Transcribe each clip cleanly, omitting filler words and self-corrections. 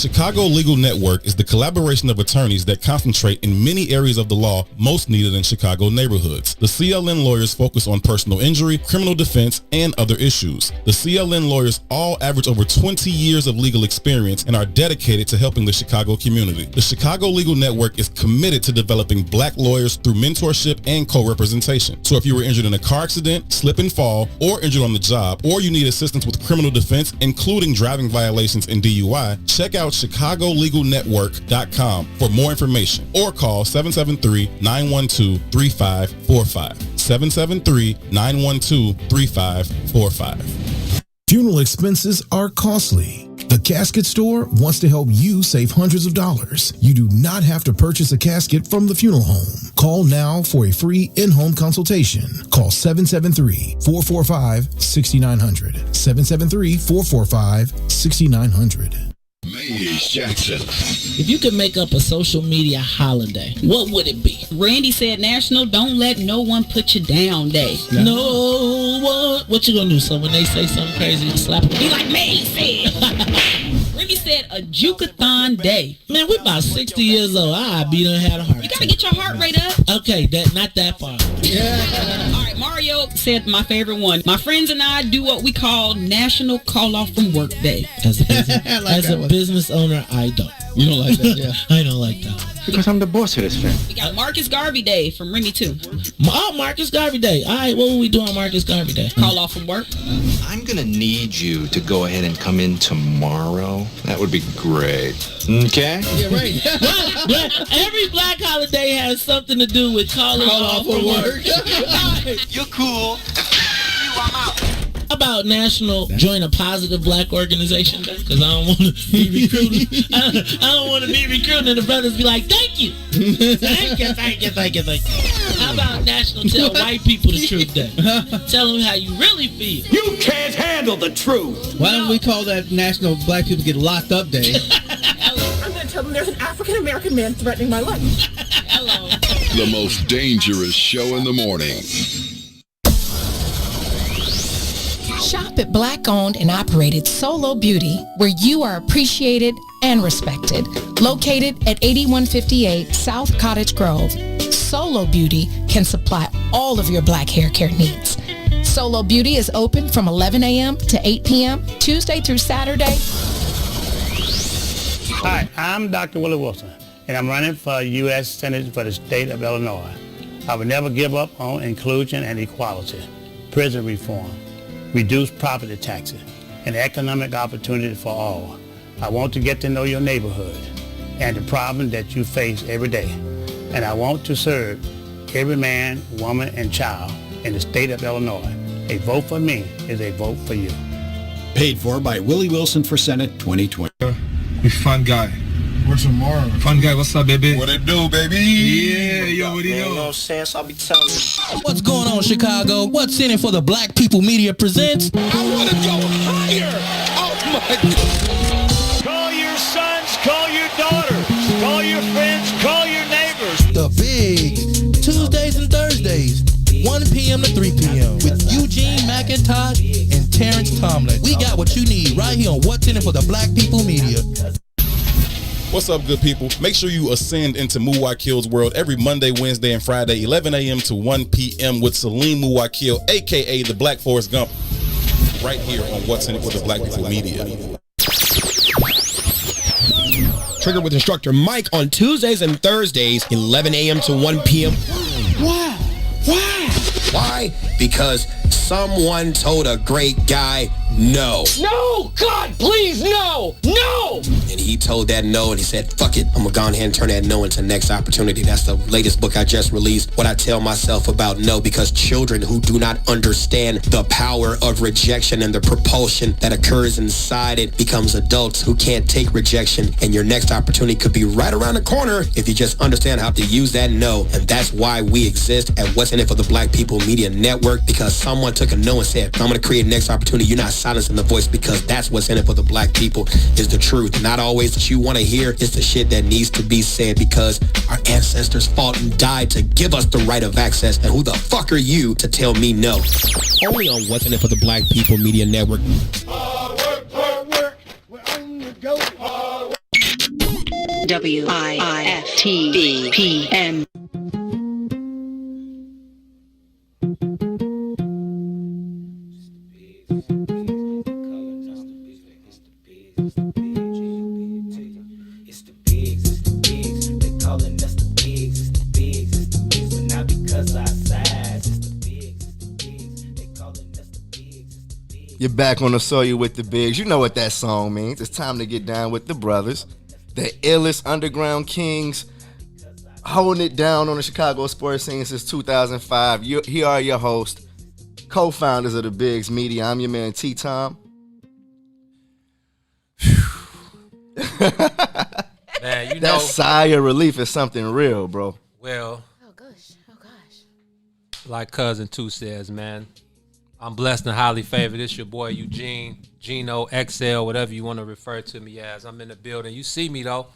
Chicago Legal Network is the collaboration of attorneys that concentrate in many areas of the law most needed in Chicago neighborhoods. The CLN lawyers focus on personal injury, criminal defense, and other issues. The CLN lawyers all average over 20 years of legal experience and are dedicated to helping the Chicago community. The Chicago Legal Network is committed to developing black lawyers through mentorship and co-representation. So if you were injured in a car accident, slip and fall, or injured on the job, or you need assistance with criminal defense, including driving violations and DUI, check out ChicagoLegalNetwork.com for more information or call 773-912-3545. 773-912-3545. Funeral expenses are costly. The Casket Store wants to help you save hundreds of dollars. You do not have to purchase a casket from the funeral home. Call now for a free in-home consultation. Call 773-445-6900. 773-445-6900. Maze Jackson. If you could make up a social media holiday, what would it be? Randy said National Don't Let No One Put You Down Day. No one. What you gonna do? So when they say something crazy, you slap them? Be like Maze said. Randy said a Juke-a-thon Day. Man, we about 60 years old. I be done had a heart You attack. gotta get your heart rate up. Okay, not that far. Yeah. All right, Mario said my favorite one. My friends and I do what we call National Call Off from Work Day. As a business owner, I don't. You don't like that, yeah. I don't like that. Because I'm the boss of this thing. We got Marcus Garvey Day from Remy too. Oh, Marcus Garvey Day. All right, what will we do on Marcus Garvey Day? Call off from work. I'm going to need you to go ahead and come in tomorrow. That would be great. Okay? Yeah, right. But every black holiday has something to do with calling off from work. You're cool. I'm out. About National Join a Positive Black Organization Day, because I don't want to be recruited. I don't want to be recruited and the brothers be like, thank you. Thank you. How about National Tell White People the Truth Day? Tell them how you really feel. You can't handle the truth. Why don't we call that National Black People Get Locked Up Day? I'm going to tell them there's an African-American man threatening my life. Hello. The most dangerous show in the morning. Shop at Black-owned and operated Solo Beauty, where you are appreciated and respected. Located at 8158 South Cottage Grove, Solo Beauty can supply all of your black hair care needs. Solo Beauty is open from 11 a.m. to 8 p.m., Tuesday through Saturday. Hi, I'm Dr. Willie Wilson, and I'm running for U.S. Senate for the state of Illinois. I will never give up on inclusion and equality, prison reform, reduce property taxes, and economic opportunity for all. I want to get to know your neighborhood and the problem that you face every day. And I want to serve every man, woman, and child in the state of Illinois. A vote for me is a vote for you. Paid for by Willie Wilson for Senate 2020. We fun guy. What's tomorrow? Fun guy, what's up, baby? What it do, baby? Yeah, yo, what it do? You know what I'm saying? So I'll be telling you. What's going on, Chicago? What's in it for the Black People Media presents? I want to go higher. Oh, my God. Call your sons, call your daughters, call your friends, call your neighbors. The big Tuesdays and Thursdays, 1 p.m. to 3 p.m. with Eugene, McIntosh, and Terrence, Tomlin. We got what you need right here on What's in it for the Black People Media. What's up, good people? Make sure you ascend into Muwakil's world every Monday, Wednesday, and Friday, 11 a.m. to 1 p.m. with Salim Muwakil, a.k.a. the Black Forrest Gump, right here on What's in it for the Black People Media. Trigger with instructor Mike on Tuesdays and Thursdays, 11 a.m. to 1 p.m. Why? Why? Because someone told a great guy no. No! God, please, no! No! And he told that no, and he said, fuck it, I'm gonna go ahead and turn that no into next opportunity. That's the latest book I just released, what I tell myself about no, because children who do not understand the power of rejection and the propulsion that occurs inside it becomes adults who can't take rejection, and your next opportunity could be right around the corner if you just understand how to use that no. And that's why we exist at What's in it for the Black People Media Network, because someone took a no and said, I'm gonna create next opportunity. You're not silencing the voice, because that's what's in it for the black people, is the truth. Not always that you want to hear, it's the shit that needs to be said, because our ancestors fought and died to give us the right of access, and who the fuck are you to tell me no? Only on What's in it for the Black People Media Network. Hard work, we're on the go. WIFTV PM. You're back on the soil with the bigs. You know what that song means. It's time to get down with the brothers, the illest underground kings, holding it down on the Chicago sports scene since 2005. Here are your hosts, co-founders of the Bigs Media. I'm your man T-Tom. Man, you know that sigh of relief is something real, bro. Well, like Cousin 2 says, man, I'm blessed and highly favored. It's your boy Eugene, Gino, XL, whatever you want to refer to me as. I'm in the building. You see me, though.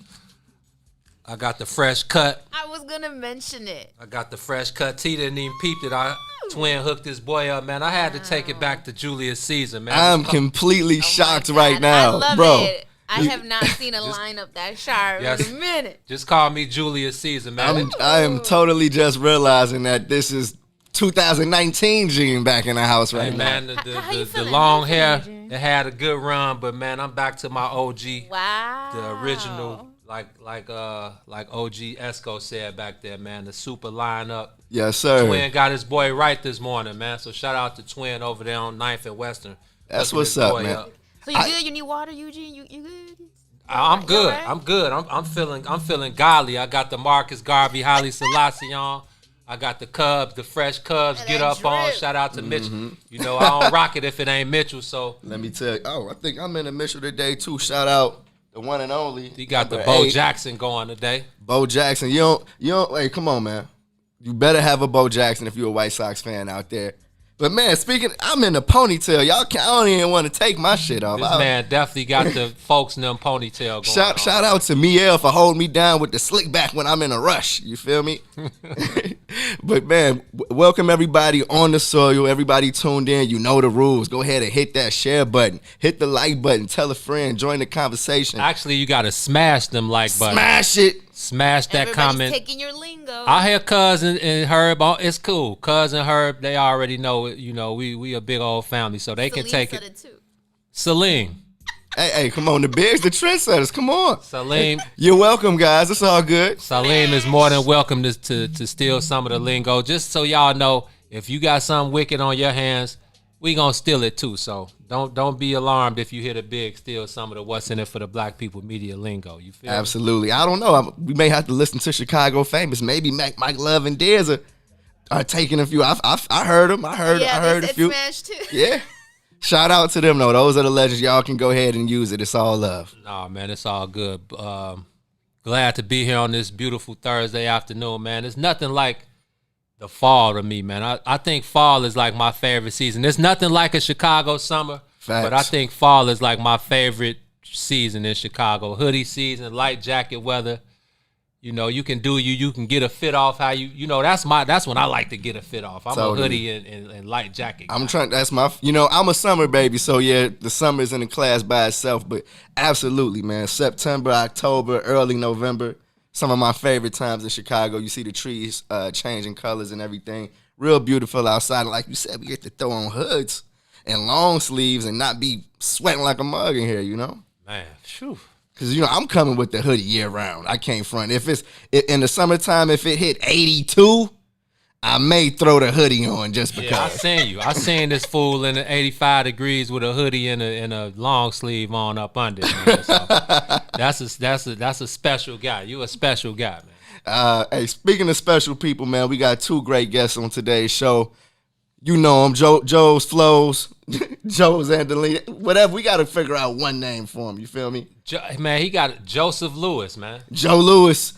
I got the fresh cut. I was going to mention it. I got the fresh cut. T didn't even peep that I twin hooked this boy up, man. I had to take it back to Julius Caesar, man. I'm completely shocked right now, I love bro. It. I have not seen a lineup that sharp in a minute. Just call me Julius Caesar, man. I am totally just realizing that this is 2019 Gene back in the house right now. Man, the long hair, it had a good run, but man, I'm back to my OG. Wow. The original, like OG Esco said back there, man. The super lineup. Yes, sir. Twin got his boy right this morning, man. So shout out to Twin over there on 9th and Western. That's what's up, man. So you good? You need water, Eugene? You good? I'm good. Right? I'm good. I'm feeling godly. I got the Marcus Garvey, Haile Selassie on. I got the Cubs, the fresh Cubs. Get up on. Shout out to Mitchell. You know, I don't rock it if it ain't Mitchell. So let me tell you. Oh, I think I'm in the Mitchell today too. Shout out the one and only. He got the Bo Jackson going today. Bo Jackson. You don't. Hey, come on, man. You better have a Bo Jackson if you're a White Sox fan out there. But man, speaking, I'm in the ponytail. I don't even want to take my shit off. This man definitely got the folks in them ponytail going on. Shout out to Miel for holding me down with the slick back when I'm in a rush. You feel me? But man, welcome everybody on the soil. Everybody tuned in. You know the rules. Go ahead and hit that share button. Hit the like button. Tell a friend. Join the conversation. Actually, you got to smash them like buttons. Smash it. Smash that comment. Taking your lingo. I hear Cuz and Herb. It's cool. Cuz and Herb, they already know it. You know, we a big old family, so they can take it. Too. Salim. Hey, come on. The bigs, the trendsetters. Come on. Salim. You're welcome, guys. It's all good. Salim is more than welcome to steal some of the lingo. Just so y'all know, if you got something wicked on your hands, we gonna steal it too. So don't be alarmed if you hear the big steal some of the what's in it for the black people media lingo. You feel Absolutely. Me? I don't know. We may have to listen to Chicago famous. Maybe Mike Love and Dez are taking a few. I heard them. I heard a few. Smashed too. Yeah. Shout out to them though. Those are the legends. Y'all can go ahead and use it. It's all love. Nah, man, it's all good. Glad to be here on this beautiful Thursday afternoon, man. There's nothing like the fall to me, man. I think fall is like my favorite season. There's nothing like a Chicago summer, but I think fall is like my favorite season in Chicago. Hoodie season, light jacket weather. You know, you can you can get a fit off how that's when I like to get a fit off. I'm a hoodie and light jacket guy. I'm a summer baby, so yeah, the summer is in the class by itself, but absolutely, man. September, October, early November. Some of my favorite times in Chicago. You see the trees changing colors and everything. Real beautiful outside. And like you said, we get to throw on hoods and long sleeves and not be sweating like a mug in here, you know? Man, phew. Because, I'm coming with the hoodie year round. I can't front. If it's in the summertime, if it hit 82, I may throw the hoodie on just because. Yeah, I seen this fool in the 85 degrees with a hoodie and a long sleeve on up under. Man. So that's a special guy. You a special guy, man. Hey, speaking of special people, man, we got two great guests on today's show. You know him, Joe's Flows, Joe's Angelina, whatever. We got to figure out one name for him. You feel me? Man, he got Joseph Lewis, man. Joe Lewis.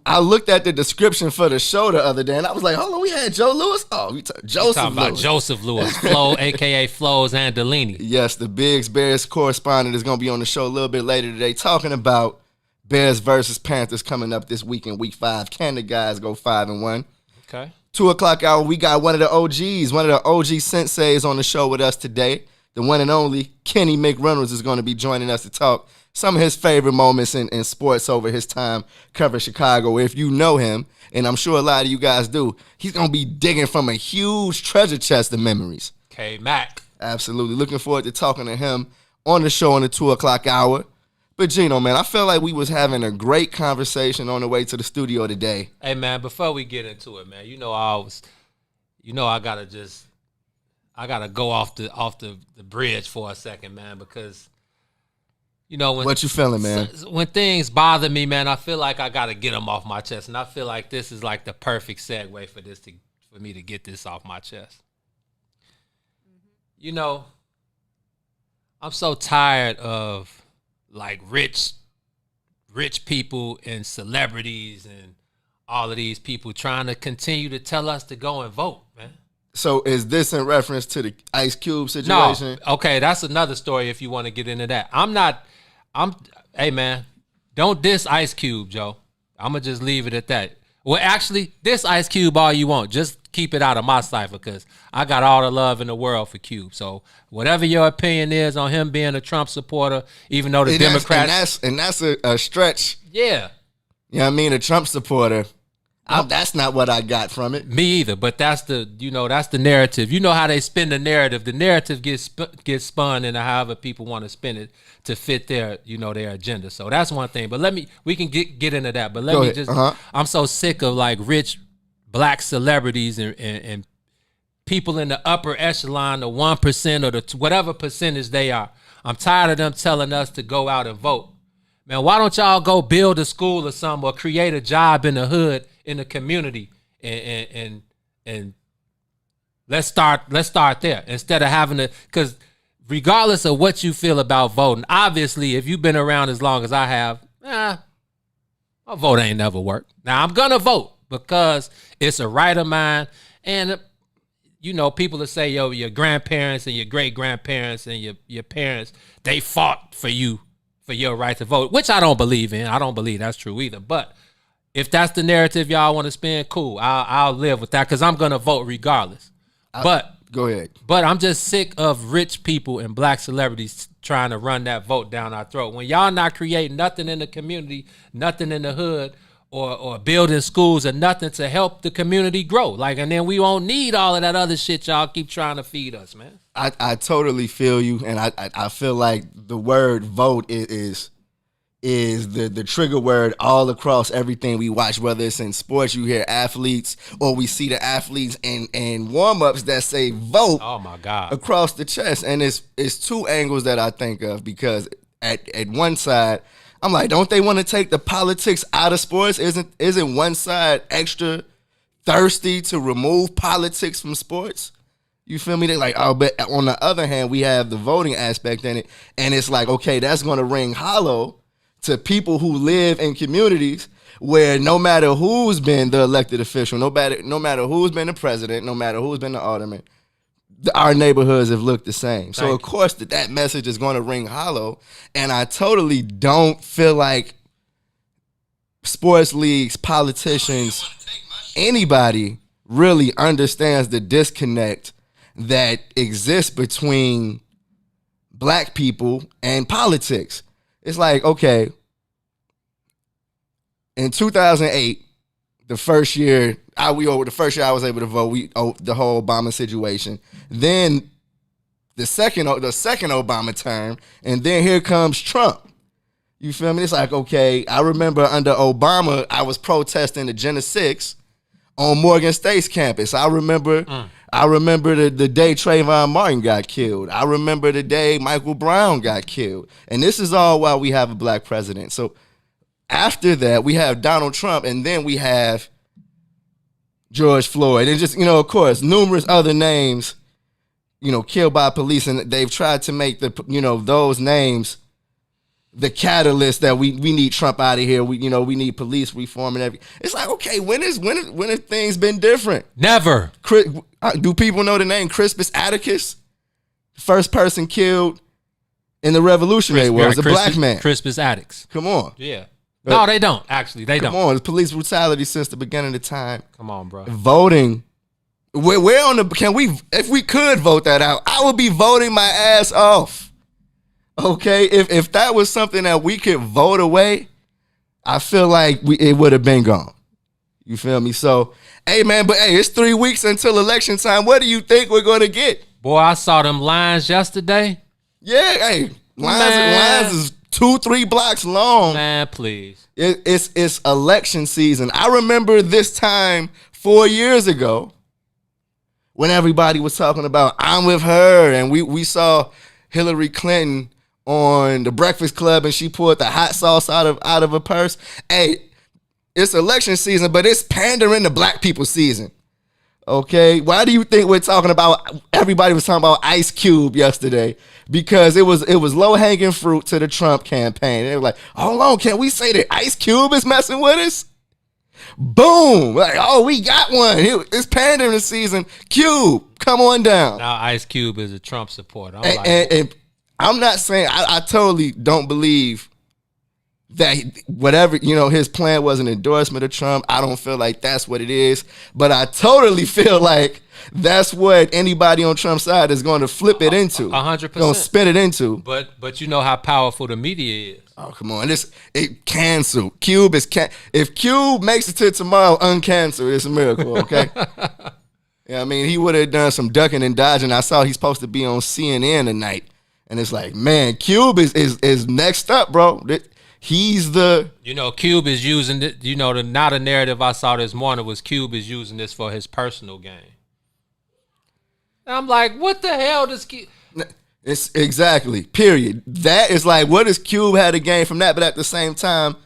I looked at the description for the show the other day, and I was like, hold on, we had Joe Lewis? Oh, Joseph talking Lewis. About Joseph Lewis, Flo, a.k.a. Flo's Angelini. Yes, the Bigs Bears correspondent is going to be on the show a little bit later today talking about Bears versus Panthers coming up this week in Week 5. Can the guys go 5-1? Okay. 2 o'clock hour, we got one of the OGs, one of the OG senseis on the show with us today. The one and only Kenny McReynolds is going to be joining us to talk some of his favorite moments in sports over his time covering Chicago. If you know him, and I'm sure a lot of you guys do, he's going to be digging from a huge treasure chest of memories. K-Mac. Absolutely. Looking forward to talking to him on the show in the 2 o'clock hour. But Gino, man, I feel like we was having a great conversation on the way to the studio today. Hey, man, before we get into it, man, I gotta go off the bridge for a second, man, because when what you feeling, man? When things bother me, man, I feel like I gotta get them off my chest, and I feel like this is like the perfect segue for me to get this off my chest. I'm so tired of like rich people and celebrities and all of these people trying to continue to tell us to go and vote, man. So is this in reference to the Ice Cube situation? No. Okay, that's another story if you want to get into that. Hey, man, don't diss Ice Cube, Joe. I'm going to just leave it at that. Well, actually, diss Ice Cube all you want. Just keep it out of my cipher because I got all the love in the world for Cube. So whatever your opinion is on him being a Trump supporter, even though the Democrats... And that's a stretch. Yeah. You know what I mean? A Trump supporter. That's not what I got from it. Me either, but that's the narrative. You know how they spin the narrative. The narrative gets spun into however people want to spin it to fit their agenda. So that's one thing. But we can get into that. But I'm so sick of like rich black celebrities and people in the upper echelon, the 1% or the whatever percentage they are. I'm tired of them telling us to go out and vote. Man, why don't y'all go build a school or something or create a job in the hood, in the community, and let's start there instead of having to, because regardless of what you feel about voting, obviously if you've been around as long as I have, my vote ain't never worked. Now I'm gonna vote because it's a right of mine, and people that say, yo, your grandparents and your great grandparents and your parents, they fought for you for your right to vote, which I don't believe in. I don't believe that's true either. But if that's the narrative y'all want to spin, cool. I'll live with that because I'm going to vote regardless. Go ahead. But I'm just sick of rich people and black celebrities trying to run that vote down our throat. When y'all not creating nothing in the community, nothing in the hood, or building schools or nothing to help the community grow. And then we won't need all of that other shit y'all keep trying to feed us, man. I totally feel you, and I feel like the word vote is the trigger word all across everything we watch, whether it's in sports, you hear athletes, or we see the athletes in warm-ups that say vote. Oh my God. Across the chest. And it's two angles that I think of, because at one side, I'm like, don't they want to take the politics out of sports? Isn't one side extra thirsty to remove politics from sports? You feel me? They're like, oh, but on the other hand, we have the voting aspect in it, and it's like, okay, that's going to ring hollow to people who live in communities where no matter who's been the elected official, no matter who's been the president, no matter who's been the alderman, our neighborhoods have looked the same. So, of course, that message is going to ring hollow. And I totally don't feel like sports leagues, politicians, anybody really understands the disconnect that exists between black people and politics. It's like, okay, in 2008, the first year I was able to vote, the whole Obama situation. Then the second Obama term, and then here comes Trump. You feel me? It's like, okay, I remember under Obama, I was protesting the Gen 6 on Morgan State's campus. I remember the day Trayvon Martin got killed. I remember the day Michael Brown got killed. And this is all while we have a black president. So after that, we have Donald Trump, and then we have George Floyd, and just, of course, numerous other names, killed by police, and they've tried to make those names the catalyst that we need Trump out of here. We need police reform and everything. It's like, okay, when have things been different? Never. Do people know the name Crispus Attucks? First person killed in the Revolutionary War was a black man. Crispus Attucks. Come on. Yeah. No, they don't. Actually, they don't. Come on, it's police brutality since the beginning of time. Come on, bro. Voting. If we could vote that out, I would be voting my ass off. Okay, if that was something that we could vote away, I feel like it would have been gone. You feel me? So, hey, man, but hey, it's 3 weeks until election time. What do you think we're going to get? Boy, I saw them lines yesterday. Yeah, hey, lines is 2-3 blocks long. Man, please. It's election season. I remember this time 4 years ago when everybody was talking about I'm with her, and we saw Hillary Clinton on the Breakfast Club, and she pulled the hot sauce out of her purse. Hey, it's election season, but it's pandering to black people season. Okay, why do you think we're talking about? Everybody was talking about Ice Cube yesterday because it was low hanging fruit to the Trump campaign. They were like, hold on, can we say that Ice Cube is messing with us? Boom! Like, oh, we got one. It's pandering season. Cube, come on down. Now Ice Cube is a Trump supporter. And I'm not saying I totally don't believe that whatever, his plan was an endorsement of Trump. I don't feel like that's what it is. But I totally feel like that's what anybody on Trump's side is going to flip it into. 100%. Going to spin it into. But you know how powerful the media is. Oh, come on. It canceled. Cube is if Cube makes it to tomorrow uncanceled, it's a miracle, okay? Yeah, I mean, he would have done some ducking and dodging. I saw he's supposed to be on CNN tonight. And it's like, man, Cube is next up, bro. He's the... Cube is using it. Not a narrative I saw this morning was Cube is using this for his personal gain. And I'm like, what the hell does Cube... It's exactly, period. That is like, what does Cube have to gain from that? But at the same time,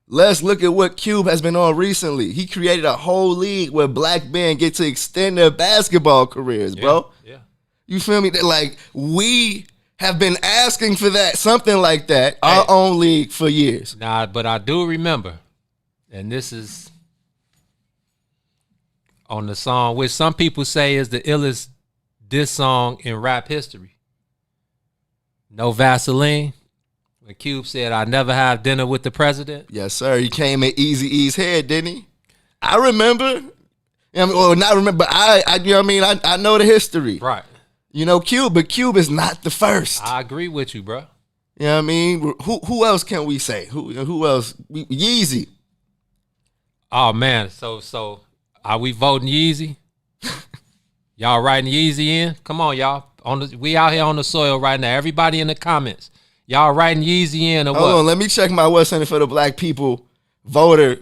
let's look at what Cube has been on recently. He created a whole league where black men get to extend their basketball careers, bro. Yeah. You feel me? Like, we have been asking for that, something like that, our own league for years. Nah, but I do remember, and this is on the song, which some people say is the illest diss song in rap history. No Vaseline. When Cube said, I never have dinner with the president. Yes, sir. He came at Eazy-E's head, didn't he? I remember. Or not remember, but I know the history. Right. Cube, but Cube is not the first. I agree with you, bro. You know what I mean? Who else can we say? Who else? Yeezy. Oh, man. So are we voting Yeezy? Y'all writing Yeezy in? Come on, y'all. We out here on the soil right now. Everybody in the comments. Y'all writing Yeezy in or what? Hold on, let me check my What's in it for the Black People voter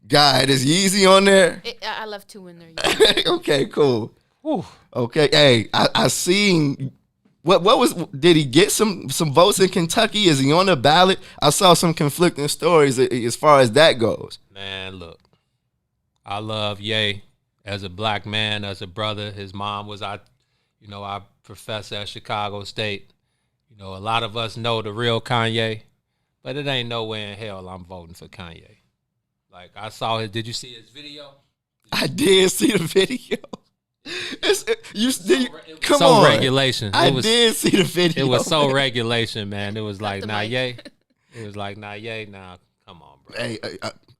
guide. Is Yeezy on there? I left 2 in there. Yeah. Okay, cool. Whew. Okay, hey, I seen did he get some votes in Kentucky? Is he on the ballot? I saw some conflicting stories as far as that goes. Man, look, I love Ye as a black man, as a brother. His mom was our professor at Chicago State. A lot of us know the real Kanye, but it ain't nowhere in hell I'm voting for Kanye. Like, I saw his, did you see his video? I did see the video. Come so on. Regulation. I did see the video. It was so regulation, man. It was like, nah, Ye. It was like, nah, Ye. Nah, come on, bro. Hey,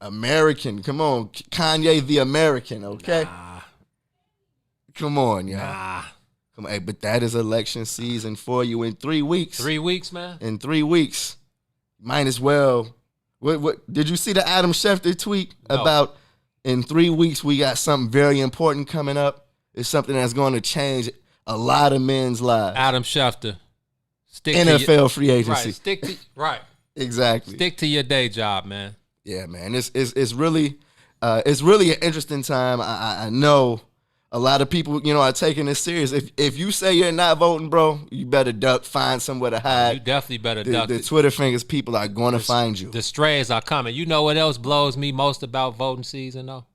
American. Come on. Kanye the American, okay? Nah. Come on, y'all. Nah. Come on. Hey, but that is election season for you in 3 weeks. 3 weeks, man? In 3 weeks. Might as well. What did you see the Adam Schefter tweet about in 3 weeks we got something very important coming up? It's something that's going to change a lot of men's lives. Adam Schefter. NFL free agency. Right. Exactly. Stick to your day job, man. Yeah, man. It's really an interesting time. I know a lot of people, are taking this serious. If you say you're not voting, bro, you better duck, find somewhere to hide. You definitely better duck. The Twitter fingers people are going to find you. The strays are coming. You know what else blows me most about voting season, though?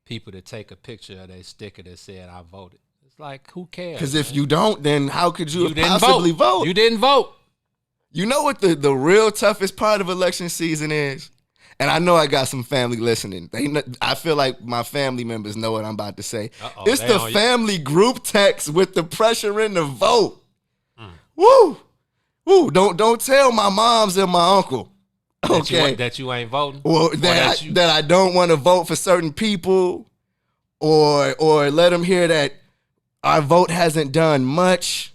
People that take a picture of their sticker that said, I voted. It's like, who cares? Because if you don't, then how could you possibly vote? You didn't vote. You know what the real toughest part of election season is? And I know I got some family listening. I feel like my family members know what I'm about to say. It's the family group text with the pressure in the vote. Woo! Don't tell my moms and my uncle. Okay. That you ain't voting? Well, that I don't want to vote for certain people, or let them hear that our vote hasn't done much.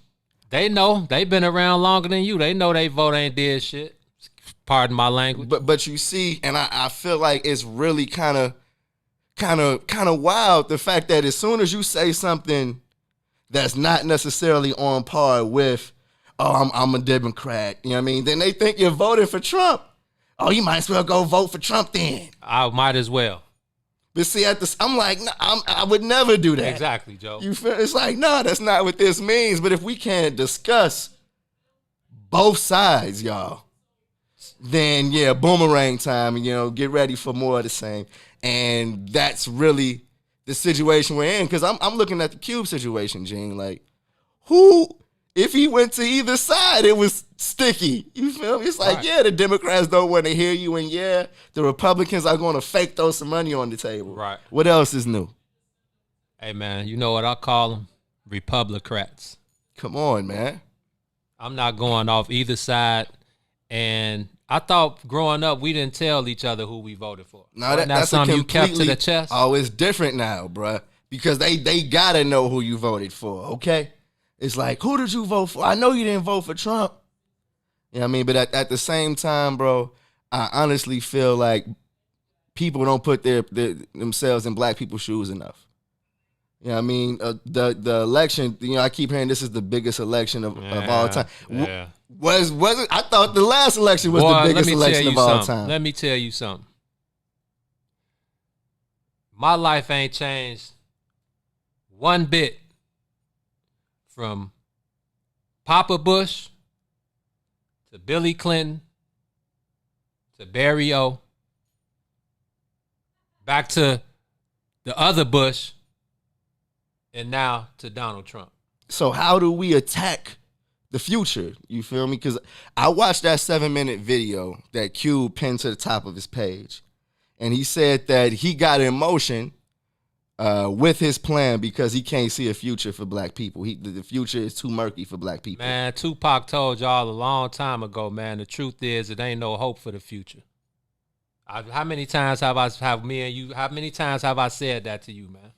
They know. They've been around longer than you. They know they vote ain't did shit. Pardon my language. But you see, and I feel like it's really kind of wild, the fact that as soon as you say something that's not necessarily on par with, oh, I'm a Democrat, you know what I mean? Then they think you're voting for Trump. Oh, you might as well go vote for Trump then. I might as well. But see, I'm like, no, I would never do that. Exactly, Joe. You feel? It's like, no, that's not what this means. But if we can't discuss both sides, y'all, then yeah, boomerang time, and get ready for more of the same. And that's really the situation we're in. Because I'm looking at the Cube situation, Gene. Like, if he went to either side, it was sticky. You feel me? It's like, right. Yeah, the Democrats don't want to hear you, and yeah, the Republicans are going to fake throw some money on the table. Right. What else is new? Hey, man, you know what I call them? Republicrats. Come on, man. I'm not going off either side. And I thought growing up, we didn't tell each other who we voted for. No, that's something you kept to the chest. Oh, it's different now, bruh. Because they got to know who you voted for, okay? It's like, who did you vote for? I know you didn't vote for Trump. You know what I mean? But at the same time, bro, I honestly feel like people don't put themselves in black people's shoes enough. You know what I mean? The election, I keep hearing this is the biggest election of all time. Yeah. Wasn't? I thought the last election was the biggest election of all time. Let me tell you something. My life ain't changed one bit from Papa Bush to Billy Clinton to Barry O, back to the other Bush, and now to Donald Trump. So how do we attack the future? You feel me? Because I watched that 7-minute video that Cube pinned to the top of his page, and he said that he got in motion with his plan because he can't see a future for black people. The future is too murky for black people. Man, Tupac told y'all a long time ago, man, the truth is it ain't no hope for the future. How many times have I said that to you, man?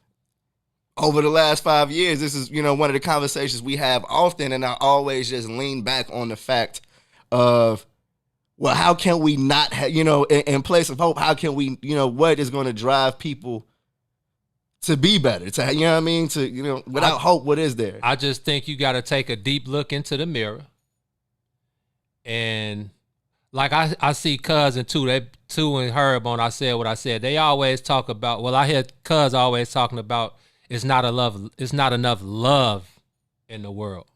Over the last 5 years, this is, one of the conversations we have often, and I always just lean back on the fact of, well, how can we not have, in place of hope, how can we, what is going to drive people to be better, to, you know what I mean? To, without hope, what is there? I just think you got to take a deep look into the mirror. And like I see Cuz and Two and Herb on I Said What I Said. They always talk about, I hear Cuz always talking about it's not enough love in the world.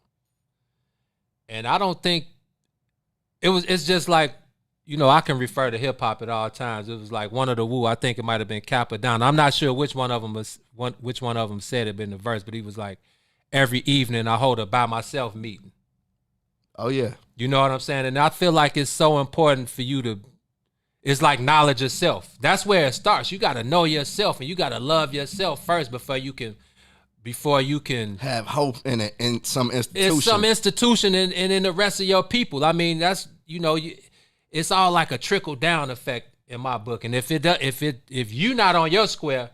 And I don't think it's just like, I can refer to hip hop at all times. It was like one of the Wu. I think it might have been Kappa Down. I'm not sure which one of them said it in the verse, but he was like, every evening I hold a by myself meeting. Oh yeah. You know what I'm saying? And I feel like it's so important for you it's like knowledge of self. That's where it starts. You got to know yourself, and you got to love yourself first before you can have hope in some institution. It's some institution and in the rest of your people. I mean, that's, it's all like a trickle down effect in my book. And if you're not on your square,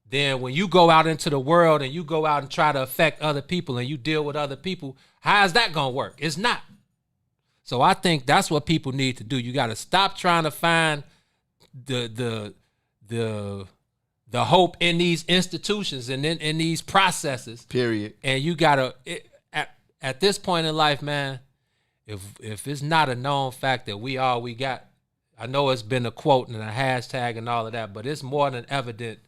then when you go out into the world and you go out and try to affect other people and you deal with other people, how is that going to work? It's not. So I think that's what people need to do. You got to stop trying to find the hope in these institutions and in these processes. Period. And you got to, at this point in life, man, if it's not a known fact that we all we got, I know it's been a quote and a hashtag and all of that, but it's more than evident,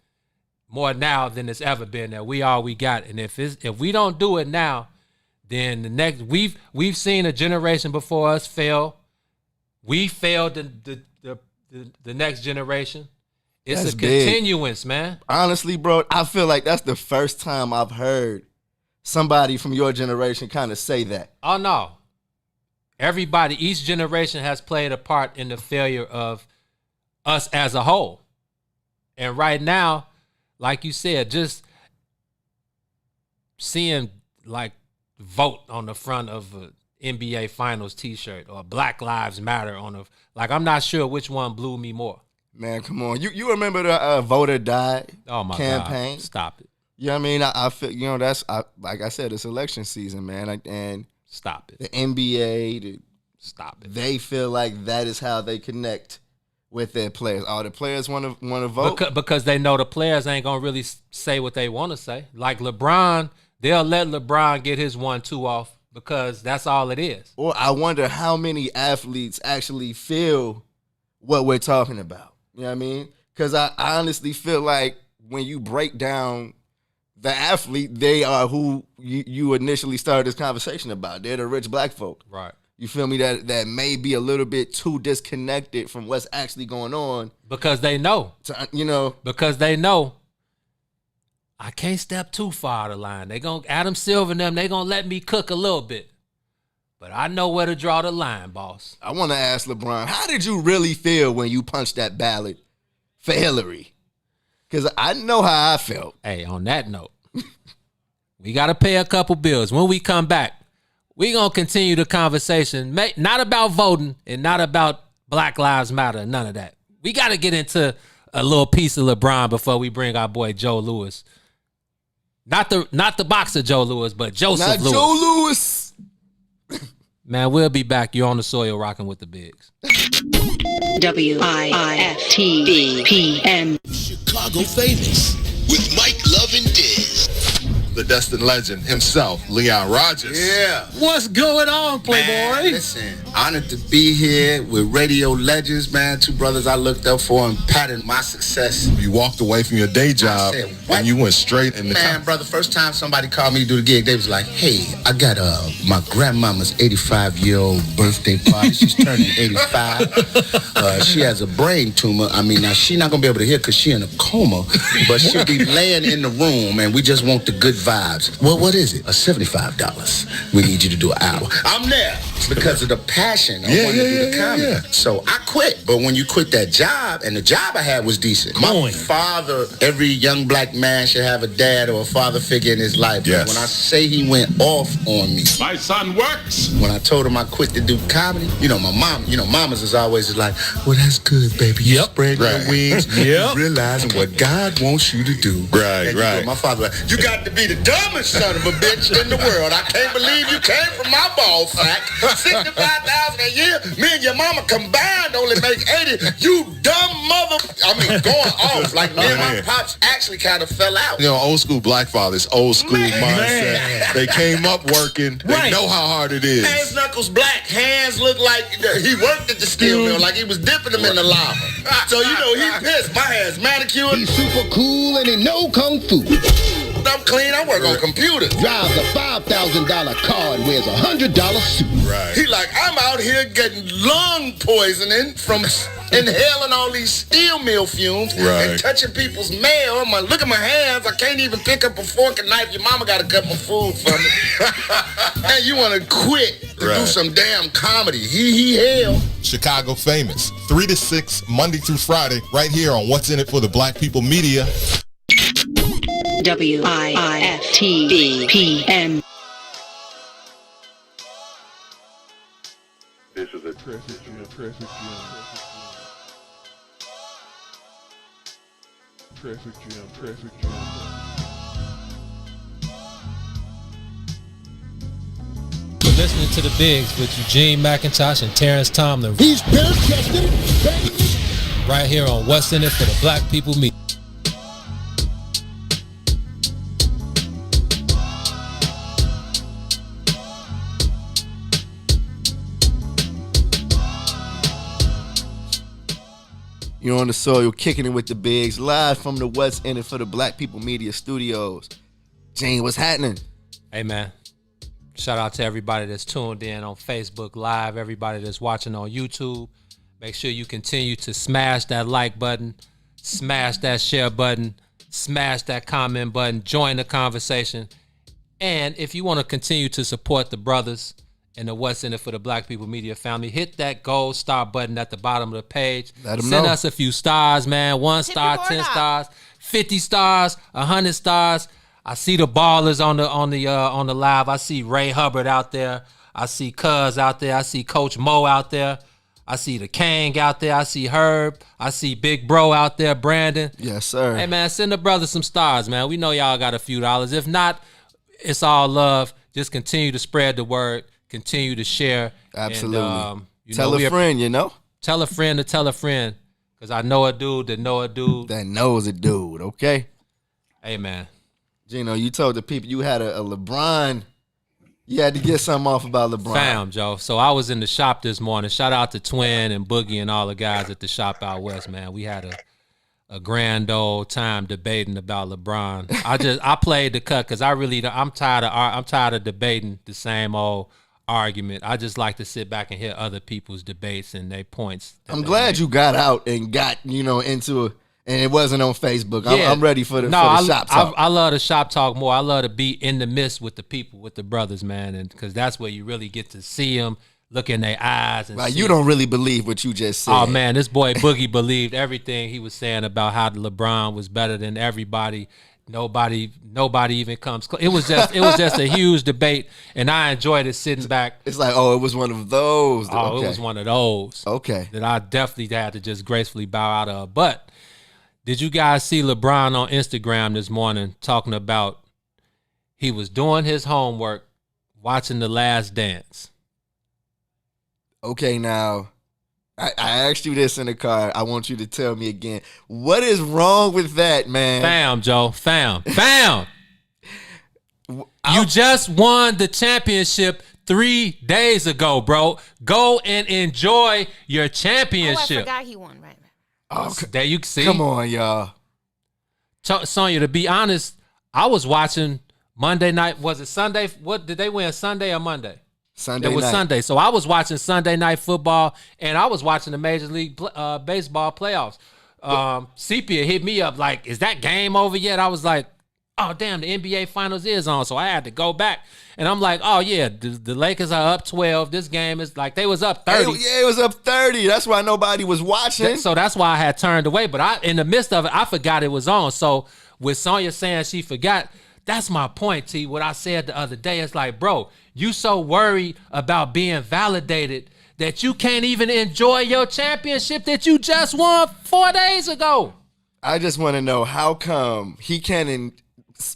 more now than it's ever been, that we all we got. And if we don't do it now, then the next we've seen a generation before us fail. We failed the next generation. It's that's a continuance, man. Honestly, bro, I feel like that's the first time I've heard somebody from your generation kind of say that. Oh no. Everybody, each generation has played a part in the failure of us as a whole. And right now, like you said, just seeing like vote on the front of a NBA Finals t-shirt or Black Lives Matter I'm not sure which one blew me more. Man, come on. You remember the Vote or Die campaign? God. Stop it. Yeah, I mean, I feel that's like I said, it's election season, man, and stop it. The NBA, stop it. They feel like that is how they connect with their players. All the players want to vote because they know the players ain't gonna really say what they want to say. Like LeBron, they'll let LeBron get his 1-2 off because that's all it is. Or I wonder how many athletes actually feel what we're talking about. You know what I mean? Because I honestly feel like when you break down the athlete, they are who you initially started this conversation about. They're the rich black folk. Right. You feel me? That may be a little bit too disconnected from what's actually going on. Because they know. Because they know I can't step too far out of line. They gonna Adam Silver and them, they gonna let me cook a little bit. But I know where to draw the line, boss. I want to ask LeBron, how did you really feel when you punched that ballot for Hillary? Because I know how I felt. Hey, on that note, we got to pay a couple bills. When we come back, we going to continue the conversation, not about voting and not about Black Lives Matter, none of that. We got to get into a little piece of LeBron before we bring our boy Joe Louis. Not the boxer Joe Louis, but Joseph Louis. Joe Louis. Man, we'll be back. You're on the soil rocking with the bigs. WIFTBPM. Chicago famous. With Mike Love and Diz. The destined legend himself, Leon Rogers. Yeah. What's going on, Playboy? Man, listen, honored to be here with radio legends, man. Two brothers I looked up for and patterned my success. You walked away from your day job and you went straight in the Man, brother, first time somebody called me to do the gig, they was like, hey, I got my grandmama's 85-year-old birthday party. She's turning 85. She has a brain tumor. I mean, now she's not going to be able to hear because she's in a coma, but she'll be laying in the room and we just want the good vibes. Well, what is it? $75. We need you to do an hour. I'm there because of the passion. I wanted to do the comedy. So I quit. But when you quit that job, and the job I had was decent. My father, every young black man should have a dad or a father figure in his life. Yes. When I say he went off on me. My son works. When I told him I quit to do comedy, my mom, mamas is always like, well, that's good, baby. You spread your wings. Realizing what God wants you to do. Right. My father like, you got to be the dumbest son of a bitch in the world. I can't believe you came from my ball sack. $65,000 a year. Me and your mama combined only make 80. You dumb mother. I mean, going off. Like me and my pops actually kind of fell out. Old school black fathers, old school mindset. They came up working. They know how hard it is. Hands knuckles black. Hands look like he worked at the steel mill, like he was dipping them in the lava. So he pissed. My hands manicured. He's super cool and he know kung fu. I'm clean. I work on computers. Drives a $5,000 car and wears a $100 suit. Right. He like, I'm out here getting lung poisoning from inhaling all these steel mill fumes and touching people's mail. I'm like, look at my hands. I can't even pick up a fork and knife. Your mama got to cut my food for me. And you want to quit to do some damn comedy. He hell. Chicago famous. 3 to 6, Monday through Friday, right here on What's in It for the Black People Media. WIFTBPM. This is a traffic jam. You're listening to the Bigs with Eugene, McIntosh, and Terrence Tomlin. He's better tested, baby. Right here on What's in It for the Black People Media. You're on the soil, kicking it with the bigs, live from the What's in It for the Black People Media Studios. Gene, what's happening? Hey, man. Shout out to everybody that's tuned in on Facebook Live, everybody that's watching on YouTube. Make sure you continue to smash that like button, smash that share button, smash that comment button, join the conversation. And if you want to continue to support the brothers and the What's in It for the Black People Media family, hit that gold star button at the bottom of the page. Send us a few stars, man. 1 star, 10 stars, 50 stars, 100 stars. I see the ballers on the live. I see Ray Hubbard out there. I see Cuz out there. I see Coach Mo out there. I see the Kang out there. I see Herb. I see Big Bro out there, Brandon. Yes, sir. Hey, man, send the brothers some stars, man. We know y'all got a few dollars. If not, it's all love. Just continue to spread the word. Continue to share. Absolutely. And, tell a friend, Tell a friend to tell a friend. Because I know a dude that know a dude. That knows a dude, okay? Hey, man. Gino, you told the people you had a LeBron. You had to get something off about LeBron. Fam, Joe. So I was in the shop this morning. Shout out to Twin and Boogie and all the guys at the shop out west, man. We had a grand old time debating about LeBron. I played the cut because I'm tired of debating the same old argument. I just like to sit back and hear other people's debates and their points. I'm glad you got out and got into it. And it wasn't on Facebook. I'm ready for the shop talk. I love the shop talk more. I love to be in the midst with the people, with the brothers, man, and because that's where you really get to see them, look in their eyes. And like, you don't really believe what you just said. Oh, man, this boy Boogie believed everything he was saying about how LeBron was better than everybody. Nobody even comes close. It was just a huge debate, and I enjoyed it sitting back. It's like, it was one of those. It was one of those. Okay. That I definitely had to just gracefully bow out of. But did you guys see LeBron on Instagram this morning talking about he was doing his homework, watching The Last Dance? Okay, now, I asked you this in the car. I want you to tell me again. What is wrong with that, man? Fam, Joe. Fam. You just won the championship 3 days ago, bro. Go and enjoy your championship. I forgot he won, right? Oh, there you see. Come on, y'all. Sonya, to be honest, I was watching Monday night. Was it Sunday? What did they win? Sunday or Monday? Sunday night. It was Sunday. So I was watching Sunday Night Football, and I was watching the Major League Baseball playoffs. Sepia hit me up like, is that game over yet? I was like, oh, damn, the NBA Finals is on. So I had to go back. And I'm like, oh, yeah, the Lakers are up 12. This game is like, they was up 30. Yeah, it was up 30. That's why nobody was watching. So that's why I had turned away. But in the midst of it, I forgot it was on. So with Sonya saying she forgot, that's my point, T. What I said the other day, it's like, bro, you so worried about being validated that you can't even enjoy your championship that you just won 4 days ago. I just want to know how come he can't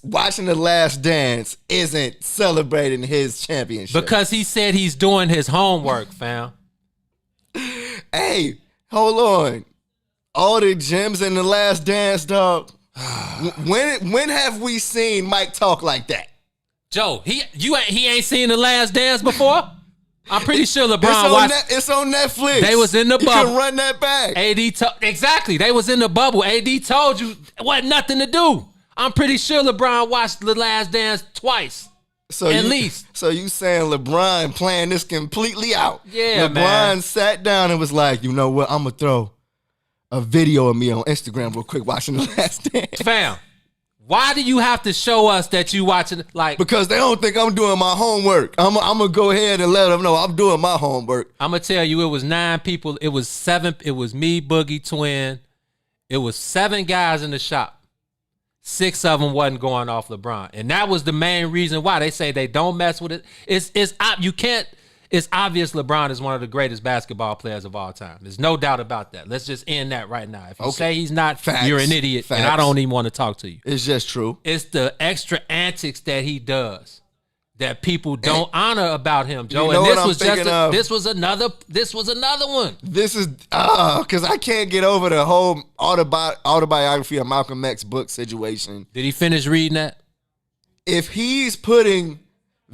watching The Last Dance isn't celebrating his championship. Because he said he's doing his homework, fam. Hey, hold on. All the gems in The Last Dance, dog. When have we seen Mike talk like that? Joe, he ain't seen The Last Dance before? I'm pretty sure LeBron watched. It's on Netflix. They was in the bubble. You can run that back. Exactly. They was in the bubble. AD told you it wasn't nothing to do. I'm pretty sure LeBron watched The Last Dance twice. At least. So you saying LeBron playing this completely out? Yeah, LeBron man. sat down and was like, you know what? I'm gonna throw a video of me on Instagram real quick watching The Last Dance. Fam, why do you have to show us that you watching like? Because they don't think I'm doing my homework. I'm gonna go ahead and let them know I'm doing my homework. I'm gonna tell you, it was 9 people. It was 7. It was me, Boogie, Twin. It was 7 guys in the shop. 6 of them wasn't going off LeBron, and that was the main reason why they say they don't mess with it. It's obvious LeBron is one of the greatest basketball players of all time. There's no doubt about that. Let's just end that right now. If you say he's not, you're an idiot, and I don't even want to talk to you. It's just true. It's the extra antics that he does that people don't honor about him, Joe. You know and this was another one. This is because I can't get over the whole autobiography of Malcolm X book situation. Did he finish reading that? If he's putting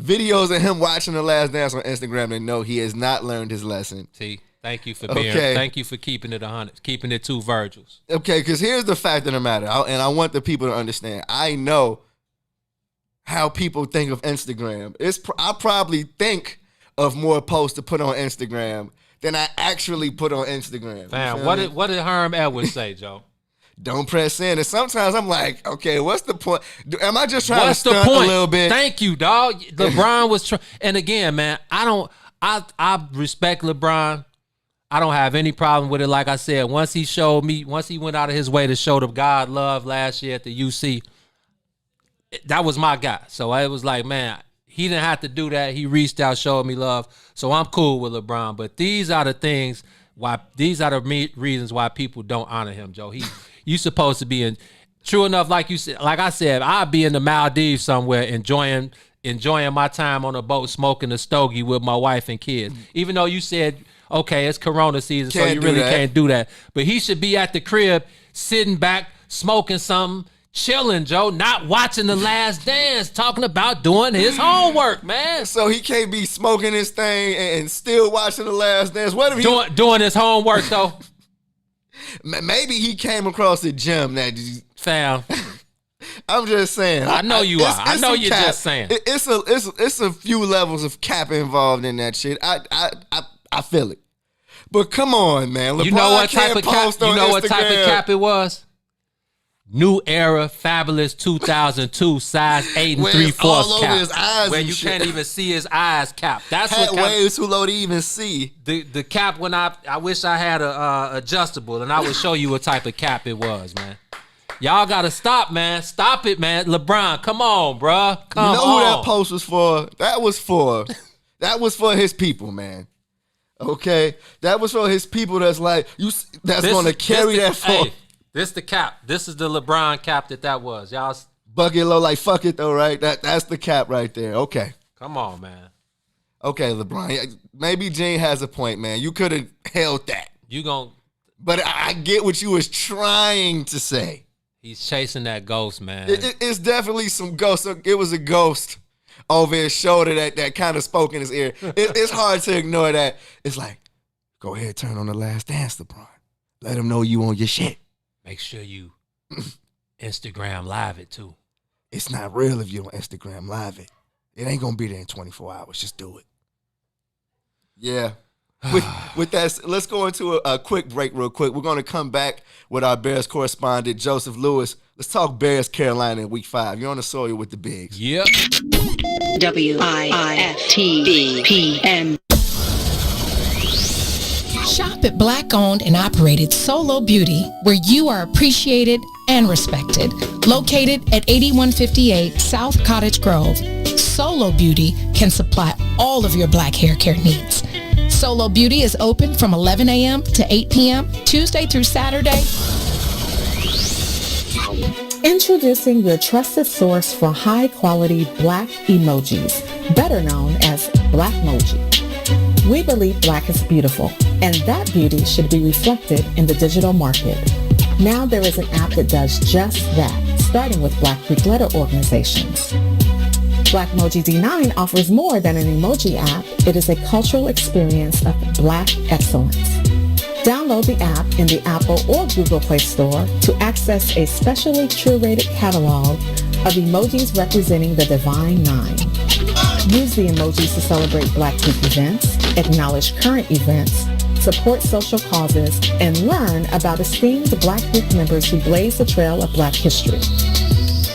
videos of him watching The Last Dance on Instagram, then no, he has not learned his lesson. See, thank you for being. Thank you for keeping it 100, keeping it 2 Virgils. Okay, because here's the fact of the matter, and I want the people to understand. I know how people think of Instagram. I probably think of more posts to put on Instagram than I actually put on Instagram. Man, what did Herm Edwards say, Joe? Don't press in. And sometimes I'm like, okay, what's the point? Am I just trying to stunt a little bit? Thank you, dog. LeBron was trying. And again, man, I respect LeBron. I don't have any problem with it. Like I said, once he went out of his way to show the God love last year at the UC, that was my guy. So I was like, man, he didn't have to do that. He reached out, showed me love. So I'm cool with LeBron. But these are the things reasons why people don't honor him, Joe. You supposed to be in. True enough, like I said, I'd be in the Maldives somewhere enjoying my time on a boat, smoking a stogie with my wife and kids. Even though you said, okay, it's Corona season, so you really can't do that. But he should be at the crib, sitting back, smoking something, chilling, Joe, not watching The Last Dance, talking about doing his homework, man. So he can't be smoking his thing and still watching The Last Dance. What if he doing his homework though? Maybe he came across a gem that fam. I'm just saying. I know you are. I know you're just saying. It's a few levels of cap involved in that shit. I feel it. But come on, man. LeBron you know what type of cap? You know what type of cap it was? New Era Fabulous 2002 size 8 3/4 cap, his eyes where you shit. can't even see his eyes cap. That's Hat what way too low to even see. The cap when I wish I had a adjustable and I would show you what type of cap it was, man. Y'all gotta stop, man. Stop it, man. LeBron, come on, bruh. Come on. You know who that post was for? That was for his people, man. Okay, that was for his people. That's like gonna carry that for. Hey, this the cap. This is the LeBron cap that was. Y'all bucket low, like fuck it though, right? That's the cap right there. Okay. Come on, man. Okay, LeBron. Maybe Gene has a point, man. You could have held that. But I get what you was trying to say. He's chasing that ghost, man. It's definitely some ghost. It was a ghost over his shoulder that kind of spoke in his ear. It's hard to ignore that. It's like, go ahead, turn on The Last Dance, LeBron. Let him know you on your shit. Make sure you Instagram live it too. It's not real if you don't Instagram live it. It ain't gonna be there in 24 hours. Just do it. Yeah. With that, let's go into a quick break real quick. We're going to come back with our Bears correspondent, Joseph Lewis. Let's talk Bears Carolina in week 5. You're on the soil with the Bigs. Yep. WIFTBPM. Shop at Black-owned and operated Solo Beauty, where you are appreciated and respected. Located at 8158 South Cottage Grove, Solo Beauty can supply all of your black hair care needs. Solo Beauty is open from 11 a.m. to 8 p.m., Tuesday through Saturday. Introducing your trusted source for high-quality black emojis, better known as Blackmoji. We believe black is beautiful, and that beauty should be reflected in the digital market. Now there is an app that does just that, starting with Black Greek letter organizations. Blackmoji D9 offers more than an emoji app. It is a cultural experience of black excellence. Download the app in the Apple or Google Play Store to access a specially curated catalog of emojis representing the Divine Nine. Use the emojis to celebrate Black Greek events, acknowledge current events, support social causes, and learn about esteemed Black Greek members who blaze the trail of Black history.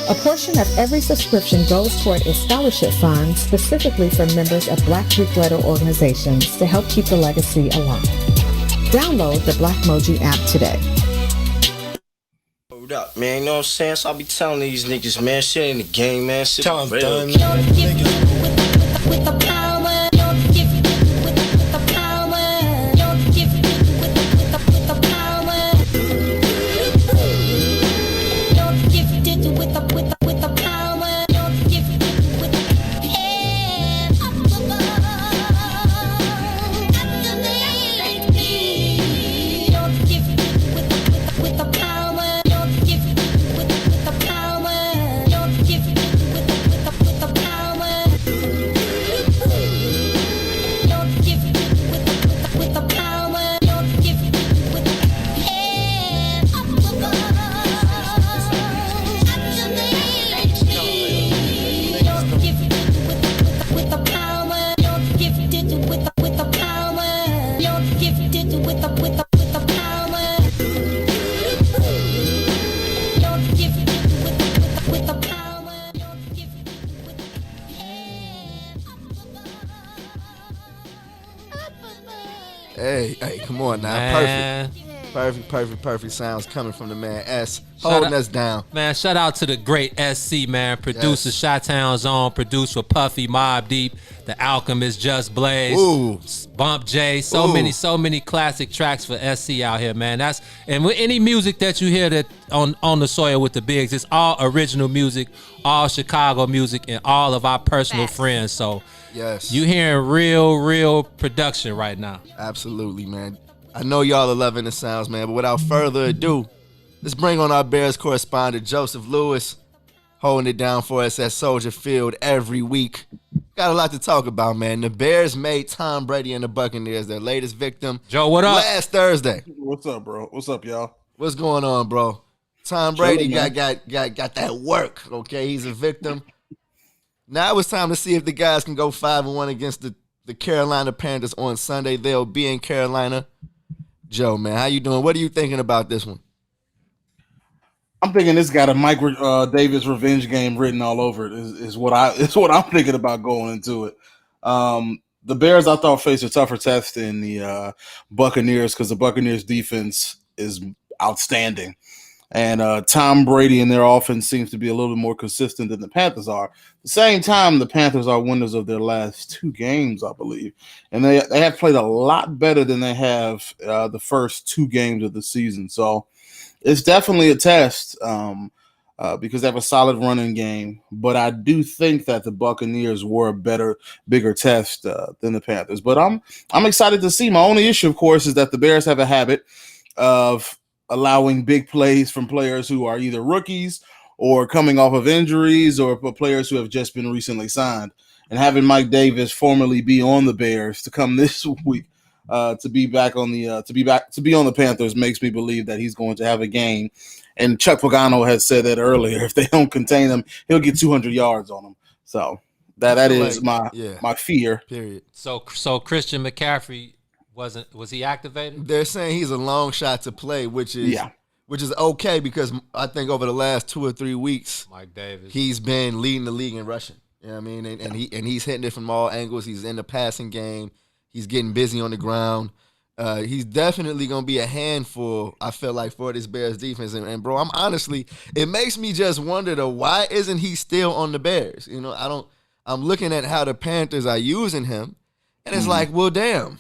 A portion of every subscription goes toward a scholarship fund specifically for members of Black Greek letter organizations to help keep the legacy alive. Download the Blackmoji app today. Hold up, man, you know what I'm saying? So I be telling these niggas, man, shit in the game, man. Shit Tell 'em, real. Hey, come on now. Man. Perfect. Perfect sounds coming from the man S, holding us down. Man, shout out to the great SC, man. Producer, yes. Chi-Town Zone, produced for Puffy, Mobb Deep, The Alchemist, Just Blaze, Ooh. Bump J. So many classic tracks for SC out here, man. And with any music that you hear that on the soil with the bigs, it's all original music, all Chicago music, and all of our personal friends. So yes, you hearing real production right now. Absolutely, man. I know y'all are loving the sounds, man, but without further ado, let's bring on our Bears correspondent, Joseph Lewis, holding it down for us at Soldier Field every week. Got a lot to talk about, man. The Bears made Tom Brady and the Buccaneers their latest victim. Joe, what up? Last Thursday. What's up, bro? What's up, y'all? What's going on, bro? Tom Brady got that work, okay? He's a victim. Now it's time to see if the guys can go 5-1 against the Carolina Panthers on Sunday. They'll be in Carolina. Joe, man, how you doing? What are you thinking about this one? I'm thinking this got a Mike Davis revenge game written all over it. Is what I'm thinking about going into it. The Bears, I thought, faced a tougher test than the Buccaneers because the Buccaneers defense is outstanding, and Tom Brady and their offense seems to be a little bit more consistent than the Panthers are. At the same time, the Panthers are winners of their last 2 games, I believe, and they have played a lot better than they have the first 2 games of the season. So it's definitely a test because they have a solid running game. But I do think that the Buccaneers were a better, bigger test than the Panthers. But I'm excited to see. My only issue, of course, is that the Bears have a habit of allowing big plays from players who are either rookies or coming off of injuries or players who have just been recently signed. And having Mike Davis formerly be on the Bears to come this week to be back on the to be on the Panthers makes me believe that he's going to have a game. And Chuck Pagano had said that earlier. If they don't contain him, he'll get 200 yards on them. So that is my fear. Period. So Christian McCaffrey was he activated? They're saying he's a long shot to play, which is okay because I think over the last 2 or 3 weeks, Mike Davis, he's been leading the league in rushing. You know what I mean? And he's hitting it from all angles. He's in the passing game. He's getting busy on the ground. He's definitely going to be a handful, I feel like, for this Bears defense. And bro, it makes me just wonder, though, why isn't he still on the Bears? You know, I'm looking at how the Panthers are using him, and it's like, well, damn.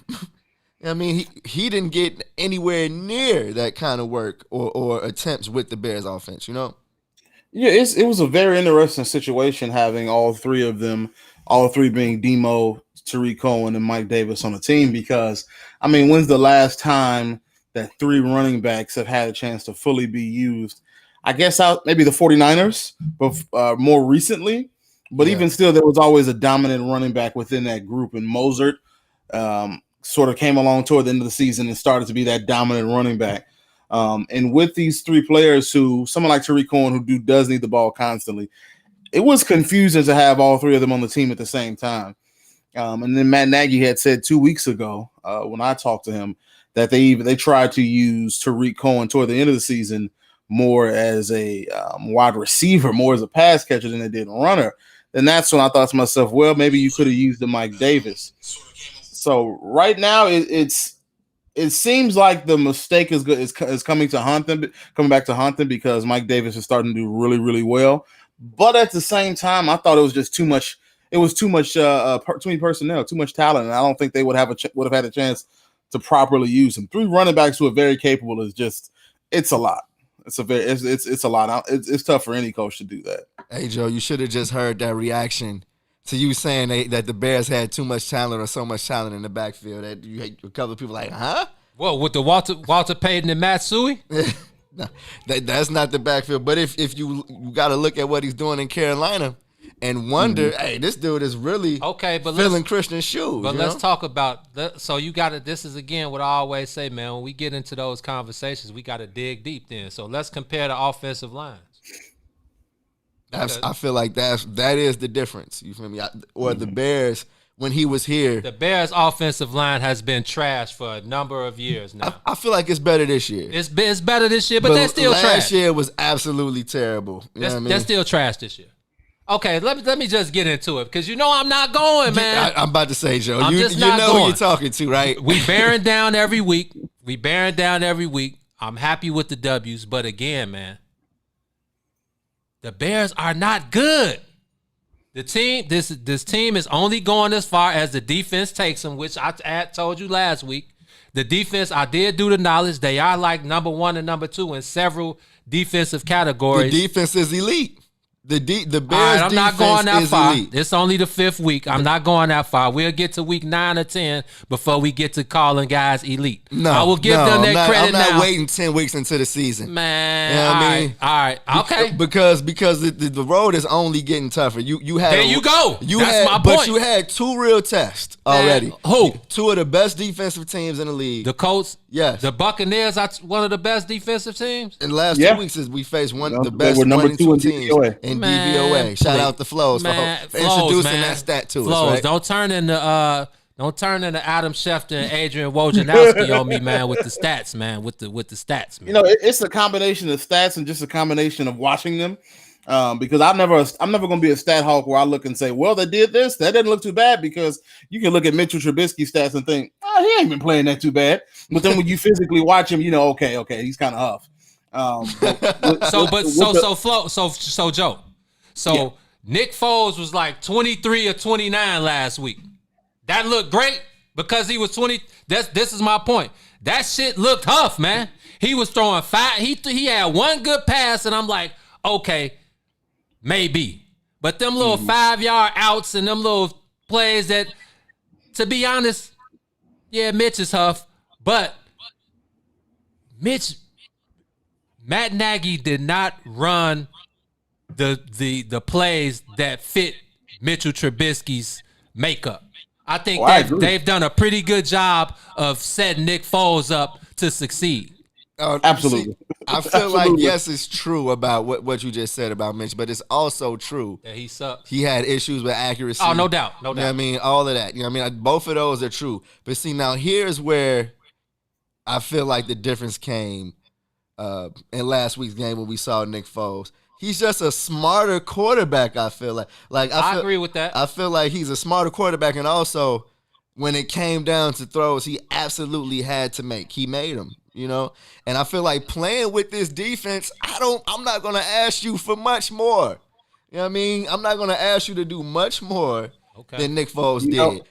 I mean, he didn't get anywhere near that kind of work or attempts with the Bears offense, you know? Yeah, it was a very interesting situation having all 3 of them, all 3 being Demo, Tariq Cohen, and Mike Davis on the team because, I mean, when's the last time that 3 running backs have had a chance to fully be used? I guess maybe the 49ers, but more recently. But even still, there was always a dominant running back within that group, and Mozart sort of came along toward the end of the season and started to be that dominant running back. And with these 3 players someone like Tariq Cohen, who does need the ball constantly, it was confusing to have all 3 of them on the team at the same time. And then Matt Nagy had said 2 weeks ago when I talked to him that they tried to use Tariq Cohen toward the end of the season more as a wide receiver, more as a pass catcher than they did runner. Then that's when I thought to myself, well, maybe you could have used the Mike Davis. So right now it seems like the mistake is coming back to haunt them because Mike Davis is starting to do really, really well. But at the same time, I thought it was just too much. It was too many personnel, too much talent, and I don't think they would have had a chance to properly use him. 3 running backs who are very capable it's a lot. It's a lot. It's tough for any coach to do that. Hey Joe, you should have just heard that reaction to you saying that the Bears had too much talent or so much talent in the backfield. That you had a couple of people like, huh? Well, with the Walter Payton and Matt Suey? No, that's not the backfield. But if you got to look at what he's doing in Carolina and wonder, hey, this dude is really filling Christian's shoes. But let's talk about that. So you got to. This is again what I always say, man. When we get into those conversations, we got to dig deep. Then, so let's compare the offensive lines. I feel like that is the difference. You feel me? The Bears. When he was here, the Bears' offensive line has been trashed for a number of years now. I feel like it's better this year. It's better this year, but they're still trash. Last year was absolutely terrible. They're still trash this year. Okay, let me just get into it because I'm not going, man. I'm about to say, Joe, you know who you're talking to, right? We bearing down every week. I'm happy with the W's, but again, man, the Bears are not good. The team, this team is only going as far as the defense takes them, which I told you last week. The defense, I did do the knowledge. They are like number 1 and number 2 in several defensive categories. The defense is elite. The Bears right, I'm not going that far. Elite. It's only the 5th week. I'm not going that far. We'll get to week 9 or 10 before we get to calling guys elite. No, I will give them that credit now. I'm not waiting 10 weeks into the season. Man, you know what I mean? All right, okay. Because the road is only getting tougher. You had there you go. That's my point. But you had 2 real tests already. Man, who? 2 of the best defensive teams in the league. The Colts. Yes. The Buccaneers are one of the best defensive teams. In the last 2 weeks, we faced the best 1 and 2 teams in DVOA. Shout out to Flows for introducing that stat to us. Right? Don't turn into Adam Schefter and Adrian Wojnarowski on me, man, with the stats, man. With the stats, man. You know, it's a combination of stats and just a combination of watching them. Because I'm never going to be a stat hawk where I look and say, well, they did this. That doesn't look too bad, because you can look at Mitchell Trubisky stats and think, oh, he ain't been playing that too bad. But then when you physically watch him, you know, okay, he's kind of huff. Joe. So Nick Foles was like 23 or 29 last week. That looked great because he was 20. This is my point. That shit looked tough, man. He was throwing 5. He had 1 good pass, and I'm like, okay, maybe. But them little 5-yard outs and them little plays that, to be honest, yeah, Mitch is tough. But Matt Nagy did not run the plays that fit Mitchell Trubisky's makeup. I think they've done a pretty good job of setting Nick Foles up to succeed. Absolutely. See, I feel like, yes, it's true about what you just said about Mitch, but it's also true that he sucked. He had issues with accuracy. Oh, no doubt. You know what I mean? All of that. You know what I mean? Like, both of those are true. But see, now here's where I feel like the difference came in last week's game when we saw Nick Foles. He's just a smarter quarterback, I feel like. I agree with that. I feel like he's a smarter quarterback, and also when it came down to throws, he absolutely had to make. He made them, you know? And I feel like playing with this defense, I'm not going to ask you for much more. You know what I mean? I'm not going to ask you to do much more than Nick Foles did.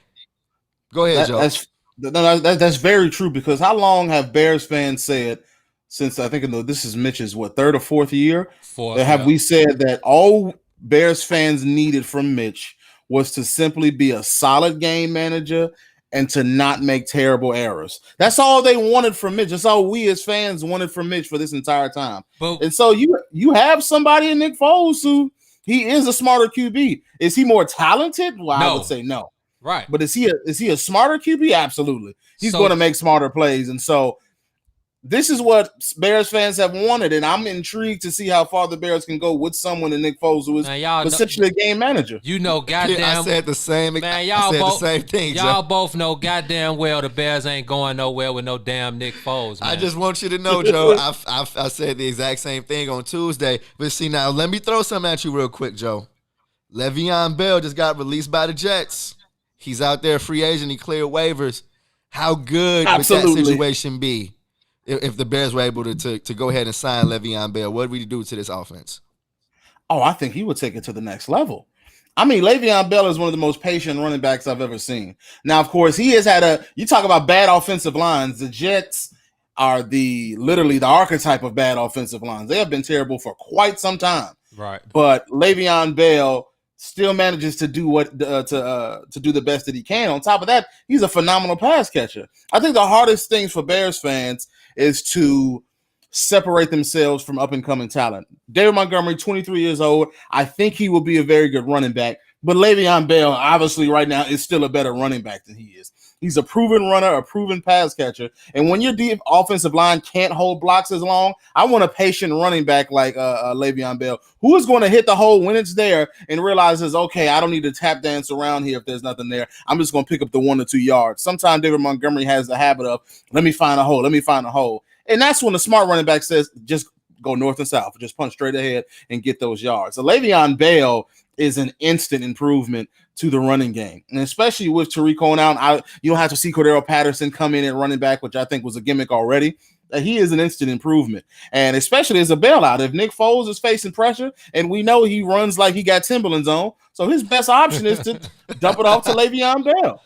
Go ahead, Joe. That's very true, because how long have Bears fans said, since I think this is Mitch's 3rd or 4th year, we said that all Bears fans needed from Mitch was to simply be a solid game manager and to not make terrible errors. That's all they wanted from Mitch. That's all we as fans wanted from Mitch for this entire time. And so you have somebody in Nick Foles who he is a smarter QB. Is he more talented? Well, no. I would say no. Right. But is he a smarter QB? Absolutely. He's going to make smarter plays. And so this is what Bears fans have wanted, and I'm intrigued to see how far the Bears can go with someone in Nick Foles, who is essentially a game manager. You know, goddamn. I said the same. Man, the same thing. Y'all both know goddamn well the Bears ain't going nowhere with no damn Nick Foles. Man. I just want you to know, Joe. I said the exact same thing on Tuesday. But see, now let me throw something at you real quick, Joe. Le'Veon Bell just got released by the Jets. He's out there, free agent. He cleared waivers. How good would that situation be? If the Bears were able to go ahead and sign Le'Veon Bell, what would we do to this offense? Oh, I think he would take it to the next level. I mean, Le'Veon Bell is one of the most patient running backs I've ever seen. Now, of course, he has had you talk about bad offensive lines. The Jets are literally the archetype of bad offensive lines. They have been terrible for quite some time. Right. But Le'Veon Bell still manages to do to do the best that he can. On top of that, he's a phenomenal pass catcher. I think the hardest things for Bears fans is to separate themselves from up-and-coming talent. David Montgomery, 23 years old. I think he will be a very good running back. But Le'Veon Bell, obviously, right now, is still a better running back than he is. He's a proven runner, a proven pass catcher. And when your deep offensive line can't hold blocks as long, I want a patient running back like Le'Veon Bell, who is going to hit the hole when it's there and realizes, okay, I don't need to tap dance around here if there's nothing there. I'm just going to pick up the 1 or 2 yards. Sometimes David Montgomery has the habit of, let me find a hole. And that's when the smart running back says, just go north and south, just punch straight ahead and get those yards. So Le'Veon Bell is an instant improvement to the running game. And especially with Tariq Cohen out, you don't have to see Cordero Patterson come in at running back, which I think was a gimmick already. he is an instant improvement. And especially as a bailout, if Nick Foles is facing pressure, and we know he runs like he got Timberlands on, so his best option is to dump it off to Le'Veon Bell.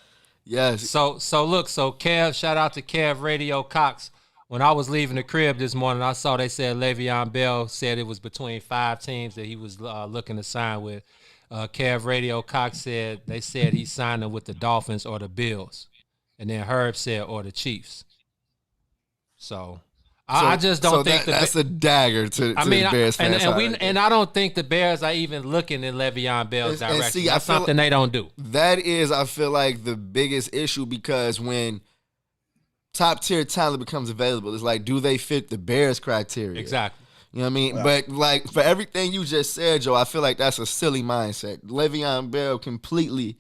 Yes. So Kev, shout out to Kev Radio Cox. When I was leaving the crib this morning, I saw they said Le'Veon Bell said it was between 5 teams that he was looking to sign with. Kev Radio Cox said they said he's signing with the Dolphins or the Bills. And then Herb said or the Chiefs. So I just don't think that's a dagger to the Bears fans. And I don't think the Bears are even looking in Le'Veon Bell's direction. That's something they don't do. That is, I feel like, the biggest issue, because when top tier talent becomes available, it's like, do they fit the Bears criteria? Exactly. You know what I mean? Wow. But like, for everything you just said, Joe, I feel like that's a silly mindset. Le'Veon Bell completely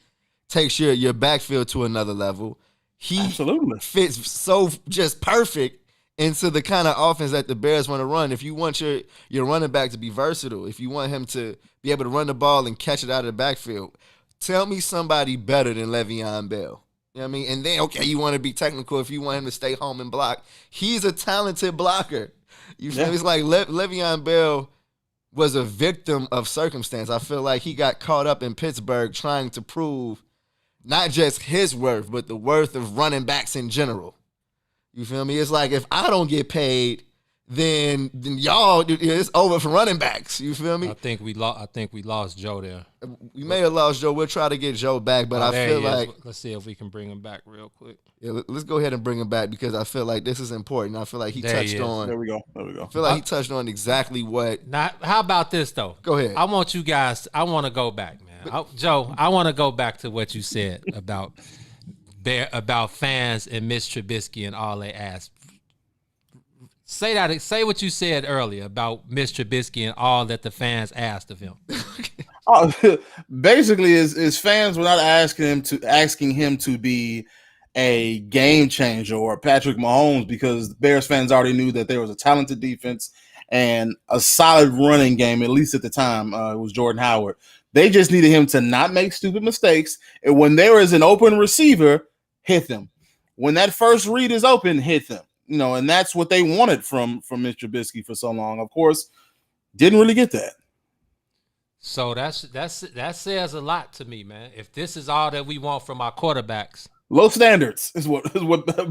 takes your backfield to another level. He absolutely fits so just perfect into the kind of offense that the Bears want to run. If you want your running back to be versatile, if you want him to be able to run the ball and catch it out of the backfield, tell me somebody better than Le'Veon Bell. You know what I mean? And then, okay, you want to be technical if you want him to stay home and block. He's a talented blocker. You feel me? It's like Le'Veon Bell was a victim of circumstance. I feel like he got caught up in Pittsburgh trying to prove not just his worth, but the worth of running backs in general. You feel me? It's like, if I don't get paid, then y'all, it's over for running backs. You feel me? I think we lost Joe there. We may have lost Joe. We'll try to get Joe back, but I feel like, let's see if we can bring him back real quick. Yeah, let's go ahead and bring him back, because I feel like this is important. I feel like he touched on. There we go. I feel like he touched on exactly what. Now, how about this though? Go ahead. I want you guys. I want to go back, man. Joe, I want to go back to what you said about fans and Mitch Trubisky and all they asked. Say what you said earlier about Mitch Trubisky and all that the fans asked of him. Basically, his fans were not asking him to be a game changer or Patrick Mahomes, because Bears fans already knew that there was a talented defense and a solid running game, at least at the time. It was Jordan Howard. They just needed him to not make stupid mistakes, and when there is an open receiver, hit them. When that first read is open, hit them. You know, and that's what they wanted from Mr. Trubisky for so long. Of course, didn't really get that. So that says a lot to me, man. If this is all that we want from our quarterbacks, low standards is what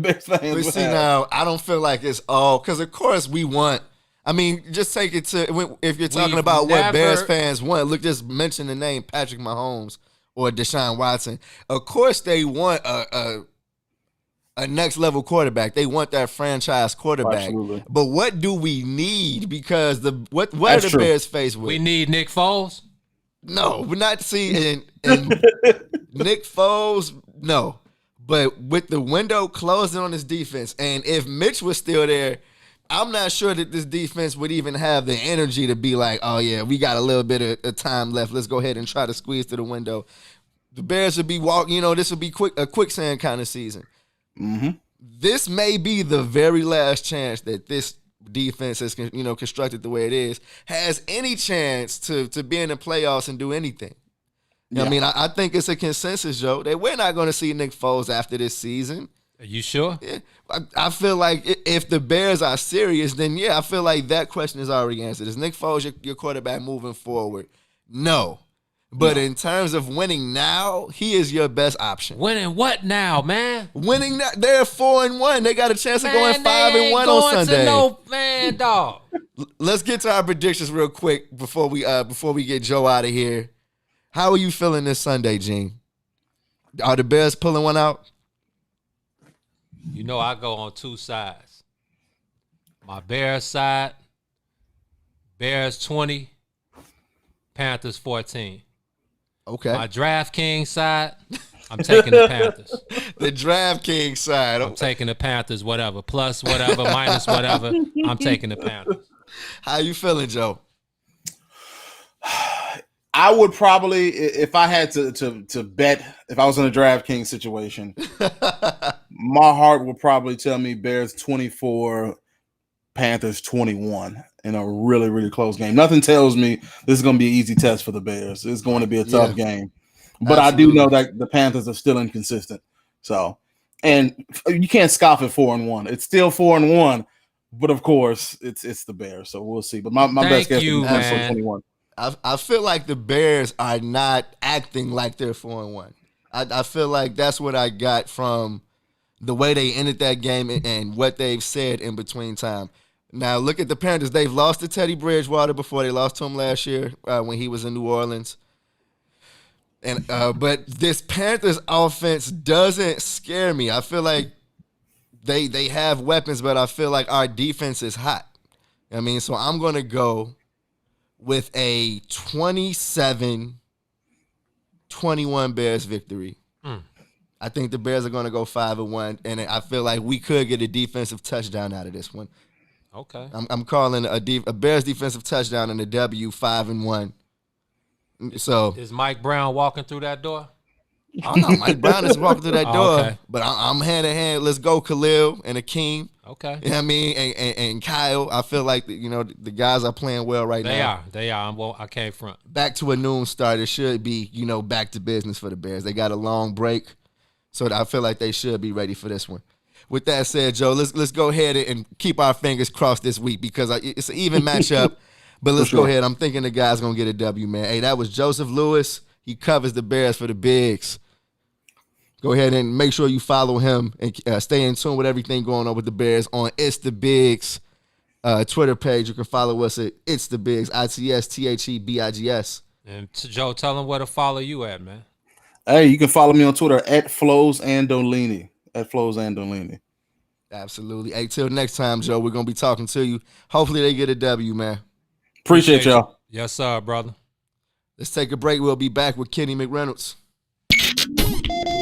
Bears fans would see have. Now, I don't feel like it's all, because of course we want. I mean, just take it to, if you're talking about what Bears fans want. Look, just mention the name Patrick Mahomes or Deshaun Watson. Of course, they want a next level quarterback. They want that franchise quarterback. Absolutely. But what do we need? Because what are the Bears faced with? We need Nick Foles? No, we're not seeing and Nick Foles, no. But with the window closing on this defense, and if Mitch was still there, I'm not sure that this defense would even have the energy to be like, oh yeah, we got a little bit of time left. Let's go ahead and try to squeeze through the window. The Bears would be walking, this would be a quicksand kind of season. Mm-hmm. This may be the very last chance that this defense is, constructed the way it is, has any chance to be in the playoffs and do anything. Yeah. I mean, I think it's a consensus, Joe, that we're not going to see Nick Foles after this season. Are you sure? Yeah. I feel like if the Bears are serious, then yeah, I feel like that question is already answered. Is Nick Foles your quarterback moving forward? No. But in terms of winning now, he is your best option. Winning what now, man? Winning now. They're 4-1. They got a chance of going 5-1 on Sunday. Man, dog. Let's get to our predictions real quick before we get Joe out of here. How are you feeling this Sunday, Gene? Are the Bears pulling one out? I go on two sides. My Bears side, Bears 20, Panthers 14. Okay. My DraftKings side, I'm taking the Panthers. The DraftKings side. I'm taking the Panthers, whatever. Plus whatever, minus whatever. I'm taking the Panthers. How you feeling, Joe? I would probably, if I had to bet, if I was in a DraftKings situation, my heart would probably tell me Bears 24, Panthers 21 in a really, really close game. Nothing tells me this is going to be an easy test for the Bears. It's going to be a tough game. But absolutely. I do know that the Panthers are still inconsistent. So, and you can't scoff at 4-1. It's still 4-1, But of course, it's the Bears, so we'll see. But my best guess is 21. I feel like the Bears are not acting like they're 4-1. I feel like that's what I got from the way they ended that game and what they've said in between time. Now, look at the Panthers. They've lost to Teddy Bridgewater before. They lost to him last year when he was in New Orleans. And but this Panthers offense doesn't scare me. I feel like they have weapons, but I feel like our defense is hot. I mean, so I'm going to go with a 27-21 Bears victory. I think the Bears are going to go 5-1, and I feel like we could get a defensive touchdown out of this one. Okay. I'm calling a Bears defensive touchdown and a W 5-1. So is Mike Brown walking through that door? Oh no, Mike Brown is walking through that door. Okay. But I'm hand in hand. Let's go, Khalil and Akeem. Okay. You know what I mean? And Kyle. I feel like the guys are playing well right now. They are. I can't front. Back to a noon start. It should be back to business for the Bears. They got a long break, so I feel like they should be ready for this one. With that said, Joe, let's go ahead and keep our fingers crossed this week because it's an even matchup. But let's go ahead. I'm thinking the guy's going to get a W, man. Hey, that was Joseph Lewis. He covers the Bears for the Bigs. Go ahead and make sure you follow him and stay in tune with everything going on with the Bears on It's the Bigs Twitter page. You can follow us at It's the Bigs, ITSTHEBIGS. And Joe, tell them where to follow you at, man. Hey, you can follow me on Twitter at FlowsAndolini. At FlowsAndolini. Absolutely. Hey, till next time, Joe, we're going to be talking to you. Hopefully they get a W, man. Appreciate y'all. Yes, sir, brother. Let's take a break. We'll be back with Kenny McReynolds.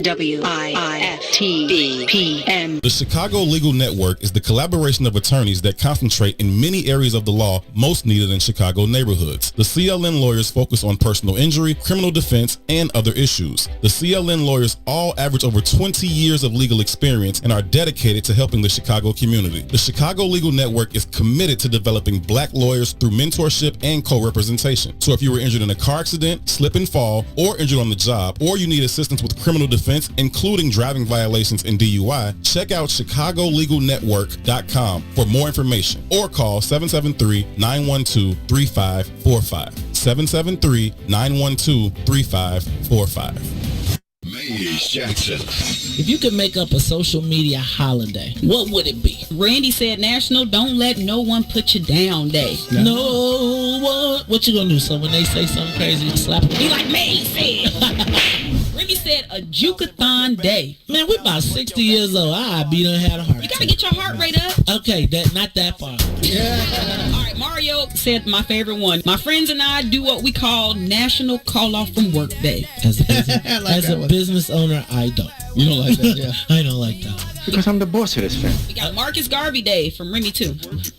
WIFTDPM. The Chicago Legal Network is the collaboration of attorneys that concentrate in many areas of the law most needed in Chicago neighborhoods. The CLN lawyers focus on personal injury, criminal defense, and other issues. The CLN lawyers all average over 20 years of legal experience and are dedicated to helping the Chicago community. The Chicago Legal Network is committed to developing black lawyers through mentorship and co-representation. So if you were injured in a car accident, slip and fall, or injured on the job, or you need assistance with criminal defense, including driving violations and DUI, check out ChicagoLegalNetwork.com for more information or call 773-912-3545. 773-912-3545. Maze Jackson. If you could make up a social media holiday, what would it be? Randy said National Don't Let No One Put You Down Day. No one. What you gonna do? So when they say something crazy, you slap them? He like Maze said. Randy said a Jukathon Day. Man, we're about 60 years old. I done had a heart attack. You gotta get your heart rate up. Okay, not that far. All right, Mario said my favorite one. My friends and I do what we call National Call Off from Work Day. As a business owner, I don't. You don't like that, yeah? I don't like that. Because I'm the boss of this family. We got Marcus Garvey Day from Remy too.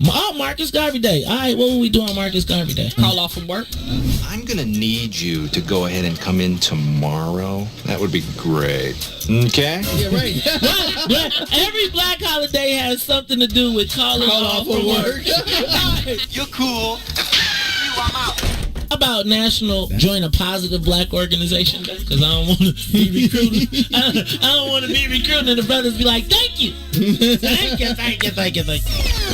Oh, Marcus Garvey Day. All right, what will we do on Marcus Garvey Day? Call off from work. I'm going to need you to go ahead and come in tomorrow. That would be great. Okay? Yeah, right. Well, every black holiday has something to do with calling off from work. You're cool. I'm out. How about National Join a Positive Black Organization Day? Because I don't want to be recruited. I don't want to be recruited and the brothers be like, thank you. Thank you.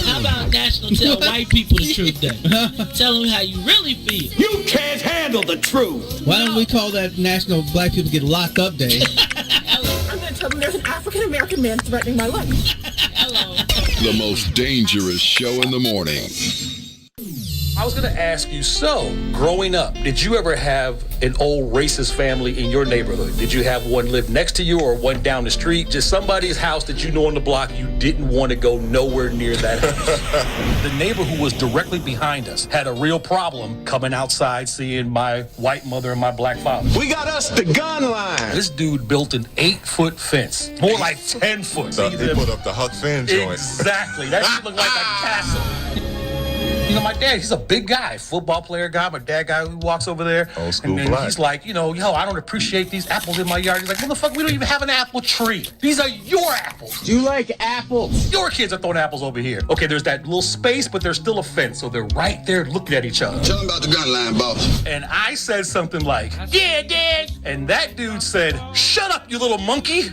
How about National Tell White People the Truth Day? Tell them how you really feel. You can't handle the truth. Why don't we call that National Black People Get Locked Up Day? I'm going to tell them there's an African-American man threatening my life. Hello. The most dangerous show in the morning. I was going to ask you, so growing up, did you ever have an old racist family in your neighborhood? Did you have one live next to you or one down the street? Just somebody's house that you know on the block you didn't want to go nowhere near that house. The neighbor who was directly behind us had a real problem coming outside seeing my white mother and my black father. We got us the gun line. This dude built an 8-foot fence, more like 10 foot. So they put up the Huck Finn joint. Exactly. That shit looked like a castle. You know, my dad, he's a big guy, football player guy, my dad guy who walks over there. Old school and then black. he's like, I don't appreciate these apples in my yard. He's like, motherfucker, we don't even have an apple tree. These are your apples. Do you like apples? Your kids are throwing apples over here. Okay, there's that little space, but there's still a fence, so they're right there looking at each other. Tell him about the gun line, boss. And I said something like, yeah, Dad. And that dude said, shut up, you little monkey.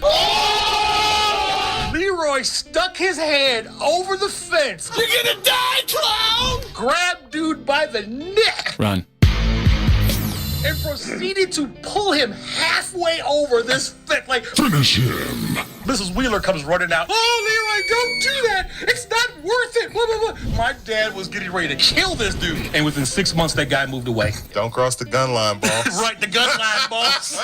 Leroy stuck his hand over the fence. You're gonna die, clown! Grabbed dude by the neck. Run. And proceeded to pull him halfway over this fence. Like, Finish him. Mrs. Wheeler comes running out. Oh, Leroy, don't do that. It's not worth it. Blah, blah, blah. My dad was getting ready to kill this dude. And within 6 months, that guy moved away. Don't cross the gun line, boss. Right, the gun line, boss.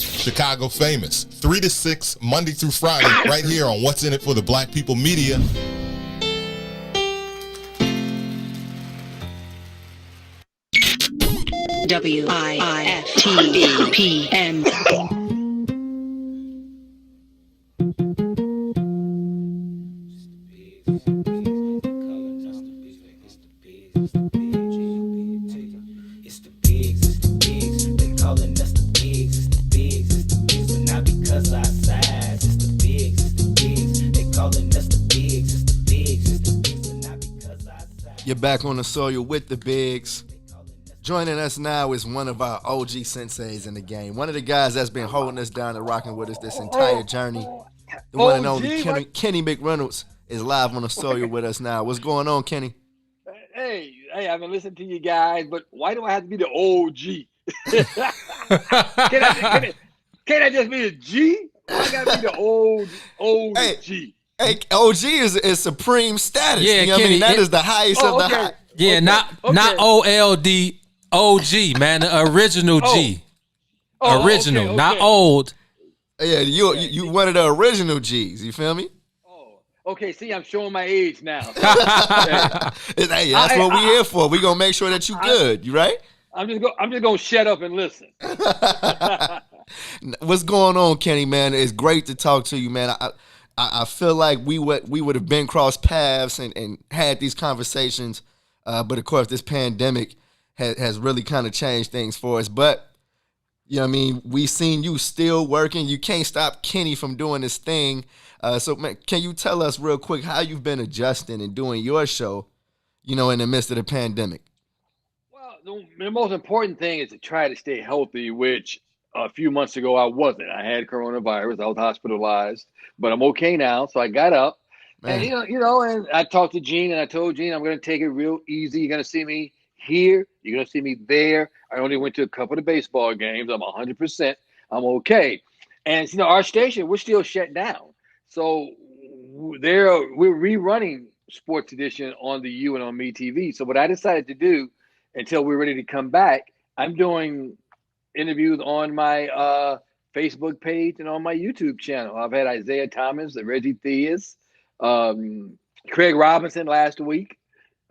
Chicago Famous, 3 to 6, Monday through Friday, right here on What's in It for the Black People Media. WIFTPM. You're back on the soil with the bigs. Joining us now is one of our OG senseis in the game. One of the guys that's been holding us down and rocking with us this entire journey. The one and only Kenny McReynolds is live on the soil with us now. What's going on, Kenny? Hey, I've been listening to you guys, but why do I have to be the OG? Can I just be a G? I gotta be the old G. Hey, OG is supreme status. Yeah, you know what I mean? That is the highest of the high. Yeah, not OLD, OG, man, the original G. Original, not old. Yeah, you one of the original G's. You feel me? Okay, see, I'm showing my age now. Hey, that's what we here for. We gonna make sure that you good. You right? I'm just gonna shut up and listen. What's going on, Kenny? Man, it's great to talk to you, man. I feel like we would have been crossed paths and had these conversations, but of course this pandemic has really kind of changed things for us. But you know what I mean, we seen you still working. You can't stop Kenny from doing this thing. So man, can you tell us real quick how you've been adjusting and doing your show, you know, in the midst of the pandemic? Well, the most important thing is to try to stay healthy, which a few months ago I wasn't. I had coronavirus. I was hospitalized, but I'm okay now. So I got up, and and I talked to Gene, and I told Gene I'm going to take it real easy. You're going to see me here. You're going to see me there. I only went to a couple of baseball games. I'm 100%. I'm okay. And our station, we're still shut down. So we're rerunning Sports Edition on the U and on Me TV. So what I decided to do until we're ready to come back, I'm doing interviews on my Facebook page and on my YouTube channel. I've had Isaiah Thomas, Reggie Theus, Craig Robinson last week.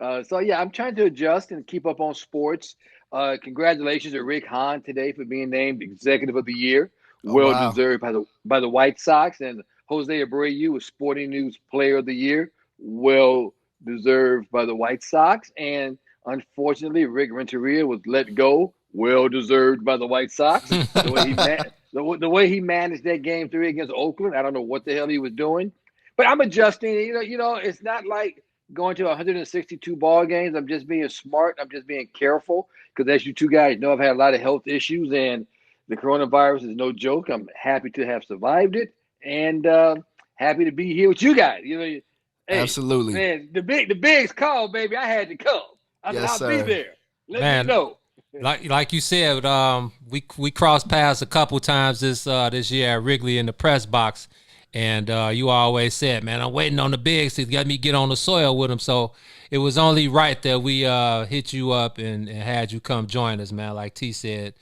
So yeah, I'm trying to adjust and keep up on sports. Congratulations to Rick Hahn today for being named Executive of the Year. Well deserved by the White Sox, and Jose Abreu was Sporting News Player of the Year. Well deserved by the White Sox, and unfortunately, Rick Renteria was let go. Well deserved by the White Sox. The way he managed that game 3 against Oakland, I don't know what the hell he was doing, but I'm adjusting. It's not like going to 162 ball games. I'm just being smart. I'm just being careful because, as you two guys know, I've had a lot of health issues, and the coronavirus is no joke. I'm happy to have survived it, and happy to be here with you guys. Hey, absolutely, man. The bigs called, baby. I had to come. I'll be there. Let me know. Like you said, we crossed paths a couple times this year at Wrigley in the press box, and you always said, "Man, I'm waiting on the bigs to let me get on the soil with them." So it was only right that we hit you up and had you come join us, man. Like T said,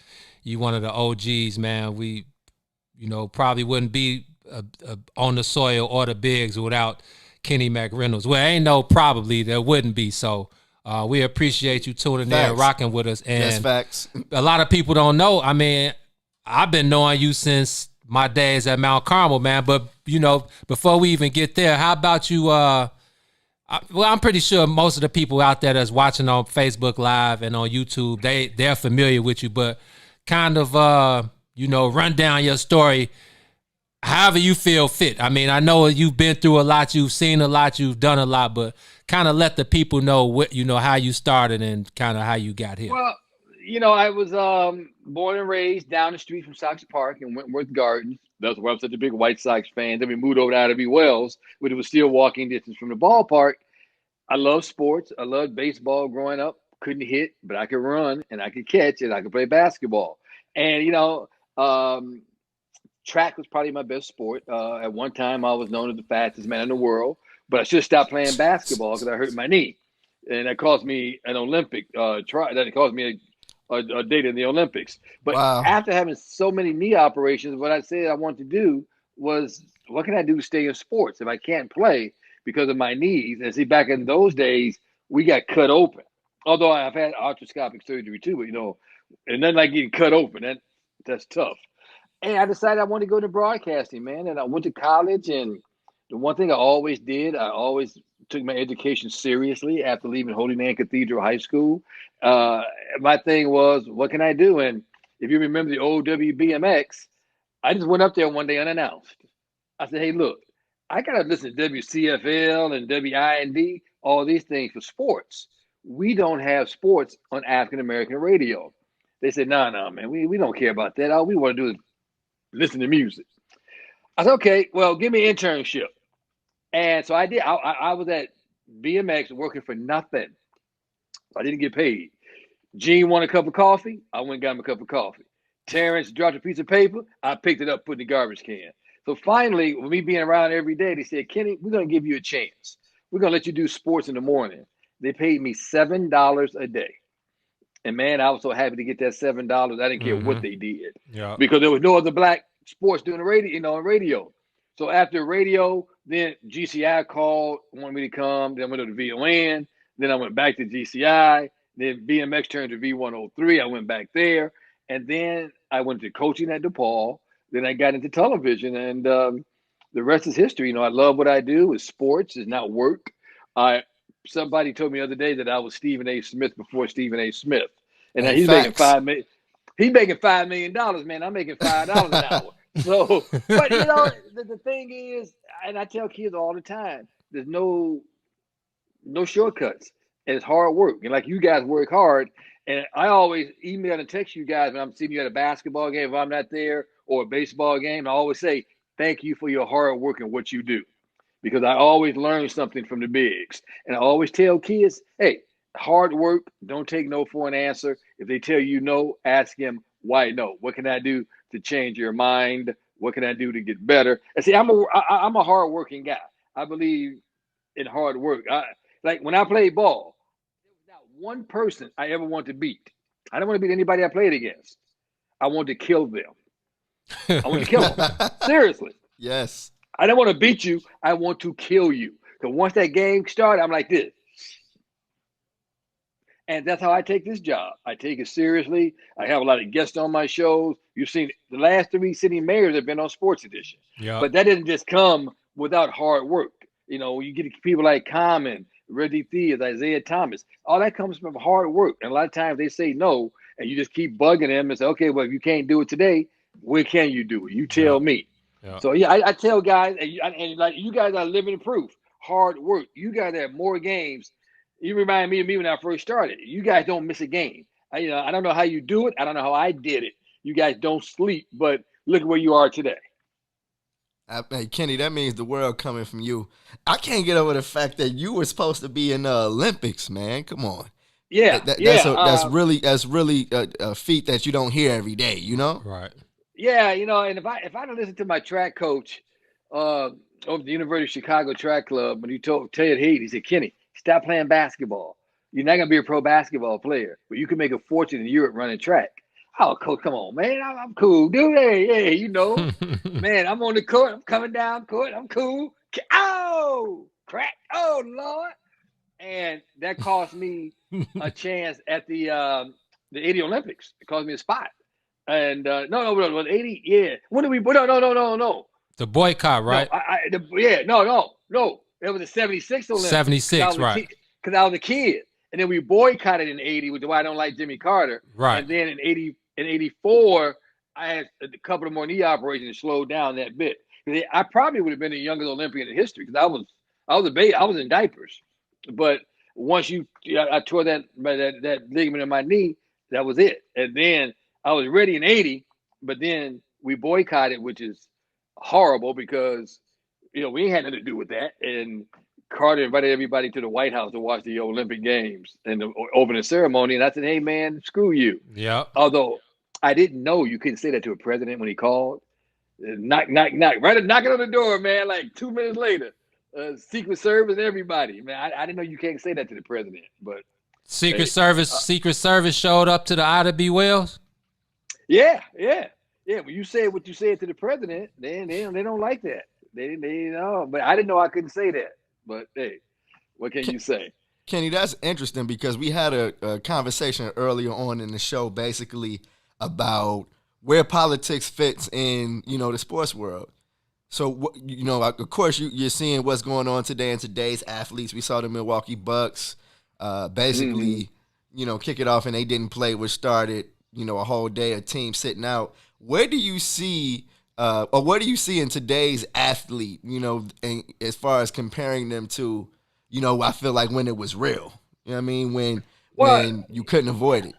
you one of the OGs, man. We, probably wouldn't be on the soil or the bigs without Kenny McReynolds. Well, ain't no probably there wouldn't be. So. We appreciate you tuning in and rocking with us. And that's facts. A lot of people don't know. I mean, I've been knowing you since my days at Mount Carmel, man. But, before we even get there, how about you? I'm pretty sure most of the people out there that's watching on Facebook Live and on YouTube, they're familiar with you. But kind of, run down your story however you feel fit. I mean, I know you've been through a lot, you've seen a lot, you've done a lot, but kind of let the people know what how you started and kind of how you got here. Well, I was born and raised down the street from Sox Park in Wentworth Gardens. That's why I'm such a big White Sox fan. Then we moved over to Ida B. Wells, but it was still walking distance from the ballpark. I love sports. I loved baseball growing up. Couldn't hit, but I could run and I could catch and I could play basketball. And, track was probably my best sport. At one time, I was known as the fastest man in the world, but I should have stopped playing basketball because I hurt my knee. And that cost me an Olympic try. That cost me a date in the Olympics. But after having so many knee operations, what I said I wanted to do was, what can I do to stay in sports if I can't play because of my knees? And see, back in those days, we got cut open. Although I've had arthroscopic surgery too, but and nothing like getting cut open. That's tough. And I decided I wanted to go into broadcasting, man. And I went to college, and the one thing I always did, I always took my education seriously after leaving Holy Land Cathedral High School. My thing was, what can I do? And if you remember the old WBMX, I just went up there one day unannounced. I said, hey, look, I got to listen to WCFL and WIND, all these things for sports. We don't have sports on African-American radio. They said, no, man, we don't care about that. All we want to do is listen to music. I said, okay, well, give me an internship. And so I did. I was at BMX working for nothing. I didn't get paid. Eugene wanted a cup of coffee. I went and got him a cup of coffee. Terrence dropped a piece of paper. I picked it up, put in the garbage can. So finally, with me being around every day, they said, Kenny, we're going to give you a chance. We're going to let you do sports in the morning. They paid me $7 a day. And, man, I was so happy to get that $7. I didn't care what they did. Yeah. Because there was no other black sports doing the radio, on radio. So after radio, then GCI called, wanted me to come. Then I went to the VON. Then I went back to GCI. Then BMX turned to V103. I went back there. And then I went to coaching at DePaul. Then I got into television. And the rest is history. I love what I do. It's sports. It's not work. Somebody told me the other day that I was Stephen A. Smith before Stephen A. Smith. And he's making $5 million. He's making $5 million, man. I'm making $5 an hour. So, but the thing is, and I tell kids all the time, there's no shortcuts. And it's hard work. And like you guys work hard. And I always email and text you guys when I'm seeing you at a basketball game, if I'm not there, or a baseball game. I always say, thank you for your hard work and what you do. Because I always learn something from the bigs. And I always tell kids, hey, hard work, don't take no for an answer. If they tell you no, ask them why no. What can I do to change your mind? What can I do to get better? And see, I'm a hard-working guy. I believe in hard work. Like when I played ball, there was not one person I ever wanted to beat. I didn't want to beat anybody I played against. I wanted to kill them. I wanted to kill them. Seriously. Yes. I don't want to beat you. I want to kill you. Because once that game started, I'm like this. And that's how I take this job. I take it seriously. I have a lot of guests on my shows. You've seen the last 3 city mayors have been on Sports Edition. Yeah. But that didn't just come without hard work. You get people like Common, Reggie Theus, Isaiah Thomas. All that comes from hard work. And a lot of times they say no, and you just keep bugging them and say, okay, well, if you can't do it today, when can you do it? You tell me. Yeah. So, I tell guys, and like you guys are living proof, hard work. You guys have more games. You remind me of me when I first started. You guys don't miss a game. I don't know how you do it. I don't know how I did it. You guys don't sleep, but look at where you are today. Hey, Kenny, that means the world coming from you. I can't get over the fact that you were supposed to be in the Olympics, man. Come on. Yeah, that's really a feat that you don't hear every day, Right. Yeah, and if I had listened to my track coach over the University of Chicago Track Club, when he told Ted Heath, he said, Kenny, stop playing basketball. You're not going to be a pro basketball player, but you can make a fortune in Europe running track. Oh, coach, come on, man. I'm cool, dude. Hey, man, I'm on the court. I'm coming down court. I'm cool. Oh, crack. Oh, Lord. And that cost me a chance at the 80 Olympics. It cost me a spot. And no, it was 80. Yeah. When did we? No. The boycott, right? No. It was the 76 Olympics. 76, right. Because I was a kid. And then we boycotted in 80, which is why I don't like Jimmy Carter. Right. And then in 84, I had a couple of more knee operations and slowed down that bit. I probably would have been the youngest Olympian in history because I was a baby. I was in diapers. But once I tore that ligament in my knee, that was it. And then I was ready in 80, but then we boycotted, which is horrible because, we ain't had nothing to do with that. And Carter invited everybody to the White House to watch the Olympic Games and the opening ceremony. And I said, hey, man, screw you. Yeah. Although I didn't know you couldn't say that to a president when he called. Knock, knock, knock. Right, knocking on the door, man, like 2 minutes later. Secret Service, everybody. Man, I didn't know you can't say that to the president. But Secret Service showed up to the Ida B. Wells? Yeah. When you say what you said to the president, they don't like that. They know. But I didn't know I couldn't say that. But hey, what can you say? Kenny, that's interesting because we had a conversation earlier on in the show basically about where politics fits in, the sports world. So, of course, you're seeing what's going on today in today's athletes. We saw the Milwaukee Bucks basically, kick it off and they didn't play, which started, a whole day of teams sitting out. Where do you see or what do you see in today's athlete, and as far as comparing them to, I feel like when it was real, you know what I mean? When you couldn't avoid it,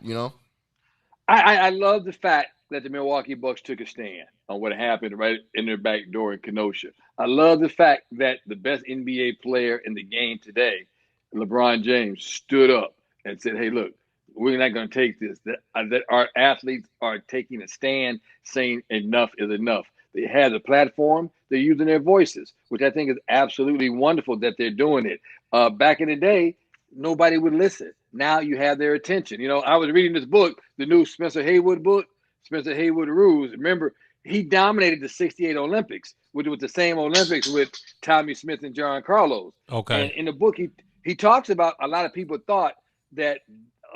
I love the fact that the Milwaukee Bucks took a stand on what happened right in their back door in Kenosha. I love the fact that the best NBA player in the game today, LeBron James, stood up and said, hey, look, we're not going to take this. That our athletes are taking a stand saying enough is enough. They have a platform. They're using their voices, which I think is absolutely wonderful that they're doing it. Back in the day, nobody would listen. Now you have their attention. I was reading this book, the new Spencer Haywood book, Spencer Haywood Rules. Remember, he dominated the 68 Olympics, which was the same Olympics with Tommy Smith and John Carlos. Okay. And in the book, he talks about a lot of people thought that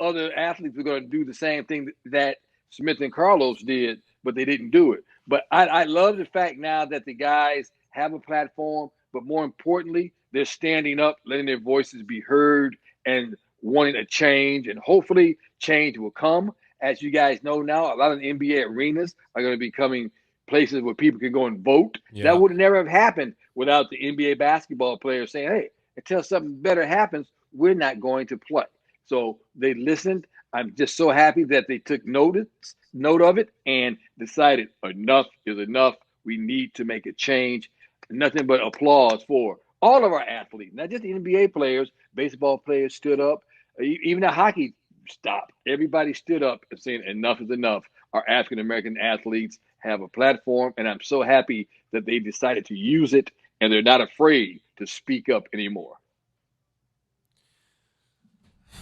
other athletes were going to do the same thing that Smith and Carlos did, but they didn't do it. But I love the fact now that the guys have a platform, but more importantly, they're standing up, letting their voices be heard and wanting a change. And hopefully change will come. As you guys know now, a lot of the NBA arenas are going to be becoming places where people can go and vote. Yeah. That would never have happened without the NBA basketball players saying, hey, until something better happens, we're not going to play. So they listened. I'm just so happy that they took note of it and decided enough is enough. We need to make a change. Nothing but applause for all of our athletes, not just the NBA players. Baseball players stood up. Even the hockey stopped. Everybody stood up and saying enough is enough. Our African-American athletes have a platform, and I'm so happy that they decided to use it, and they're not afraid to speak up anymore.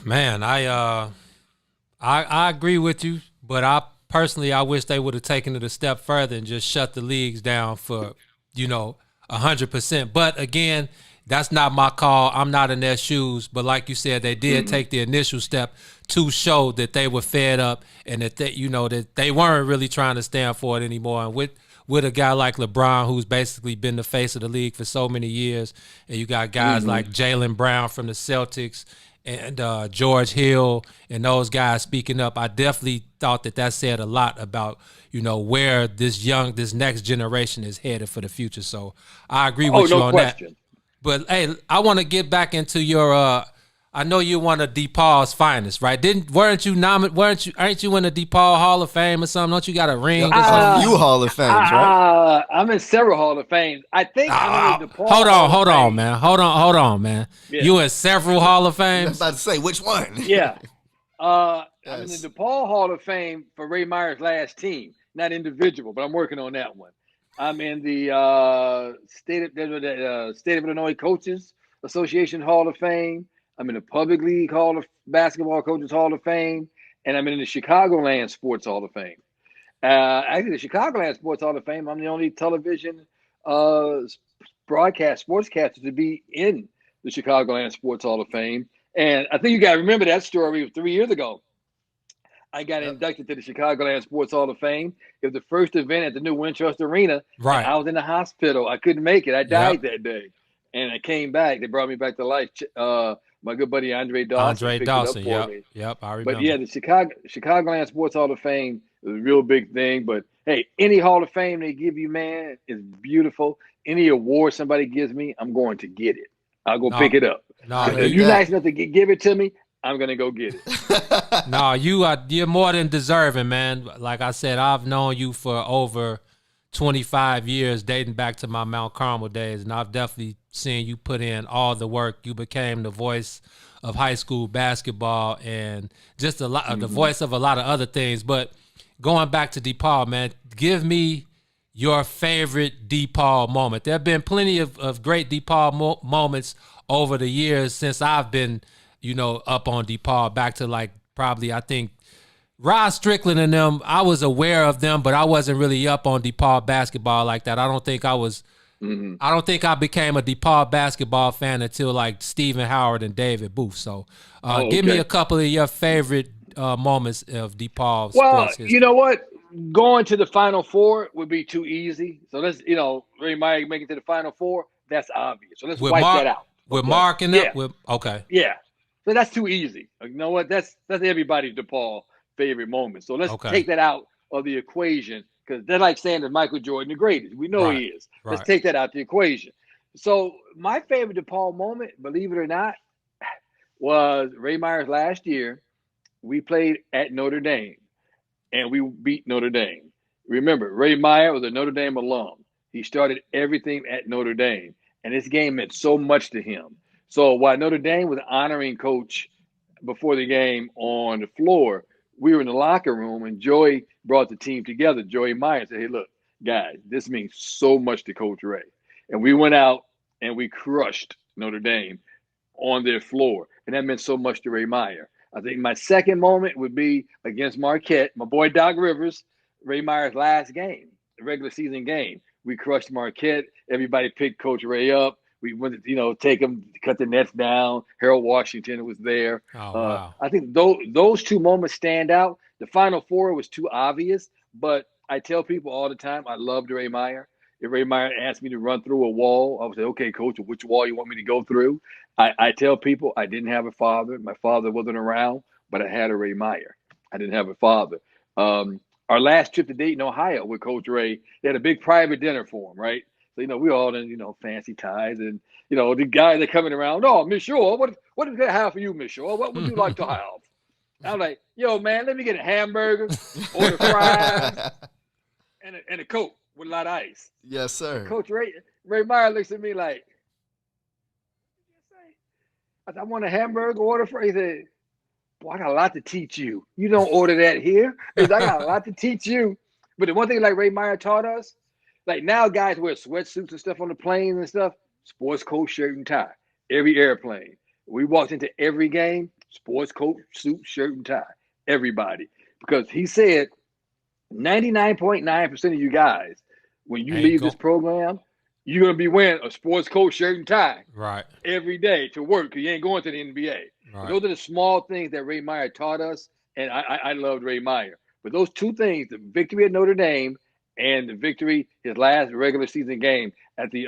Man, I agree with you, but I wish they would have taken it a step further and just shut the leagues down for, 100%. But again, that's not my call. I'm not in their shoes. But like you said, they did take the initial step to show that they were fed up and that that they weren't really trying to stand for it anymore. And with a guy like LeBron, who's basically been the face of the league for so many years, and you got guys like Jaylen Brown from the Celtics and George Hill and those guys speaking up, I definitely thought that said a lot about, where this next generation is headed for the future. So I agree with you on question. That. But hey, I want to get back into your. I know you're one of DePaul's finest, right? Aren't you in the DePaul Hall of Fame or something? Don't you got a ring? Or something? You Hall of Fames, right? I'm in several Hall of Fames. I think I'm in the DePaul. Hold on, man. Hold on, man. Yeah. You in several Hall of Fames? I was about to say which one. Yeah. I'm in the DePaul Hall of Fame for Ray Meyer's last team, not individual, but I'm working on that one. I'm in the State of Illinois Coaches Association Hall of Fame. I'm in the Public League Basketball Coaches Hall of Fame, and I'm in the Chicagoland Sports Hall of Fame. Actually, the Chicagoland Sports Hall of Fame, I'm the only television sportscaster to be in the Chicagoland Sports Hall of Fame. And I think you got to remember that story 3 years ago. I got inducted to the Chicagoland Sports Hall of Fame. It was the first event at the new Wintrust Arena. Right. I was in the hospital. I couldn't make it. I died that day. And I came back. They brought me back to life. My good buddy Andre Dawson. Yep, I remember. But yeah, the Chicagoland Sports Hall of Fame is a real big thing. But hey, any Hall of Fame they give you, man, is beautiful. Any award somebody gives me, I'm going to get it. I'll go pick it up. If you're nice enough to give it to me, I'm gonna go get it. No, you're more than deserving, man. Like I said, I've known you for over 25 years dating back to my Mount Carmel days, and I've definitely seen you put in all the work. You became the voice of high school basketball and just a lot of the voice of a lot of other things. But going back to DePaul, man, give me your favorite DePaul moment. There have been plenty of great DePaul moments over the years since I've been, up on DePaul, back to like probably, I think, Rod Strickland and them. I was aware of them, but I wasn't really up on DePaul basketball like that. I don't think I became a DePaul basketball fan until like Stephen Howard and David Booth. So give me a couple of your favorite moments of DePaul sports history. You know what? Going to the Final Four would be too easy. So let's, Ray Meyer making it to the Final Four, that's obvious. So let's wipe that out. With Mark and them? Yeah. So that's too easy. You know what? That's everybody's DePaul favorite moment. So let's take that out of the equation, because they're like saying that Michael Jordan the greatest. We know he is. Let's take that out the equation. So my favorite DePaul moment, believe it or not, was Ray Meyer's last year. We played at Notre Dame, and we beat Notre Dame. Remember, Ray Meyer was a Notre Dame alum. He started everything at Notre Dame, and this game meant so much to him. So while Notre Dame was honoring Coach before the game on the floor, we were in the locker room, and Joey brought the team together. Joey Meyer said, "Hey, look, guys, this means so much to Coach Ray." And we went out and we crushed Notre Dame on their floor, and that meant so much to Ray Meyer. I think my second moment would be against Marquette. My boy Doc Rivers, Ray Meyer's last game, the regular season game. We crushed Marquette. Everybody picked Coach Ray up. We went to, take him, cut the nets down. Harold Washington was there. Oh, wow. I think those two moments stand out. The Final Four was too obvious, but I tell people all the time, I loved Ray Meyer. If Ray Meyer asked me to run through a wall, I would say, "Okay, Coach, which wall you want me to go through?" I tell people I didn't have a father. My father wasn't around, but I had a Ray Meyer. I didn't have a father. Our last trip to Dayton, Ohio with Coach Ray, they had a big private dinner for him, right? So, we all in, fancy ties, and, the guys are coming around. "Oh, Miss Shaw, what did they have for you, Miss Shaw? What would you like to have?" I'm like, "Yo, man, let me get a hamburger, order fries, and a Coke with a lot of ice." Yes, sir. Coach Ray Meyer looks at me like, I said, "I want a hamburger, order fries." He said, "Boy, I got a lot to teach you. You don't order that here." He said, "I got a lot to teach you." But the one thing like Ray Meyer taught us, like now guys wear sweatsuits and stuff on the planes and stuff, sports coat, shirt, and tie. Every airplane. We walked into every game, sports coat, suit, shirt, and tie. Everybody. Because he said 99.9% of you guys, when you leave this program, you're going to be wearing a sports coat, shirt, and tie every day to work, because you ain't going to the NBA. Right. Those are the small things that Ray Meyer taught us, and I loved Ray Meyer. But those two things, the victory at Notre Dame and the victory, his last regular season game at the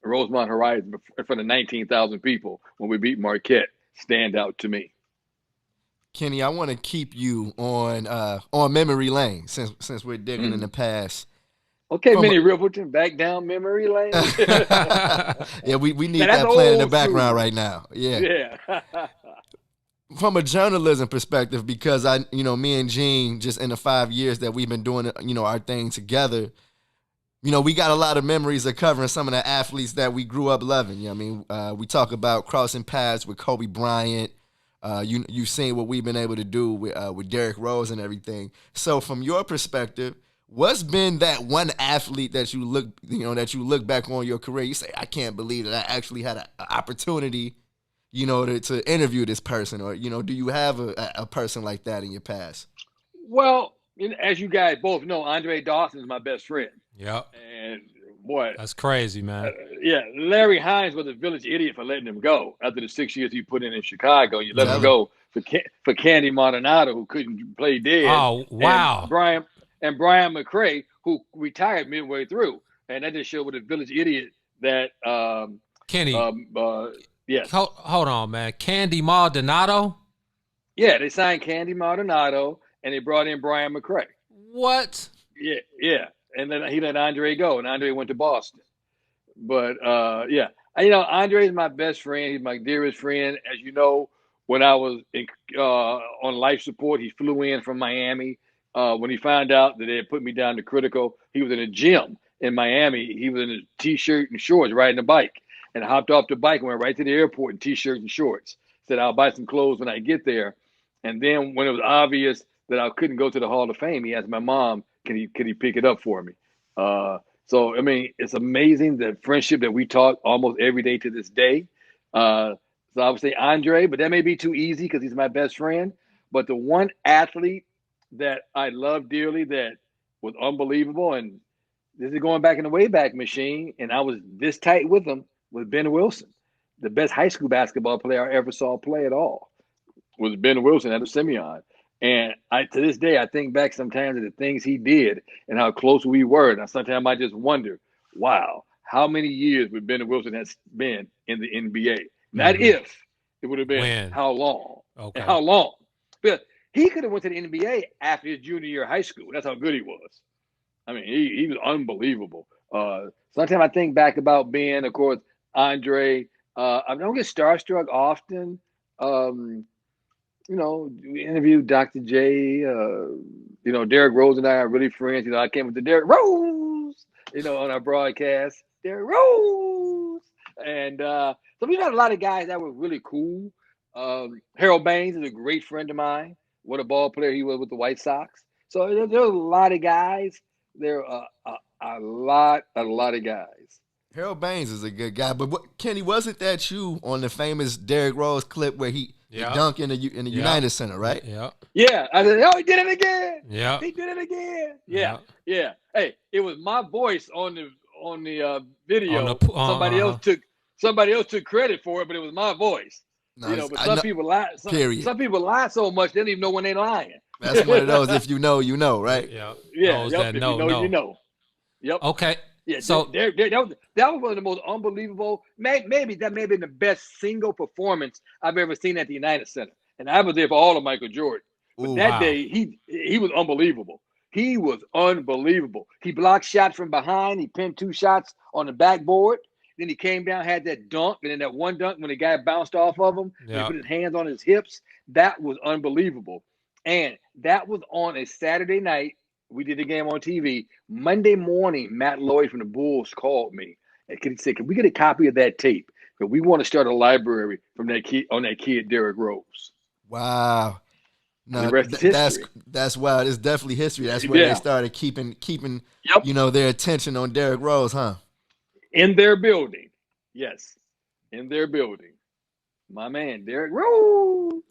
Rosemont Horizon in front of 19,000 people when we beat Marquette, stand out to me. Kenny, I want to keep you on memory lane since we're digging in the past. Okay, Minnie Rippleton, back down memory lane. Yeah, we need that playing in the background right now. Yeah. From a journalism perspective, because me and Gene, just in the 5 years that we've been doing, our thing together, we got a lot of memories of covering some of the athletes that we grew up loving. We talk about crossing paths with Kobe Bryant. You've seen what we've been able to do with Derrick Rose and everything. So from your perspective, what's been that one athlete that you look back on your career, you say, "I can't believe that I actually had an opportunity, to interview this person," or, do you have a person like that in your past? Well, as you guys both know, Andre Dawson is my best friend. Yep. And boy, that's crazy, man. Larry Hines was a village idiot for letting him go after the 6 years he put in Chicago. You let him go for Candy Maldonado, who couldn't play dead. Oh, wow. And Brian McRae, who retired midway through. And that just showed what a village idiot that Kenny. Yes. Hold on, man. Candy Maldonado? Yeah, they signed Candy Maldonado, and they brought in Brian McRae. What? Yeah. And then he let Andre go, and Andre went to Boston. But, Andre is my best friend. He's my dearest friend. As you know, when I was on life support, he flew in from Miami, when he found out that they had put me down to critical. He was in a gym in Miami. He was in a T-shirt and shorts riding a bike, and hopped off the bike and went right to the airport in T-shirts and shorts. Said, I'll buy some clothes when I get there. And then when it was obvious that I couldn't go to the Hall of Fame, he asked my mom, can he pick it up for me? So, I mean, it's amazing the friendship that we talk almost every day to this day. So I would say Andre, but that may be too easy because he's my best friend. But the one athlete that I love dearly that was unbelievable, and this is going back in the Wayback Machine, and I was this tight with him, was Ben Wilson. The best high school basketball player I ever saw play at all was Ben Wilson out of Simeon. And to this day, I think back sometimes to the things he did and how close we were. And sometimes I just wonder, wow, how many years would Ben Wilson has been in the NBA? Not if, it would have been When? how long. Okay. And how long. But he could have went to the NBA after his junior year of high school. That's how good he was. I mean, he was unbelievable. Sometimes I think back about Ben, of course, Andre. I don't get starstruck often. We interviewed Dr. J. Derrick Rose and I are really friends. I came with the Derrick Rose, on our broadcast. Derrick Rose. And so we got a lot of guys that were really cool. Harold Baines is a great friend of mine. What a ball player he was with the White Sox. So there are a lot of guys. There are a lot of guys. Harold Baines is a good guy, but Kenny, wasn't that you on the famous Derrick Rose clip where he dunked in the United Center, right? Yeah. Yeah. I said, oh, he did it again. Yeah. He did it again. Yeah. Yeah. Hey, it was my voice on the video. Somebody else took credit for it, but it was my voice. No, but some people lie. Some people lie so much they don't even know when they're lying. That's one of those. If you know, you know, right? Yeah. Yeah. Those Yep. that If know, you know. Yep. Okay. Yeah, so that was one of the most unbelievable. Maybe that may have been the best single performance I've ever seen at the United Center, and I was there for all of Michael Jordan. But that day, he was unbelievable. He was unbelievable. He blocked shots from behind. He pinned 2 shots on the backboard. Then he came down, had that dunk, and then that one dunk when the guy bounced off of him, he put his hands on his hips. That was unbelievable, and that was on a Saturday night. We did the game on TV. Monday morning, Matt Lloyd from the Bulls called me and said, "Can we get a copy of that tape? Because we want to start a library from that kid, Derrick Rose." Wow. No, that's wild. It's definitely history. That's where they started keeping their attention on Derrick Rose, huh? In their building. Yes. In their building. My man, Derrick Rose.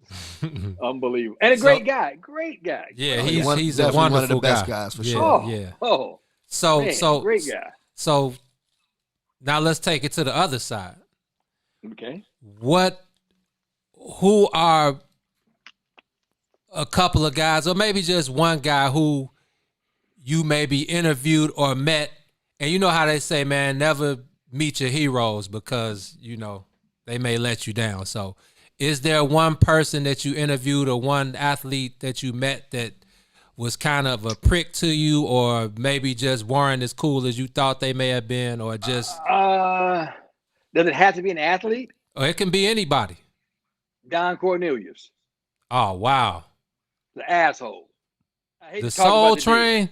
Unbelievable. And a great guy. Great guy. Yeah, he's a wonderful one of the best guy. guys for sure. Yeah. So great guy. So now let's take it to the other side. Okay. Who are a couple of guys, or maybe just one guy who you maybe interviewed or met, and you know how they say, man, never meet your heroes because, they may let you down. So is there one person that you interviewed or one athlete that you met that was kind of a prick to you, or maybe just weren't as cool as you thought they may have been, or just... Does it have to be an athlete? Or it can be anybody. Don Cornelius. Oh, wow. The asshole. I hate the to talk Soul about Train?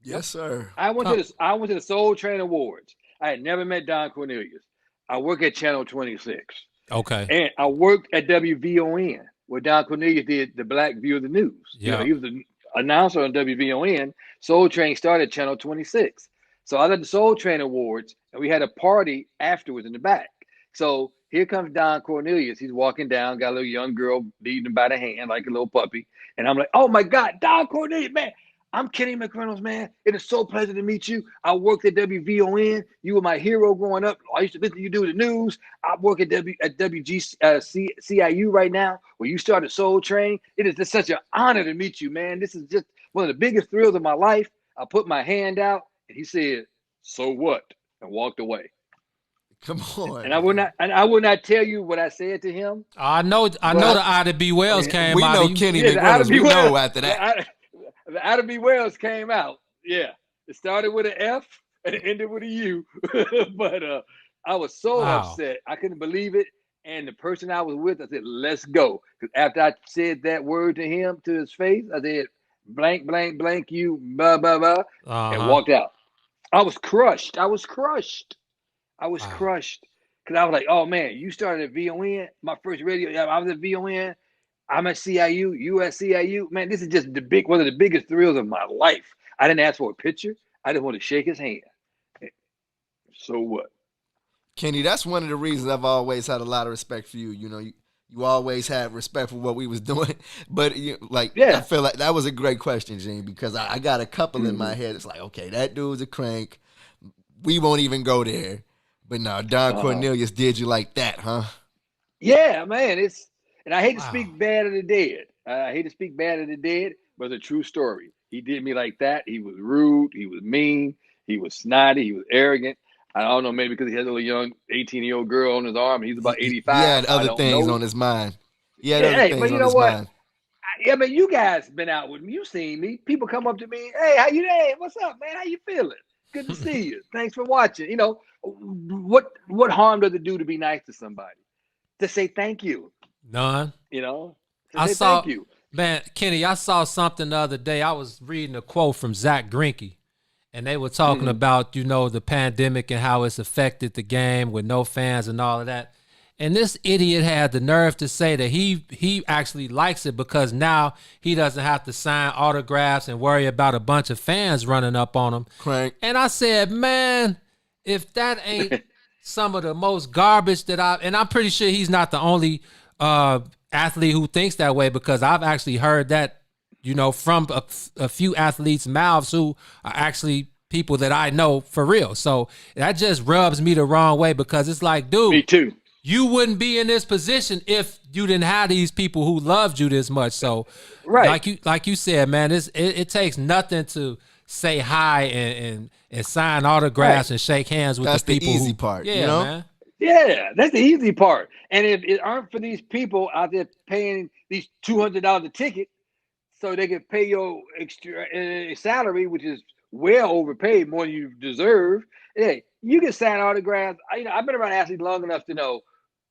Yes, sir. I went to the Soul Train Awards. I had never met Don Cornelius. I work at Channel 26. Okay. And I worked at WVON, where Don Cornelius did the Black View of the News. Yeah. He was the announcer on WVON. Soul Train started at Channel 26. So I was at the Soul Train Awards, and we had a party afterwards in the back. So here comes Don Cornelius. He's walking down, got a little young girl leading him by the hand like a little puppy. And I'm like, oh, my God, Don Cornelius, man. I'm Kenny McReynolds, man. It is so pleasant to meet you. I worked at WVON. You were my hero growing up. I used to listen to you do the news. I work at WGCIU right now, where you started Soul Train. It is just such an honor to meet you, man. This is just one of the biggest thrills of my life. I put my hand out, and he said, "So what?" and walked away. Come on. And I will not tell you what I said to him. I know the Ida B. Wells came out. We know Kenny McReynolds. We know after that. The Ida B. Wells came out. Yeah. It started with an F and it ended with a U. But I was so upset. I couldn't believe it. And the person I was with, I said, let's go. Because after I said that word to him, to his face, I said, blank, blank, blank, you, blah, blah, blah, and walked out. I was crushed. I was crushed. Because I was like, oh, man, you started at VON. My first radio, I was at VON. I'm at CIU, you at CIU. Man, this is just one of the biggest thrills of my life. I didn't ask for a picture. I just want to shake his hand. So what? Kenny, that's one of the reasons I've always had a lot of respect for you. You know, you always had respect for what we was doing. But, I feel like that was a great question, Gene, because I got a couple in my head. It's like, okay, that dude's a crank. We won't even go there. But no, Don Cornelius did you like that, huh? Yeah, man. And I hate to speak bad of the dead. But it's a true story. He did me like that. He was rude. He was mean. He was snotty. He was arrogant. I don't know, maybe because he had a little young 18-year-old girl on his arm. He's about 85. He had other things on his mind. But you know what? I mean, you guys been out with me. You seen me. People come up to me. Hey, how you doing? What's up, man? How you feeling? Good to see you. Thanks for watching. You know, what harm does it do to be nice to somebody? To say thank you. None. You know? Thank you. Man, Kenny, I saw something the other day. I was reading a quote from Zach Greinke, and they were talking about, the pandemic and how it's affected the game with no fans and all of that. And this idiot had the nerve to say that he actually likes it because now he doesn't have to sign autographs and worry about a bunch of fans running up on him. Crank. And I said, man, if that ain't some of the most garbage and I'm pretty sure he's not the only athlete who thinks that way, because I've actually heard that, from a few athletes' mouths who are actually people that I know for real. So that just rubs me the wrong way, because it's like, dude, me too. You wouldn't be in this position if you didn't have these people who loved you this much. So, like you said, man, it takes nothing to say hi and sign autographs and shake hands with that's the people. That's the easy part, yeah, man. Yeah, that's the easy part. And if it aren't for these people out there paying these $200 a ticket, so they can pay your extra salary, which is well overpaid, more than you deserve. Hey, you can sign autographs. I've been around athletes long enough to know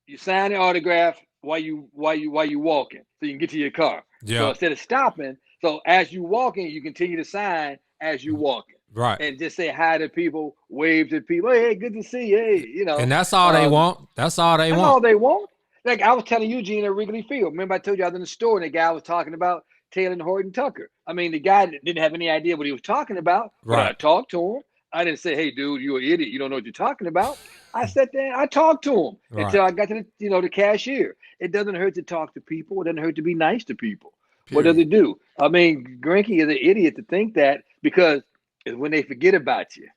you sign the autograph while you walking, so you can get to your car. Yeah. So instead of stopping, so as you walking, you continue to sign as you walking. Right. And just say hi to people, wave to people. Hey, good to see you. Hey, And that's all they want. That's all they want. All they want. Like I was telling Eugene at Wrigley Field. Remember I told you I was in the store and the guy was talking about Taylor and Horton Tucker. I mean, the guy didn't have any idea what he was talking about. Right. But I talked to him. I didn't say, hey, dude, you're an idiot. You don't know what you're talking about. I sat there and I talked to him until I got to the cashier. It doesn't hurt to talk to people. It doesn't hurt to be nice to people. Period. What does it do? I mean, Greinke is an idiot to think that, because it's when they forget about you,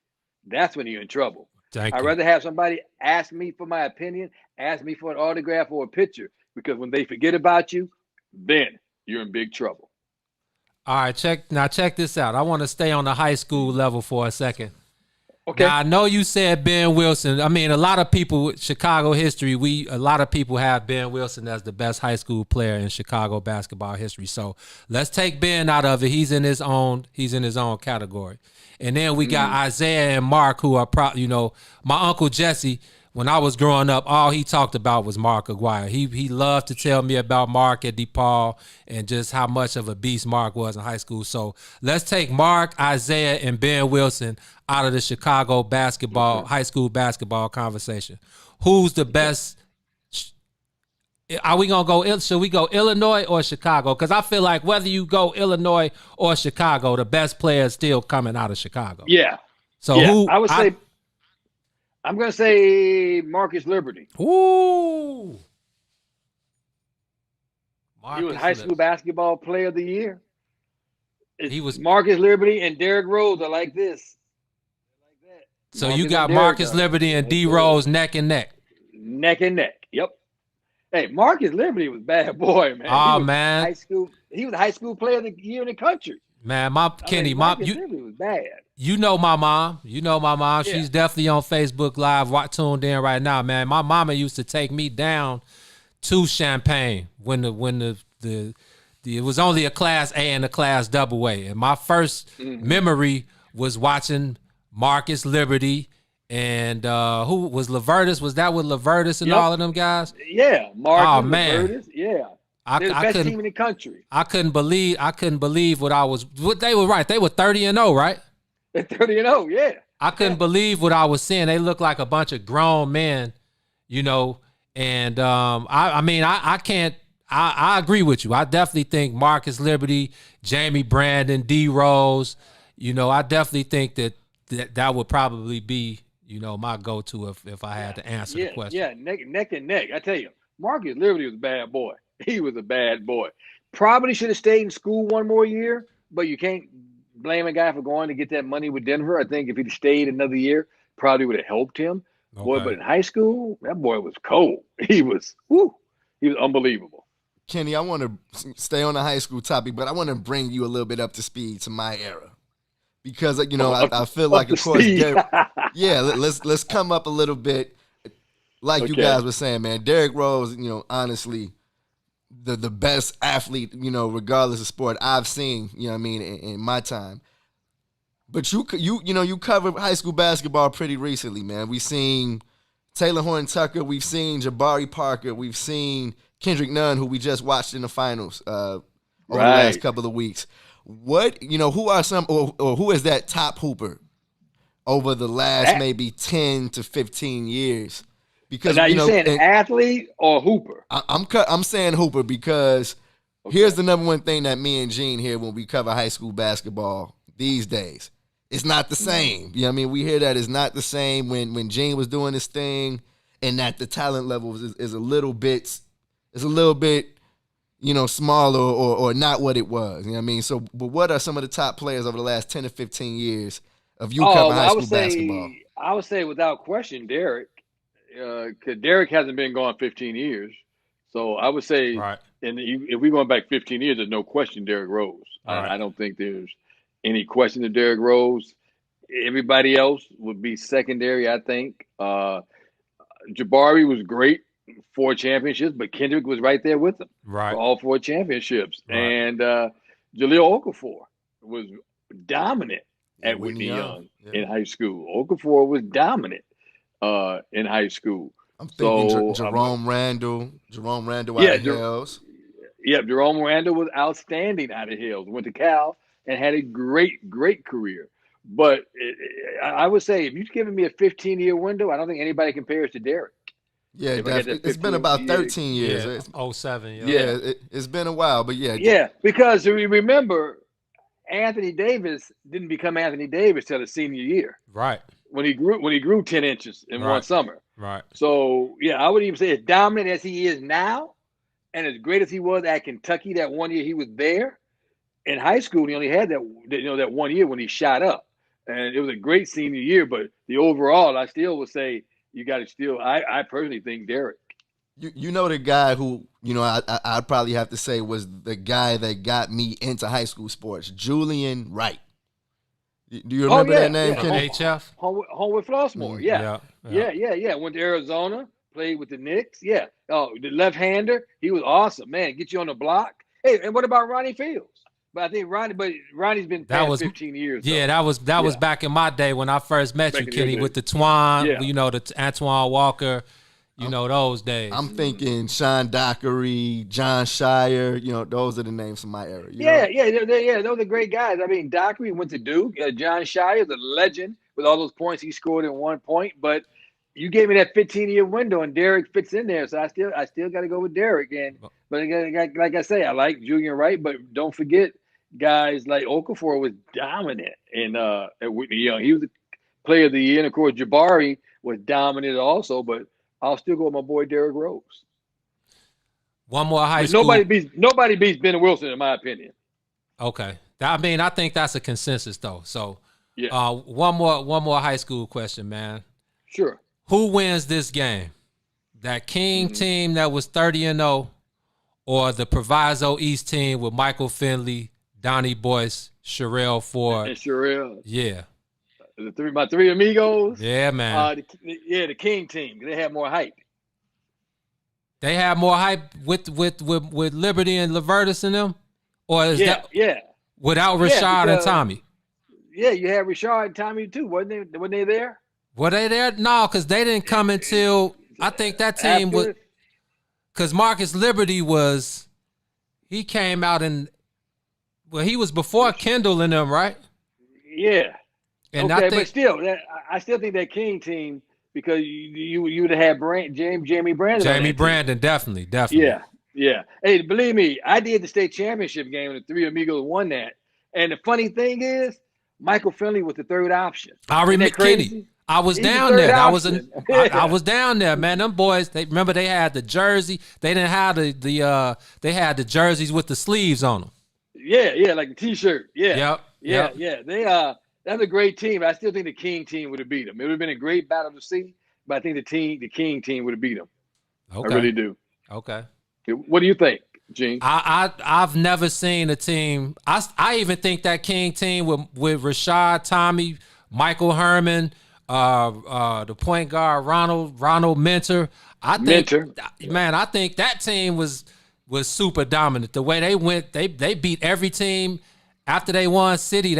that's when you're in trouble. I'd rather have somebody ask me for my opinion, ask me for an autograph or a picture, because when they forget about you, then you're in big trouble. All right, check this out. I want to stay on the high school level for a second. Okay. Now, I know you said Ben Wilson. I mean, a lot of people, Chicago history, a lot of people have Ben Wilson as the best high school player in Chicago basketball history. So let's take Ben out of it. He's in his own category. And then we got Isaiah and Mark, who are my Uncle Jesse. When I was growing up, all he talked about was Mark Aguirre. He loved to tell me about Mark at DePaul and just how much of a beast Mark was in high school. So let's take Mark, Isaiah, and Ben Wilson out of the Chicago high school basketball conversation. Who's the best? Are we going to go, should we go Illinois or Chicago? Because I feel like whether you go Illinois or Chicago, the best player is still coming out of Chicago. Yeah. So who? I would say, I'm going to say Marcus Liberty. Ooh. He was high school basketball player of the year. He was Marcus Liberty and Derrick Rose are like this. So you got Marcus Liberty and D Rose neck and neck. Neck and neck. Yep. Hey, Marcus Liberty was a bad boy, man. Oh, man. He was a high school player of the year in the country. Man, Marcus Liberty was bad. You know my mom. Yeah. She's definitely on Facebook Live, tuned in right now, man. My mama used to take me down to Champaign when it was only a Class A and a Class AA. And my first memory was watching Marcus Liberty and who was Lavertus? Was that with Lavertus and all of them guys? Yeah, Marcus. Oh man, Lavertus. Yeah. They're the best team in the country. I couldn't believe what they were right. They were 30-0, right? They're 30-0, yeah. I couldn't believe what I was seeing. They looked like a bunch of grown men, you know. And I can't. I agree with you. I definitely think Marcus Liberty, Jamie Brandon, D Rose. You know, I definitely think that would probably be, you know, my go-to if I had to answer the question. Yeah, neck and neck. I tell you, Marcus Liberty was a bad boy. He was a bad boy. Probably should have stayed in school one more year, but you can't blame a guy for going to get that money with Denver. I think if he'd stayed another year, probably would have helped him. Okay. Boy, but in high school, that boy was cold. He was unbelievable. Kenny, I want to stay on the high school topic, but I want to bring you a little bit up to speed to my era. Because, you know, I feel like, of course, let's come up a little bit. Like you guys were saying, man, Derrick Rose, you know, honestly, the best athlete, you know, regardless of sport I've seen, you know what I mean, in my time. But you covered high school basketball pretty recently, man. We've seen Taylor Horton-Tucker, we've seen Jabari Parker, we've seen Kendrick Nunn, who we just watched in the finals over the last couple of weeks. What, you know, who are some, or who is that top hooper over the last maybe 10 to 15 years? Because now you're saying athlete or hooper? I'm saying hooper because here's the number one thing that me and Gene hear when we cover high school basketball these days. It's not the same. You know what I mean? We hear that it's not the same when Gene was doing his thing, and that the talent level is a little bit, you know, smaller or not what it was. You know what I mean? So, but what are some of the top players over the last 10 to 15 years of you covering high school basketball? I would say without question, Derrick. Because Derrick hasn't been gone 15 years. So I would say, and if we're going back 15 years, there's no question Derrick Rose. I don't think there's any question of Derrick Rose. Everybody else would be secondary, I think. Jabari was great, 4 championships, but Kendrick was right there with him for all 4 championships. And Jahlil Okafor was dominant at Whitney Young in high school. Okafor was dominant in high school. I'm thinking Jerome Randall out of Hills. Jerome Randall was outstanding out of Hills. Went to Cal and had a great career. But I would say if you're giving me a 15-year window, I don't think anybody compares to Derrick. Yeah, it's been about 13 years. Yeah, 07. It's been a while, but Yeah, because remember, Anthony Davis didn't become Anthony Davis till his senior year. Right. When he grew 10 inches in one summer. Right. So, I would even say as dominant as he is now and as great as he was at Kentucky that one year he was there, in high school he only had that 1 year when he shot up. And it was a great senior year, but the overall, I still would say you got to still – I personally think Derrick. You know the guy who, you know, I'd probably have to say was the guy that got me into high school sports, Julian Wright. Do you remember that name, Kenny? HF? Home with Flossmoor, yeah. Went to Arizona, played with the Knicks, Oh, the left-hander, he was awesome, man. Get you on the block. Hey, and what about Ronnie Fields? But I think Ronnie's been past 15 years. Yeah, so. that was back in my day when I first met you, Kenny, with the Twan, you know, the Antoine Walker. You know, those days. I'm thinking Sean Dockery, John Shire. You know, those are the names from my era. Those are great guys. I mean, Dockery went to Duke. John Shire is a legend with all those points he scored in 1 point. But you gave me that 15-year window, and Derrick fits in there. So I still got to go with Derrick. But like I say, I like Julian Wright, but don't forget guys like Okafor was dominant at Whitney Young. He was the player of the year, and of course Jabari was dominant also. But I'll still go with my boy Derrick Rose. One more high school. Nobody beats Ben Wilson, in my opinion. Okay, I think that's a consensus though. So, one more high school question, man. Sure. Who wins this game? That King team that was 30-0, or the Proviso East team with Michael Finley, Donnie Boyce, Sherelle Ford, and Sherelle? Yeah. My three amigos. Yeah, man. The King team. They have more hype. They have more hype with Liberty and Levertus in them, or is that without Rashad and Tommy? Yeah, you had Rashad and Tommy too. Wasn't they there? Were they there? No, because they didn't come until I think that team was because Marcus Liberty was he came out he was before Kendall and them, right? Yeah. And okay, I think, but still, I still think that King team, because you would have had Jamie Brandon. Jamie Brandon, definitely. Yeah. Hey, believe me, I did the state championship game, and the Three Amigos won that. And the funny thing is, Michael Finley was the third option. I remember Kenny. I was down there. I was down there, man. Them boys, they had the jersey. They didn't have they had the jerseys with the sleeves on them. Yeah, like the T-shirt. Yeah. Yep. Yeah. That's a great team. I still think the King team would have beat them. It would have been a great battle to see, but I think the King team would have beat them. Okay. I really do. Okay. What do you think, Gene? I've never seen a team. I even think that King team with Rashad, Tommy, Michael Herman, the point guard Ronald Mentor. I think that team was super dominant. The way they went, they beat every team. After they won city,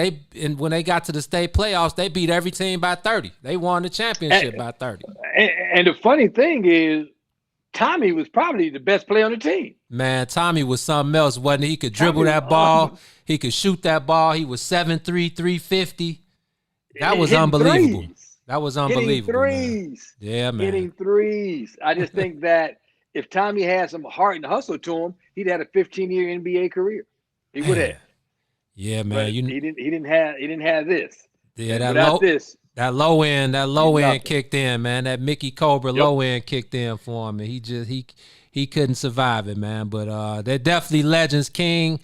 when they got to the state playoffs, they beat every team by 30. They won the championship by 30. And the funny thing is, Tommy was probably the best player on the team. Man, Tommy was something else, wasn't he? He could dribble that ball. He could shoot that ball. He was 7'3", 350. That was unbelievable. That was unbelievable. Hitting threes. Man. Yeah, man. Hitting threes. I just think that if Tommy had some heart and hustle to him, he'd had a 15-year NBA career. He would have. Yeah, man. But he didn't have this. Yeah, that low end kicked in, man. That Mickey Cobra low end kicked in for him, and he couldn't survive it, man. But they're definitely legends. The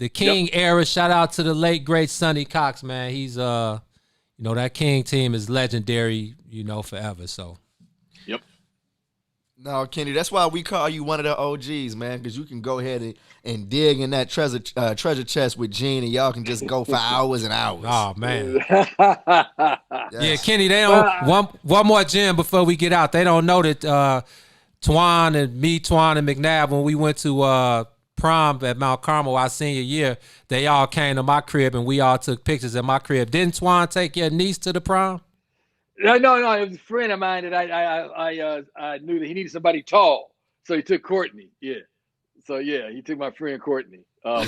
King era. Shout out to the late great Sonny Cox, man. He's that King team is legendary, forever. So. No, Kenny, that's why we call you one of the OGs, man, because you can go ahead and dig in that treasure chest with Gene, and y'all can just go for hours and hours. Oh, man. Yeah, Kenny, they don't one more gem before we get out. They don't know that Twan and McNabb, when we went to prom at Mount Carmel our senior year, they all came to my crib, and we all took pictures at my crib. Didn't Twan take your niece to the prom? No, it was a friend of mine that I knew that he needed somebody tall, so he took Courtney. Yeah, so he took my friend Courtney. Her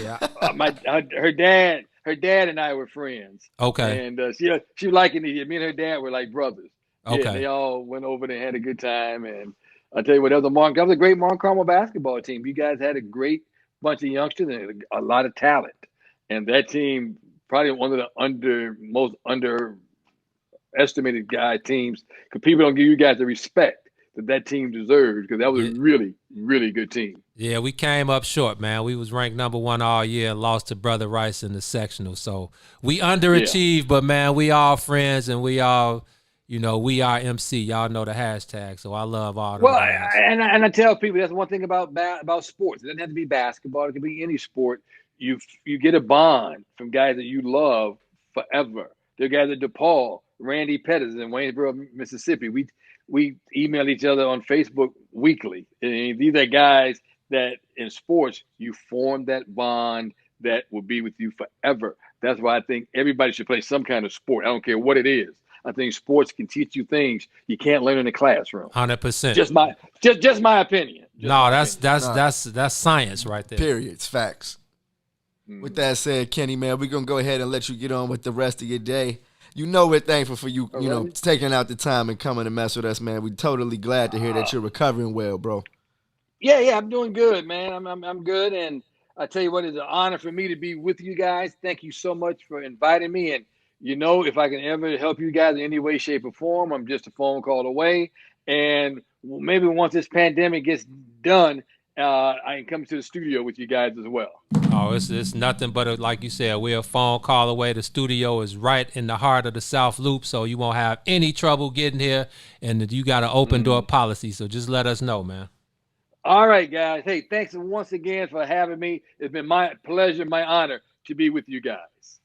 dad and I were friends. Okay, and she was liking me. Me and her dad were like brothers. Okay, they all went over there and had a good time. And I tell you what, that was a great Mount Carmel basketball team. You guys had a great bunch of youngsters and a lot of talent, and that team probably one of the most underestimated teams, because people don't give you guys the respect that team deserves, because that was a really, really good team. Yeah, we came up short, man. We was ranked number 1 all year and lost to Brother Rice in the sectional. So we underachieved, but man, we all friends, and we all, we are MC. Y'all know the hashtag. So I love all the guys. And I tell people that's one thing about sports. It doesn't have to be basketball. It can be any sport. You get a bond from guys that you love forever. They're guys at DePaul, Randy Pettis in Waynesboro, Mississippi. We email each other on Facebook weekly. And these are guys that in sports, you form that bond that will be with you forever. That's why I think everybody should play some kind of sport. I don't care what it is. I think sports can teach you things you can't learn in the classroom. 100%. Just my opinion. That's science right there. Period. It's facts. With that said, Kenny, man, we're going to go ahead and let you get on with the rest of your day. We're thankful for you, taking out the time and coming to mess with us, man. We're totally glad to hear that you're recovering well, bro. Yeah, I'm doing good, man. I'm good, and I tell you what, it's an honor for me to be with you guys. Thank you so much for inviting me, and if I can ever help you guys in any way, shape, or form, I'm just a phone call away. And maybe once this pandemic gets done, I can come to the studio with you guys as well. Oh, it's nothing but, like you said, we're a phone call away. The studio is right in the heart of the South Loop, so you won't have any trouble getting here, and you got an open door policy, so just let us know, man. All right, guys. Hey, thanks once again for having me. It's been my pleasure, my honor to be with you guys.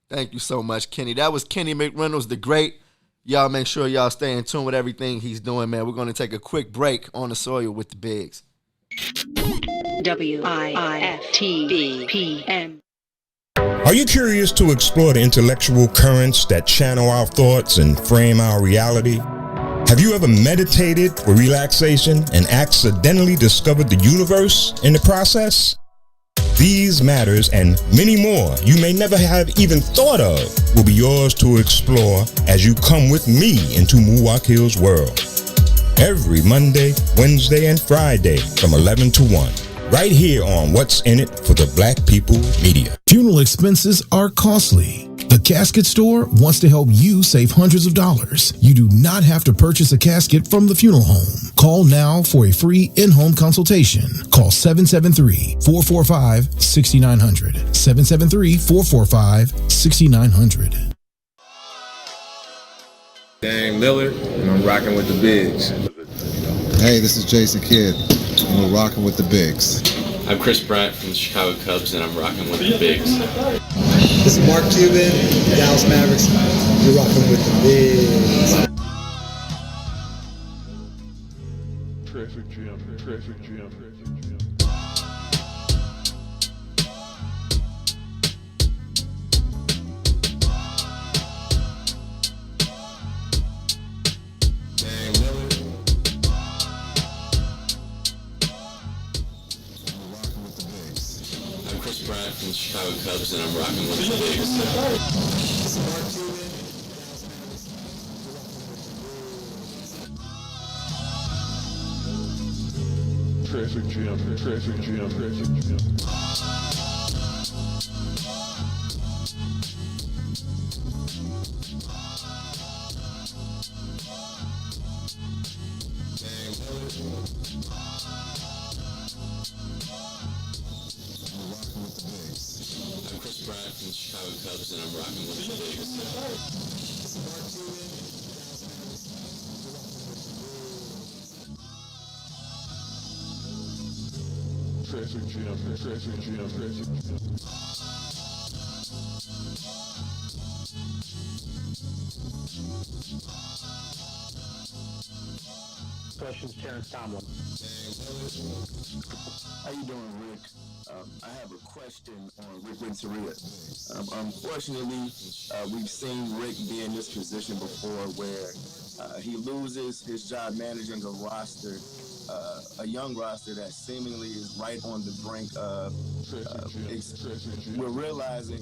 Thank you so much, Kenny. That was Kenny McReynolds, the great. Y'all make sure y'all stay in tune with everything he's doing, man. We're going to take a quick break on the soil with the Bigs. WIFTBPM. Are you curious to explore the intellectual currents that channel our thoughts and frame our reality? Have you ever meditated for relaxation and accidentally discovered the universe in the process? These matters and many more you may never have even thought of will be yours to explore as you come with me into Muwak Hill's world. Every Monday, Wednesday, and Friday from 11 to 1. Right here on What's in It for the Black People Media. Funeral expenses are costly. The Casket Store wants to help you save hundreds of dollars. You do not have to purchase a casket from the funeral home. Call now for a free in-home consultation. Call 773-445-6900. 773-445-6900. Dame Lillard, and I'm rocking with the Bigs. Hey, this is Jason Kidd, and we're rocking with the Bigs. I'm Chris Bryant from the Chicago Cubs, and I'm rocking with the Bigs. This is Mark Cuban, Dallas Mavericks. You're rocking with the Bigs. Traffic jam, traffic jam, traffic jam. Bryant from the Chicago Cubs, and I'm rocking with the Bigs. Traffic jam, traffic jam, traffic jam. I'm Chris Bryant from the Chicago Cubs, and I'm rocking with the Bigs. Traffic jam, traffic jam, traffic jam. Questions, Terrence, Tomlin. How you doing, Rick? I have a question on Rick Renteria. Unfortunately, we've seen Rick be in this position before where he loses his job managing a roster, a young roster that seemingly is right on the brink of, we're realizing,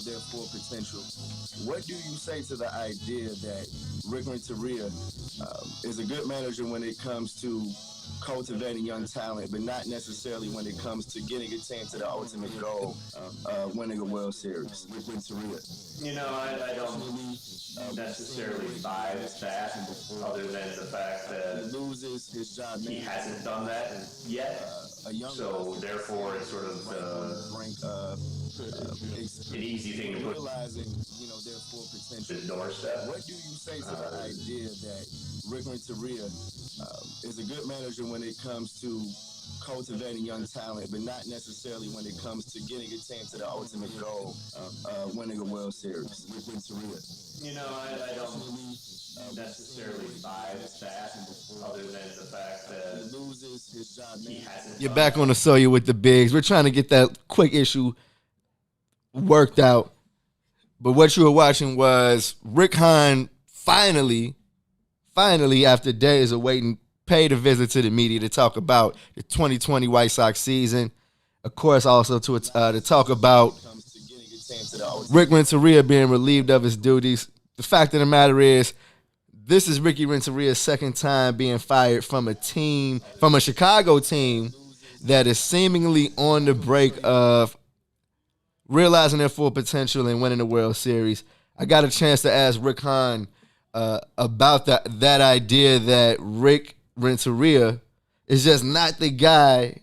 their full potential. What do you say to the idea that Rick Renteria is a good manager when it comes to cultivating young talent, but not necessarily when it comes to getting a team to the ultimate goal, winning a World Series? Rick Renteria. I don't necessarily buy that, other than the fact that he loses his job. He hasn't done that yet. So therefore, it's sort of an easy thing to put Their full potential. The doorstep. What do you say to the idea that Rick Renteria is a good manager when it comes to cultivating young talent, but not necessarily when it comes to getting a team to the ultimate goal, winning a World Series? Rick Renteria. I don't necessarily buy that, other than the fact that he loses his job. He hasn't. You're back on the Sawyer with the Bigs. We're trying to get that quick issue worked out. But what you were watching was Rick Hahn finally, after days of waiting, paid a visit to the media to talk about the 2020 White Sox season. Of course, also to talk about Rick Renteria being relieved of his duties. The fact of the matter is, this is Ricky Renteria's second time being fired from a Chicago team that is seemingly on the break of realizing their full potential and winning the World Series. I got a chance to ask Rick Hahn about that idea that Rick Renteria is just not the guy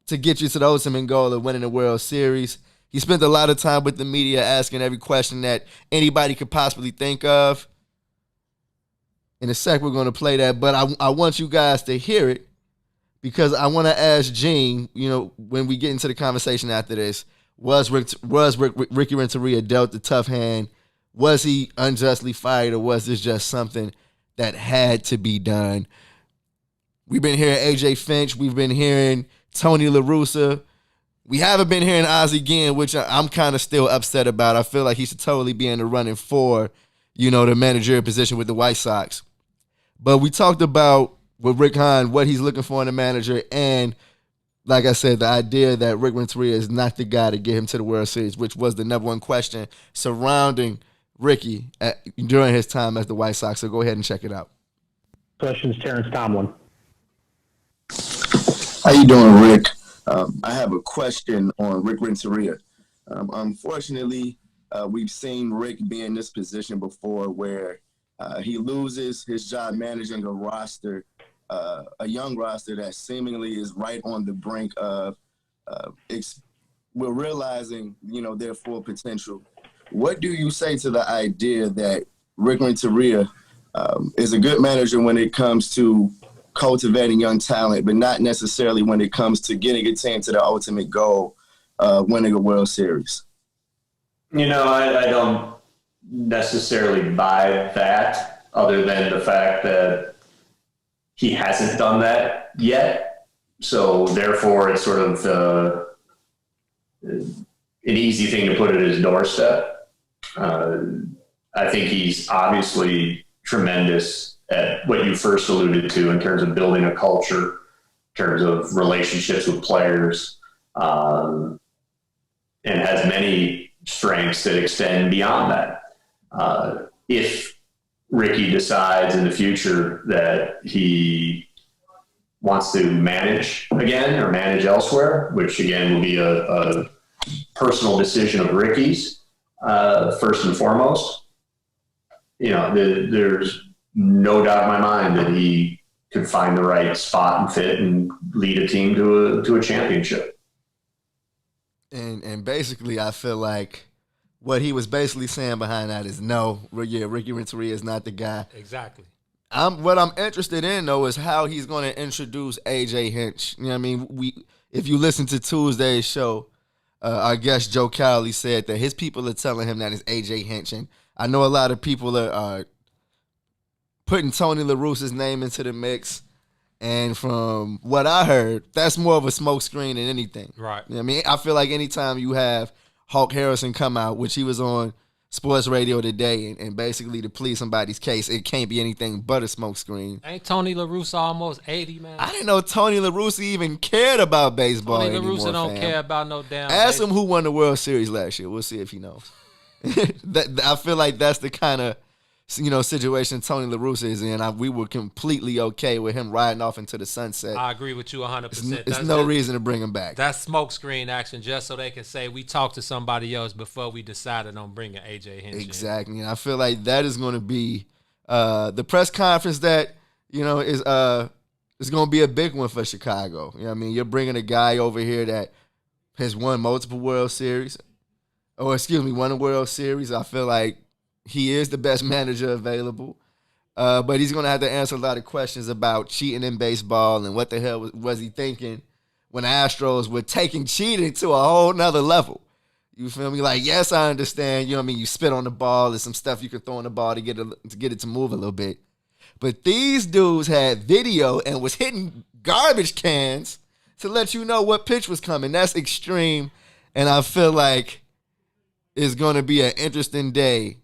to get you to the ultimate goal of winning the World Series. He spent a lot of time with the media asking every question that anybody could possibly think of. In a sec, we're going to play that, but I want you guys to hear it because I want to ask Gene, when we get into the conversation after this, was Ricky Renteria dealt the tough hand? Was he unjustly fired, or was this just something that had to be done? We've been hearing AJ Finch. We've been hearing Tony La Russa. We haven't been hearing Ozzie Guillen, which I'm kind of still upset about. I feel like he should totally be in the running for, the managerial position with the White Sox. But we talked about with Rick Hahn what he's looking for in a manager, and like I said, the idea that Rick Renteria is not the guy to get him to the World Series, which was the number one question surrounding Ricky during his time as the White Sox. So go ahead and check it out. Questions, Terrence Tomlin. How you doing, Rick? I have a question on Rick Renteria. Unfortunately, we've seen Rick be in this position before where he loses his job managing a roster, a young roster that seemingly is right on the brink of we're realizing, their full potential. What do you say to the idea that Rick Renteria is a good manager when it comes to cultivating young talent, but not necessarily when it comes to getting a team to the ultimate goal, winning a World Series? I don't necessarily buy that, other than the fact that he hasn't done that yet. So therefore, it's sort of an easy thing to put at his doorstep. I think he's obviously tremendous at what you first alluded to in terms of building a culture, in terms of relationships with players, and has many strengths that extend beyond that. If Ricky decides in the future that he wants to manage again or manage elsewhere, which again will be a personal decision of Ricky's, first and foremost, there's no doubt in my mind that he could find the right spot and fit and lead a team to a championship. And basically, I feel like what he was basically saying behind that is no, Ricky Renteria is not the guy. Exactly. What I'm interested in, though, is how he's going to introduce A.J. Hinch. You know what I mean? If you listen to Tuesday's show, our guest Joe Cowley said that his people are telling him that it's A.J. Hinch. And I know a lot of people are putting Tony La Russa's name into the mix. And from what I heard, that's more of a smokescreen than anything. Right. You know what I mean? I feel like anytime you have Hawk Harrison come out, which he was on sports radio today, and basically to plead somebody's case, it can't be anything but a smokescreen. Ain't Tony La Russa almost 80, man? I didn't know Tony La Russa even cared about baseball Tony La anymore, Russa don't fam. care about no damn Ask baseball. him who won the World Series last year. We'll see if he knows. I feel like that's the kind of situation Tony La Russa is in. We were completely okay with him riding off into the sunset. I agree with you 100%. There's no reason to bring him back. That's smokescreen action, just so they can say we talked to somebody else before we decided on bringing A.J. Hinch. Exactly. And I feel like that is going to be the press conference that is going to be a big one for Chicago. You know what I mean? You're bringing a guy over here that has won multiple World Series, won a World Series. I feel like he is the best manager available, but he's going to have to answer a lot of questions about cheating in baseball and what the hell was he thinking when the Astros were taking cheating to a whole nother level. You feel me? Like, yes, I understand. You know what I mean? You spit on the ball. There's some stuff you can throw on the ball to get it to move a little bit. But these dudes had video and was hitting garbage cans to let you know what pitch was coming. That's extreme, and I feel like it's going to be an interesting day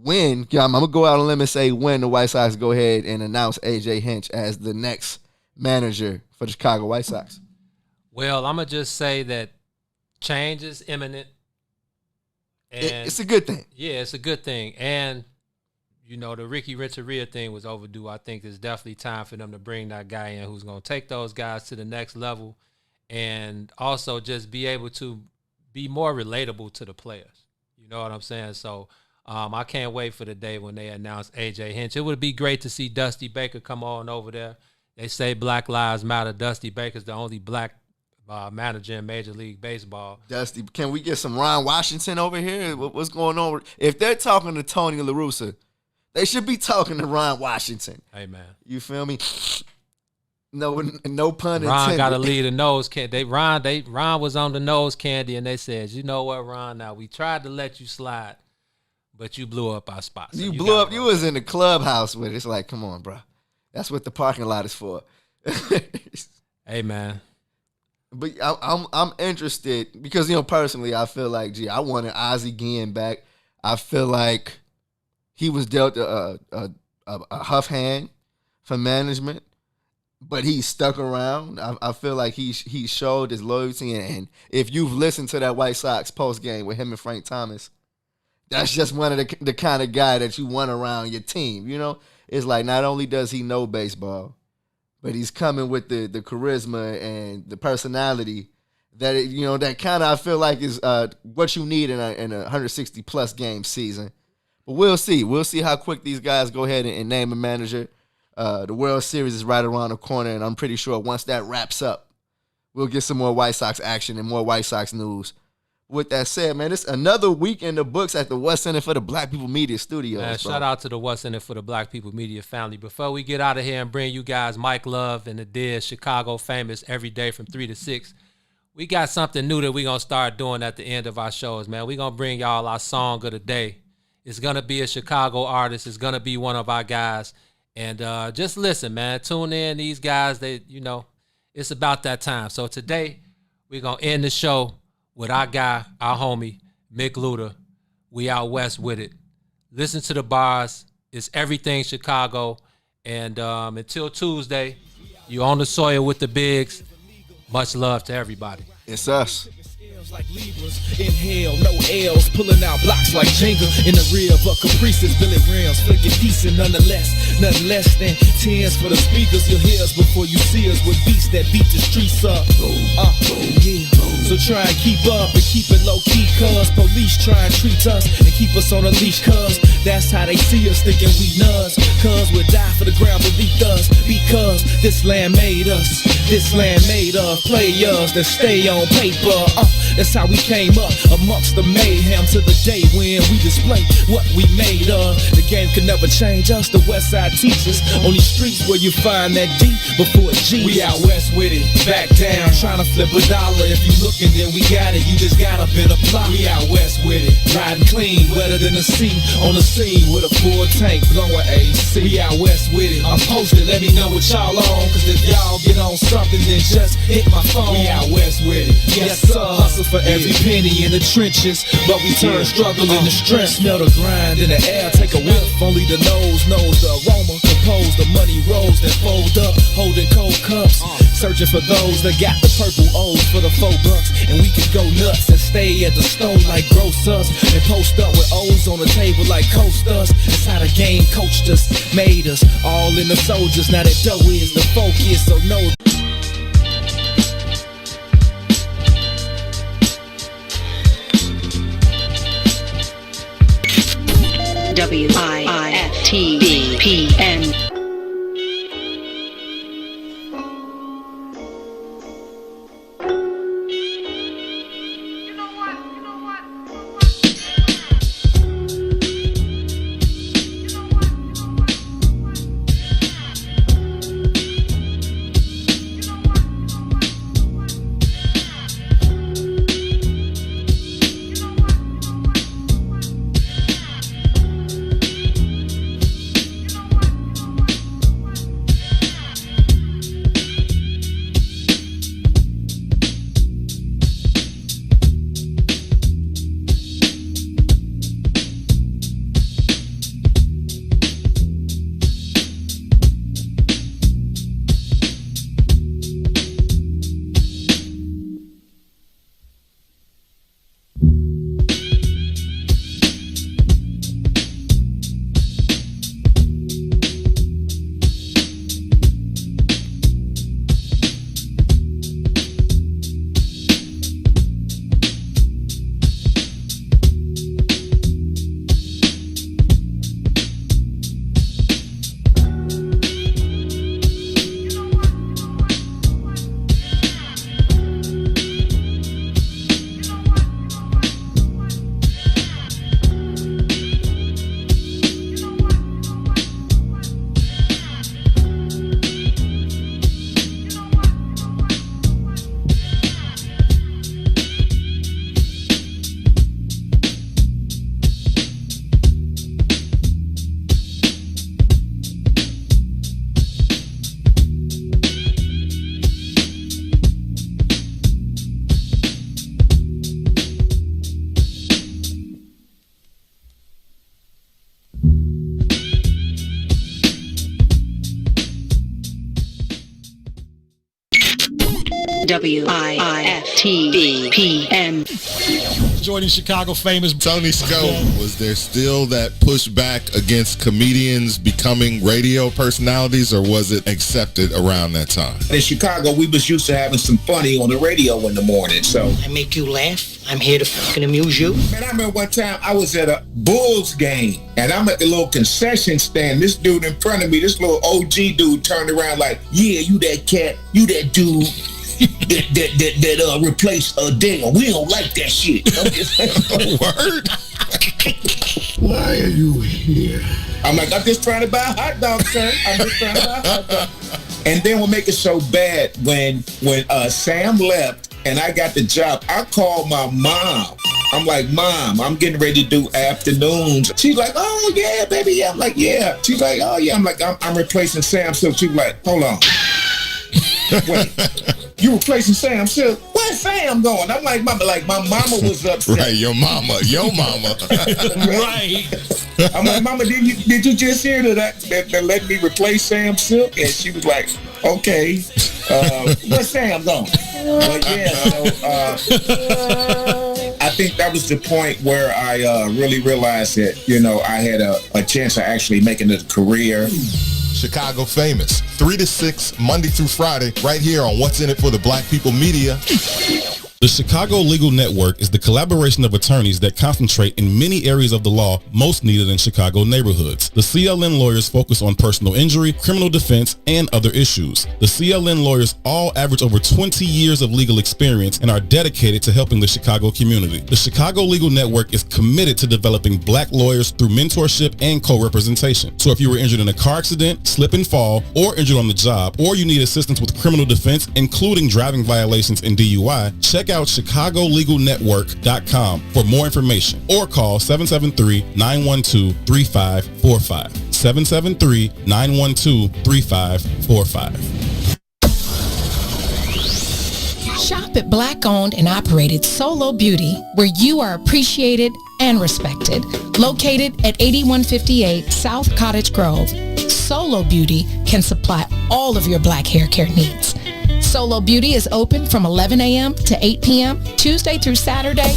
when, I'm going to go out on a limb and say when the White Sox go ahead and announce A.J. Hinch as the next manager for the Chicago White Sox. Well, I'm going to just say that change is imminent. And it's a good thing. Yeah, it's a good thing. And, the Ricky Renteria thing was overdue. I think it's definitely time for them to bring that guy in who's going to take those guys to the next level and also just be able to be more relatable to the players. You know what I'm saying? So, I can't wait for the day when they announce A.J. Hinch. It would be great to see Dusty Baker come on over there. They say Black Lives Matter. Dusty Baker's the only black manager in Major League Baseball. Dusty, can we get some Ron Washington over here? What's going on? If they're talking to Tony La Russa, they should be talking to Ron Washington. Hey, man. You feel me? No pun intended. Ron got to lead the nose candy. Ron was on the nose candy, and they said, you know what, Ron, now we tried to let you slide, but you blew up our spot. So you blew up. You was in the clubhouse with it. It's like, come on, bro. That's what the parking lot is for. Hey, man. But I'm interested because, personally, I feel like, I wanted Ozzie Guillen back. I feel like he was dealt a huff hand for management. but he's stuck around. I feel like he showed his loyalty, and if you've listened to that White Sox post game with him and Frank Thomas, that's just one of the kind of guy that you want around your team. You know, it's like not only does he know baseball, but he's coming with the charisma and the personality that that kind of I feel like is what you need in a 160 plus game season. But we'll see. We'll see how quick these guys go ahead and name a manager. The World Series is right around the corner, and I'm pretty sure once that wraps up, we'll get some more White Sox action and more White Sox news. With that said, man, it's another week in the books at the West Center for the Black People Media Studios. Man, bro. shout out to the West Center for the Black People Media family. Before we get out of here and bring you guys Mike Love and the Diz, Chicago Famous, every day from 3 to 6, we got something new that we're going to start doing at the end of our shows, man. We're going to bring y'all our song of the day. It's going to be a Chicago artist. It's going to be one of our guys. And just listen, man. Tune in. These guys, it's about that time. So today, we're going to end the show with our guy, our homie, Mick Luda. We out west with it. Listen to the bars. It's everything Chicago. And until Tuesday, you on the soil with the bigs. Much love to everybody. It's us. Like Libras, inhale, no L's, pulling out blocks like Jenga in the rear of a Caprices, Billy Rams, feel get decent nonetheless, nothing less than 10s for the speakers. You'll hear us before you see us with beats that beat the streets up. Yeah. So try and keep up and keep it low key, cuz police try and treat us and keep us on a leash, cuz that's how they see us, thinking we nuts, cuz we'll die for the ground beneath us, because this land made us, this land made of players that stay on paper. That's how we came up amongst the mayhem to the day when we display what we made of. The game can never change us, the West Side teaches. On these streets where you find that D before G. We out west with it, back down, trying to flip a dollar. If you looking, then we got it, you just got up in a plot. We out west with it, riding clean, wetter than the sea. On the scene with a full tank, blowing AC. We out west with it, I'm posted, let me know what y'all on. Cause if y'all get on something, then just hit my phone. We out west with it, yes sir. Hustle for every penny in the trenches, but we turn struggle into strength. Smell the grind in the air, take a whiff. Only the nose knows the aroma. Compose the money rolls that fold up, holding cold cups. Searching for those that got the purple O's for the $4, and we can go nuts and stay at the stove like gross us, and post up with O's on the table like coast us. It's how the game coached us, made us all in the soldiers. Now that dough is the focus, so no. WIFTBPN. WIFTBPM. Joining Chicago famous Tony Scope, was there still that pushback against comedians becoming radio personalities, or was it accepted around that time? In Chicago, we was used to having some funny on the radio in the morning, so. I make you laugh. I'm here to fucking amuse you. Man, I remember one time I was at a Bulls game, and I'm at the little concession stand. This dude in front of me, this little OG dude, turned around like, yeah, you that cat, you that dude that replaced Dale. We don't like that shit. Word? Why are you here? I'm like, I'm just trying to buy a hot dog, sir. I'm just trying to buy a hot dog. And then what make it so bad, when Sam left and I got the job, I called my mom. I'm like, Mom, I'm getting ready to do afternoons. She's like, oh, yeah, baby, yeah. I'm like, yeah. She's like, oh, yeah. I'm like, I'm replacing Sam Silk. She was like, hold on. Wait, you replacing Sam Silk? Where's Sam going? I'm like, Mama, like my mama was upset. Right, your mama. Right. I'm like, Mama, did you just hear that let me replace Sam Silk? And she was like, okay, where's Sam going? But yeah, so I think that was the point where I really realized that, I had a chance of actually making a career. Chicago Famous, 3 to 6, Monday through Friday, right here on What's in It for the Black People Media. The Chicago Legal Network is the collaboration of attorneys that concentrate in many areas of the law most needed in Chicago neighborhoods. The CLN lawyers focus on personal injury, criminal defense, and other issues. The CLN lawyers all average over 20 years of legal experience and are dedicated to helping the Chicago community. The Chicago Legal Network is committed to developing black lawyers through mentorship and co-representation. So if you were injured in a car accident, slip and fall, or injured on the job, or you need assistance with criminal defense, including driving violations and DUI, check out ChicagoLegalNetwork.com for more information, or call 773-912-3545. 773-912-3545. Shop at Black-owned and operated Solo Beauty, where you are appreciated and respected. Located at 8158 South Cottage Grove, Solo Beauty can supply all of your black hair care needs. Solo Beauty is open from 11 a.m. to 8 p.m., Tuesday through Saturday.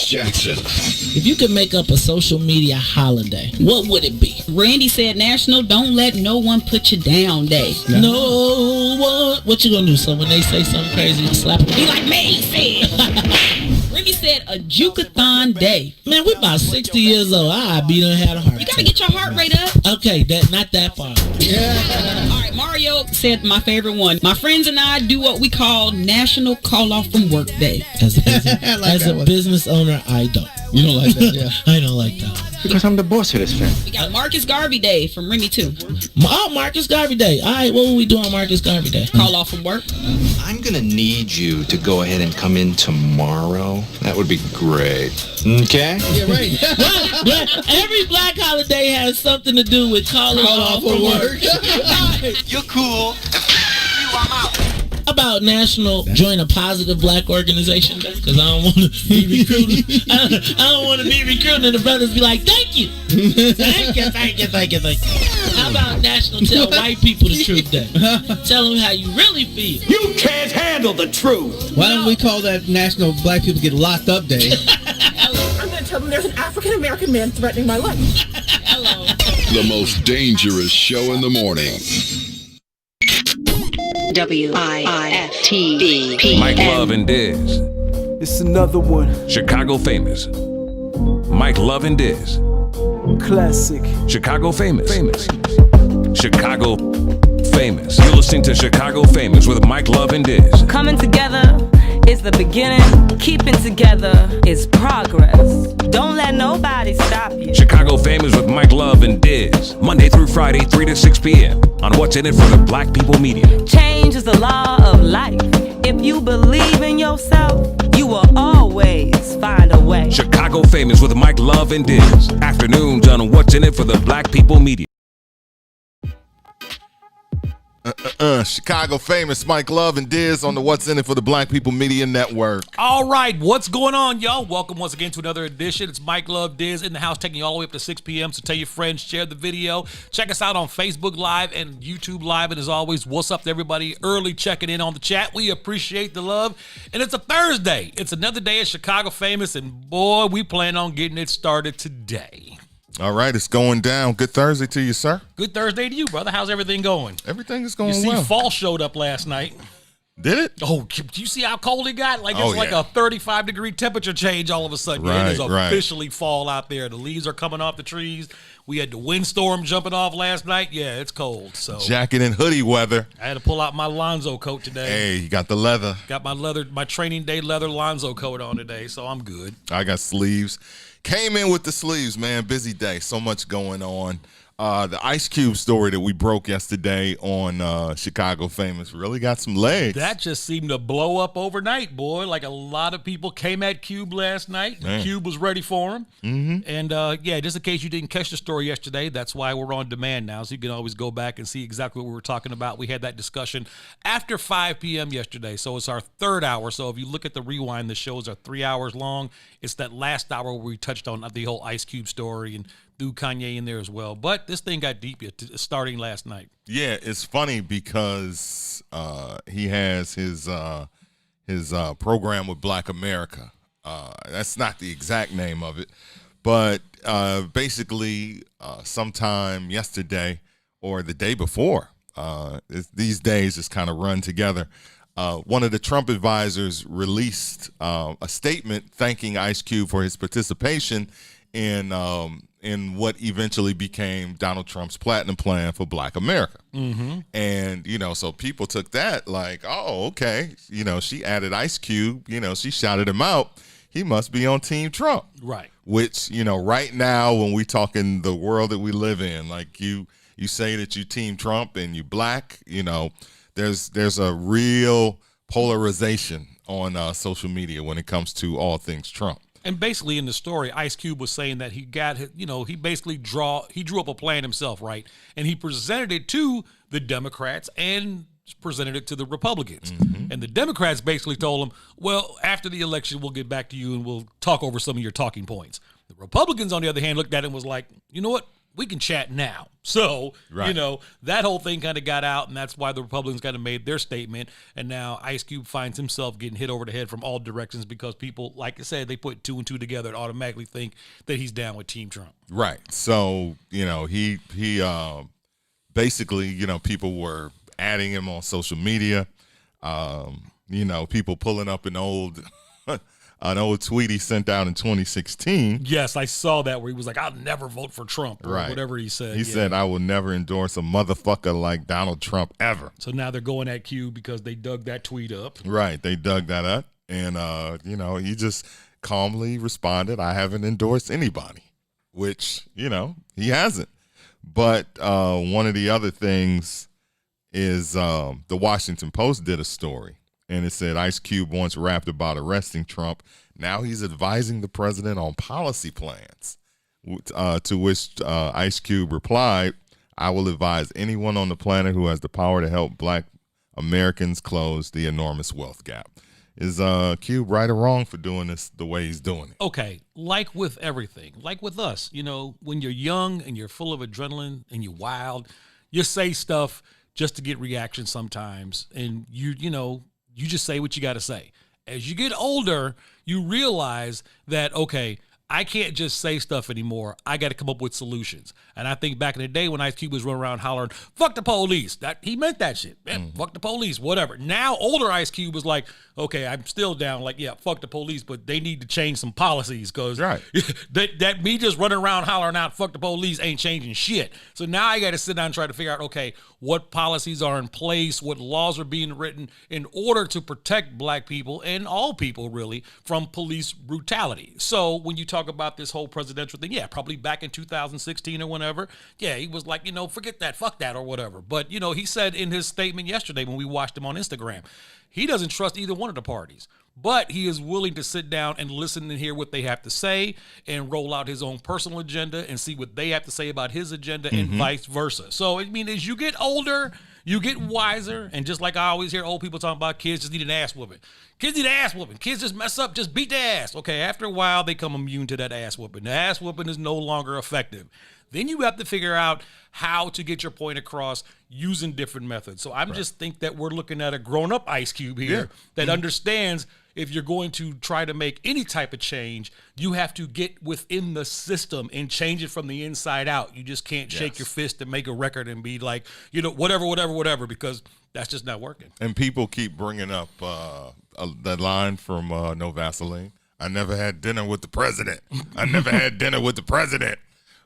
Jackson. If you could make up a social media holiday, what would it be? Randy said National Don't Let No One Put You Down Day. No one. What you gonna do? So when they say something crazy, you slap them? Be like me said. Remy said a Jukathon Day. Man, we're about 60 years old. We done had a heart attack. You gotta get your heart rate up. Okay, not that far. All right, Mario said my favorite one. My friends and I do what we call National Call Off from Work Day. As a business owner, I don't. You don't like that? Yeah. I don't like that. Because I'm the boss of this family. We got Marcus Garvey Day from Remy too. Oh, Marcus Garvey Day. All right, what will we do on Marcus Garvey Day? Call off from work. I'm going to need you to go ahead and come in tomorrow. That would be great. Okay? Yeah, right. Well, every black holiday has something to do with calling off from work. You're cool. I'm out. About National Join a Positive Black Organization Day, because I don't want to be recruited. I don't want to be recruited and the brothers be like, thank you. Thank you. How about National Tell White People the Truth Day? Tell them how you really feel. You can't handle the truth. Why don't we call that National Black People Get Locked Up Day? I'm going to tell them there's an African-American man threatening my life. Hello. The most dangerous show in the morning. WIFTBPM. Mike Love and Diz. It's another one. Chicago Famous. Mike Love and Diz. Classic. Chicago Famous. Chicago Famous. You're listening to Chicago Famous with Mike Love and Diz. Coming together is the beginning. Keeping together is progress. Don't let nobody stop you. Chicago Famous with Mike Love and Diz. Monday through Friday, 3 to 6 p.m. on What's in It for the Black People Media. Change is the law of life. If you believe in yourself, you will always find a way. Chicago Famous with Mike Love and Diz. Afternoons on What's in It for the Black People Media. Chicago famous Mike Love and Diz on the What's in It for the Black People Media Network. All right, what's going on, y'all? Welcome once again to another edition. It's Mike Love, Diz in the house, taking you all the way up to 6 p.m. So tell your friends, share the video. Check us out on Facebook Live and YouTube Live. And as always, what's up to everybody early checking in on the chat? We appreciate the love. And it's a Thursday. It's another day at Chicago Famous. And boy, we plan on getting it started today. All right, it's going down. Good Thursday to you, sir. Good Thursday to you, brother. How's everything going? Everything is going well. well. Fall showed up last night. Did it? Oh, do you see how cold it got? Like it's like a 35-degree temperature change all of a sudden. Right, it is officially fall out there. The leaves are coming off the trees. We had the windstorm jumping off last night. Yeah, it's cold. So jacket and hoodie weather. I had to pull out my Lonzo coat today. Hey, you got the leather. Got my training day leather Lonzo coat on today, so I'm good. I got sleeves. Came in with the sleeves, man. Busy day. So much going on. The Ice Cube story that we broke yesterday on Chicago Famous really got some legs. That just seemed to blow up overnight, boy. Like a lot of people came at Cube last night. Man. Cube was ready for him. Mm-hmm. And, just in case you didn't catch the story yesterday, that's why we're on demand now. So you can always go back and see exactly what we were talking about. We had that discussion after 5 p.m. yesterday. So it's our third hour. So if you look at the rewind, the shows are 3 hours long. It's that last hour where we touched on the whole Ice Cube story and threw Kanye in there as well. But this thing got deep starting last night. Yeah, it's funny because he has his program with Black America. That's not the exact name of it. But basically sometime yesterday or the day before, these days just kind of run together, one of the Trump advisors released a statement thanking Ice Cube for his participation in what eventually became Donald Trump's platinum plan for Black America. Mm-hmm. And, so people took that like, oh, okay. She added Ice Cube, she shouted him out. He must be on Team Trump. Right. Which, right now when we talk in the world that we live in, like you say that you Team Trump and you Black, there's a real polarization on social media when it comes to all things Trump. And basically in the story, Ice Cube was saying that he got, he basically drew up a plan himself, right? And he presented it to the Democrats and presented it to the Republicans. Mm-hmm. And the Democrats basically told him, well, after the election, we'll get back to you and we'll talk over some of your talking points. The Republicans, on the other hand, looked at it and was like, you know what? We can chat now. So, right. That whole thing kind of got out, and that's why the Republicans kind of made their statement. And now Ice Cube finds himself getting hit over the head from all directions because people, like I said, they put two and two together and automatically think that he's down with Team Trump. Right. So, he basically, people were adding him on social media. People pulling up an old tweet he sent out in 2016. Yes, I saw that where he was like, I'll never vote for Trump or right. whatever he said. He said, I will never endorse a motherfucker like Donald Trump ever. So now they're going at Q because they dug that tweet up. Right. They dug that up. And, he just calmly responded, I haven't endorsed anybody, which, he hasn't. But one of the other things is the Washington Post did a story. And it said Ice Cube once rapped about arresting Trump. Now he's advising the president on policy plans. To which Ice Cube replied, I will advise anyone on the planet who has the power to help Black Americans close the enormous wealth gap. Is Cube right or wrong for doing this the way he's doing it? Okay, like with everything, like with us, when you're young and you're full of adrenaline and you're wild, you say stuff just to get reactions sometimes. And you just say what you got to say. As you get older, you realize that, okay, I can't just say stuff anymore. I got to come up with solutions. And I think back in the day when Ice Cube was running around hollering, fuck the police, that he meant that shit. Man, fuck the police, whatever. Now, older Ice Cube was like, okay, I'm still down. Like, yeah, fuck the police, but they need to change some policies because right. that me just running around hollering out, fuck the police ain't changing shit. So now I got to sit down and try to figure out, okay, what policies are in place, what laws are being written in order to protect Black people and all people really from police brutality. So when you talk about this whole presidential thing, yeah, probably back in 2016 or whenever, yeah, he was like, forget that, fuck that or whatever. But, he said in his statement yesterday when we watched him on Instagram, he doesn't trust either one of the parties. but he is willing to sit down and listen and hear what they have to say and roll out his own personal agenda and see what they have to say about his agenda and vice versa. So, I mean, as you get older, you get wiser. And just like I always hear old people talking about, kids just need an ass whooping. Kids need an ass whooping. Kids just mess up, just beat their ass. Okay, after a while, they come immune to that ass whooping. The ass whooping is no longer effective. Then you have to figure out how to get your point across using different methods. So I'm just think that we're looking at a grown-up Ice Cube here that understands if you're going to try to make any type of change, you have to get within the system and change it from the inside out. You just can't shake your fist and make a record and be like, you know, whatever, because that's just not working. And people keep bringing up that line from No Vaseline. I never had dinner with the president. I never had dinner with the president.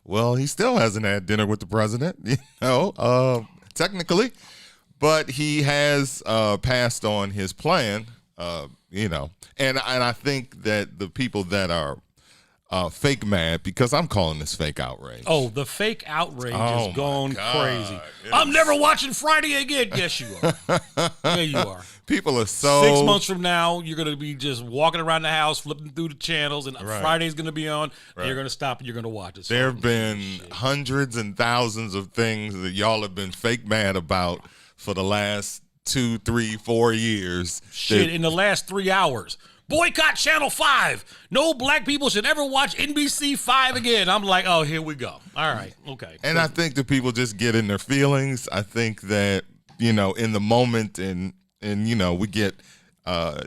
Well, he still hasn't had dinner with the president, you know, technically. But he has passed on his plan, you know. And I think that the people that are fake mad, because I'm calling this fake outrage. Oh, the fake outrage is gone crazy. I'm never watching Friday again. Yes, you are. Yeah, you are. People are so... 6 months from now, you're going to be just walking around the house, flipping through the channels, and Friday's going to be on, and you're going to stop and you're going to watch it. So, there have been hundreds and thousands of things that y'all have been fake mad about for the last 2, 3, 4 years. In the last 3 hours. Boycott Channel 5. No black people should ever watch NBC 5 again. I'm like, oh, here we go. All right, okay. And I think that people just get in their feelings. I think that, you know, in the moment and you know, we get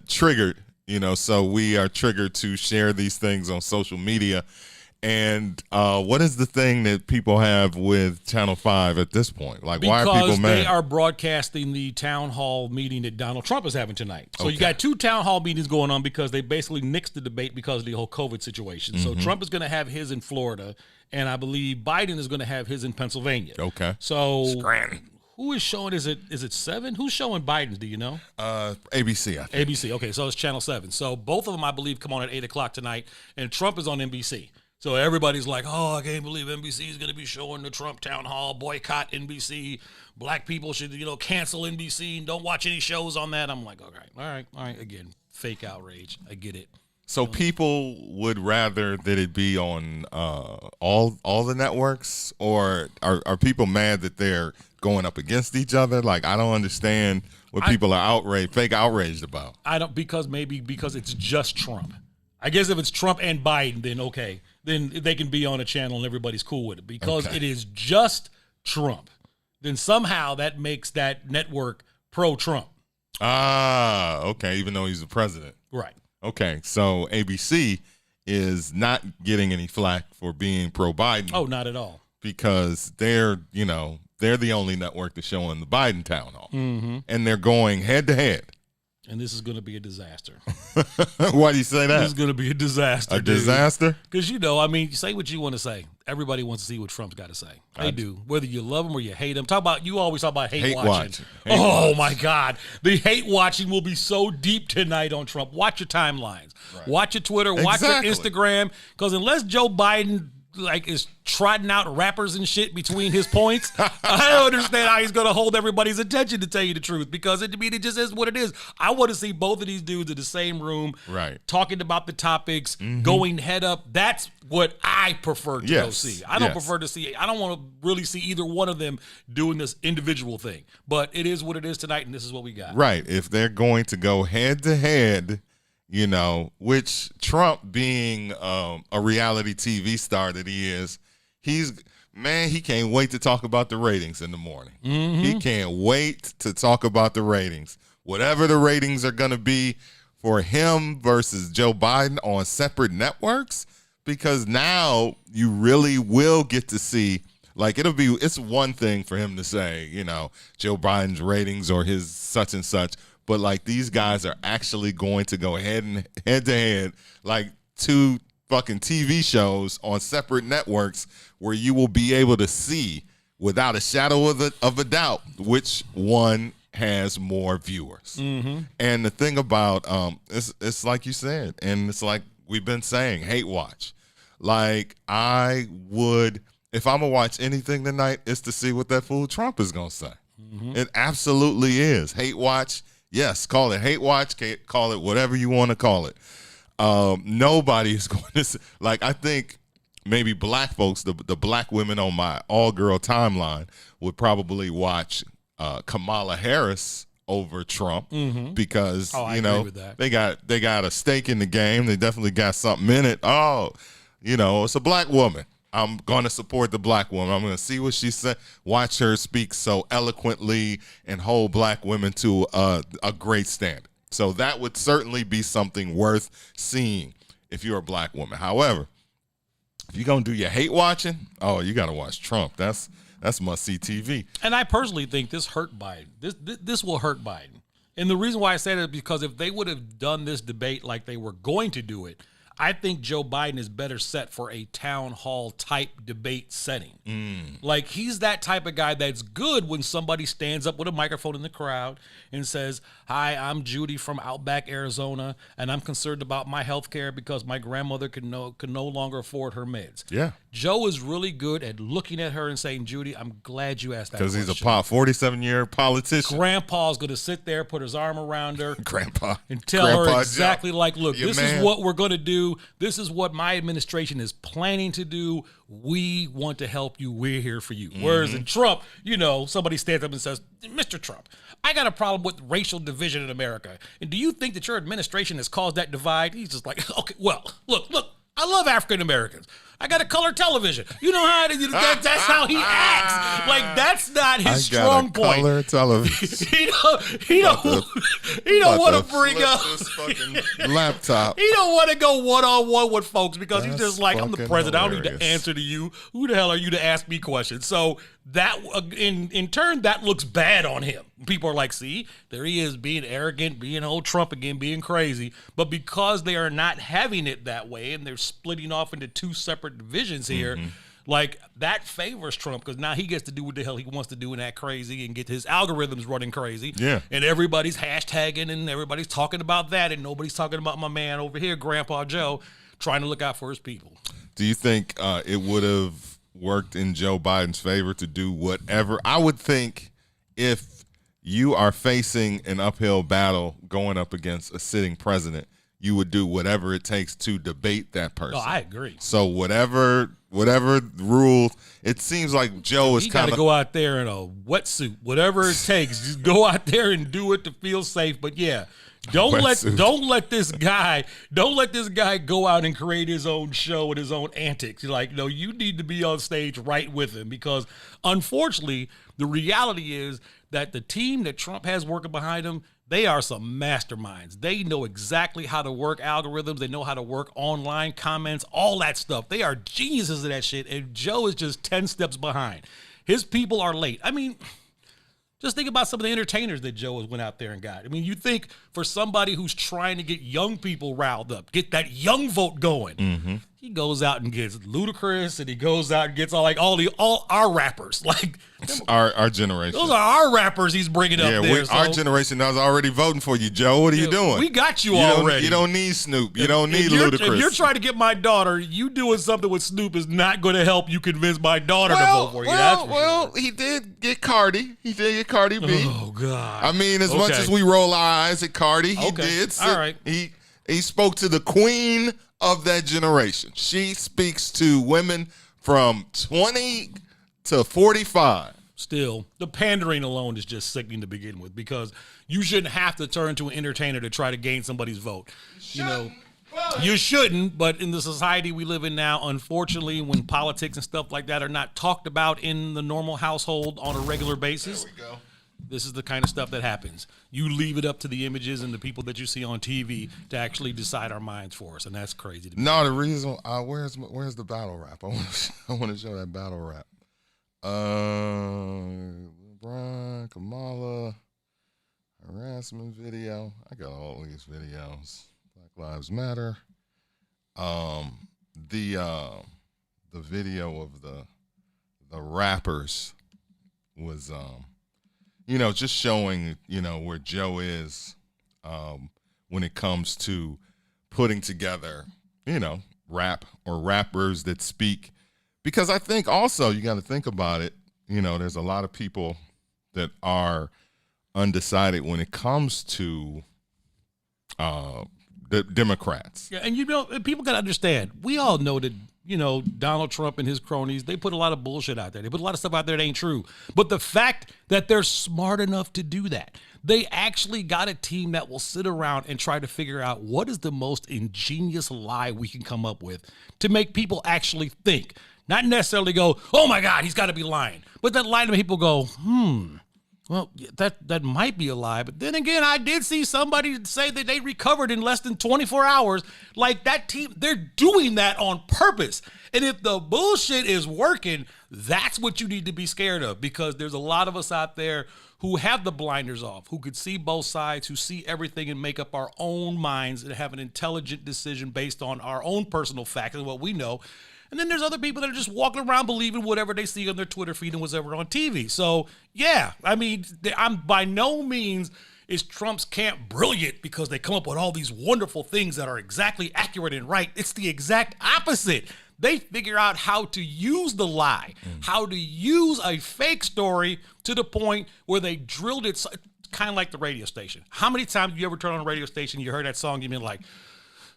triggered, you know, so we are triggered to share these things on social media. And what is the thing that people have with Channel 5 at this point? Like, why are people mad? Because they are broadcasting the town hall meeting that Donald Trump is having tonight. So you got 2 town hall meetings going on because they basically nixed the debate because of the whole COVID situation. So Trump is going to have his in Florida, and I believe Biden is going to have his in Pennsylvania. Okay. So Scranton. Who is showing? Is it 7? Who's showing Biden's? Do you know? ABC, I think. ABC. Okay, so it's Channel 7. So both of them, I believe, come on at 8 o'clock tonight, and Trump is on NBC. So everybody's like, oh, I can't believe NBC is going to be showing the Trump town hall, boycott NBC. Black people should, you know, cancel NBC and don't watch any shows on that. I'm like, all right. Again, fake outrage. I get it. So people would rather that it be on all the networks, or are people mad that they're going up against each other? Like, I don't understand what people are fake outraged about. I don't, because it's just Trump. I guess if it's Trump and Biden, then okay. Then they can be on a channel and everybody's cool with it. Because it is just Trump, then somehow that makes that network pro-Trump. Ah, okay, even though he's the president. Right. Okay, so ABC is not getting any flack for being pro-Biden. Oh, not at all. Because they're the only network that's showing the Biden town hall. Mm-hmm. And they're going head-to-head. And this is going to be a disaster. Why do you say that? This is going to be a disaster. Disaster? Because, you know, I mean, say what you want to say. Everybody wants to see what Trump's got to say. They do. Whether you love him or you hate him. You always talk about hate watching. My God. The hate watching will be so deep tonight on Trump. Watch your timelines. Right. Watch your Twitter. Watch your Instagram. Because unless Joe Biden is trotting out rappers and shit between his points, I don't understand how he's going to hold everybody's attention, to tell you the truth, because it just is what it is. I want to see both of these dudes in the same room, talking about the topics, going head up. That's what I prefer to go see. I don't prefer to see, I don't want to really see either one of them doing this individual thing, but it is what it is tonight, and this is what we got. Right. If they're going to go head to head, you know, which Trump, being a reality TV star that he is, he can't wait to talk about the ratings in the morning. Mm-hmm. He can't wait to talk about the ratings. Whatever the ratings are going to be for him versus Joe Biden on separate networks, because now you really will get to see, like, it's one thing for him to say, you know, Joe Biden's ratings or his such and such, but like, these guys are actually going to go head to head, like 2 fucking TV shows on separate networks, where you will be able to see without a shadow of a doubt which one has more viewers. Mm-hmm. And the thing about it's like you said, and it's like we've been saying, hate watch. Like, I would, if I'm gonna watch anything tonight, it's to see what that fool Trump is gonna say. Mm-hmm. It absolutely is hate watch. Yes, call it hate watch, call it whatever you want to call it. Nobody is going to, like, I think maybe black folks, the black women on my all-girl timeline would probably watch Kamala Harris over Trump because, I you agree know, with that. they got a stake in the game. They definitely got something in it. Oh, you know, it's a black woman. I'm going to support the black woman. I'm going to see what she said, watch her speak so eloquently and hold black women to a great standard. So that would certainly be something worth seeing if you're a black woman. However, if you're going to do your hate watching, oh, you got to watch Trump. That's must-see TV. And I personally think this hurt Biden. This will hurt Biden. And the reason why I say that is because if they would have done this debate like they were going to do it, I think Joe Biden is better set for a town hall type debate setting. Like, he's that type of guy that's good when somebody stands up with a microphone in the crowd and says, "Hi, I'm Judy from Outback, Arizona, and I'm concerned about my health care because my grandmother could no longer afford her meds." Yeah. Joe is really good at looking at her and saying, "Judy, I'm glad you asked that question." Because he's a 47-year politician. Grandpa's going to sit there, put his arm around her. Grandpa. And tell her exactly, Joe, like, look, this man. is what we're going to do. This is what my administration is planning to do. We want to help you. We're here for you. Whereas in Trump, you know, somebody stands up and says, "Mr. Trump, I got a problem with racial division in America. And do you think that your administration has caused that divide?" He's just like, "Okay, well, look, I love African Americans. I got a color television. You know how that's how he acts. Like, that's not his strong point. Color television. he don't want to bring up this fucking laptop. He don't want to go one-on-one with folks because he's just like, I'm the fucking president. I don't need to hilarious. answer to you. Who the hell are you to ask me questions? So that, in turn, that looks bad on him. People are like, see, there he is being arrogant, being old Trump again, being crazy. But because they are not having it that way and they're splitting off into two separate divisions here, like, that favors Trump because now he gets to do what the hell he wants to do and act crazy and get his algorithms running crazy. Yeah. And everybody's hashtagging and everybody's talking about that and nobody's talking about my man over here, Grandpa Joe, trying to look out for his people. Do you think it would have worked in Joe Biden's favor to do whatever? I would think if you are facing an uphill battle going up against a sitting president, you would do whatever it takes to debate that person. Oh, I agree. So whatever rules, it seems like Joe is You got kind to of go out there in a wetsuit, whatever it takes. Just go out there and do it to feel safe. But yeah, don't let this guy go out and create his own show and his own antics. You're like, no, you need to be on stage right with him because unfortunately, the reality is that the team that Trump has working behind him, they are some masterminds. They know exactly how to work algorithms. They know how to work online comments, all that stuff. They are geniuses at that shit, and Joe is just 10 steps behind. His people are late. I mean, just think about some of the entertainers that Joe has went out there and got. I mean, you think for somebody who's trying to get young people riled up, get that young vote going, he goes out and gets Ludacris, and he goes out and gets all our rappers. Like, our generation. those are our rappers he's bringing up there. Our generation is already voting for you, Joe. What are you doing? We got you already. You don't need Snoop. You don't need Ludacris. If you're trying to get my daughter, you doing something with Snoop is not going to help you convince my daughter to vote for you. That's for sure. He did get Cardi. He did get Cardi B. Oh, God. I mean, as much as we roll our eyes at Cardi, he did. All right. He spoke to the queen of that generation. She speaks to women from 20 to 45. Still, the pandering alone is just sickening to begin with because you shouldn't have to turn to an entertainer to try to gain somebody's vote. You shouldn't, but in the society we live in now, unfortunately, when politics and stuff like that are not talked about in the normal household on a regular basis, this is the kind of stuff that happens. You leave it up to the images and the people that you see on TV to actually decide our minds for us, and that's crazy to me. No, the reason where's the battle rap? I want to show that battle rap. LeBron, Kamala, harassment video. I got all these videos. Black Lives Matter. The video of the rappers was just showing where Joe is when it comes to putting together rap or rappers that speak. Because I think also you got to think about it. There's a lot of people that are undecided when it comes to the Democrats. Yeah, and people got to understand. We all know that Donald Trump and his cronies, they put a lot of bullshit out there. They put a lot of stuff out there that ain't true. But the fact that they're smart enough to do that, they actually got a team that will sit around and try to figure out what is the most ingenious lie we can come up with to make people actually think. Not necessarily go, oh my God, he's got to be lying. But that lie to make people go, well, that might be a lie. But then again, I did see somebody say that they recovered in less than 24 hours. Like that team, they're doing that on purpose. And if the bullshit is working, that's what you need to be scared of, because there's a lot of us out there who have the blinders off, who could see both sides, who see everything and make up our own minds and have an intelligent decision based on our own personal facts and what we know. And then there's other people that are just walking around believing whatever they see on their Twitter feed and whatever on TV. So, yeah, I mean, I'm by no means is Trump's camp brilliant because they come up with all these wonderful things that are exactly accurate and right. It's the exact opposite. They figure out how to use the lie, how to use a fake story to the point where they drilled it, kind of like the radio station. How many times have you ever turned on a radio station, you heard that song, you've been like,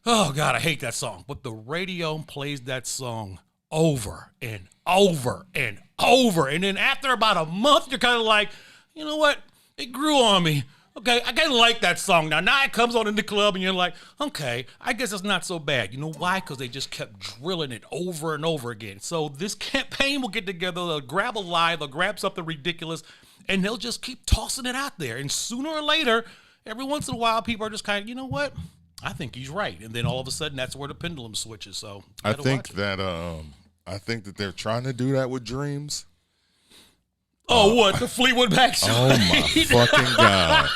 oh, God, I hate that song. But the radio plays that song over and over and over. And then after about a month, you're kind of like, you know what? It grew on me. Okay, I kind of like that song now. Now it comes on in the club and you're like, okay, I guess it's not so bad. You know why? Because they just kept drilling it over and over again. So this campaign will get together. They'll grab a lie. They'll grab something ridiculous. And they'll just keep tossing it out there. And sooner or later, every once in a while, people are just kind of, you know what? I think he's right. And then all of a sudden, that's where the pendulum switches. So I think that they're trying to do that with Dreams. Oh, what? The Fleetwood Mac joint? Oh, my fucking God.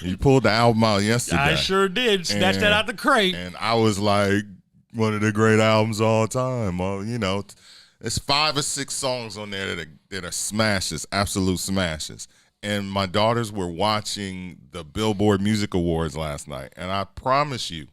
You pulled the album out yesterday. I sure did. Snatched that out the crate. And I was like, one of the great albums of all time. Well, there's 5 or 6 songs on there that are smashes, absolute smashes. And my daughters were watching the Billboard Music Awards last night. And I promise you,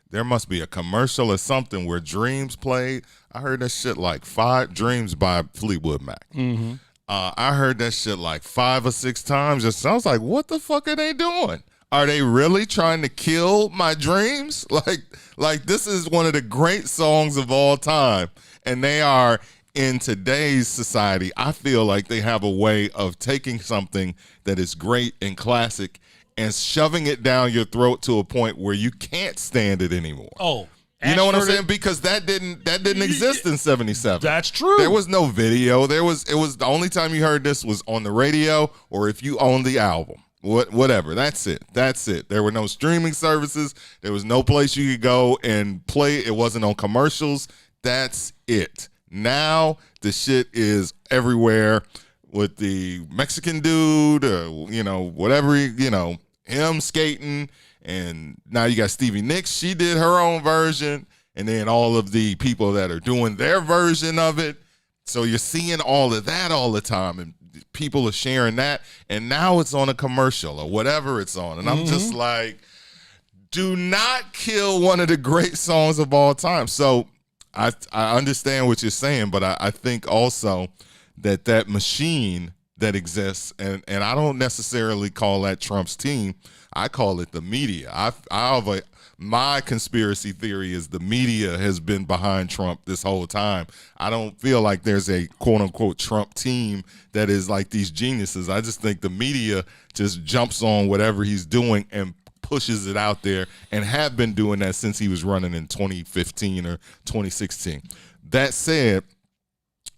there must be a commercial or something where Dreams played. I heard that shit like 5 Dreams by Fleetwood Mac. Mm-hmm. I heard that shit like 5 or 6 times. Just I was like, what the fuck are they doing? Are they really trying to kill my dreams? Like this is one of the great songs of all time. And they are, in today's society, I feel like they have a way of taking something that is great and classic and shoving it down your throat to a point where you can't stand it anymore. Oh, you know what I'm saying? Because that didn't exist in 77. That's true. There was no video. It was the only time you heard this was on the radio or if you owned the album. Whatever. That's it. There were no streaming services. There was no place you could go and play. It wasn't on commercials. That's it. Now the shit is everywhere with the Mexican dude, whatever, him skating. And now you got Stevie Nicks. She did her own version. And then all of the people that are doing their version of it. So you're seeing all of that all the time. And people are sharing that. And now it's on a commercial or whatever it's on. And I'm just like, do not kill one of the great songs of all time. So I understand what you're saying, but I think also that machine that exists, and I don't necessarily call that Trump's team. I call it the media. My conspiracy theory is the media has been behind Trump this whole time. I don't feel like there's a quote-unquote Trump team that is like these geniuses. I just think the media just jumps on whatever he's doing and pushes it out there, and have been doing that since he was running in 2015 or 2016. That said,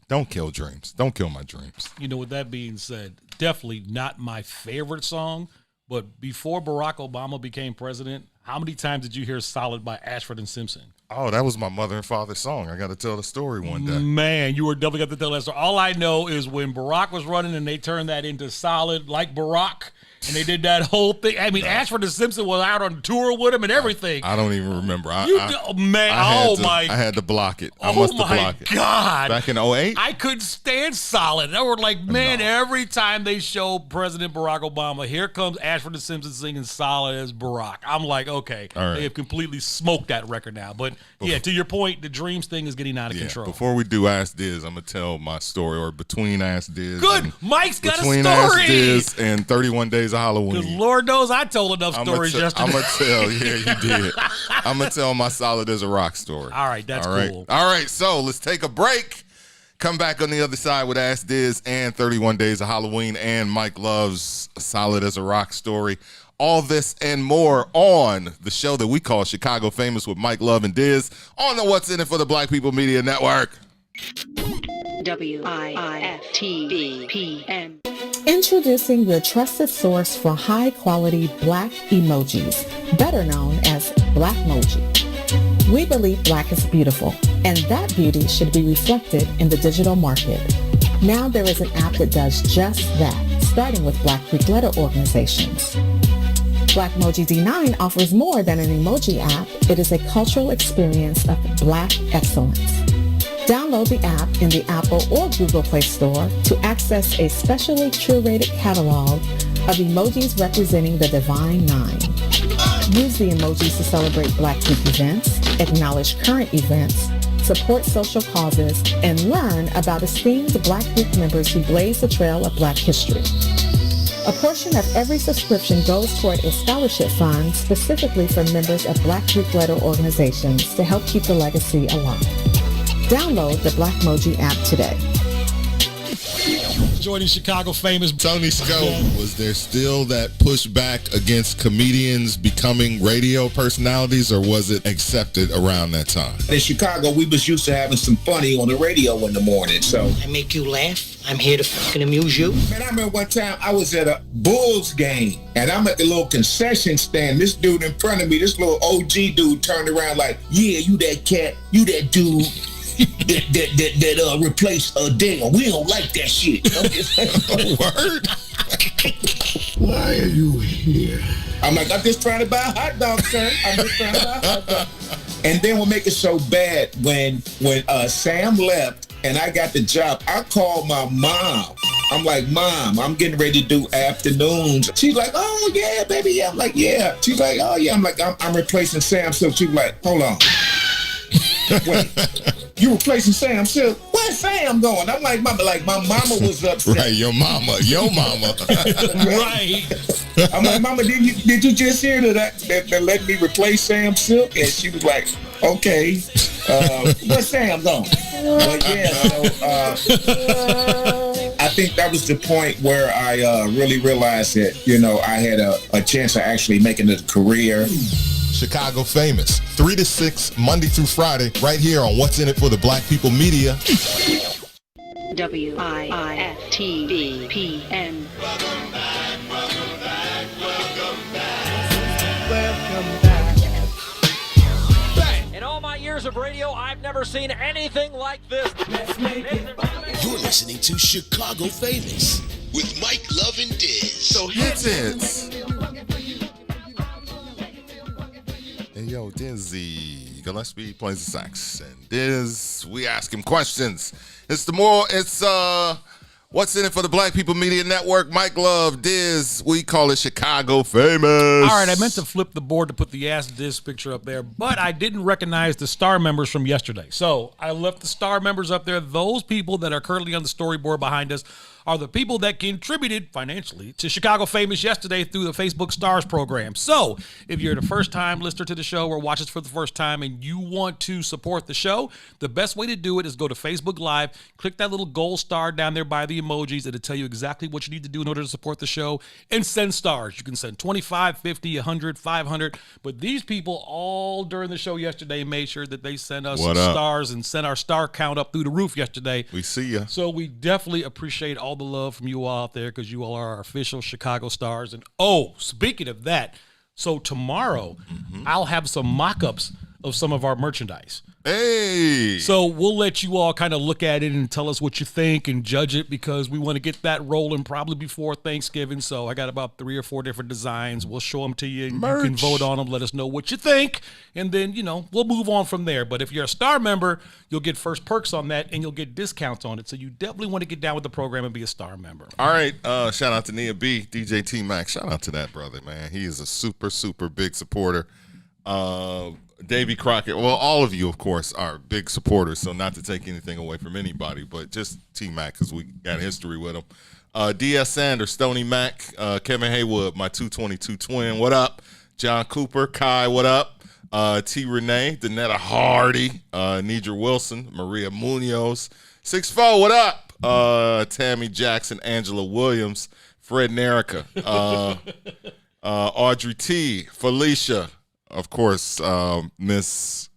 don't kill dreams. Don't kill my dreams. With that being said, definitely not my favorite song, but before Barack Obama became president, how many times did you hear Solid by Ashford and Simpson? Oh, that was my mother and father's song. I got to tell the story one day. Man, you were definitely got to tell that story. All I know is when Barack was running and they turned that into Solid like Barack, and they did that whole thing. I mean, Ashford and Simpson was out on tour with him and everything. I don't even remember. I had to block it. I must have blocked it. God. Back in 2008? I couldn't stand Solid. And I was like, man, every time they show President Barack Obama, here comes Ashford and Simpson singing Solid as Barack. I'm like, okay, right. They have completely smoked that record now. But yeah, to your point, the Dreams thing is getting out of control. Before we do Ask Diz, I'm going to tell my story, or between Ask Diz. Good. Mike's got a story. Between Ask Diz and 31 Days Days of Halloween. Because Lord knows I told enough stories yesterday. I'm going to tell. Yeah, you did. I'm going to tell my Solid as a Rock story. All right, that's cool. All right, so let's take a break. Come back on the other side with Ask Diz and 31 Days of Halloween and Mike Love's Solid as a Rock story. All this and more on the show that we call Chicago Famous with Mike Love and Diz on the What's in It for the Black People Media Network. WIFTBPM. Introducing your trusted source for high-quality Black emojis, better known as Blackmoji. We believe Black is beautiful, and that beauty should be reflected in the digital market. Now there is an app that does just that, starting with Black Greek letter organizations. Blackmoji D9 offers more than an emoji app. It is a cultural experience of Black excellence. Download the app in the Apple or Google Play Store to access a specially curated catalog of emojis representing the Divine Nine. Use the emojis to celebrate Black Greek events, acknowledge current events, support social causes, and learn about esteemed Black Greek members who blaze the trail of Black history. A portion of every subscription goes toward a scholarship fund specifically for members of Black Greek letter organizations to help keep the legacy alive. Download the Blackmoji app today. Joining Chicago Famous. Tony Scope, was there still that pushback against comedians becoming radio personalities, or was it accepted around that time? In Chicago, we was used to having some funny on the radio in the morning, so. I make you laugh. I'm here to fucking amuse you. Man, I remember one time I was at a Bulls game, and I'm at the little concession stand. This dude in front of me, this little OG dude turned around like, yeah, you that cat, you that dude. that replaced Dale. We don't like that shit. I'm just Word. Why are you here? I'm like, I'm just trying to buy a hot dog, sir. I'm just trying to buy a hot dog. And then what make it so bad when Sam left and I got the job, I called my mom. I'm like, Mom, I'm getting ready to do afternoons. She's like, oh yeah, baby. Yeah. I'm like, yeah. She's like, oh yeah. I'm like, I'm replacing Sam. So she was like, hold on. Wait, you replacing Sam Silk? Where's Sam going? I'm like, Mama, like my mama was upset. Right, your mama. Right. I'm like, Mama, did you just hear that let me replace Sam Silk? And she was like, okay, where's Sam going? But yeah, so I think that was the point where I really realized that, you know, I had a chance of actually making a career. Chicago Famous, 3 to 6, Monday through Friday, right here on What's in It for the Black People Media. WIFTBPM. In all my years of radio, I've never seen anything like this. You're listening to Chicago Famous with Mike Love and Diz. So hit it. Hey, yo, Dizzy Gillespie plays the sax, and Diz, we ask him questions. It's What's in It for the Black People Media Network. Mike Love, Diz, we call it Chicago Famous. All right, I meant to flip the board to put the Ask Diz picture up there, but I didn't recognize the star members from yesterday. So I left the star members up there. Those people that are currently on the storyboard behind us are the people that contributed financially to Chicago Famous yesterday through the Facebook Stars program. So if you're the first-time listener to the show or watch us for the first time and you want to support the show, the best way to do it is go to Facebook Live, click that little gold star down there by the emojis. It'll tell you exactly what you need to do in order to support the show, and send stars. You can send 25, 50, 100, 500. But these people all during the show yesterday made sure that they sent us some stars and sent our star count up through the roof yesterday. We see ya. So we definitely appreciate all the love from you all out there, because you all are our official Chicago stars. And speaking of that, so tomorrow I'll have some mock-ups of some of our merchandise. Hey! So we'll let you all kind of look at it and tell us what you think and judge it, because we want to get that rolling probably before Thanksgiving. So I got about 3 or 4 different designs. We'll show them to you, and you can vote on them. Let us know what you think, and then, we'll move on from there. But if you're a star member, you'll get first perks on that, and you'll get discounts on it. So you definitely want to get down with the program and be a star member. All right. Shout out to Nia B, DJ T-Mac. Shout out to that brother, man. He is a super, super big supporter. Davey Crockett, well, all of you, of course, are big supporters, so not to take anything away from anybody, but just T-Mac, because we got history with him. D.S. Sanders, Stoney Mac, Kevin Haywood, my 222 twin. What up? John Cooper, Kai, what up? T. Renee, Danetta Hardy, Nidra Wilson, Maria Munoz, 6'4", what up? Tammy Jackson, Angela Williams, Fred Nerica, Audrey T, Felicia, of course, Miss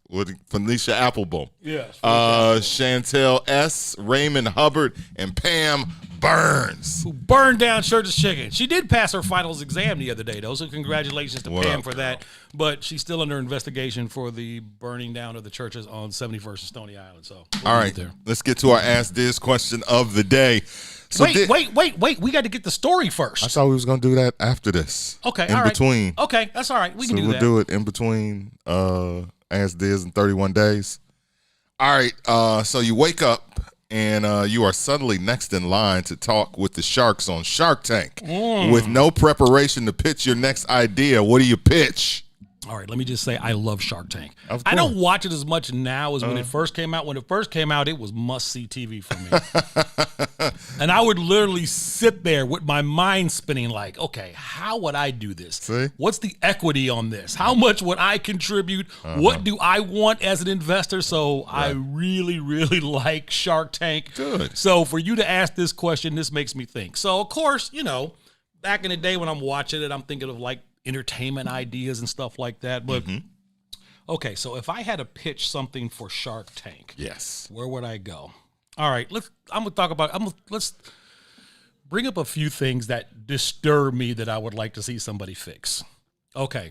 Felicia Applebaum. Yes. Chantel S, Raymond Hubbard, and Pam Burns. Who burned down Church's Chicken. She did pass her finals exam the other day, though, so congratulations to Pam for that. But she's still under investigation for the burning down of the churches on 71st and Stony Island. So all right, let's get to our Ask Diz question of the day. So wait. We got to get the story first. I thought we was going to do that after this. Okay, in between. Okay, that's all right. We can do that. We'll do it in between Ask Diz in 31 days. All right, so you wake up and you are suddenly next in line to talk with the sharks on Shark Tank. With no preparation to pitch your next idea. What do you pitch? All right, let me just say I love Shark Tank. I don't watch it as much now as when it first came out. When it first came out, it was must-see TV for me. And I would literally sit there with my mind spinning like, okay, how would I do this? See? What's the equity on this? How much would I contribute? What do I want as an investor? So I really, really like Shark Tank. Good. So for you to ask this question, this makes me think. So, of course, back in the day when I'm watching it, I'm thinking of like entertainment ideas and stuff like that. But okay, so if I had to pitch something for Shark Tank, yes, where would I go? All right, let's bring up a few things that disturb me that I would like to see somebody fix. Okay,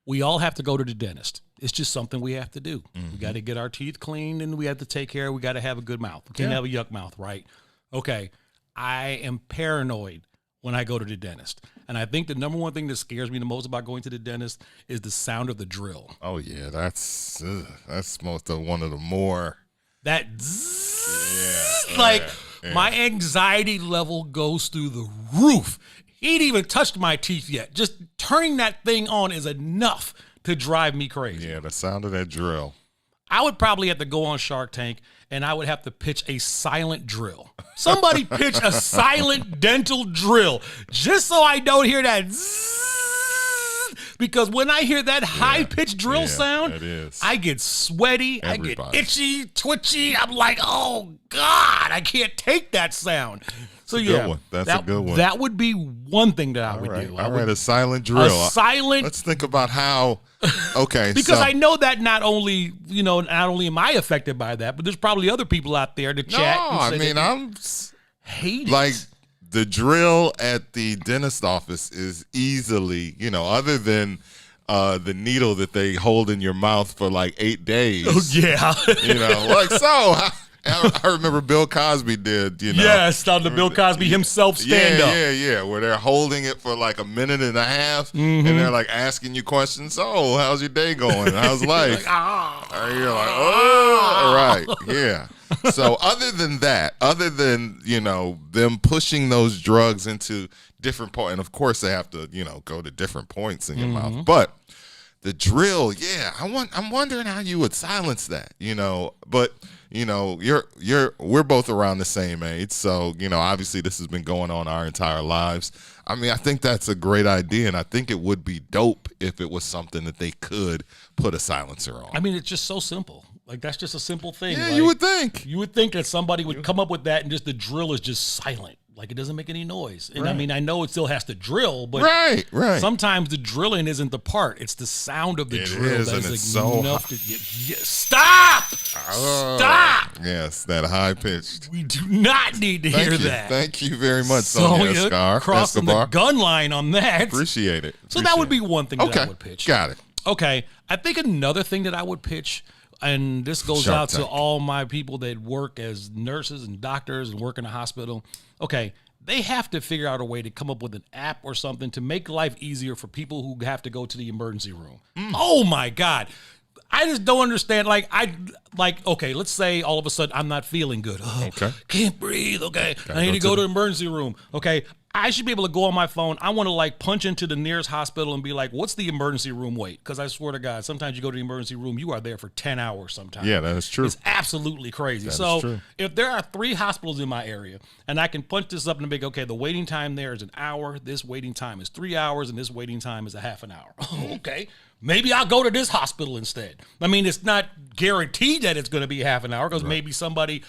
we all have to go to the dentist. It's just something we have to do. We got to get our teeth cleaned, and we have to take care. We got to have a good mouth. We can't have a yuck mouth, right? Okay, I am paranoid when I go to the dentist. And I think the number one thing that scares me the most about going to the dentist is the sound of the drill. Oh yeah, that's most of one of the more that my anxiety level goes through the roof. He ain't even touched my teeth yet. Just turning that thing on is enough to drive me crazy. Yeah, the sound of that drill. I would probably have to go on Shark Tank and I would have to pitch a silent drill. Somebody pitch a silent dental drill just so I don't hear that zzz, because when I hear that high-pitched drill sound, I get sweaty, I get itchy, twitchy. I'm like, oh, God, I can't take that sound. So that's a good one. That would be one thing that I would do. All right, a silent drill. Let's think about how. Okay, because I know that not only am I affected by that, but there's probably other people out there to chat. No, I mean I'm hate like the drill at the dentist office is easily, other than the needle that they hold in your mouth for like 8 days. Oh yeah, I remember Bill Cosby did, Yes, on the Bill Cosby himself stand-up. Yeah, where they're holding it for like a minute and a half, and they're like asking you questions. Oh, how's your day going? How's life? And you're like, oh, all right, yeah. So other than them pushing those drugs into different points, and of course they have to, go to different points in your mouth, but the drill, I'm wondering how you would silence that, but. We're both around the same age. So, obviously this has been going on our entire lives. I mean, I think that's a great idea. And I think it would be dope if it was something that they could put a silencer on. I mean, it's just so simple. Like, that's just a simple thing. Yeah, like, you would think. You would think that somebody would come up with that and just the drill is just silent. Like, it doesn't make any noise. And I mean, I know it still has to drill, but sometimes the drilling isn't the part. It's the sound of the drill that is enough to get. Stop! Stop! Yes, that high pitched. We do not need to hear that. Thank you very much, Sonia Escobar. Crossing the gun line on that. Appreciate it. So that would be one thing that I would pitch. Got it. Okay. I think another thing that I would pitch, and this goes out to all my people that work as nurses and doctors and work in a hospital. Okay, they have to figure out a way to come up with an app or something to make life easier for people who have to go to the emergency room. Oh my God. I just don't understand. Okay, let's say all of a sudden I'm not feeling good. Can't breathe. Okay. I need to go to the emergency room. Okay. I should be able to go on my phone. I want to like punch into the nearest hospital and be like, what's the emergency room wait? Because I swear to God, sometimes you go to the emergency room, you are there for 10 hours sometimes. Yeah, that is true. It's absolutely crazy. That so is true. if there are 3 hospitals in my area and I can punch this up and be, okay, the waiting time there is an hour, this waiting time is 3 hours, and this waiting time is a half an hour. Okay. Maybe I'll go to this hospital instead. I mean, it's not guaranteed that it's going to be half an hour because maybe somebody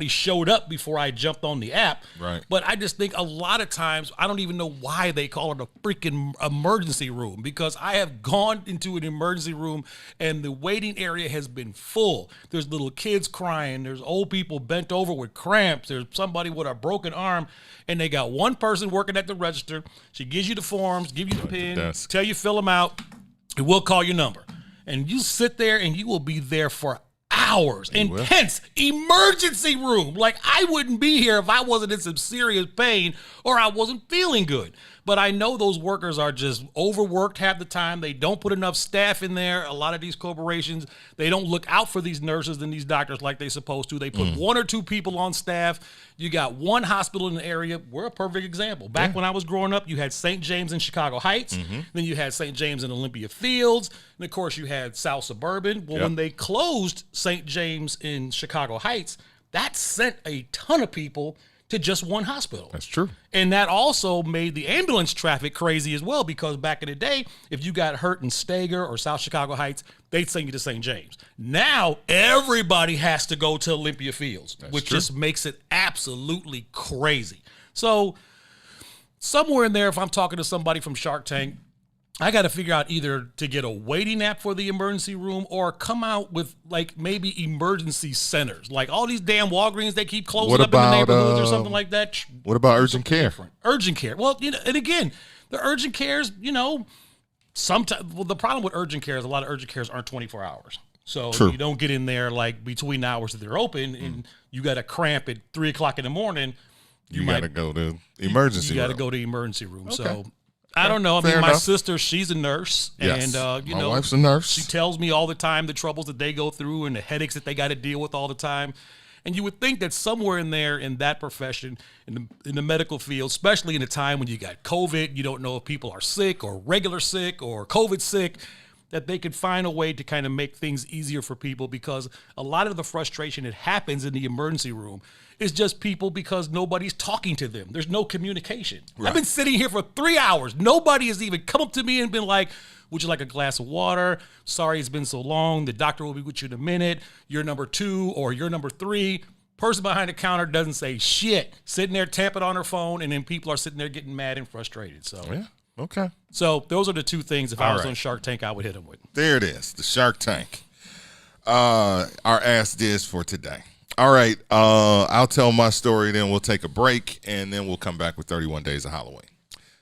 showed up before I jumped on the app. Right. But I just think a lot of times I don't even know why they call it a freaking emergency room, because I have gone into an emergency room and the waiting area has been full. There's little kids crying. There's old people bent over with cramps. There's somebody with a broken arm, and they got one person working at the register. She gives you the forms, give you the pen, tell you fill them out, and we'll call your number. And you sit there and you will be there for hours. Intense emergency room. Like, I wouldn't be here if I wasn't in some serious pain or I wasn't feeling good. But I know those workers are just overworked half the time. They don't put enough staff in there. A lot of these corporations, they don't look out for these nurses and these doctors like they're supposed to. They put 1 or 2 people on staff. You got one hospital in the area. We're a perfect example. Back when I was growing up, you had St. James in Chicago Heights. Then you had St. James in Olympia Fields. And, of course, you had South Suburban. Well, when they closed St. James in Chicago Heights, that sent a ton of people to just one hospital. That's true. And that also made the ambulance traffic crazy as well, because back in the day, if you got hurt in Stager or South Chicago Heights, they'd send you to St. James. Now, everybody has to go to Olympia Fields, which just makes it absolutely crazy. So somewhere in there, if I'm talking to somebody from Shark Tank, I got to figure out either to get a waiting app for the emergency room or come out with like maybe emergency centers. Like all these damn Walgreens, they keep closing up in the neighborhoods or something like that. What about urgent care? Urgent care. Well, and again, the urgent cares, sometimes, the problem with urgent care is a lot of urgent cares aren't 24 hours. So you don't get in there like between the hours that they're open and you got a cramp at 3 o'clock in the morning. You got to go to emergency room. You got to go to emergency room. Okay. So I don't know. I mean, my sister, she's a nurse, and my wife's a nurse. She tells me all the time the troubles that they go through and the headaches that they got to deal with all the time. And you would think that somewhere in there, in that profession, in the medical field, especially in a time when you got COVID, you don't know if people are sick or regular sick or COVID sick, that they could find a way to kind of make things easier for people, because a lot of the frustration that happens in the emergency room is just people because nobody's talking to them. There's no communication. Right. I've been sitting here for 3 hours. Nobody has even come up to me and been like, would you like a glass of water? Sorry, it's been so long. The doctor will be with you in a minute. You're number 2 or you're number 3. Person behind the counter doesn't say shit. Sitting there tapping on her phone, and then people are sitting there getting mad and frustrated. So yeah, okay. So those are the 2 things. If I was on Shark Tank, I would hit them with. There it is, the Shark Tank. Our Ask Diz for today. All right, I'll tell my story, then we'll take a break, and then we'll come back with 31 Days of Halloween.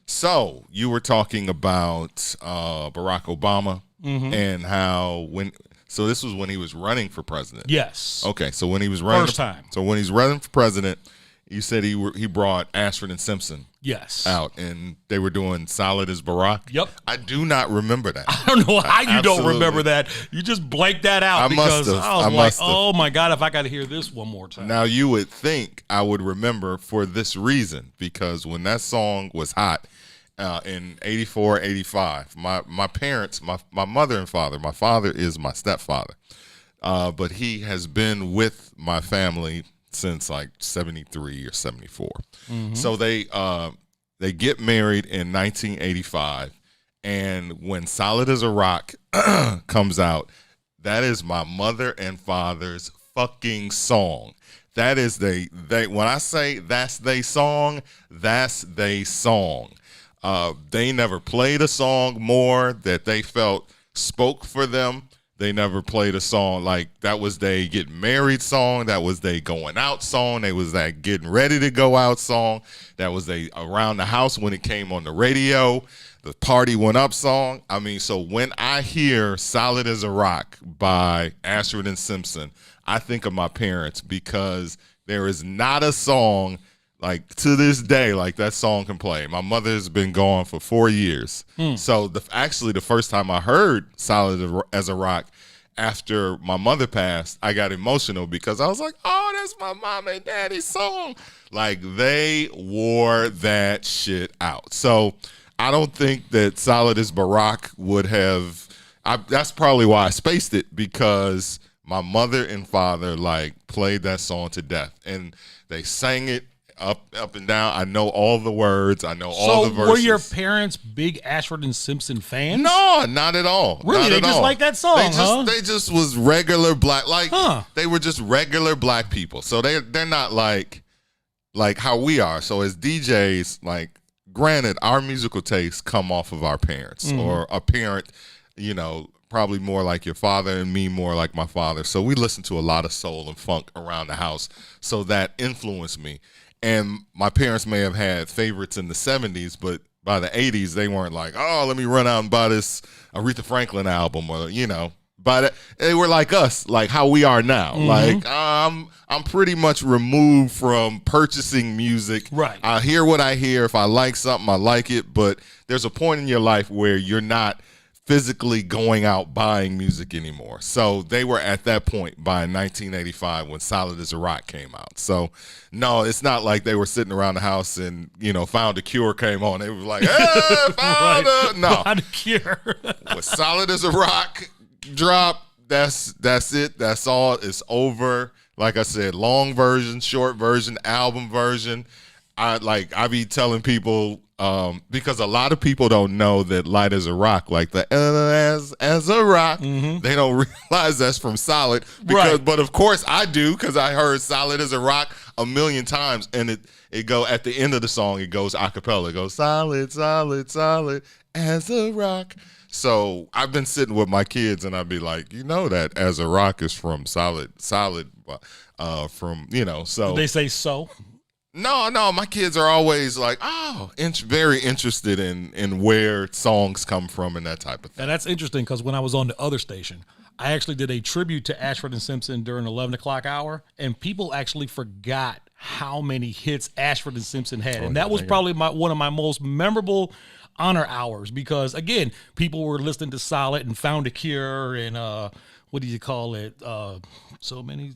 So you were talking about Barack Obama and how so this was when he was running for president. Yes. Okay, so when he was running first time. So when he's running for president, you said he brought Ashford and Simpson out, and they were doing Solid as Barack. Yep. I do not remember that. I don't know how you don't remember that. You just blanked that out because I was like, oh my God, if I got to hear this one more time. Now, you would think I would remember for this reason, because when that song was hot in 84, 85, my parents, my mother and father, my father is my stepfather, but he has been with my family since like 73 or 74. So they get married in 1985, and when Solid as a Rock comes out, that is my mother and father's fucking song. That is they when I say that's they song, that's they song. They never played a song more that they felt spoke for them. They never played a song like that was they getting married song. That was they going out song. They was that getting ready to go out song. That was they around the house when it came on the radio. The party went up song. I mean, so when I hear Solid as a Rock by Ashford and Simpson, I think of my parents, because there is not a song like to this day like that song can play. My mother has been gone for 4 years. So actually the first time I heard Solid as a Rock, after my mother passed, I got emotional because I was like, oh, that's my mom and daddy's song. Like, they wore that shit out. So I don't think that Solid as Barack would have, that's probably why I spaced it, because my mother and father, like, played that song to death. And they sang it up and down. I know all the words. I know all the verses. So were your parents big Ashford and Simpson fans? No, not at all. Really? They just like that song, They just was regular black, they were just regular black people. So they're not like how we are. So as DJs, like, granted, our musical tastes come off of our parents, or a parent, you know, probably more like your father and me more like my father. So we listen to a lot of soul and funk around the house. So that influenced me. And my parents may have had favorites in the 70s, but by the 80s, they weren't like, oh, let me run out and buy this Aretha Franklin album, or, you know. But they were like us, like how we are now. Like, I'm pretty much removed from purchasing music. Right. I hear what I hear. If I like something, I like it. But there's a point in your life where you're not physically going out buying music anymore. So they were at that point by 1985 when Solid as a Rock came out. So no, it's not like they were sitting around the house and, you know, Found a Cure came on. They were like, hey, no. Found a Cure. With Solid as a Rock drop, that's it. That's all. It's over. Like I said, long version, short version, album version. I be telling people, because a lot of people don't know that Light as a Rock, like the as a rock, they don't realize that's from Solid. But of course I do, because I heard Solid as a Rock a million times, and it go at the end of the song, it goes a cappella. It goes solid, solid, solid as a rock. So I've been sitting with my kids, and I'd be like, you know that As a Rock is from Solid, from, you know, so. Did they say so? No, my kids are always like, very interested in where songs come from and that type of thing. And that's interesting, because when I was on the other station, I actually did a tribute to Ashford and Simpson during 11 o'clock hour, and people actually forgot how many hits Ashford and Simpson had. And that was probably one of my most memorable honor hours, because, again, people were listening to Solid and Found a Cure and, what do you call it? So many...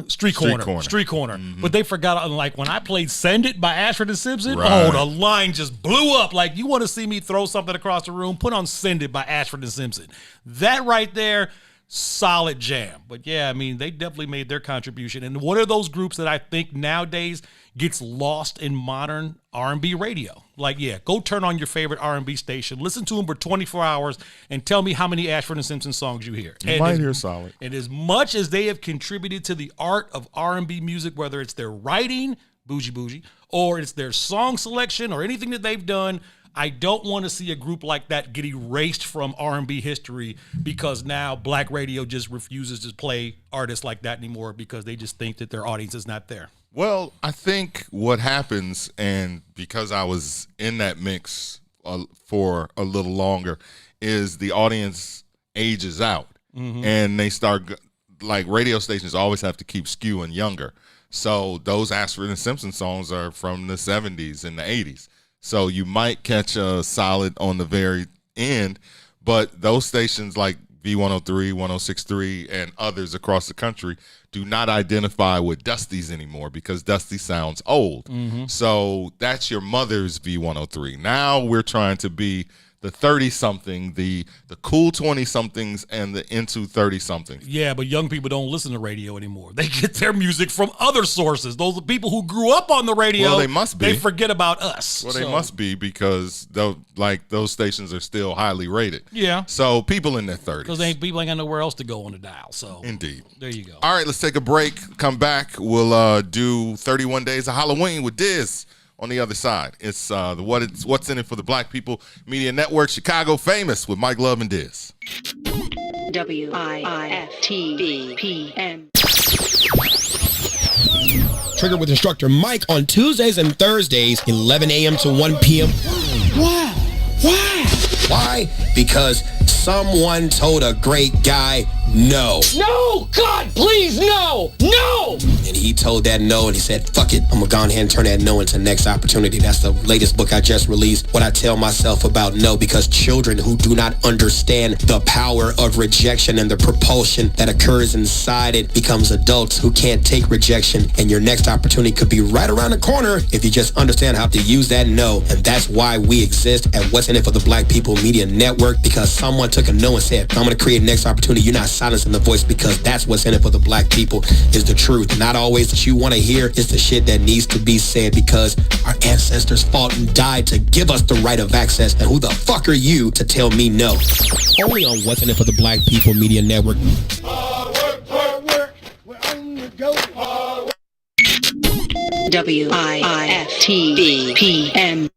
Street Corner. But they forgot, like, when I played Send It by Ashford and Simpson, the line just blew up. Like, you want to see me throw something across the room, put on Send It by Ashford and Simpson. That right there, solid jam. But yeah, I mean, they definitely made their contribution. And one of those groups that I think nowadays gets lost in modern R&B radio. Like, yeah, go turn on your favorite R&B station, listen to them for 24 hours, and tell me how many Ashford and Simpson songs you hear. You might hear Solid. And as much as they have contributed to the art of R&B music, whether it's their writing, bougie, or it's their song selection or anything that they've done, I don't want to see a group like that get erased from R&B history, because now black radio just refuses to play artists like that anymore, because they just think that their audience is not there. Well, I think what happens, and because I was in that mix for a little longer, is the audience ages out, and they start, like, radio stations always have to keep skewing younger. So those Ashford and Simpson songs are from the 70s and the 80s. So you might catch a Solid on the very end, but those stations like V103, 106.3, and others across the country do not identify with Dusty's anymore, because Dusty sounds old. So that's your mother's V103. Now we're trying to be the 30-something, the cool 20-somethings, and the into 30-somethings. Yeah, but young people don't listen to radio anymore. They get their music from other sources. Those are people who grew up on the radio. Well, they must be. They forget about us. Well, they must be, because those stations are still highly rated. Yeah. So people in their 30s. Because people ain't got nowhere else to go on the dial. So indeed. There you go. All right, let's take a break. Come back. We'll do 31 Days of Halloween with Diz. On the other side, it's What's in It for the Black People Media Network, Chicago Famous, with Mike Love and Diz. WIFTBPM. Trigger with instructor Mike on Tuesdays and Thursdays, 11 a.m. to 1 p.m. Why? Because Someone told a great guy no. No! God, please, no! No! And he told that no, and he said, fuck it, I'm gonna go ahead and turn that no into next opportunity. That's the latest book I just released, what I tell myself about no, because children who do not understand the power of rejection and the propulsion that occurs inside it becomes adults who can't take rejection, and your next opportunity could be right around the corner if you just understand how to use that no. And that's why we exist at What's in It for the Black People Media Network, because someone took a no and said, I'm gonna create next opportunity. You're not silencing the voice, because that's what's in it for the black people is the truth. Not always that you want to hear, it's the shit that needs to be said, because our ancestors fought and died to give us the right of access, and who the fuck are you to tell me no? Only on What's in It for the Black People Media Network. Hard work, we're on the go. WIFTBPM.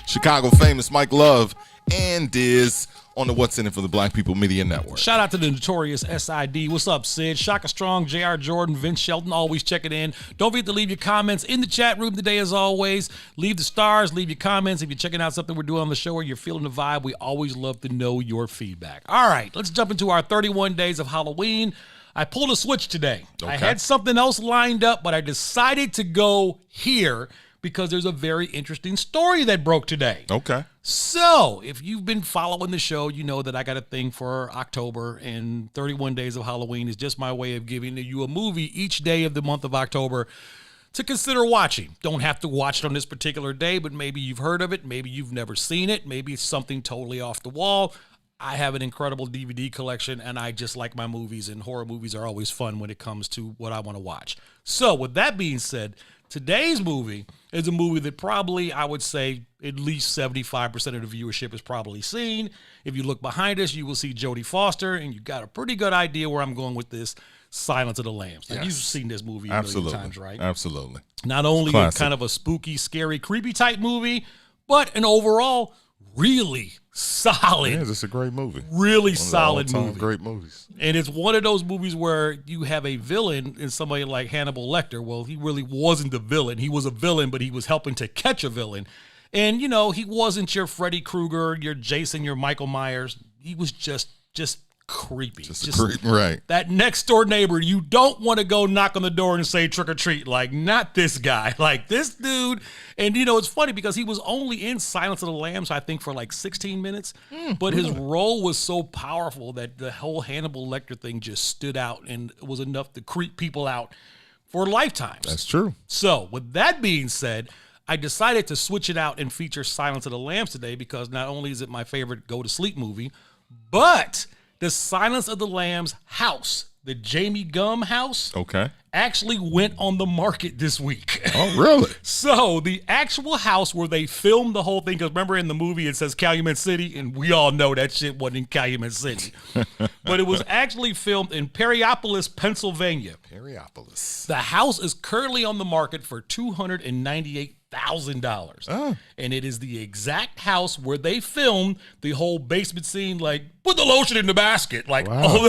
Chicago famous Mike Love and Diz on the What's in It for the Black People Media Network. Shout out to the notorious SID. What's up, Sid? Shaka Strong, JR Jordan, Vince Shelton, always checking in. Don't forget to leave your comments in the chat room today, as always. Leave the stars, leave your comments. If you're checking out something we're doing on the show or you're feeling the vibe, we always love to know your feedback. All right, let's jump into our 31 days of Halloween. I pulled a switch today. Okay. I had something else lined up, but I decided to go here because there's a very interesting story that broke today. Okay. So, if you've been following the show, you know that I got a thing for October, and 31 Days of Halloween is just my way of giving you a movie each day of the month of October to consider watching. Don't have to watch it on this particular day, but maybe you've heard of it, maybe you've never seen it, maybe it's something totally off the wall. I have an incredible DVD collection, and I just like my movies, and horror movies are always fun when it comes to what I want to watch. So, with that being said, today's movie is a movie that probably, I would say, at least 75% of the viewership has probably seen. If you look behind us, you will see Jodie Foster, and you got a pretty good idea where I'm going with this. Silence of the Lambs. Now, you've seen this movie a million times, right? Absolutely. Not only a kind of a spooky, scary, creepy type movie, but an overall really solid. Yeah, it's a great movie. Really solid movie. Great movies. And it's one of those movies where you have a villain in somebody like Hannibal Lecter. Well, he really wasn't the villain. He was a villain, but he was helping to catch a villain. And, you know, he wasn't your Freddy Krueger, your Jason, your Michael Myers. He was just creepy. Just right. That next door neighbor, you don't want to go knock on the door and say trick or treat. Like, not this guy. Like, this dude. And, you know, it's funny because he was only in Silence of the Lambs, I think, for like 16 minutes. But his role was so powerful that the whole Hannibal Lecter thing just stood out and was enough to creep people out for lifetimes. That's true. So, with that being said, I decided to switch it out and feature Silence of the Lambs today because not only is it my favorite go-to-sleep movie, but the Silence of the Lambs house, the Jamie Gumb house, actually went on the market this week. Oh, really? So the actual house where they filmed the whole thing, because remember in the movie it says Calumet City, and we all know that shit wasn't in Calumet City. But it was actually filmed in Perryopolis, Pennsylvania. Perryopolis. The house is currently on the market for $298,000. Oh. And it is the exact house where they filmed the whole basement scene, like, put the lotion in the basket, like all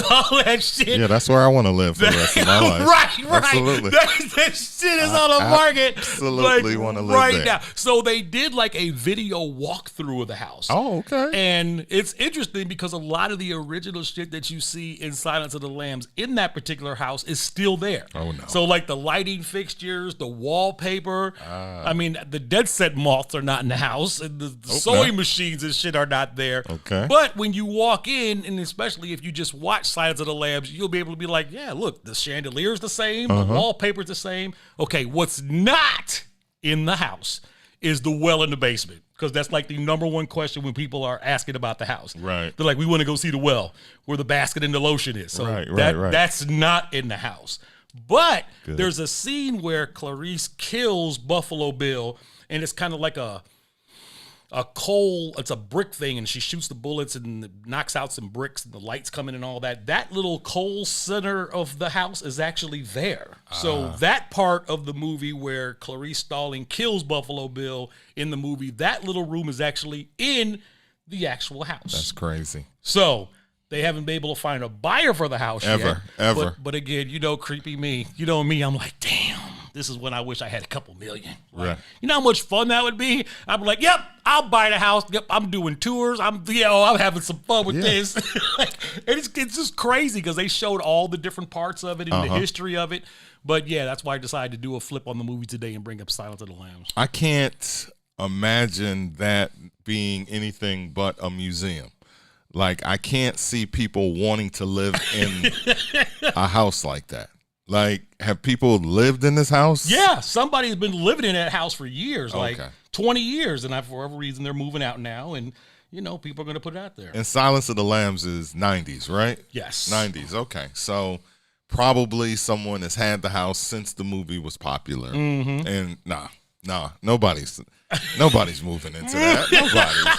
that shit. Yeah, that's where I want to live for the rest of my life. Right. Absolutely. That shit is on the market. Absolutely want to live right there. now. So they did like a video walkthrough of the house. Oh, okay. And it's interesting because a lot of the original shit that you see in Silence of the Lambs in that particular house is still there. Oh, no. So like the lighting fixtures, the wallpaper. I mean, the dead set moths are not in the house. And the sewing machines and shit are not there. Okay. But when you walk in, and especially if you just watch Silence of the Lambs, you'll be able to be like, yeah, look, the chandelier's the same, the wallpaper's the same. Okay, what's not in the house is the well in the basement, because that's like the number one question when people are asking about the house. Right. They're like, we want to go see the well where the basket and the lotion is. So right. That's not in the house. But there's a scene where Clarice kills Buffalo Bill, and it's kind of like a coal, it's a brick thing, and she shoots the bullets and knocks out some bricks, and the lights come in and all that. That little coal center of the house is actually there. So that part of the movie where Clarice Starling kills Buffalo Bill in the movie, that little room is actually in the actual house. That's crazy. So they haven't been able to find a buyer for the house yet. Ever. But again, creepy me. You know me, I'm like, damn, this is when I wish I had a couple million. Like, right. You know how much fun that would be? I'd be like, yep, I'll buy the house. Yep, I'm doing tours. I'm having some fun with this. It's just crazy because they showed all the different parts of it and the history of it. But yeah, that's why I decided to do a flip on the movie today and bring up Silence of the Lambs. I can't imagine that being anything but a museum. Like, I can't see people wanting to live in a house like that. Like, have people lived in this house? Yeah, somebody's been living in that house for years, like 20 years, and for whatever reason they're moving out now, and people are going to put it out there. And Silence of the Lambs is 90s, right? Yes. 90s, okay. So probably someone has had the house since the movie was popular. Mm-hmm. And nobody's moving into that. Nobody.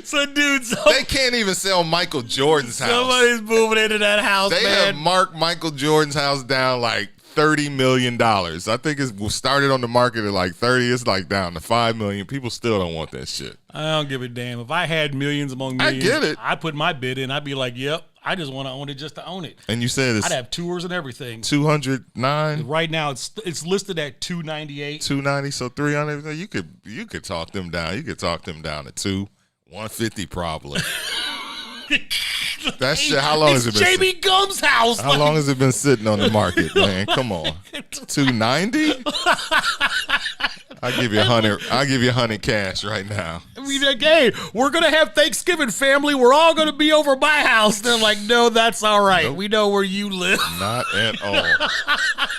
So, dude, they can't even sell Michael Jordan's house. Somebody's moving into that house, They have marked Michael Jordan's house down like $30 million. I think it started on the market at like 30. It's like down to $5 million. People still don't want that shit. I don't give a damn. If I had millions among millions, I get it. I put my bid in. I'd be like, yep, I just want to own it just to own it. And you said I'd have tours and everything. 209. Right now, it's listed at 298. 290. So 300. You could talk them down. You could talk them down to 150 probably. That shit. How long has it been? Jamie Gum's house. How long has it been sitting on the market, man? Come on, 290. I'll give you 100. I'll give you 100 cash right now. I mean, hey, we're gonna have Thanksgiving, family. We're all gonna be over my house. They're like, no, that's all right. Nope. We know where you live. Not at all.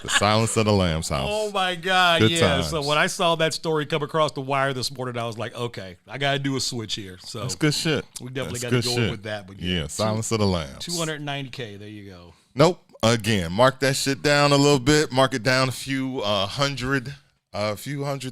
The Silence of the Lambs house. Oh my God, Good yeah. times. So when I saw that story come across the wire this morning, I was like, okay, I gotta do a switch here. So that's good shit. We definitely got to go with that. But yeah, Silence of the Lambs. 290K. There you go. Nope. Again, mark that shit down a little bit. Mark it down a few hundred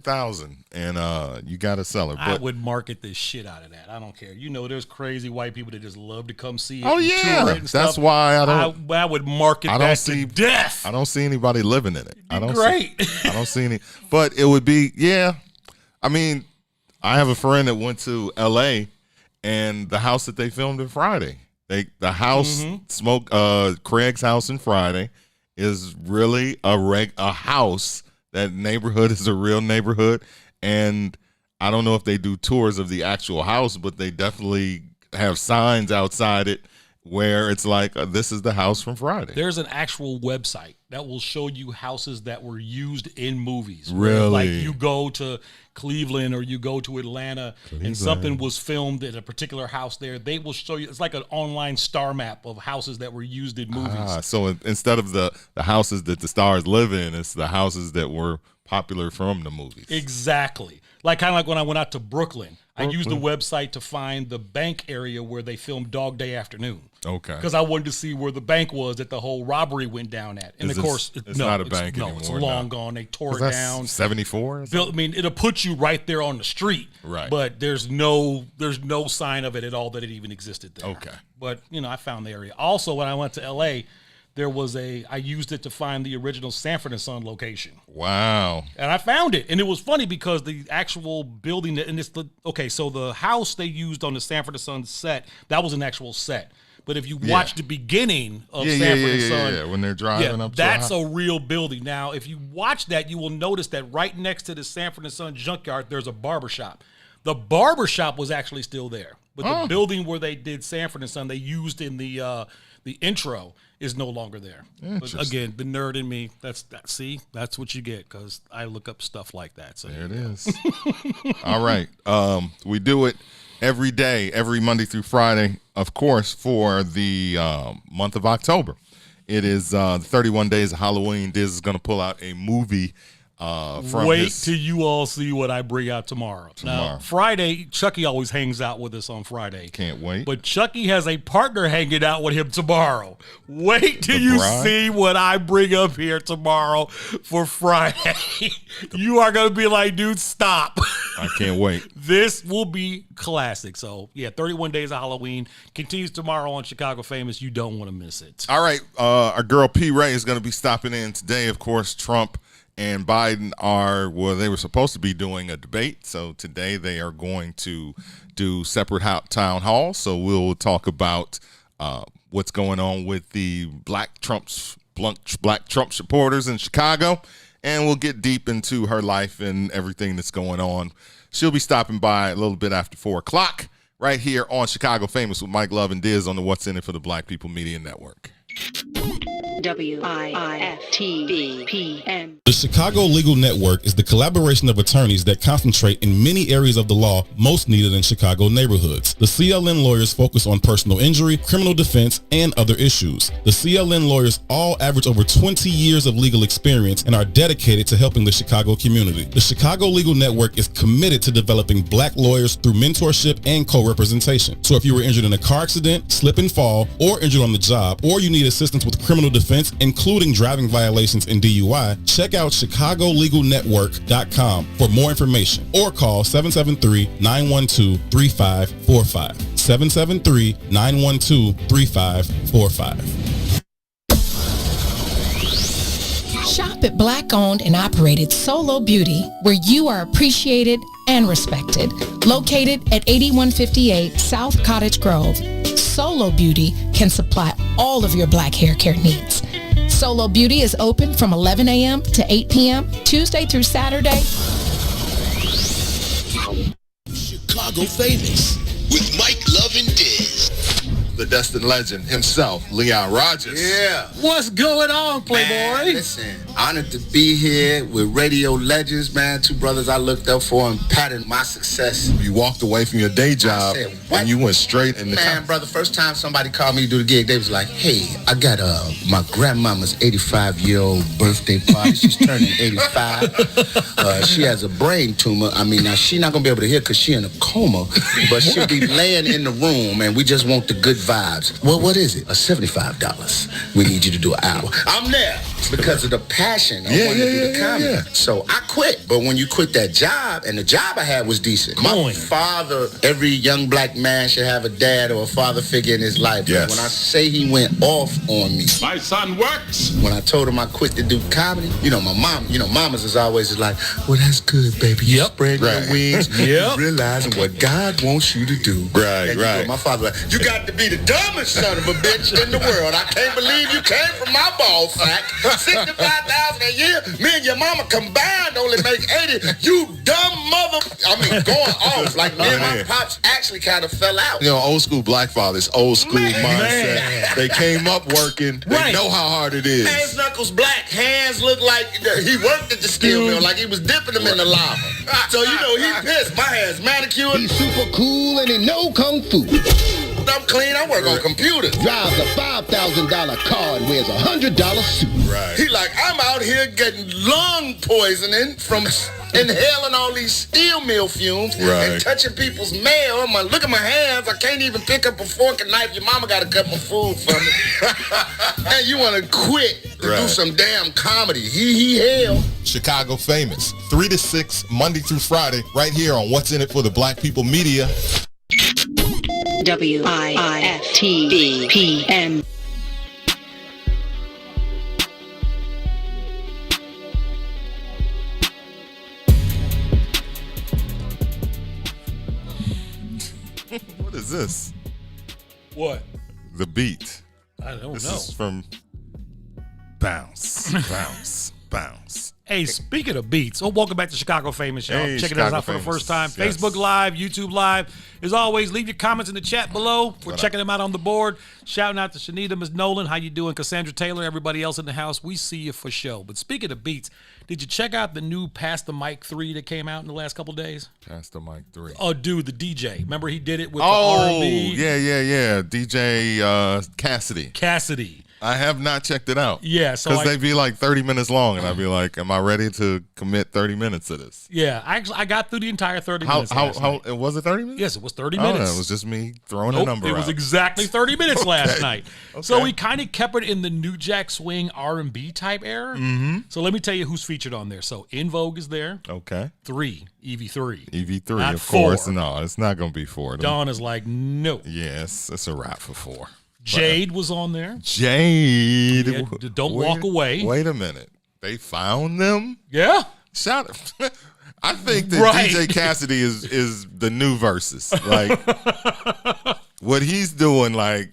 thousand, and you got to sell it. But I would market the shit out of that. I don't care. There's crazy white people that just love to come see it. Oh yeah, that's why I would market that to death. I don't see anybody living in it. I don't see any. But it would be I mean, I have a friend that went to L.A. and the house that they filmed in Friday. The house Craig's house in Friday is really a house. That neighborhood is a real neighborhood, and I don't know if they do tours of the actual house, but they definitely have signs outside it where it's like, this is the house from Friday. There's an actual website that will show you houses that were used in movies. Really? Like you go to Cleveland or you go to Atlanta and something was filmed at a particular house there. They will show you. It's like an online star map of houses that were used in movies. So instead of the houses that the stars live in, it's the houses that were popular from the movies. Exactly. Like kind of like when I went out to Brooklyn. I used the website to find the bank area where they filmed Dog Day Afternoon. Okay. Because I wanted to see where the bank was that the whole robbery went down at. And of course, it's not a bank anymore. No, it's long gone. They tore it down. 74? I mean, it'll put you right there on the street. Right. But there's no sign of it at all that it even existed there. Okay. But, I found the area. Also, when I went to L.A., I used it to find the original Sanford & Son location. Wow. And I found it. And it was funny because the actual building, so the house they used on the Sanford & Son set, that was an actual set. But if you watch the beginning of Sanford & Son. When they're driving up to that's a real building. Now, if you watch that, you will notice that right next to the Sanford & Son junkyard, there's a barbershop. The barbershop was actually still there. But the building where they did Sanford & Son, they used in the intro, is no longer there. But again, the nerd in me, that's what you get because I look up stuff like that. So there it is. All right. We do it every day, every Monday through Friday, of course, for the month of October. It is 31 days of Halloween. Diz is going to pull out a movie wait till you all see what I bring out tomorrow. Now, Friday, Chucky always hangs out with us on Friday. Can't wait. But Chucky has a partner hanging out with him tomorrow. Wait till you see what I bring up here tomorrow for Friday. You are going to be like, dude, stop. I can't wait. This will be classic. So, 31 Days of Halloween continues tomorrow on Chicago Famous. You don't want to miss it. All right. Our girl P. Ray is going to be stopping in today. Of course, Trump and Biden they were supposed to be doing a debate. So today they are going to do separate town halls. So we'll talk about what's going on with the black Trump supporters in Chicago, and we'll get deep into her life and everything that's going on. She'll be stopping by a little bit after 4 o'clock right here on Chicago Famous with Mike Love and Diz on the What's in It for the Black People Media Network. WIIFTVPM. The Chicago Legal Network is the collaboration of attorneys that concentrate in many areas of the law most needed in Chicago neighborhoods. The CLN lawyers focus on personal injury, criminal defense, and other issues. The CLN lawyers all average over 20 years of legal experience and are dedicated to helping the Chicago community. The Chicago Legal Network is committed to developing black lawyers through mentorship and co-representation. So if you were injured in a car accident, slip and fall, or injured on the job, or you need assistance with criminal defense, including driving violations and DUI, check out ChicagoLegalNetwork.com for more information or call 773-912-3545. 773-912-3545. Shop at Black-owned and operated Solo Beauty, where you are appreciated and respected. Located at 8158 South Cottage Grove, Solo Beauty can supply all of your black hair care needs. Solo Beauty is open from 11 a.m. to 8 p.m., Tuesday through Saturday. Chicago Famous with Mike Love and Diz. The destined legend himself, Leon Rogers. Yeah. What's going on, Playboy? Man, listen, honored to be here with radio legends, man. Two brothers I looked up for and patted my success. You walked away from your day job and you went straight in the Man, brother, first time somebody called me to do the gig, they was like, hey, I got my grandmama's 85-year-old birthday party. She's turning 85. She has a brain tumor. I mean, now she's not going to be able to hear because she's in a coma, but she'll be laying in the room, and we just want the good vibes. Well, what is it? $75. We need you to do an hour. I'm there because of the passion. I wanted to do the comedy. So I quit. But when you quit that job, and the job I had was decent. My father, every young black man should have a dad or a father figure in his life. Yes. When I say he went off on me. My son works. When I told him I quit to do comedy, my mom, mamas is always like, well, that's good, baby. You spread your wings. Realizing what God wants you to do. Right. My father like, you got to be the dumbest son of a bitch in the world. I can't believe you came from my ball sack. $65,000 a year. Me and your mama combined only make 80. You dumb mother. I mean, going off. Like, me and my pops actually kind of fell out. Old school black fathers, old school mindset. They came up working. They know how hard it is. Hands knuckles black. Hands look like he worked at the steel mill, like he was dipping them in the lava. So, he pissed. My hands manicured. He's super cool and he know kung fu. I'm clean. I work on computers. Drives a $5,000 car and wears a $100 suit. Right. He like, I'm out here getting lung poisoning from inhaling all these steel mill fumes and touching people's mail. Look at my hands. I can't even pick up a fork and knife. Your mama got to cut my food for me. And you want to quit to do some damn comedy. He hell. Chicago Famous, 3 to 6, Monday through Friday, right here on What's in It for the Black People Media. WIIFTVPM. What is this? What? The beat. I don't know. This is from Bounce, Bounce, Bounce. Hey, speaking of beats, welcome back to Chicago Famous, y'all. Hey, checking us out for the first time. Yes. Facebook Live, YouTube Live. As always, leave your comments in the chat below. We're checking them out on the board. Shouting out to Shanita, Ms. Nolan. How you doing? Cassandra Taylor, everybody else in the house. We see you for show. But speaking of beats, did you check out the new Pass the Mic 3 that came out in the last couple of days? Pass the Mic 3. Oh, dude, the DJ. Remember he did it with the R&B? Yeah. DJ Cassidy. I have not checked it out. Yeah, so because they'd be like 30 minutes long, and I'd be like, "Am I ready to commit 30 minutes to this?" Yeah, I got through the entire 30 minutes. How was it? 30 minutes? Yes, it was 30 minutes. It was just me throwing a number. It was exactly 30 minutes last night. Okay. So we kind of kept it in the New Jack Swing R&B type era. Mm-hmm. So let me tell you who's featured on there. So In Vogue is there. Okay. EV3, not of course. 4. No, it's not going to be 4. Dawn is like, no. Yes, it's a wrap for 4. Jade was on there. Jade. Don't walk away. Wait a minute. They found them? Yeah. Shout I think that DJ Cassidy is the new Versus. Like, what he's doing, like,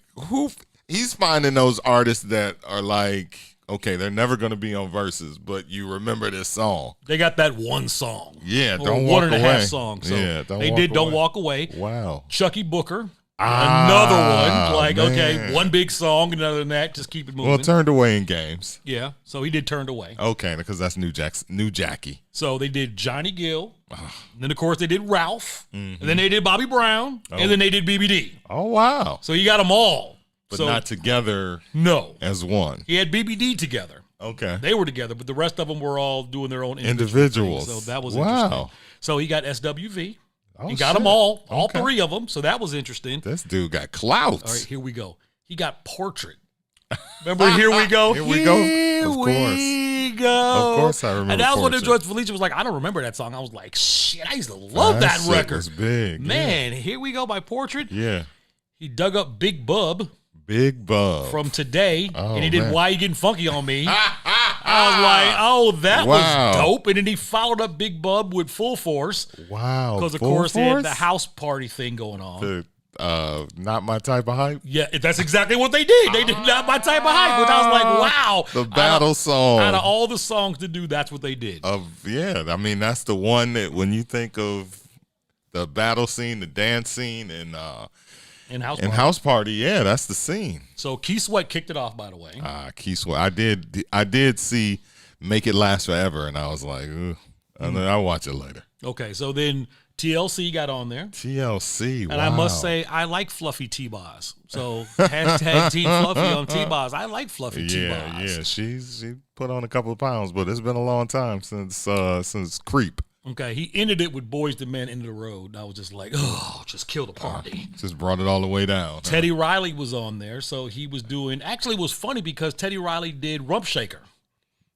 he's finding those artists that are like, okay, they're never going to be on Versus, but you remember this song. They got that one song. Yeah, or Don't Walk Away. 1.5 songs. So yeah, Don't Walk Away. Wow. Chucky Booker. Another one. Like, man. okay, one big song, and other than that, just keep it moving. Well, Turned Away in Games. Yeah, so he did Turned Away. Okay, because that's New Jackie. So they did Johnny Gill. And then, of course, they did Ralph. And then they did Bobby Brown. And then they did BBD. Oh, wow. So you got them all. But not together as one. He had BBD together. Okay. They were together, but the rest of them were all doing their own individuals. So that was interesting. So he got SWV. He got them all three of them. So that was interesting. This dude got clout. All right, here we go. He got Portrait. Remember, Here We Go? Here we go. Of course. We go. Of course I remember And that was Portrait. when George Felicia was like, I don't remember that song. I was like, shit, I used to love that record. Was big. Man, Here We Go by Portrait. Yeah. He dug up Big Bub. Big Bub. From Today. Oh, and he did man. Why You Getting Funky on Me. I was like, oh, that was dope. And then he followed up Big Bub with Full Force. Wow. Because, of course, they had the house party thing going on. Not My Type of Hype? Yeah, that's exactly what they did. They did Not My Type of Hype, which I was like, wow. The battle song. Out of all the songs to do, that's what they did. Yeah, I mean, that's the one that when you think of the battle scene, the dance scene, and House Party, yeah, that's the scene. So Key Sweat kicked it off, by the way. Key Sweat. I did see Make It Last Forever, and I was like, I'll watch it later. Okay, so then TLC got on there. TLC, And I must say, I like Fluffy T-Bars. So hashtag Team Fluffy on T-Bars. I like Fluffy T-Bars. Yeah, she put on a couple of pounds, but it's been a long time since Creep. Okay, he ended it with Boys to Men Into the Road. I was just like, oh, just kill the party. Just brought it all the way down. Teddy Riley was on there, so he was doing, actually it was funny because Teddy Riley did Rump Shaker.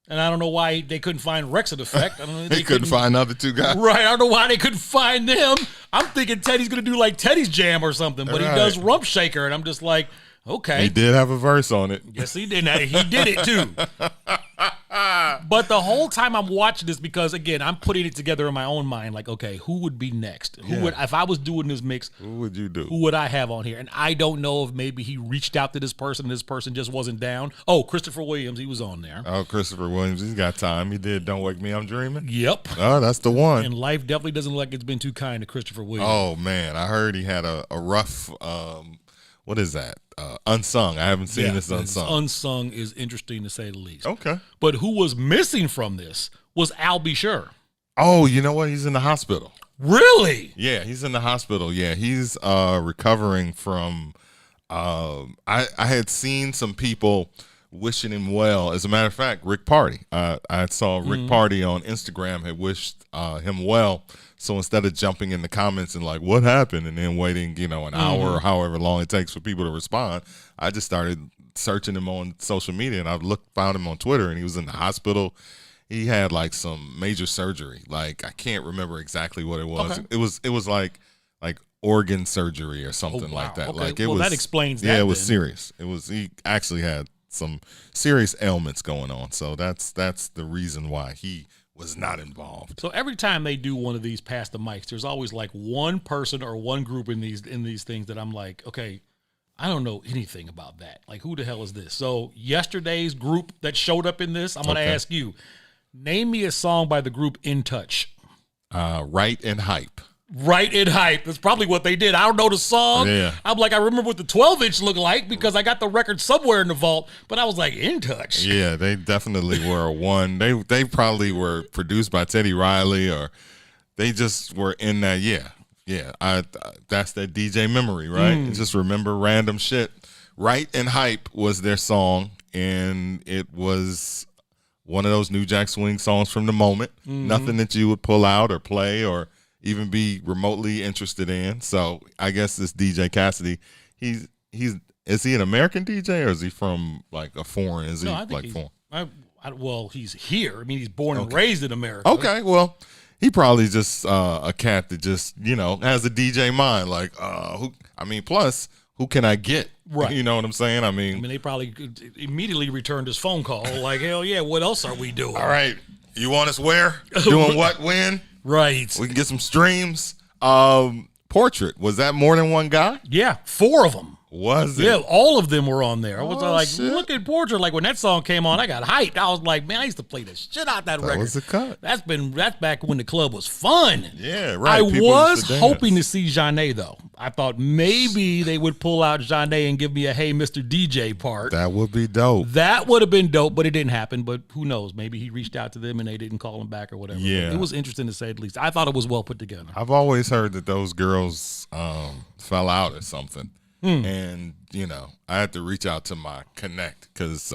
And I don't know why they couldn't find Rexit Effect. I don't know, they couldn't find the other two guys. Right, I don't know why they couldn't find them. I'm thinking Teddy's going to do like Teddy's Jam or something, but he does Rump Shaker, and I'm just like, okay. He did have a verse on it. Yes, he did. He did it too. But the whole time I'm watching this, because again, I'm putting it together in my own mind, like, okay, who would be next? Who would, if I was doing this mix, who would you do? Who would I have on here? And I don't know if maybe he reached out to this person and this person just wasn't down. Oh, Christopher Williams, he was on there. Oh, Christopher Williams, he's got time. He did Don't Wake Me, I'm Dreaming. Yep. Oh, that's the one. And life definitely doesn't look like it's been too kind to Christopher Williams. Oh, man. I heard he had a rough, what is that? Unsung. I haven't seen this Unsung. Unsung is interesting to say the least. Okay. But who was missing from this was Al B. Sure. Oh, you know what? He's in the hospital. Really? Yeah, he's in the hospital. Yeah, he's recovering from I had seen some people wishing him well. As a matter of fact, Rick Party. I saw Rick Party on Instagram had wished him well. So instead of jumping in the comments and like, what happened? And then waiting, an hour or however long it takes for people to respond, I just started searching him on social media, and I found him on Twitter, and he was in the hospital. He had like some major surgery. Like, I can't remember exactly what it was. Okay. It was like organ surgery or something like that. Okay. Like that explains that. Yeah, it was serious. He actually had some serious ailments going on. So that's the reason why he was not involved. So every time they do one of these Pass the Mics, there's always like one person or one group in these things that I'm like, okay, I don't know anything about that. Like, who the hell is this? So yesterday's group that showed up in this, I'm going to ask you, name me a song by the group In Touch. Right and Hype. Right in Hype. That's probably what they did. I don't know the song. Yeah. I'm like, I remember what the 12-inch looked like because I got the record somewhere in the vault, but I was like, In Touch. Yeah, they definitely were one. They probably were produced by Teddy Riley, or they just were in that. Yeah. That's that DJ memory, right? Just remember random shit. Right and Hype was their song, and it was one of those New Jack Swing songs from the moment. Nothing that you would pull out or play or even be remotely interested in. So I guess this DJ Cassidy, is he an American DJ, or is he from like a foreign? Is he like foreign? Well, he's here. I mean, he's born and raised in America. Okay, well, he probably just a cat that just has a DJ mind. Like, plus, who can I get? Right. You know what I'm saying? I mean, they probably immediately returned his phone call. Like, hell yeah, what else are we doing? All right. You want us where? Doing what, when? Right. We can get some streams. Portrait. Was that more than one guy? Yeah, 4 of them. Was it? Yeah, all of them were on there. I was like, shit. look at Portrait. Like when that song came on, I got hyped. I was like, man, I used to play the shit out that record. That was a cut. That's back when the club was fun. Yeah, right. I People was used to hoping dance. to see Jeanne though. I thought maybe they would pull out Jeanne and give me a "Hey, Mr. DJ" part. That would be dope. That would have been dope, but it didn't happen. But who knows? Maybe he reached out to them and they didn't call him back or whatever. Yeah. It was interesting to say the least. I thought it was well put together. I've always heard that those girls fell out or something. And, I had to reach out to my connect because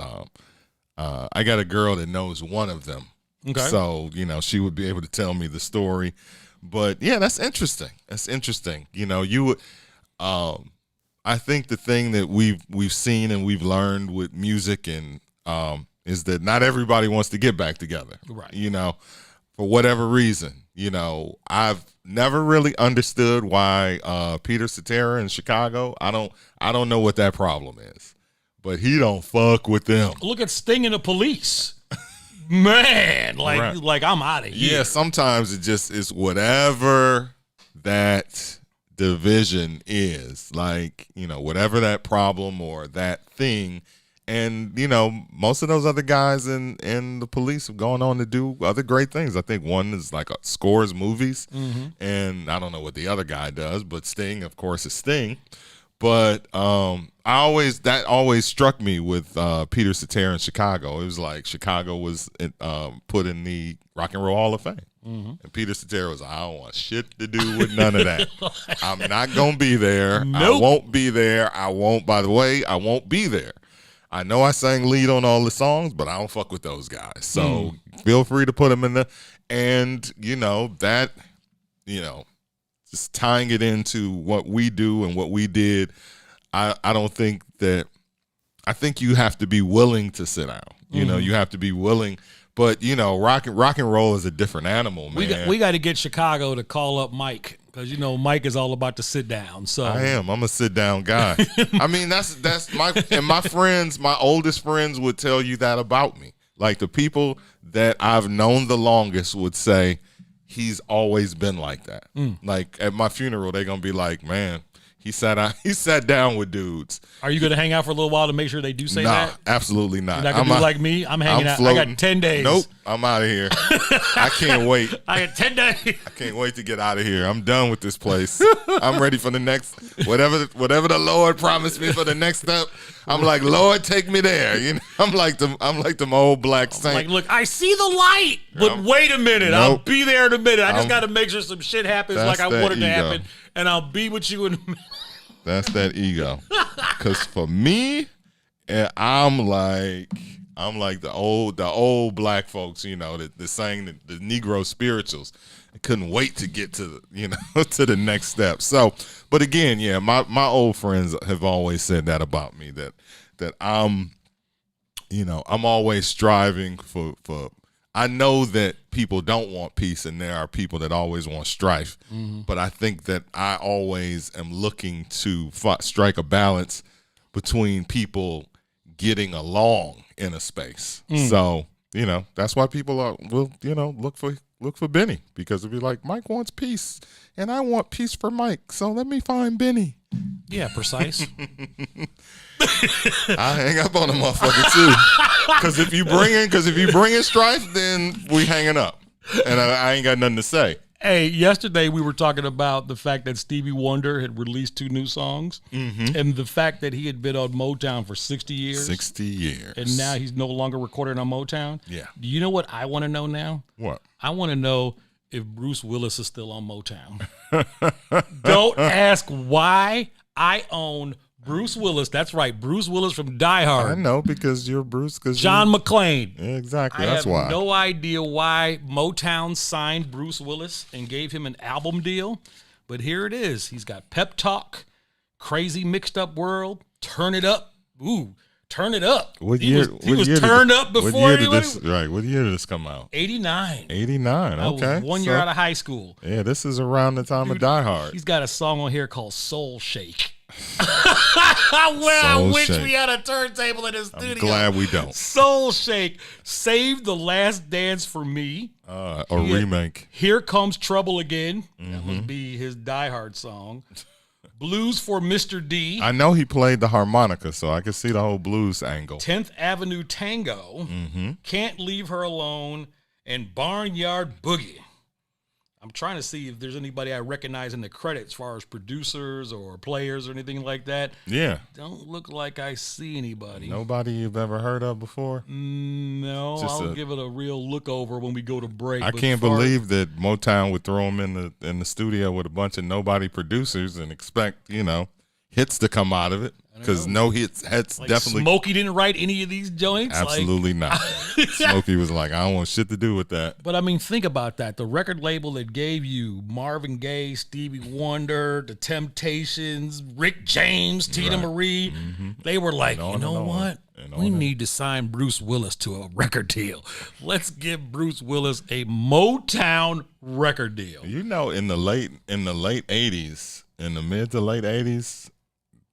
I got a girl that knows one of them. Okay. So, she would be able to tell me the story. But, yeah, that's interesting. That's interesting. You would I think the thing that we've seen and we've learned with music and is that not everybody wants to get back together. Right. For whatever reason. I've never really understood why Peter Cetera in Chicago. I don't know what that problem is, but he don't fuck with them. Look at Sting and the Police. Man, like I'm out of here. Yeah, sometimes it just is whatever that division is, like, whatever that problem or that thing. And, most of those other guys in the Police have gone on to do other great things. I think one is like scores movies, and I don't know what the other guy does, but Sting, of course, is Sting. But that always struck me with Peter Cetera in Chicago. It was like Chicago was put in the Rock and Roll Hall of Fame. And Peter Cetera was like, I don't want shit to do with none of that. I'm not going to be there. Nope. I won't be there. By the way, I won't be there. I know I sang lead on all the songs, but I don't fuck with those guys. So feel free to put them in there. And, just tying it into what we do and what we did, I think you have to be willing to sit down. You have to be willing. But, rock and roll is a different animal, man. We got to get Chicago to call up Mike. Because, Mike is all about to sit down. So I am. I'm a sit down guy. I mean, that's my friends, my oldest friends would tell you that about me. Like the people that I've known the longest would say he's always been like that. Like at my funeral, they're going to be like, man, he sat down with dudes. Are you going to hang out for a little while to make sure they do say that? Nah, absolutely not. You're not going to be like me? I'm hanging out. Floating. I got 10 days. Nope. I'm out of here. I can't wait. I got 10 days. I can't wait to get out of here. I'm done with this place. I'm ready for the next, whatever the Lord promised me for the next step. I'm like, Lord, take me there. I'm like them old black saints. Like, look, I see the light, but wait a minute. Nope. I'll be there in a minute. I just got to make sure some shit happens like I want it to ego. happen, and I'll be with you in a minute. That's that ego. Because for me, I'm like the old black folks, that sang the Negro spirituals. I couldn't wait to get to to the next step. So, but again, yeah, my old friends have always said that about me, that I'm always striving for. I know that people don't want peace, and there are people that always want strife. But I think that I always am looking to strike a balance between people getting along in a space. So, that's why people will look for Benny, because it'll be like, Mike wants peace, and I want peace for Mike. So let me find Benny. Yeah, precise. I hang up on a motherfucker too, because if you bring in strife, then we hanging up, and I ain't got nothing to say. Hey, yesterday we were talking about the fact that Stevie Wonder had released 2 new songs, and the fact that he had been on Motown for 60 years. 60 years. And now he's no longer recording on Motown. Yeah. Do you know what I want to know now? What? I want to know if Bruce Willis is still on Motown. Don't ask why. I own Bruce Willis. That's right, Bruce Willis from Die Hard. I know, because you're Bruce. John McClane. Yeah, exactly. I That's have why. no idea why Motown signed Bruce Willis and gave him an album deal, but here it is. He's got Pep Talk, Crazy Mixed Up World, Turn It Up. Ooh, Turn It Up. He was turned up before anybody. What year did this come out? 89. 89. Okay. I was 1 year out of high school. Yeah, this is around the time of Die Hard. He's got a song on here called Soul Shake. I wish Shake. we had a turntable in the studio. I'm glad we don't. Soul Shake. Save the Last Dance for Me. A remake. Here Comes Trouble Again. That would be his Die Hard song. Blues for Mr. D. I know he played the harmonica, so I could see the whole blues angle. 10th Avenue Tango. Can't Leave Her Alone. And Barnyard Boogie. I'm trying to see if there's anybody I recognize in the credits as far as producers or players or anything like that. Yeah. Don't look like I see anybody. Nobody you've ever heard of before? No, I'll give it a real look over when we go to break. I can't believe that Motown would throw him in the studio with a bunch of nobody producers and expect, hits to come out of it. Because no hits Like definitely. Smokey didn't write any of these joints? Absolutely not. Smokey was like, I don't want shit to do with that. But I mean, think about that. The record label that gave you Marvin Gaye, Stevie Wonder, The Temptations, Rick James, Tina Marie, they were like, you know what? We need to sign Bruce Willis to a record deal. Let's give Bruce Willis a Motown record deal. In the late 80s, in the mid to late 80s,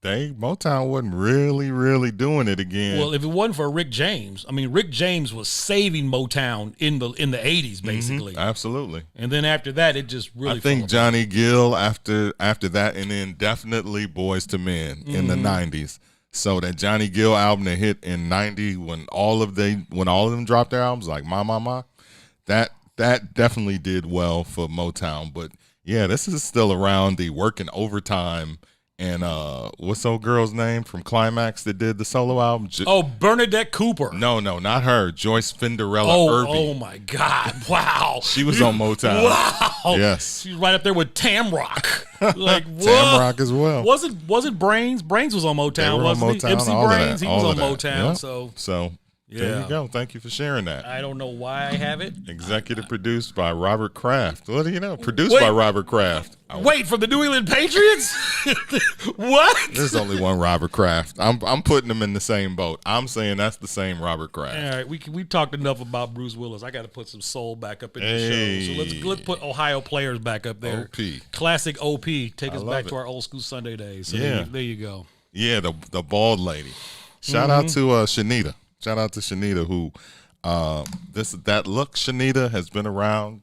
Motown wasn't really doing it again. Well, if it wasn't for Rick James, Rick James was saving Motown in the 80s, basically. Absolutely. And then after that, it just really. I think Johnny Gill after that, and then definitely Boys to Men in the 90s. So that Johnny Gill album that hit in 90 when all of them dropped their albums, like Ma, that definitely did well for Motown. But yeah, this is still around the working overtime. And what's old girl's name from Climax that did the solo album? Bernadette Cooper. No, not her. Joyce Finderella Irby. Oh my God! Wow. She was on Motown. Wow. Yes. She's right up there with Tamrock. Like what? Tamrock as well. Wasn't Brains? Brains was on Motown, wasn't he? MC Brains, he was on Motown. Yep. So there you go. Thank you for sharing that. I don't know why I have it. Executive produced by Robert Kraft. What do you know? Produced by Robert Kraft. Wait, from the New England Patriots? What? There's only one Robert Kraft. I'm putting them in the same boat. I'm saying that's the same Robert Kraft. All right, we've talked enough about Bruce Willis. I got to put some soul back up in the show. So let's put Ohio Players back up there. OP. Classic OP. Take us back to our old school Sunday days. So there you go. Yeah, the bald lady. Shout out to Shanita. Shout out to Shanita, who that look Shanita has been around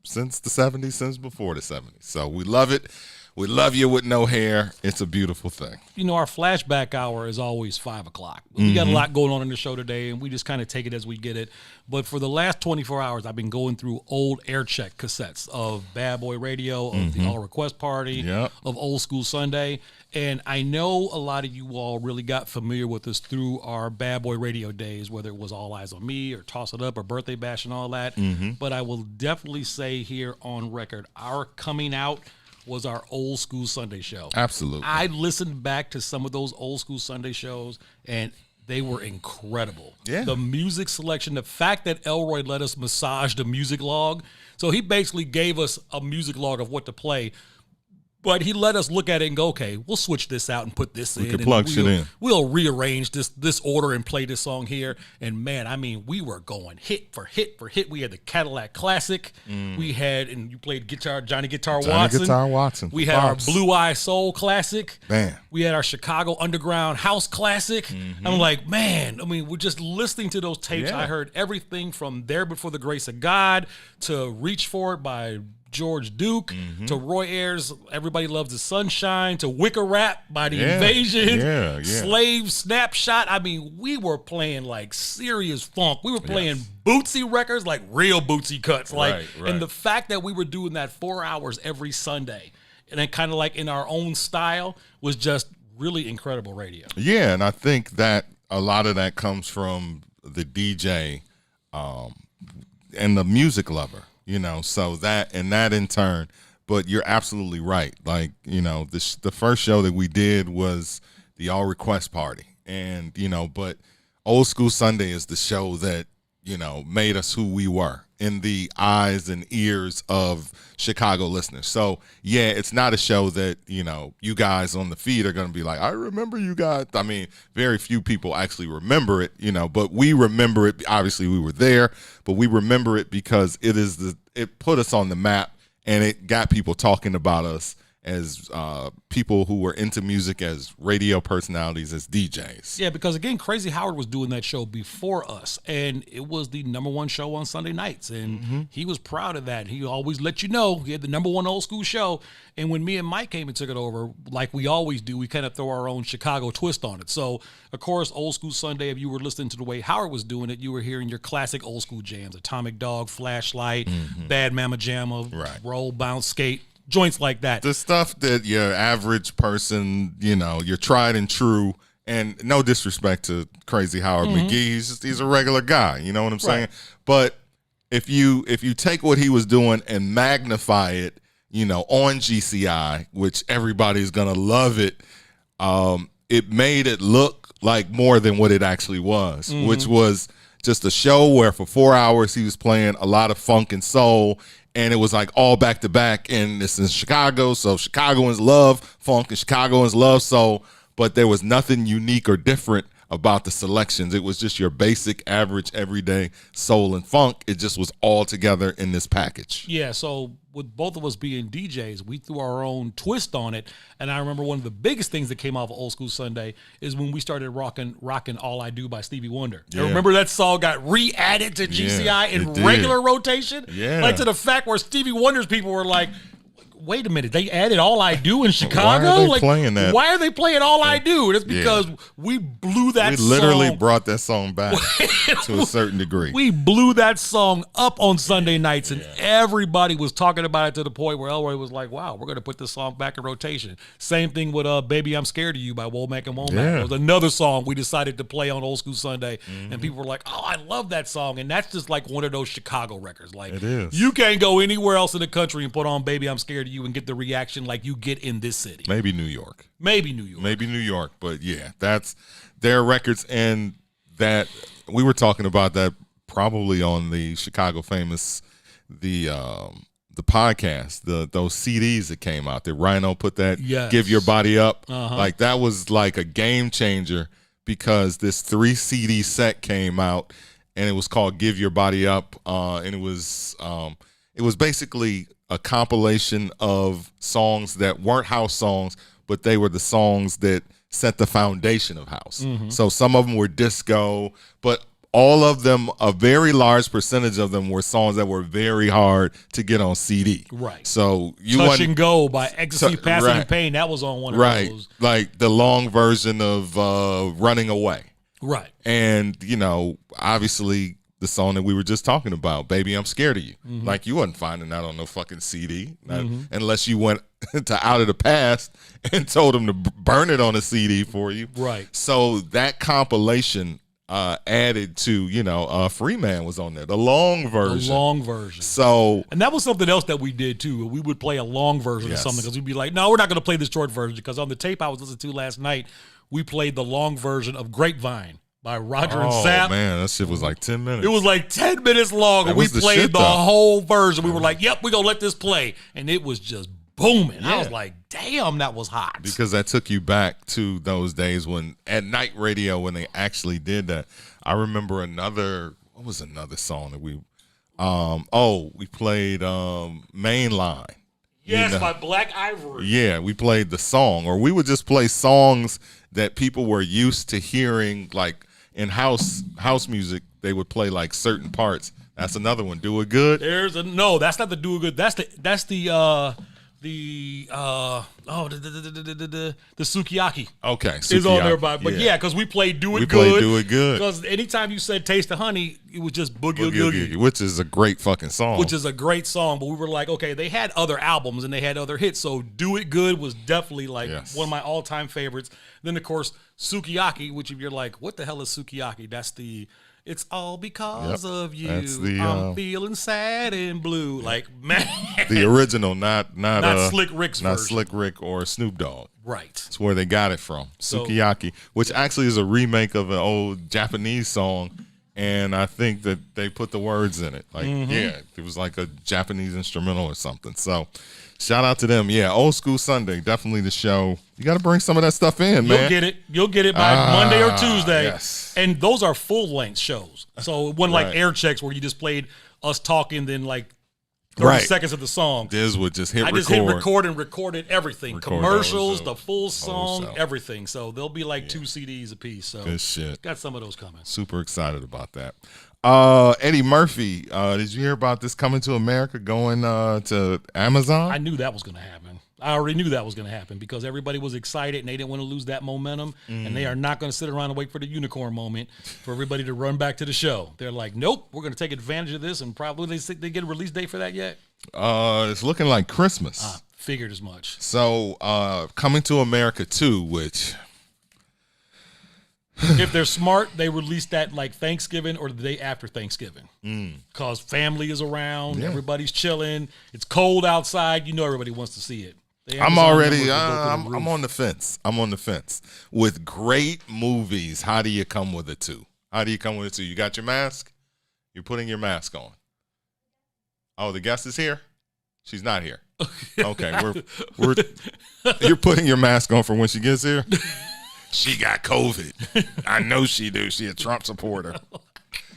since the 70s, since before the 70s. So we love it. We love you with no hair. It's a beautiful thing. Our flashback hour is always 5 o'clock. We got a lot going on in the show today, and we just kind of take it as we get it. But for the last 24 hours, I've been going through old air check cassettes of Bad Boy Radio, of the All Request Party, of Old School Sunday. And I know a lot of you all really got familiar with us through our Bad Boy Radio days, whether it was All Eyes on Me or Toss It Up or Birthday Bash and all that. But I will definitely say here on record, our coming out was our Old School Sunday show. Absolutely. I listened back to some of those Old School Sunday shows, and they were incredible. Yeah. The music selection, the fact that Elroy let us massage the music log. So he basically gave us a music log of what to play. But he let us look at it and go, okay, we'll switch this out and put this in. We can plug shit in. We'll rearrange this order and play this song here. And man, we were going hit for hit for hit. We had the Cadillac Classic. We had, and you played Johnny Guitar Watson. We had our Blue Eye Soul Classic. Man. We had our Chicago Underground House Classic. I'm like, man, we're just listening to those tapes. Yeah. I heard everything from There Before the Grace of God to Reach For It by George Duke, to Roy Ayers' Everybody Loves the Sunshine, to Wicker Rap by The Invasion, Slave Snapshot. We were playing like serious funk. We were playing Bootsy records, like real Bootsy cuts. And the fact that we were doing that 4 hours every Sunday, and then kind of like in our own style, was just really incredible radio. Yeah, and I think that a lot of that comes from the DJ and the music lover. So that in turn, but you're absolutely right. Like, the first show that we did was the All Request Party. And, but Old School Sunday is the show that, made us who we were in the eyes and ears of Chicago listeners. So, yeah, it's not a show that, you guys on the feed are going to be like, I remember you guys. Very few people actually remember it, but we remember it. Obviously, we were there, but we remember it because it put us on the map and it got people talking about us. people who were into music, as radio personalities, as DJs. Yeah, because again, Crazy Howard was doing that show before us, and it was the #1 show on Sunday nights, and he was proud of that. He always let you know he had the #1 old school show, and when me and Mike came and took it over, like we always do, we kind of throw our own Chicago twist on it. So, of course, Old School Sunday, if you were listening to the way Howard was doing it, you were hearing your classic old school jams, Atomic Dog, Flashlight, Bad Mama Jamma, Roll, Bounce, Skate, joints like that. The stuff that your average person, your tried and true, and no disrespect to Crazy Howard McGee, he's a regular guy, you know what I'm saying? Right. But if you take what he was doing and magnify it, on GCI, which everybody's gonna love it, it made it look like more than what it actually was, which was just a show where for 4 hours he was playing a lot of funk and soul, and it was like all back to back, and it's in Chicago, so Chicagoans love funk and Chicagoans love soul, but there was nothing unique or different about the selections. It was just your basic, average, everyday soul and funk. It just was all together in this package. Yeah, so with both of us being DJs, we threw our own twist on it. And I remember one of the biggest things that came off of Old School Sunday is when we started rocking All I Do by Stevie Wonder. Yeah. And remember that song got re-added to GCI in regular rotation? Yeah. Like to the fact where Stevie Wonder's people were like, wait a minute, they added All I Do in Chicago? Why are they playing that? Why are they playing All I Do? It's because we blew that song. We literally brought that song back to a certain degree. We blew that song up on Sunday nights, and everybody was talking about it to the point where Elroy was like, wow, we're going to put this song back in rotation. Same thing with Baby I'm Scared of You by Womack and Womack. Yeah. It was another song we decided to play on Old School Sunday, and people were like, oh, I love that song. And that's just like one of those Chicago records. Like, it is. You can't go anywhere else in the country and put on Baby I'm Scared of You and get the reaction like you get in this city. Maybe New York. But yeah, that's their records, and that we were talking about that probably on the Chicago Famous, the podcast, those CDs that came out. That Rhino put that Give Your Body Up, like that was like a game changer, because this 3 CD set came out, and it was called Give Your Body Up, and it was basically a compilation of songs that weren't house songs, but they were the songs that set the foundation of house. So some of them were disco, but all of them, a very large percentage of them, were songs that were very hard to get on CD. Right. So you Touch and Go by Ecstasy, Passing and Pain, that was on one of those. Like the long version of Running Away. Right. And, obviously the song that we were just talking about, Baby I'm Scared of You. Like, you wasn't finding that on no fucking CD, unless you went to Out of the Past and told them to burn it on a CD for you. Right. So that compilation added to, Free Man was on there, the long version. So, and that was something else that we did too. We would play a long version of something, because we'd be like, no, we're not going to play the short version, because on the tape I was listening to last night, we played the long version of Grapevine by Roger and Zapp. Oh, man, that shit was like 10 minutes. It was like 10 minutes long, and we played the whole version. We were like, yep, we're going to let this play. And it was just booming. I was like, damn, that was hot. Because that took you back to those days when, at night radio, when they actually did that. I remember what was another song that we played Mainline. Yes, by Black Ivory. Yeah, we played the song, or we would just play songs that people were used to hearing, like in house music. They would play like certain parts. That's another one. Do It Good. No, that's not the Do It Good. That's the Sukiyaki. Okay, is on there, but because we played Do It Good. We played Do It Good. Because anytime you said Taste of Honey, it was just Boogie Oogie, which is a great fucking song. Which is a great song, but we were like, okay, they had other albums and they had other hits, so Do It Good was definitely like one of my all-time favorites. Then, of course, Sukiyaki, which if you're like, what the hell is Sukiyaki? That's the It's All Because of You. I'm feeling sad and blue. Like, man. The original, not Slick Rick's not version. Slick Rick or Snoop Dogg. Right. That's where they got it from. Sukiyaki, which actually is a remake of an old Japanese song, and I think that they put the words in it. Like, it was like a Japanese instrumental or something. So, shout out to them. Yeah, Old School Sunday, definitely the show. You got to bring some of that stuff in, man. You'll get it by Monday or Tuesday. Yes. And those are full-length shows. So it wasn't like air checks where you just played us talking, then like 30 seconds of the song. Diz would just hit record. I just hit record and recorded everything. Commercials, the full song, show. Everything. So there'll be like 2 CDs a piece. So good shit. Got some of those coming. Super excited about that. Eddie Murphy, did you hear about this Coming to America going to Amazon? I knew that was going to happen. I already knew that was going to happen because everybody was excited and they didn't want to lose that momentum. And they are not going to sit around and wait for the unicorn moment for everybody to run back to the show. They're like, nope, we're going to take advantage of this. And probably they get a release date for that yet? It's looking like Christmas. Figured as much. So Coming to America 2, which... if they're smart, they release that like Thanksgiving or the day after Thanksgiving. Because family is around, everybody's chilling. It's cold outside. You know everybody wants to see it. I'm already, I'm on the fence. I'm on the fence. With great movies, how do you come with a 2? How do you come with a 2? You got your mask? You're putting your mask on. Oh, the guest is here? She's not here. Okay, you're putting your mask on for when she gets here? She got COVID. I know she do. She a Trump supporter.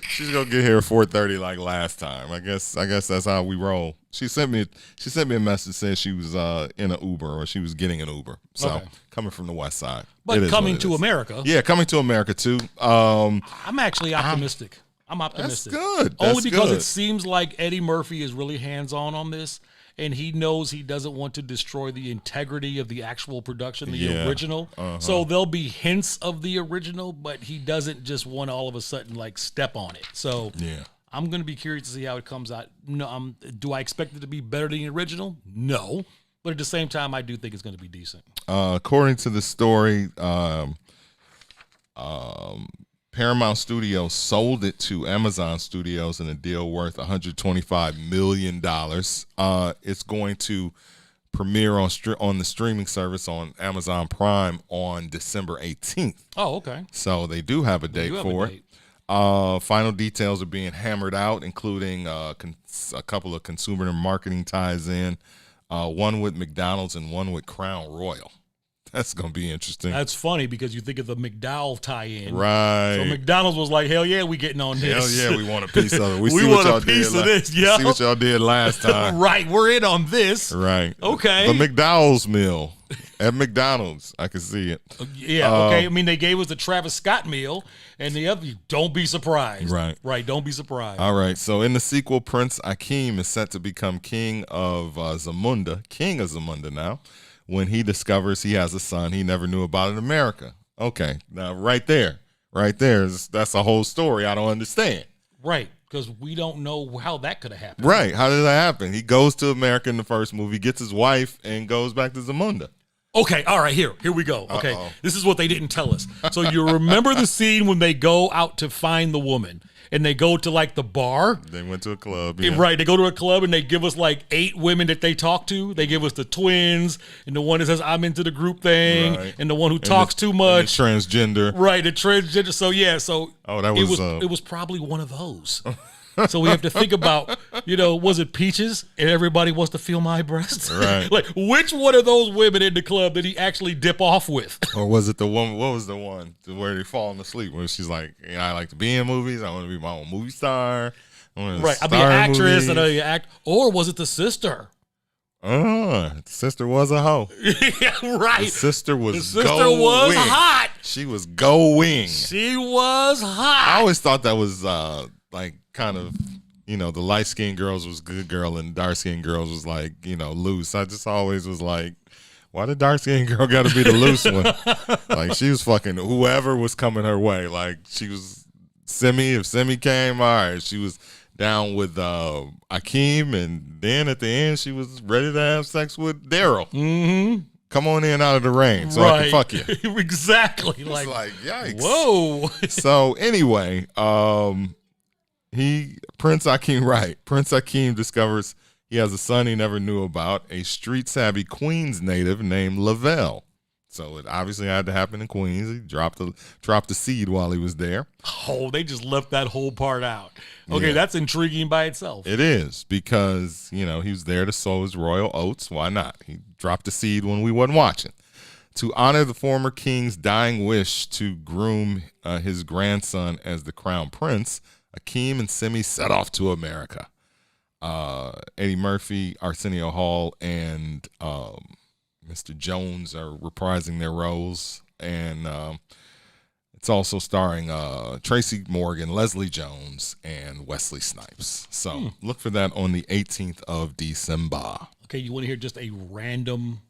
She's gonna get here at 4:30 like last time. I guess that's how we roll. She sent me a message saying she was in an Uber or she was getting an Uber. So coming from the West Side. But Coming to America. Yeah, Coming to America too. I'm actually optimistic. I'm optimistic. That's good. Only because it seems like Eddie Murphy is really hands-on on this. And he knows he doesn't want to destroy the integrity of the actual production, the original. So there'll be hints of the original, but he doesn't just want to all of a sudden like step on it. So I'm going to be curious to see how it comes out. No, do I expect it to be better than the original? No. But at the same time, I do think it's going to be decent. According to the story, Paramount Studios sold it to Amazon Studios in a deal worth $125 million. It's going to premiere on the streaming service on Amazon Prime on December 18th. Oh, okay. So they do have a date for it. Final details are being hammered out, including a couple of consumer marketing ties in, one with McDonald's and one with Crown Royal. That's going to be interesting. That's funny because you think of the McDowell tie-in. Right. So McDonald's was like, hell yeah, we getting on this. Hell yeah, we want a piece of it. We see want a piece of this, yeah. See what y'all did last time. Right, we're in on this. Right. Okay. The McDowell's meal at McDonald's. I can see it. Yeah, okay. I mean, they gave us the Travis Scott meal, and the other, don't be surprised. Right. Right, don't be surprised. All right, so in the sequel, Prince Akeem is set to become king of Zamunda now. When he discovers he has a son he never knew about in America. Okay, now right there, that's a whole story I don't understand. Right, because we don't know how that could have happened. Right, how did that happen? He goes to America in the first movie, gets his wife, and goes back to Zamunda. Okay, all right, here we go. Okay, This is what they didn't tell us. So you remember the scene when they go out to find the woman, and they go to like the bar? They went to a club. Yeah. Right, they go to a club and they give us like 8 women that they talk to. They give us the twins and the one that says I'm into the group thing, and the one who talks too much. The transgender. Right, the transgender. So it was probably one of those. So we have to think about, was it Peaches and everybody wants to feel my breasts? Right. Like, which one of those women in the club did he actually dip off with? Or was it the one, what was the one where they falling asleep? Where she's like, I like to be in movies. I want to be my own movie star. Right. I'll be an actress and I act. Or was it the sister? The sister was a hoe. Yeah, right. The sister was hot. She was going. She was hot. I always thought that was like kind of, the light-skinned girls was good girl and dark-skinned girls was like, loose. I just always was like, why the dark-skinned girl got to be the loose one? Like, she was fucking whoever was coming her way. Like, she was Simi. If Simi came, all right. She was down with Akeem, and then at the end, she was ready to have sex with Daryl. Mm-hmm. Come on in out of the rain so I can fuck you. Exactly. Like, yikes. Whoa. So, anyway, Prince Akeem discovers he has a son he never knew about, a street-savvy Queens native named Lavelle. So it obviously had to happen in Queens. He dropped the seed while he was there. Oh, they just left that whole part out. Okay, That's intriguing by itself. It is because, he was there to sow his royal oats. Why not? He dropped the seed when we wasn't watching. To honor the former king's dying wish to groom his grandson as the crown prince, Akeem and Simi set off to America. Eddie Murphy, Arsenio Hall, and Mr. Jones are reprising their roles, and it's also starring Tracy Morgan, Leslie Jones, and Wesley Snipes. So look for that on the 18th of December. Okay, you want to hear just a random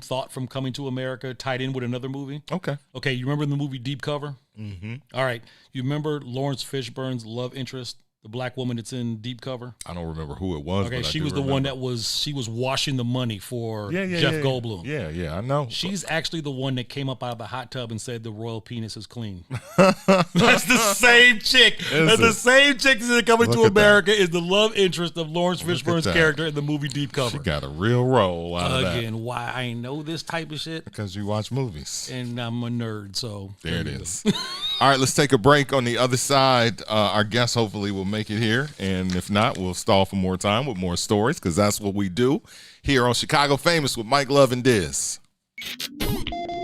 thought from Coming to America tied in with another movie? Okay. Okay, you remember the movie Deep Cover? Mm-hmm. All right. You remember Lawrence Fishburne's love interest, the black woman that's in Deep Cover? I don't remember who it was. Okay, but she I was do the one remember. she was washing the money for Jeff Goldblum. Yeah, I know. She's actually the one that came up out of the hot tub and said the royal penis is clean. That's the same chick. That's the same chick that's Coming to America is the love interest of Lawrence Fishburne's character in the movie Deep Cover. She got a real role out of that. Again, why I know this type of shit? Because you watch movies. And I'm a nerd, so. There it is. All right, let's take a break. On the other side, our guest hopefully will make it here. And if not, we'll stall for more time with more stories, because that's what we do here on Chicago Famous with Mike Love and Diz.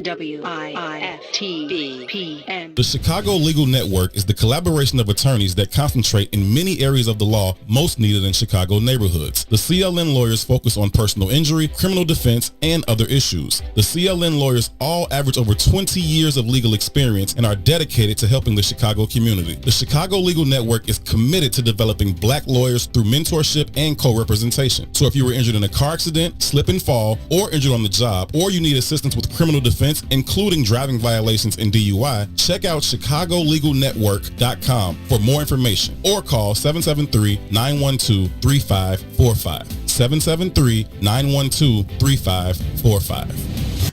WIFTBPN. The Chicago Legal Network is the collaboration of attorneys that concentrate in many areas of the law most needed in Chicago neighborhoods. The CLN lawyers focus on personal injury, criminal defense, and other issues. The CLN lawyers all average over 20 years of legal experience and are dedicated to helping the Chicago community. The Chicago Legal Network is committed to developing black lawyers through mentorship and co-representation. So if you were injured in a car accident, slip and fall, or injured on the job, or you need assistance with criminal defense, including driving violations and DUI, check out ChicagoLegalNetwork.com for more information or call 773-912-3545. 773-912-3545.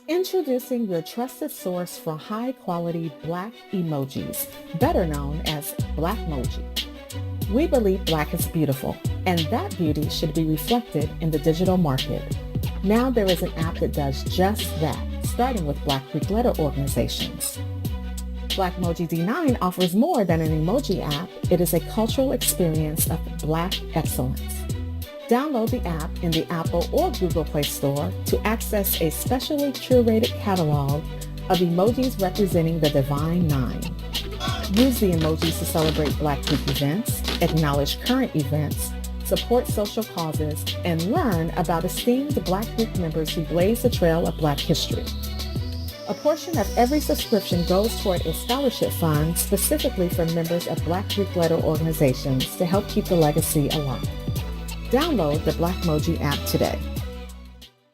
Introducing your trusted source for high-quality black emojis, better known as Blackmoji. We believe black is beautiful, and that beauty should be reflected in the digital market. Now there is an app that does just that, starting with Black Greek letter organizations. Blackmoji D9 offers more than an emoji app. It is a cultural experience of black excellence. Download the app in the Apple or Google Play Store to access a specially curated catalog of emojis representing the Divine Nine. Use the emojis to celebrate Black Greek events, acknowledge current events, support social causes, and learn about esteemed Black Greek members who blaze the trail of Black history. A portion of every subscription goes toward a scholarship fund specifically for members of Black Greek letter organizations to help keep the legacy alive. Download the Blackmoji app today.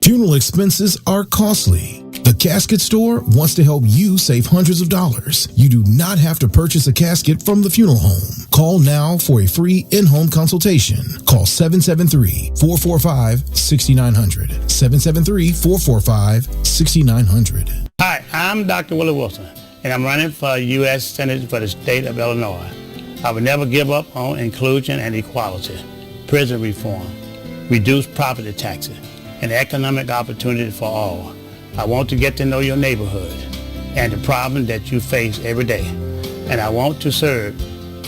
Funeral expenses are costly. The Casket Store wants to help you save hundreds of dollars. You do not have to purchase a casket from the funeral home. Call now for a free in-home consultation. Call 773-445-6900. 773-445-6900. Hi, I'm Dr. Willie Wilson, and I'm running for U.S. Senate for the state of Illinois. I will never give up on inclusion and equality, prison reform, reduced property taxes, and economic opportunity for all. I want to get to know your neighborhood and the problem that you face every day. And I want to serve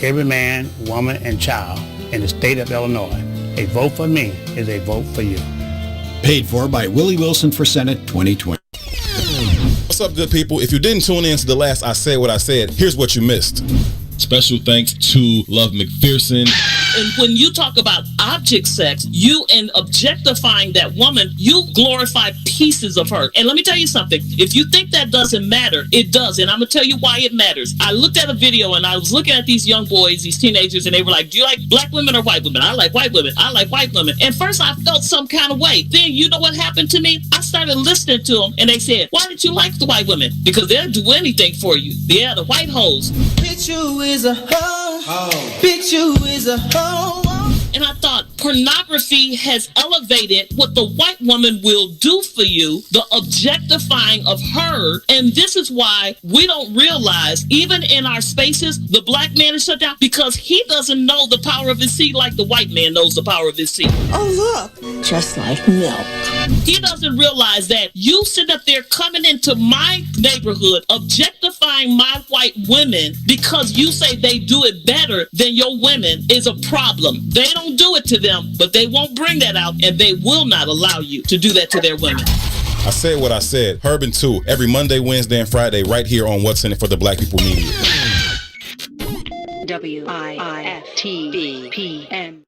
every man, woman, and child in the state of Illinois. A vote for me is a vote for you. Paid for by Willie Wilson for Senate 2020. What's up, good people? If you didn't tune in to the last I Said What I Said, here's what you missed. Special thanks to Love McPherson. And when you talk about object sex, you and objectifying that woman, you glorify pieces of her. And let me tell you something. If you think that doesn't matter, it does. And I'm going to tell you why it matters. I looked at a video and I was looking at these young boys, these teenagers, and they were like, do you like black women or white women? I like white women. I like white women. And first I felt some kind of way. Then you know what happened to me? I started listening to them and they said, why did you like the white women? Because they'll do anything for you. Yeah, the white hoes. Bitch, you is a hoe. Bitch, you is a hoe. And I thought pornography has elevated what the white woman will do for you, the objectifying of her. And this is why we don't realize, even in our spaces, the black man is shut down because he doesn't know the power of his seed like the white man knows the power of his seed. Oh, look, just like milk. He doesn't realize that you sit up there coming into my neighborhood, objectifying my white women because you say they do it better than your women is a problem. They don't do it to them, but they won't bring that out, and they will not allow you to do that to their women. I said what I said. Herb and 2, every Monday, Wednesday, and Friday, right here on What's in It for the Black People Media. WIFTBPN.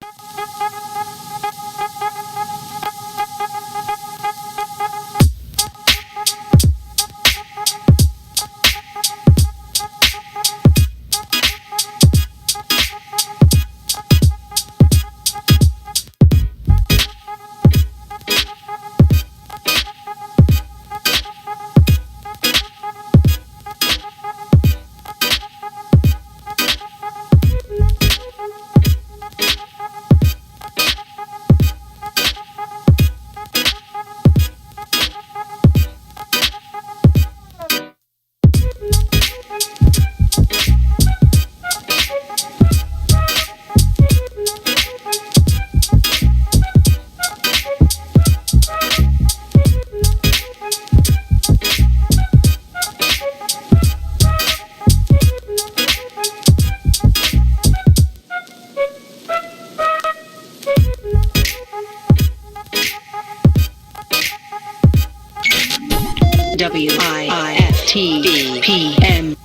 WIFTPM.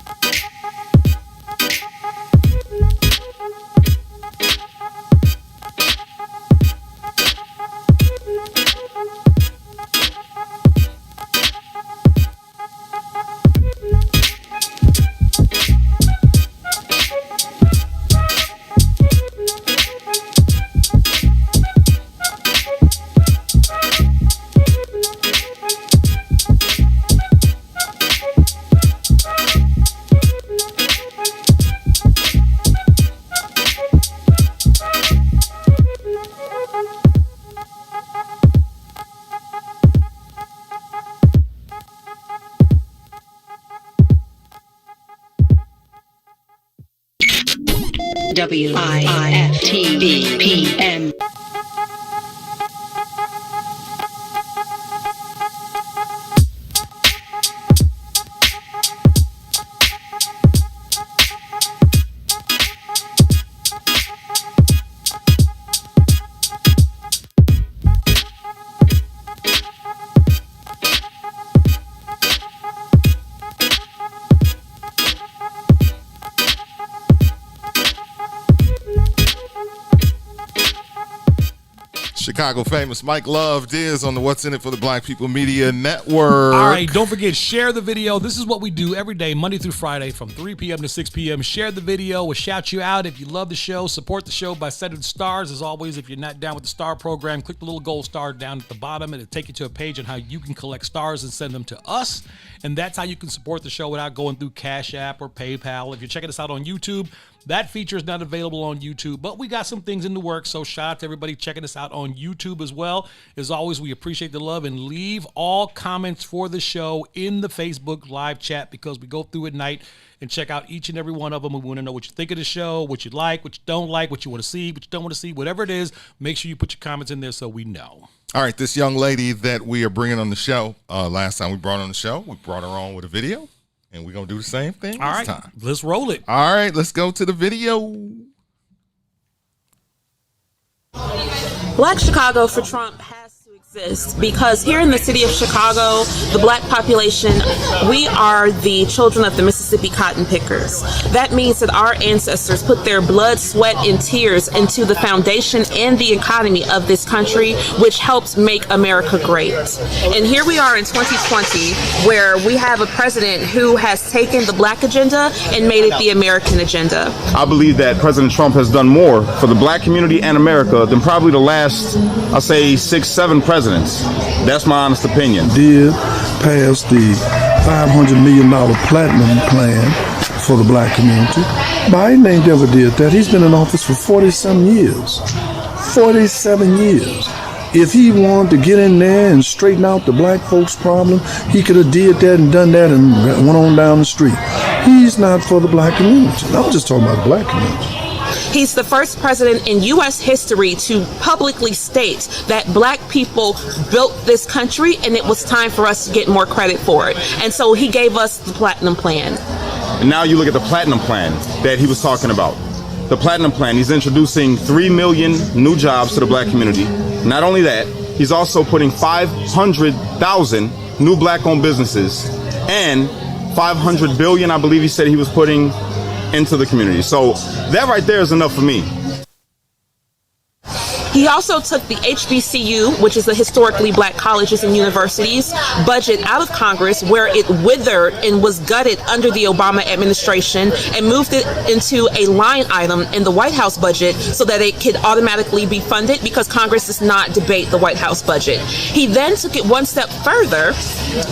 WIFTPM. Chicago famous Mike Love Diz on the What's in It for the Black People Media Network. All right, don't forget, share the video. This is what we do every day, Monday through Friday from 3 p.m. to 6 p.m. Share the video. We'll shout you out if you love the show. Support the show by setting stars. As always, if you're not down with the star program, click the little gold star down at the bottom, and it'll take you to a page on how you can collect stars and send them to us. And that's how you can support the show without going through Cash App or PayPal. If you're checking us out on YouTube, that feature is not available on YouTube, but we got some things in the works, so shout out to everybody checking us out on YouTube as well. As always, we appreciate the love, and leave all comments for the show in the Facebook live chat, because we go through at night and check out each and every one of them. We want to know what you think of the show, what you like, what you don't like, what you want to see, what you don't want to see, whatever it is. Make sure you put your comments in there so we know. All right, this young lady that we are bringing on the show, last time we brought her on the show, we brought her on with a video. And we're going to do the same thing this time. Let's roll it. All right, let's go to the video. Black Chicago for Trump has to exist because here in the city of Chicago, the black population, we are the children of the Mississippi cotton pickers. That means that our ancestors put their blood, sweat, and tears into the foundation and the economy of this country, which helps make America great. And here we are in 2020, where we have a president who has taken the black agenda and made it the American agenda. I believe that President Trump has done more for the black community and America than probably the last, I'll say, 6-7 presidents. That's my honest opinion. Did pass the $500 million platinum plan for the black community. Biden ain't ever did that. He's been in office for 47 years. 47 years. If he wanted to get in there and straighten out the black folks' problem, he could have did that and done that and went on down the street. He's not for the black community. I'm just talking about the black community. He's the first president in U.S. history to publicly state that black people built this country and it was time for us to get more credit for it. And so he gave us the Platinum Plan. And now you look at the Platinum Plan that he was talking about. The Platinum Plan, he's introducing 3 million new jobs to the black community. Not only that, he's also putting 500,000 new black-owned businesses and $500 billion, I believe he said he was putting into the community. So that right there is enough for me. He also took the HBCU, which is the historically black colleges and universities, budget out of Congress, where it withered and was gutted under the Obama administration, and moved it into a line item in the White House budget so that it could automatically be funded because Congress does not debate the White House budget. He then took it one step further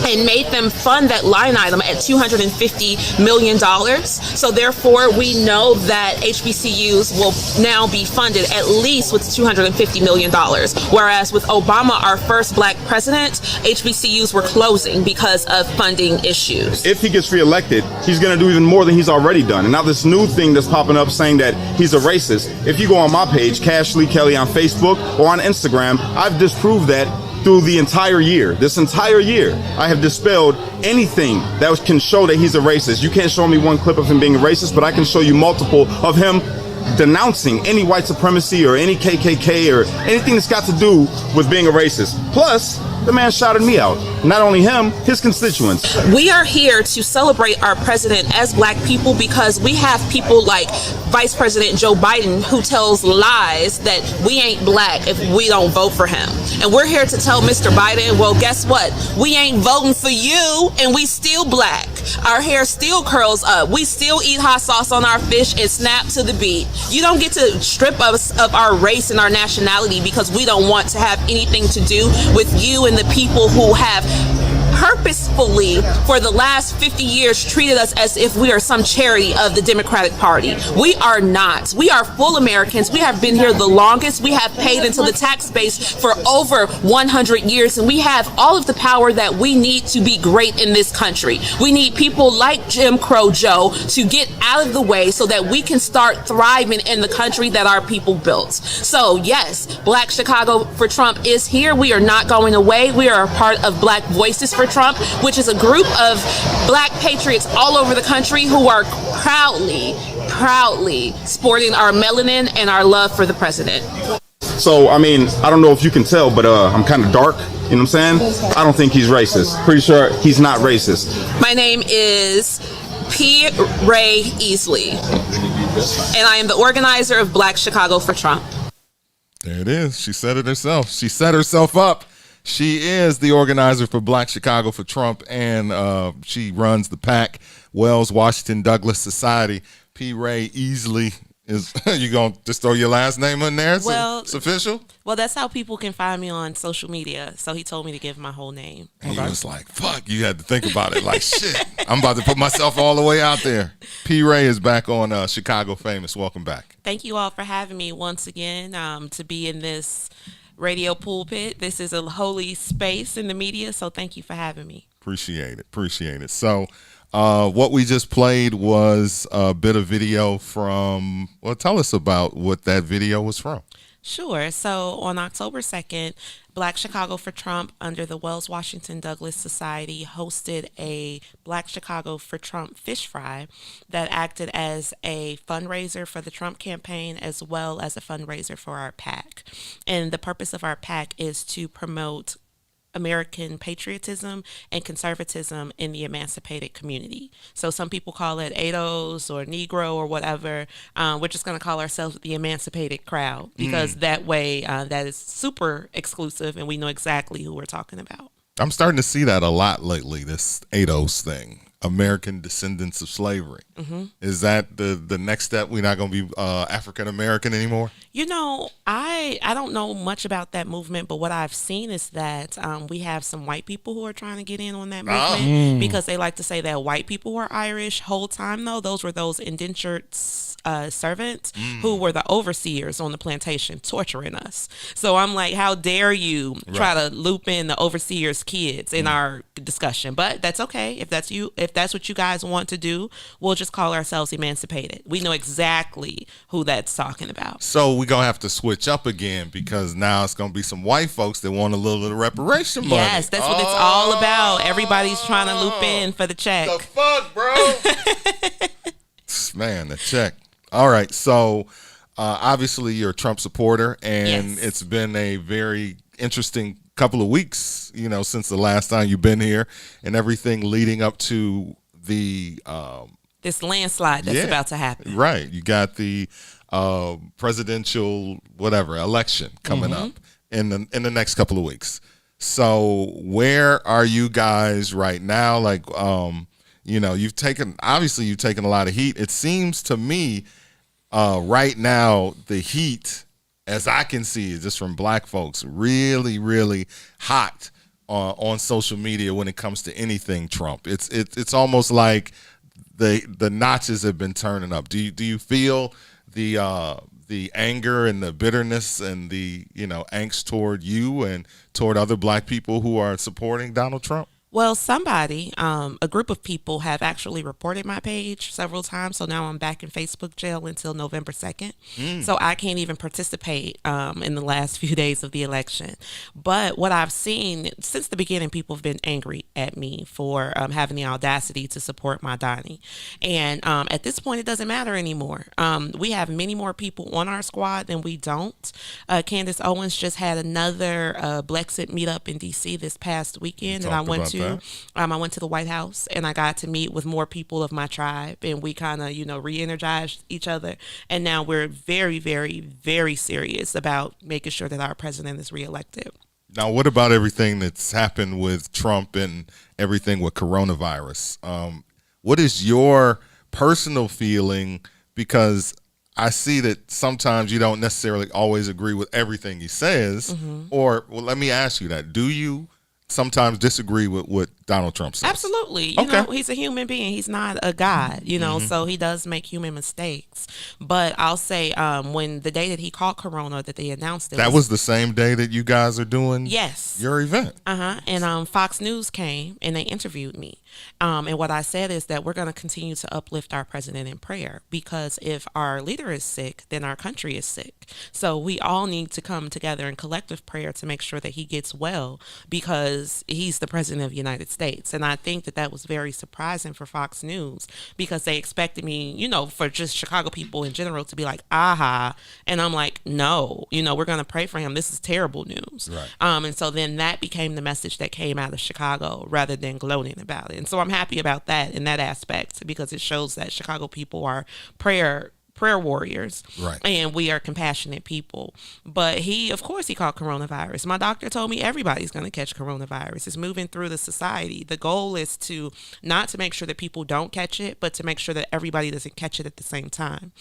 and made them fund that line item at $250 million. So therefore, we know that HBCUs will now be funded at least with $250 million. Whereas with Obama, our first black president, HBCUs were closing because of funding issues. If he gets reelected, he's going to do even more than he's already done. And now this new thing that's popping up saying that he's a racist. If you go on my page, Cash Lee Kelly on Facebook or on Instagram, I've disproved that through the entire year. This entire year, I have dispelled anything that can show that he's a racist. You can't show me one clip of him being a racist, but I can show you multiple of him denouncing any white supremacy or any KKK or anything that's got to do with being a racist. Plus, the man shouted me out. Not only him, his constituents. We are here to celebrate our president as black people because we have people like Vice President Joe Biden who tells lies that we ain't black if we don't vote for him. And we're here to tell Mr. Biden, well, guess what? We ain't voting for you and we still black. Our hair still curls up. We still eat hot sauce on our fish and snap to the beat. You don't get to strip us of our race and our nationality because we don't want to have anything to do with you and the people who have purposefully for the last 50 years treated us as if we are some charity of the Democratic Party. We are not. We are full Americans. We have been here the longest. We have paid into the tax base for over 100 years, and we have all of the power that we need to be great in this country. We need people like Jim Crow Joe to get out of the way so that we can start thriving in the country that our people built. So yes, Black Chicago for Trump is here. We are not going away. We are a part of Black Voices for Trump, which is a group of black patriots all over the country who are proudly sporting our melanin and our love for the president. So, I mean, I don't know if you can tell, but I'm kind of dark. You know what I'm saying? I don't think he's racist. Pretty sure he's not racist. My name is P. Ray Easley, and I am the organizer of Black Chicago for Trump. There it is. She said it herself. She set herself up. She is the organizer for Black Chicago for Trump, and she runs the PAC, Wells Washington Douglas Society. P. Ray Easley is. You gonna just throw your last name in there? Well, it's official. Well, that's how people can find me on social media. So he told me to give my whole name. And he was like, "Fuck!" You had to think about it. Like, shit, I'm about to put myself all the way out there. P. Ray is back on Chicago Famous. Welcome back. Thank you all for having me once again to be in this radio pulpit. This is a holy space in the media, so thank you for having me. Appreciate it. So what we just played was a bit of video from, well, tell us about what that video was from. Sure. So on October 2nd, Black Chicago for Trump under the Wells Washington Douglas Society hosted a Black Chicago for Trump fish fry that acted as a fundraiser for the Trump campaign as well as a fundraiser for our PAC. And the purpose of our PAC is to promote American patriotism and conservatism in the emancipated community. So some people call it ADOS or Negro or whatever. We're just going to call ourselves the emancipated crowd because that way that is super exclusive and we know exactly who we're talking about. I'm starting to see that a lot lately, this ADOS thing, American Descendants of Slavery. Mm-hmm. Is that the next step? We're not going to be African American anymore? You know, I don't know much about that movement, but what I've seen is that we have some white people who are trying to get in on that movement because they like to say that white people were Irish. Whole time, though, those were those indentured servants who were the overseers on the plantation torturing us. So I'm like, how dare you try to loop in the overseers' kids in our discussion? But that's okay. If that's what you guys want to do, we'll just call ourselves emancipated. We know exactly who that's talking about. So we're going to have to switch up again because now it's going to be some white folks that want a little of the reparation money. Yes, that's what it's all about. Everybody's trying to loop in for the check. The fuck, bro? Man, the check. All right. So obviously you're a Trump supporter, and it's been a very interesting couple of weeks, you know, since the last time you've been here and everything leading up to the this landslide that's about to happen. Right. You got the presidential election coming up in the next couple of weeks. So where are you guys right now? Like, you've taken a lot of heat. It seems to me right now the heat, as I can see, just from black folks, really, really hot on social media when it comes to anything Trump. It's almost like the notches have been turning up. Do you feel the anger and the bitterness and the angst toward you and toward other black people who are supporting Donald Trump? Well, somebody, a group of people have actually reported my page several times. So now I'm back in Facebook jail until November 2nd. So I can't even participate in the last few days of the election. But what I've seen since the beginning, people have been angry at me for having the audacity to support my Donnie. And at this point, it doesn't matter anymore. We have many more people on our squad than we don't. Candace Owens just had another Blexit meetup in D.C. this past weekend that I went to. I went to the White House and I got to meet with more people of my tribe, and we kind of, re-energized each other. And now we're very, very, very serious about making sure that our president is reelected. Now, what about everything that's happened with Trump and everything with coronavirus? What is your personal feeling? Because I see that sometimes you don't necessarily always agree with everything he says. Or, well, let me ask you that. Do you sometimes disagree with what Donald Trump says? Absolutely. You know, he's a human being. He's not a god, so he does make human mistakes. But I'll say when the day that he caught corona, that they announced it. That was the same day that you guys are doing your event. And Fox News came and they interviewed me. And what I said is that we're going to continue to uplift our president in prayer, because if our leader is sick, then our country is sick. So we all need to come together in collective prayer to make sure that he gets well, because he's the president of the United States. And I think that was very surprising for Fox News, because they expected me, for just Chicago people in general to be like, aha. And I'm like, no, we're going to pray for him. This is terrible news. Right. And so then that became the message that came out of Chicago rather than gloating about it. And so I'm happy about that in that aspect, because it shows that Chicago people are prayer warriors, right? And we are compassionate people. But he caught coronavirus. My doctor told me everybody's going to catch coronavirus. It's moving through the society. The goal is to not to make sure that people don't catch it, but to make sure that everybody doesn't catch it at the same time.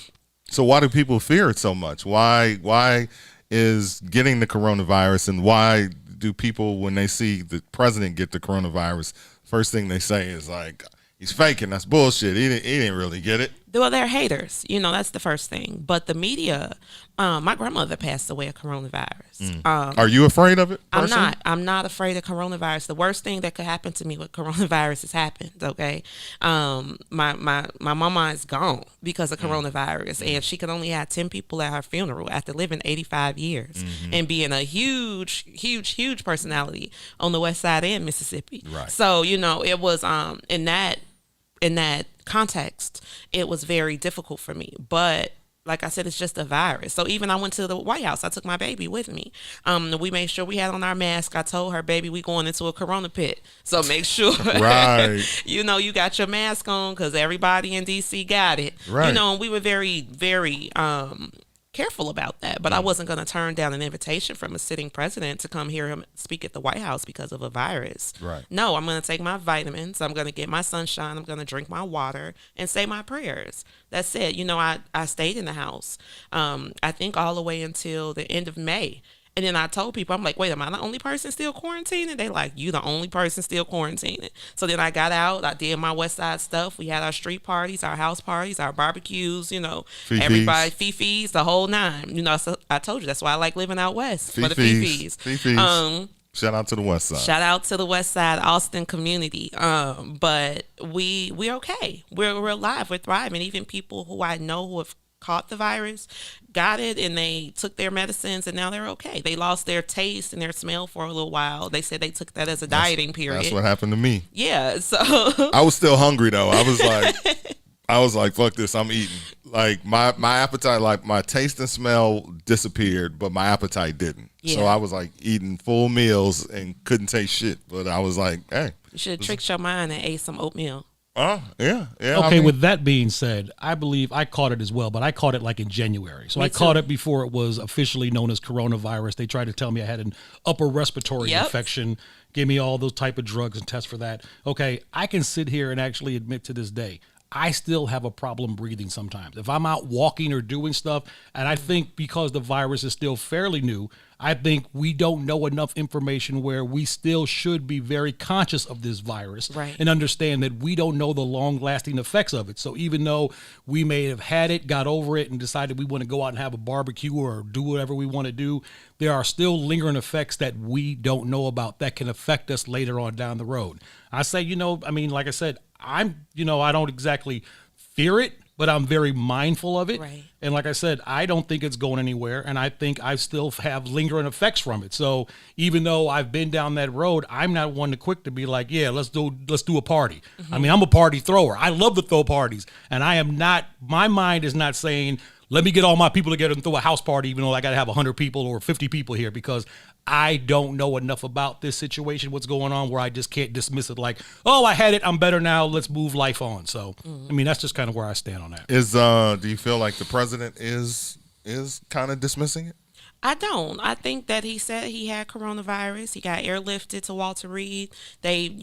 So why do people fear it so much? Why is getting the coronavirus, and why do people, when they see the president get the coronavirus, first thing they say is like, he's faking, that's bullshit, he didn't really get it? Well, they're haters. That's the first thing. But the media, my grandmother passed away of coronavirus. Are you afraid of it personally? I'm not afraid of coronavirus. The worst thing that could happen to me with coronavirus has happened, okay? My mama is gone because of coronavirus, and she could only have 10 people at her funeral after living 85 years and being a huge, huge, huge personality on the West Side and Mississippi. Right. So, it was in that context, it was very difficult for me. But like I said, it's just a virus. So even I went to the White House, I took my baby with me. We made sure we had on our mask. I told her, baby, we going into a corona pit. So make sure, right. You got your mask on, because everybody in D.C. got it. Right. And we were very, very careful about that. But I wasn't going to turn down an invitation from a sitting president to come hear him speak at the White House because of a virus. Right. No, I'm going to take my vitamins. I'm going to get my sunshine. I'm going to drink my water and say my prayers. That's it. I stayed in the house, I think all the way until the end of May. And then I told people, I'm like, wait, am I the only person still quarantining? They like, you the only person still quarantining. So then I got out, I did my West Side stuff. We had our street parties, our house parties, our barbecues, everybody, fifis, the whole nine. So I told you, that's why I like living out West, for the fifis. Shout out to the West Side. Shout out to the West Side, Austin community. But we're okay. We're alive. We're thriving. Even people who I know who have caught the virus got it, and they took their medicines, and now they're okay. They lost their taste and their smell for a little while. They said they took that as a dieting period. That's what happened to me. Yeah, so I was still hungry though. I was like, fuck this, I'm eating. Like my appetite, like my taste and smell disappeared, but my appetite didn't. Yeah. So I was like eating full meals and couldn't taste shit. But I was like, hey. You should have tricked your mind and ate some oatmeal. Yeah. Okay, with that being said, I believe I caught it as well, but I caught it like in January. So I caught it before it was officially known as coronavirus. They tried to tell me I had an upper respiratory infection, gave me all those type of drugs and tests for that. Okay, I can sit here and actually admit to this day, I still have a problem breathing sometimes. If I'm out walking or doing stuff, and I think because the virus is still fairly new, I think we don't know enough information where we still should be very conscious of this virus and understand that we don't know the long-lasting effects of it. So even though we may have had it, got over it, and decided we want to go out and have a barbecue or do whatever we want to do, there are still lingering effects that we don't know about that can affect us later on down the road. I say, like I said, I don't exactly fear it, but I'm very mindful of it. Right. And like I said, I don't think it's going anywhere. And I think I still have lingering effects from it. So even though I've been down that road, I'm not one to quick to be like, yeah, let's do a party. Mm-hmm. I mean, I'm a party thrower. I love to throw parties. And my mind is not saying, let me get all my people together and throw a house party, even though I got to have 100 people or 50 people here, because I don't know enough about this situation, what's going on, where I just can't dismiss it like, oh, I had it, I'm better now, let's move life on. So, that's just kind of where I stand on that. Do you feel like the president is kind of dismissing it? I don't. I think that he said he had coronavirus. He got airlifted to Walter Reed. They,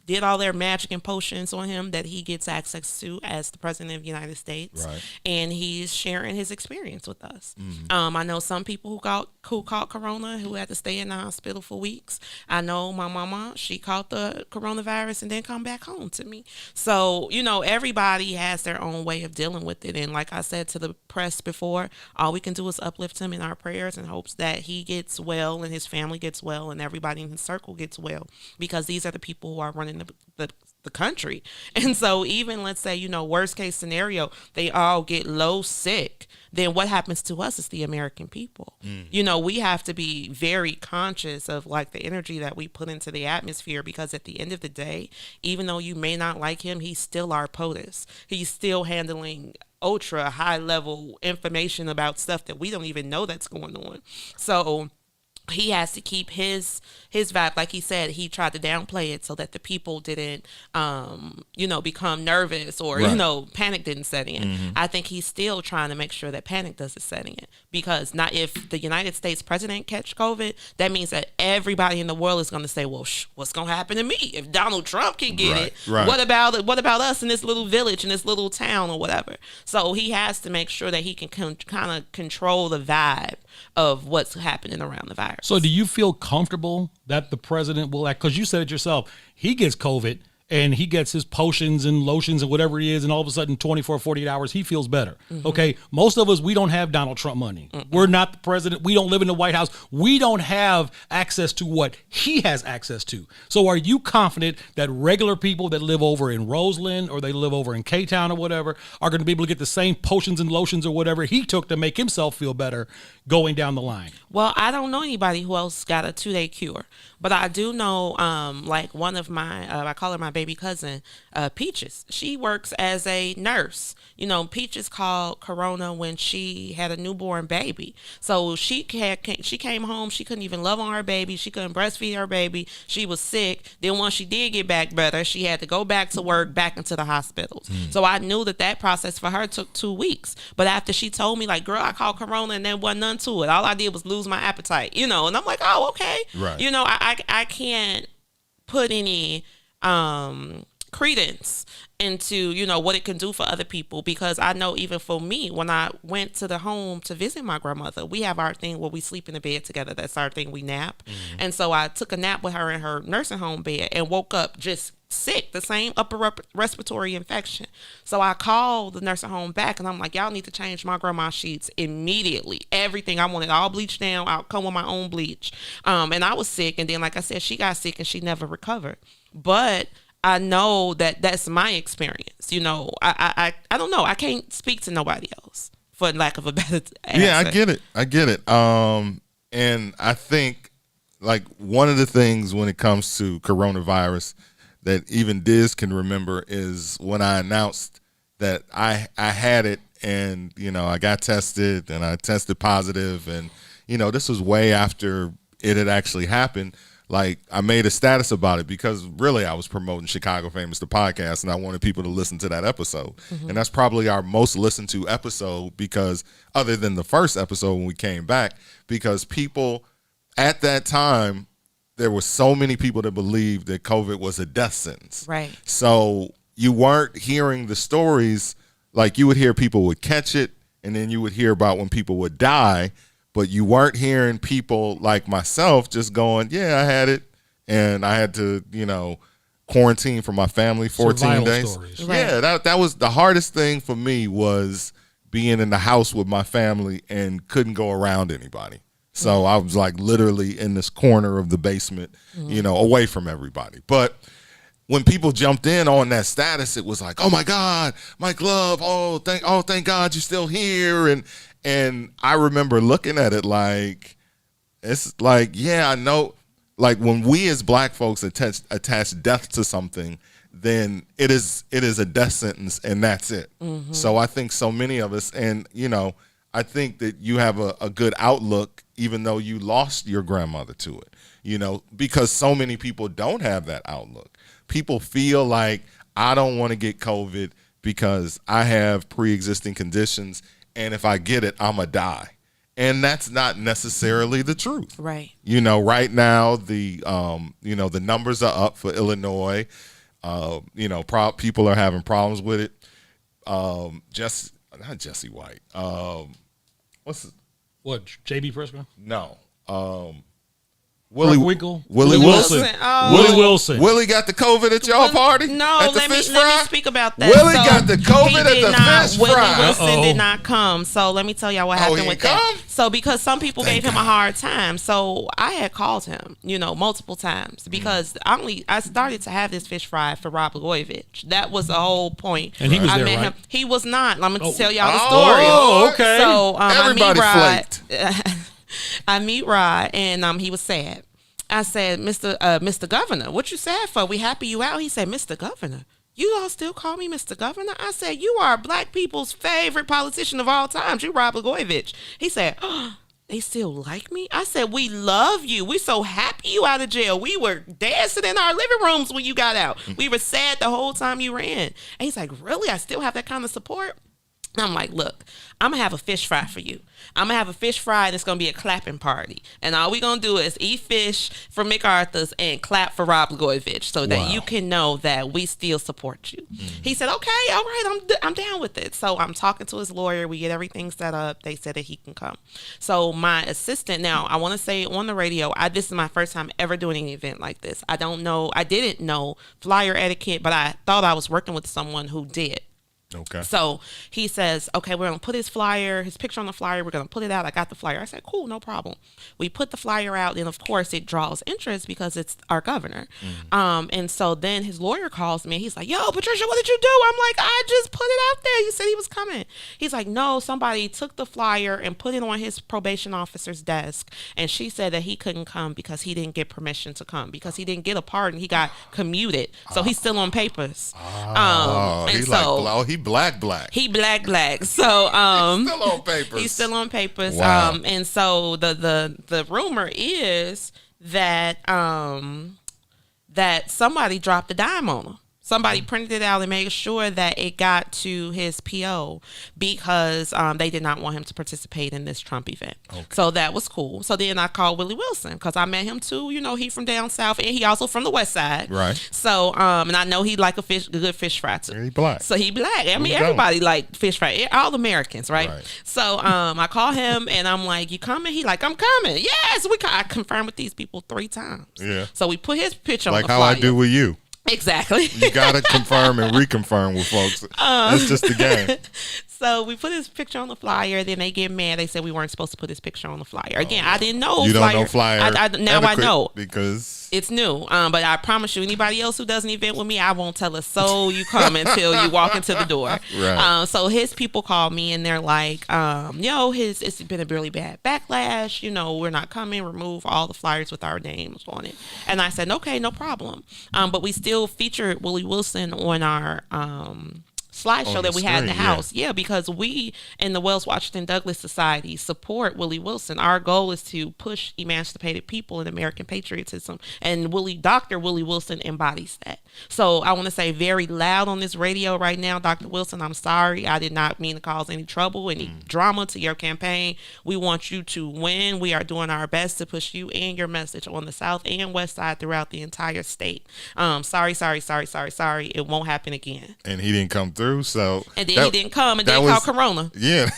did all their magic and potions on him that he gets access to as the president of the United States. Right. And he's sharing his experience with us. Mm-hmm. I know some people who caught corona who had to stay in the hospital for weeks. I know my mama, she caught the coronavirus and then come back home to me. So, everybody has their own way of dealing with it. And like I said to the press before, all we can do is uplift him in our prayers in hopes that he gets well and his family gets well and everybody in his circle gets well, because these are the people who are running the country. And so even, let's say, worst case scenario, they all get low sick, then what happens to us is the American people. We have to be very conscious of like the energy that we put into the atmosphere, because at the end of the day, even though you may not like him, he's still our POTUS. He's still handling ultra high level information about stuff that we don't even know that's going on. So he has to keep his vibe. Like he said, he tried to downplay it so that the people didn't, become nervous or, panic didn't set in. Mm-hmm. I think he's still trying to make sure that panic doesn't set in, because not if the United States president catch COVID, that means that everybody in the world is going to say, well, what's going to happen to me if Donald Trump can get it? Right. What about us in this little village, in this little town or whatever? So he has to make sure that he can kind of control the vibe of what's happening around the virus. So do you feel comfortable that the president will act? Because you said it yourself, he gets COVID and he gets his potions and lotions and whatever he is, and all of a sudden 24, 48 hours, he feels better. Mm-hmm. Okay, most of us, we don't have Donald Trump money. Mm-hmm. We're not the president. We don't live in the White House. We don't have access to what he has access to. So are you confident that regular people that live over in Roseland or they live over in K-Town or whatever are going to be able to get the same potions and lotions or whatever he took to make himself feel better going down the line? Well, I don't know anybody who else got a 2-day cure, but I do know, like one of my, I call her my baby cousin, Peaches. She works as a nurse. Peaches called corona when she had a newborn baby. So she came home. She couldn't even love on her baby. She couldn't breastfeed her baby. She was sick. Then once she did get back better, she had to go back to work, back into the hospitals. So I knew that process for her took 2 weeks. But after she told me, like, girl, I called corona and there wasn't none to it. All I did was lose my appetite, and I'm like, oh, okay. Right. I can't put any credence into, what it can do for other people, because I know even for me, when I went to the home to visit my grandmother, we have our thing where we sleep in the bed together. That's our thing. We nap. Mm-hmm. And so I took a nap with her in her nursing home bed and woke up just sick, the same upper respiratory infection. So I called the nursing home back and I'm like, y'all need to change my grandma's sheets immediately. Everything. I want it all bleached down. I'll come with my own bleach. And I was sick. And then, like I said, she got sick and she never recovered. But I know that that's my experience. I don't know. I can't speak to nobody else, for lack of a better answer. Yeah, I get it. And I think, like, one of the things when it comes to coronavirus that even Diz can remember is when I announced that I had it, and I got tested and I tested positive, and this was way after it had actually happened. like I made a status about it because really I was promoting Chicago Famous, the podcast, and I wanted people to listen to that episode. Mhm. And that's probably our most listened to episode because other than the first episode when we came back, because people at that time, there were so many people that believed that COVID was a death sentence. Right. So you weren't hearing the stories, like you would hear people would catch it and then you would hear about when people would die, but you weren't hearing people like myself just going, yeah, I had it and I had to, quarantine for my family 14 Survival days. stories. Yeah, that was the hardest thing for me was being in the house with my family and couldn't go around anybody. So I was like literally in this corner of the basement, away from everybody. But when people jumped in on that status, it was like, oh my God, Mike Love, thank God you're still here. And I remember looking at it like, it's like, yeah, I know. Like when we as black folks attach death to something, then it is a death sentence and that's it. Mhm. So I think so many of us, and I think that you have a good outlook, even though you lost your grandmother to it, because so many people don't have that outlook. People feel like I don't want to get COVID because I have pre-existing conditions. And if I get it, I'm going to die. And that's not necessarily the truth. Right. Right now, the numbers are up for Illinois. People are having problems with it. Not Jesse White. What, J.B. Pritzker? No. Willie Winkle? Willie Wilson. Willie Wilson. Willie got the COVID at y'all party? No, At the let me fish fry? speak about that. Willie got the COVID at the fish Willie fry. Wilson did not come. So let me tell y'all what happened he with didn't that. So because some people gave him a hard time, so I had called him, multiple times because I started to have this fish fry for Rob Blagojevich. That was the whole point. And he was I there, met right? him. He was not. I'm gonna tell y'all the story. Oh, okay. So Everybody I meet Rod. I meet Rod, and he was sad. I said, Mr. Governor, what you sad for? We happy you out? He said, Mr. Governor, you all still call me Mr. Governor? I said, you are black people's favorite politician of all times. You Rob Blagojevich. He said, oh, they still like me? I said, we love you. We so happy you out of jail. We were dancing in our living rooms when you got out. We were sad the whole time you ran. And he's like, really? I still have that kind of support? And I'm like, look, I'm going to have a fish fry for you. I'm going to have a fish fry and it's going to be a clapping party. And all we going to do is eat fish from MacArthur's and clap for Rob Blagojevich so that you can know that we still support you. He said, okay, all right, I'm down with it. So I'm talking to his lawyer. We get everything set up. They said that he can come. So my assistant, now I want to say on the radio, this is my first time ever doing an event like this. I didn't know flyer etiquette, but I thought I was working with someone who did. Okay. So he says, okay, we're going to put his picture on the flyer. We're going to put it out. I got the flyer. I said, cool, no problem. We put the flyer out. And of course it draws interest because it's our governor. And so then his lawyer calls me and he's like, yo, Patricia, what did you do? I'm like, I just put it out there. You said he was coming. He's like, no, somebody took the flyer and put it on his probation officer's desk. And she said that he couldn't come because he didn't get permission to come because he didn't get a pardon. He got commuted. So he's still on papers. He black. He black. So he's still on papers. He's still on papers. Wow. And so the rumor is that that somebody dropped a dime on him. Somebody printed it out and made sure that it got to his PO because they did not want him to participate in this Trump event. Okay. So that was cool. So then I called Willie Wilson because I met him too. He from down south and he also from the west side. Right. So and I know he like a good fish fry too. He black. So he black. I mean, everybody like fish fry. All Americans, right? So I call him and I'm like, "You coming?" He like, "I'm coming." Yes, I confirmed with these people 3 times. Yeah. So we put his picture on the like flyer. how I do with you. Exactly. You gotta confirm and reconfirm with folks. It's just the game. So we put his picture on the flyer. Then they get mad. They said we weren't supposed to put his picture on the flyer. Again, I didn't know. You don't know flyer. Now I know because it's new. But I promise you, anybody else who does an event with me, I won't tell a soul you come until you walk into the door. Right. So his people call me and they're like, it's been a really bad backlash. We're not coming. Remove all the flyers with our names on it. And I said, okay, no problem. But we still featured Willie Wilson on our slideshow that we had in the screen, house. Yeah, because we in the Wells Washington Douglas Society support Willie Wilson. Our goal is to push emancipated people in American patriotism, and Dr. Willie Wilson embodies that. So I want to say very loud on this radio right now, Dr. Wilson, I'm sorry. I did not mean to cause any trouble, any drama to your campaign. We want you to win. We are doing our best to push you and your message on the South and West Side throughout the entire state. Sorry. It won't happen again. And he didn't come through, so and then he didn't come, and then called Corona. Yeah.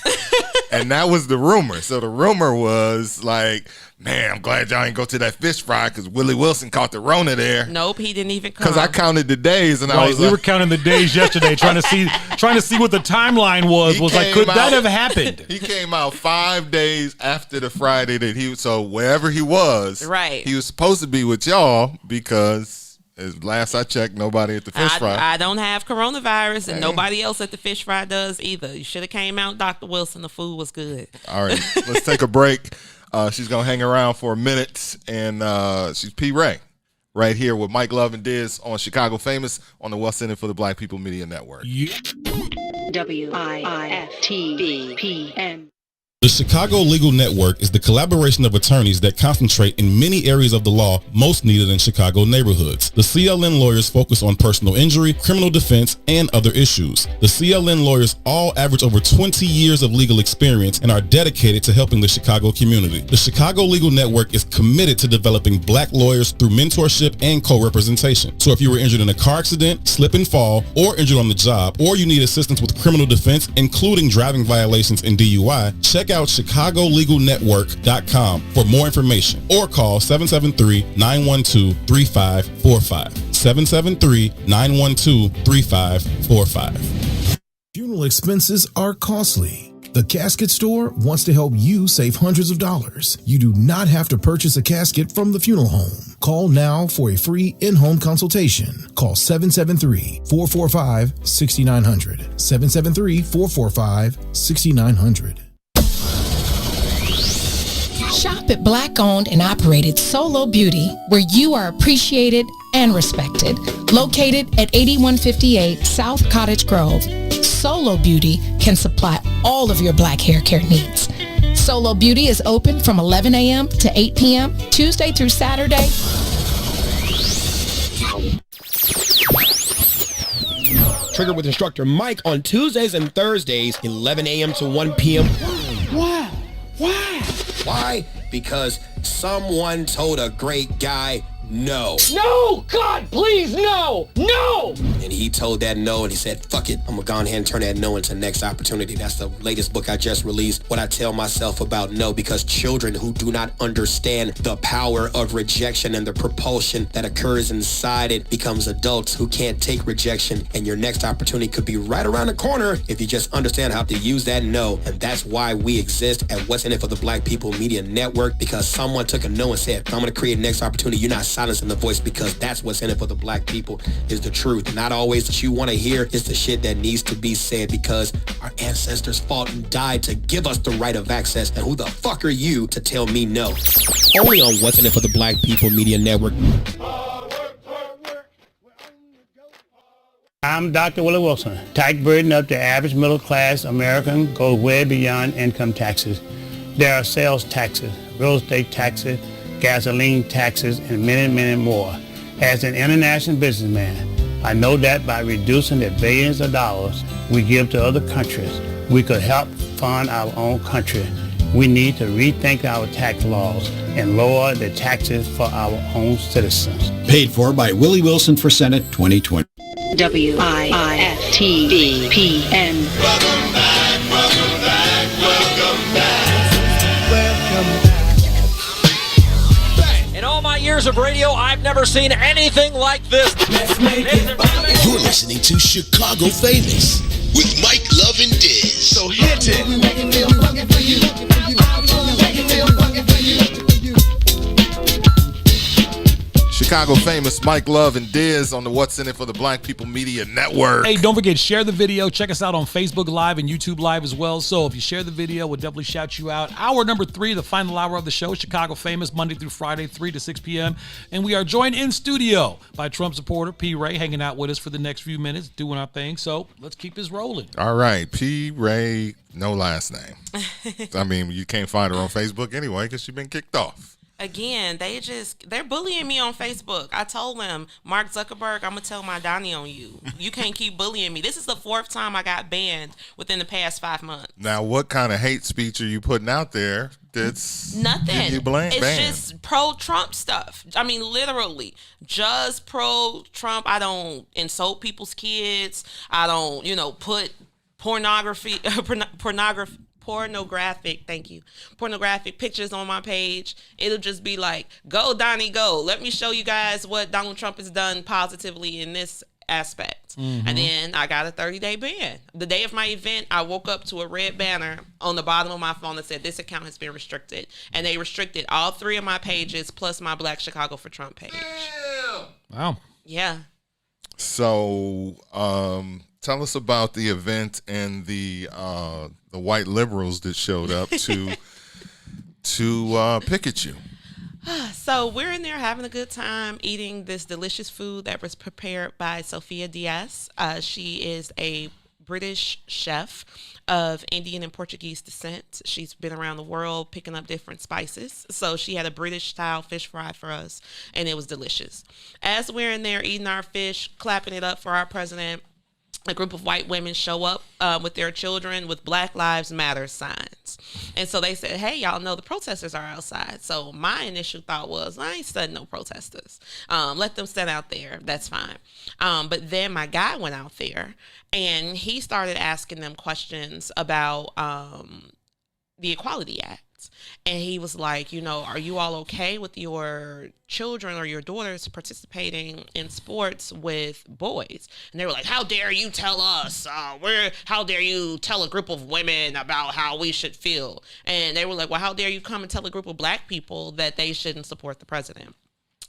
And that was the rumor. So the rumor was like, man, I'm glad y'all ain't go to that fish fry because Willie Wilson caught the Rona there. Nope, he didn't even come. Because I counted the days, and I was we were counting the days yesterday, trying to see what the timeline was. Could that have happened? He came out 5 days after the Friday that so wherever he was, right, he was supposed to be with y'all because. As last I checked, nobody at the fish fry. I don't have coronavirus, and nobody else at the fish fry does either. You should have came out, Dr. Wilson. The food was good. All right, let's take a break. She's going to hang around for a minute, and she's P. Ray right here with Mike Love and Diz on Chicago Famous on the West Center for the Black People Media Network. WIFTBPM. The Chicago Legal Network is the collaboration of attorneys that concentrate in many areas of the law most needed in Chicago neighborhoods. The CLN lawyers focus on personal injury, criminal defense, and other issues. The CLN lawyers all average over 20 years of legal experience and are dedicated to helping the Chicago community. The Chicago Legal Network is committed to developing black lawyers through mentorship and co-representation. So if you were injured in a car accident, slip and fall, or injured on the job, or you need assistance with criminal defense, including driving violations and DUI, check out chicagolegalnetwork.com for more information or call 773-912-3545. 773-912-3545. Funeral expenses are costly. The Casket Store wants to help you save hundreds of dollars. You do not have to purchase a casket from the funeral home. Call now for a free in-home consultation. Call 773-445-6900. 773-445-6900. Shop at Black-owned and operated Solo Beauty, where you are appreciated and respected. Located at 8158 South Cottage Grove, Solo Beauty can supply all of your black hair care needs. Solo Beauty is open from 11 a.m. to 8 p.m., Tuesday through Saturday. Trigger with instructor Mike on Tuesdays and Thursdays, 11 a.m. to 1 p.m. Why? Why? Because someone told a great guy no. No! God, please, no! No! And he told that no, and he said, fuck it, I'm gonna go ahead and turn that no into next opportunity. That's the latest book I just released, what I tell myself about no, because children who do not understand the power of rejection and the propulsion that occurs inside it becomes adults who can't take rejection, and your next opportunity could be right around the corner if you just understand how to use that no. And that's why we exist at What's in It for the Black People Media Network, because someone took a no and said, I'm gonna create next opportunity. You're not silencing the voice, because that's what's in it for the black people is the truth. Not always that you want to hear, it's the shit that needs to be said, because our ancestors fought and died to give us the right of access, and who the fuck are you to tell me no? Only on What's in It for the Black People Media Network. I'm Dr. Willie Wilson. Tax burden of the average middle-class American goes way beyond income taxes. There are sales taxes, real estate taxes, gasoline taxes, and many, many more. As an international businessman, I know that by reducing the billions of dollars we give to other countries, we could help fund our own country. We need to rethink our tax laws and lower the taxes for our own citizens. Paid for by Willie Wilson for Senate 2020. WIFTBPM. Years of radio, I've never seen anything like this. You're listening to Chicago Famous with Mike Love and Diz. So hit it. Chicago famous Mike Love and Diz on the What's in It for the Black People Media Network. Hey, don't forget, share the video. Check us out on Facebook Live and YouTube Live as well. So if you share the video, we'll definitely shout you out. Hour number 3, the final hour of the show, Chicago famous, Monday through Friday, 3 to 6 p.m. And we are joined in studio by Trump supporter P. Ray, hanging out with us for the next few minutes, doing our thing. So let's keep this rolling. All right, P. Ray, no last name. I mean, you can't find her on Facebook anyway because she's been kicked off. Again, they're bullying me on Facebook. I told them, Mark Zuckerberg, I'm going to tell my Donnie on you. You can't keep bullying me. This is the 4th time I got banned within the past 5 months. Now, what kind of hate speech are you putting out there that's nothing? You it's banned? Just pro-Trump stuff. I mean, literally, just pro-Trump. I don't insult people's kids. I don't, put pornographic pictures on my page. It'll just be like, go Donnie, go. Let me show you guys what Donald Trump has done positively in this aspect. Mm-hmm. And then I got a 30-day ban. The day of my event, I woke up to a red banner on the bottom of my phone that said this account has been restricted. And they restricted all 3 of my pages plus my Black Chicago for Trump page. Wow. Yeah. So tell us about the event and the white liberals that showed up to picket you. So we're in there having a good time eating this delicious food that was prepared by Sophia Diaz. She is a British chef of Indian and Portuguese descent. She's been around the world picking up different spices. So she had a British style fish fry for us, and it was delicious. As we're in there eating our fish, clapping it up for our president, a group of white women show up with their children with Black Lives Matter signs. And so they said, hey, y'all know the protesters are outside. So my initial thought was, I ain't studying no protesters. Let them stand out there. That's fine. But then my guy went out there and he started asking them questions about the Equality Act. And he was like, are you all okay with your children or your daughters participating in sports with boys? And they were like, how dare you tell us? How dare you tell a group of women about how we should feel? And they were like, well, how dare you come and tell a group of Black people that they shouldn't support the president?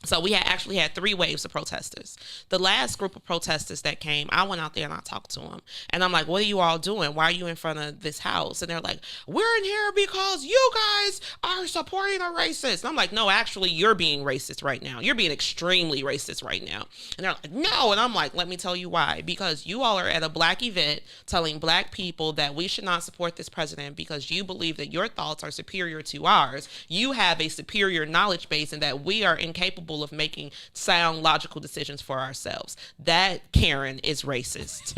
So we actually had 3 waves of protesters. The last group of protesters that came, I went out there and I talked to them. And I'm like, what are you all doing? Why are you in front of this house? And they're like, we're in here because you guys are supporting a racist. And I'm like, no, actually, you're being racist right now. You're being extremely racist right now. And they're like, no. And I'm like, let me tell you why. Because you all are at a Black event telling Black people that we should not support this president because you believe that your thoughts are superior to ours. You have a superior knowledge base and that we are incapable of making sound, logical decisions for ourselves. That Karen is racist.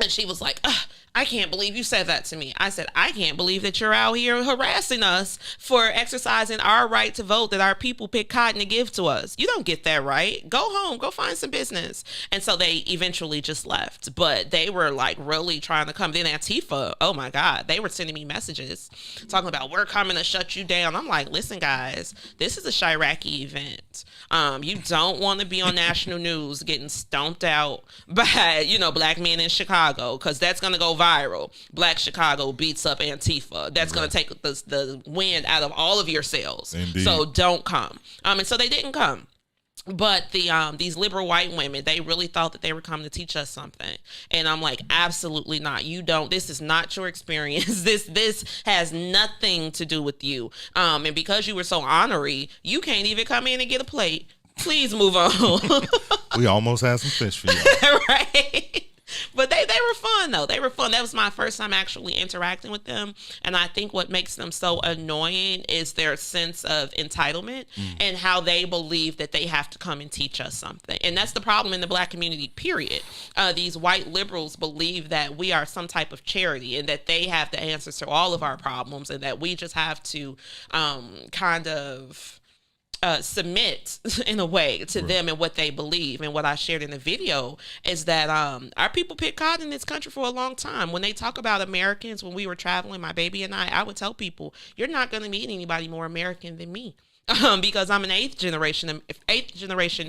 And she was like, I can't believe you said that to me. I said, I can't believe that you're out here harassing us for exercising our right to vote that our people pick cotton to give to us. You don't get that right. Go home, go find some business. And so they eventually just left. But they were like really trying to come. Then Antifa, oh my God, they were sending me messages talking about we're coming to shut you down. I'm like, listen, guys, this is a Chiraqi event. You don't want to be on national news getting stomped out by, Black men in Chicago, because that's going to go viral. Black Chicago beats up Antifa. That's going to take the wind out of all of your sails. Indeed. So don't come. And so they didn't come. But these liberal white women, they really thought that they were coming to teach us something. And I'm like, absolutely not. You don't. This is not your experience. This has nothing to do with you. And because you were so ornery, you can't even come in and get a plate. Please move on. We almost had some fish for you. Right? But they were fun, though. They were fun. That was my first time actually interacting with them. And I think what makes them so annoying is their sense of entitlement and how they believe that they have to come and teach us something. And that's the problem in the Black community, period. These white liberals believe that we are some type of charity and that they have the answers to all of our problems and that we just have to kind of submit in a way to them and what they believe. And what I shared in the video is that our people picked cotton in this country for a long time. When they talk about Americans, when we were traveling, my baby and I would tell people, you're not going to meet anybody more American than me. Because I'm an eighth generation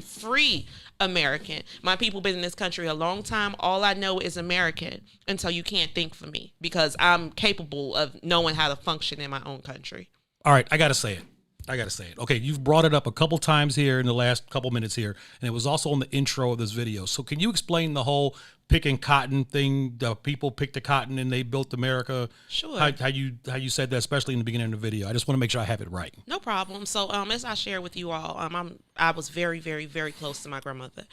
free American. My people been in this country a long time. All I know is American until you can't think for me because I'm capable of knowing how to function in my own country. All right, I got to say it. I got to say it. Okay, you've brought it up a couple times here in the last couple minutes here, and it was also on the intro of this video. So can you explain the whole picking cotton thing? The people picked the cotton and they built America. Sure. How you said that, especially in the beginning of the video. I just want to make sure I have it right. No problem. So as I share with you all, I was very, very, very close to my grandmother.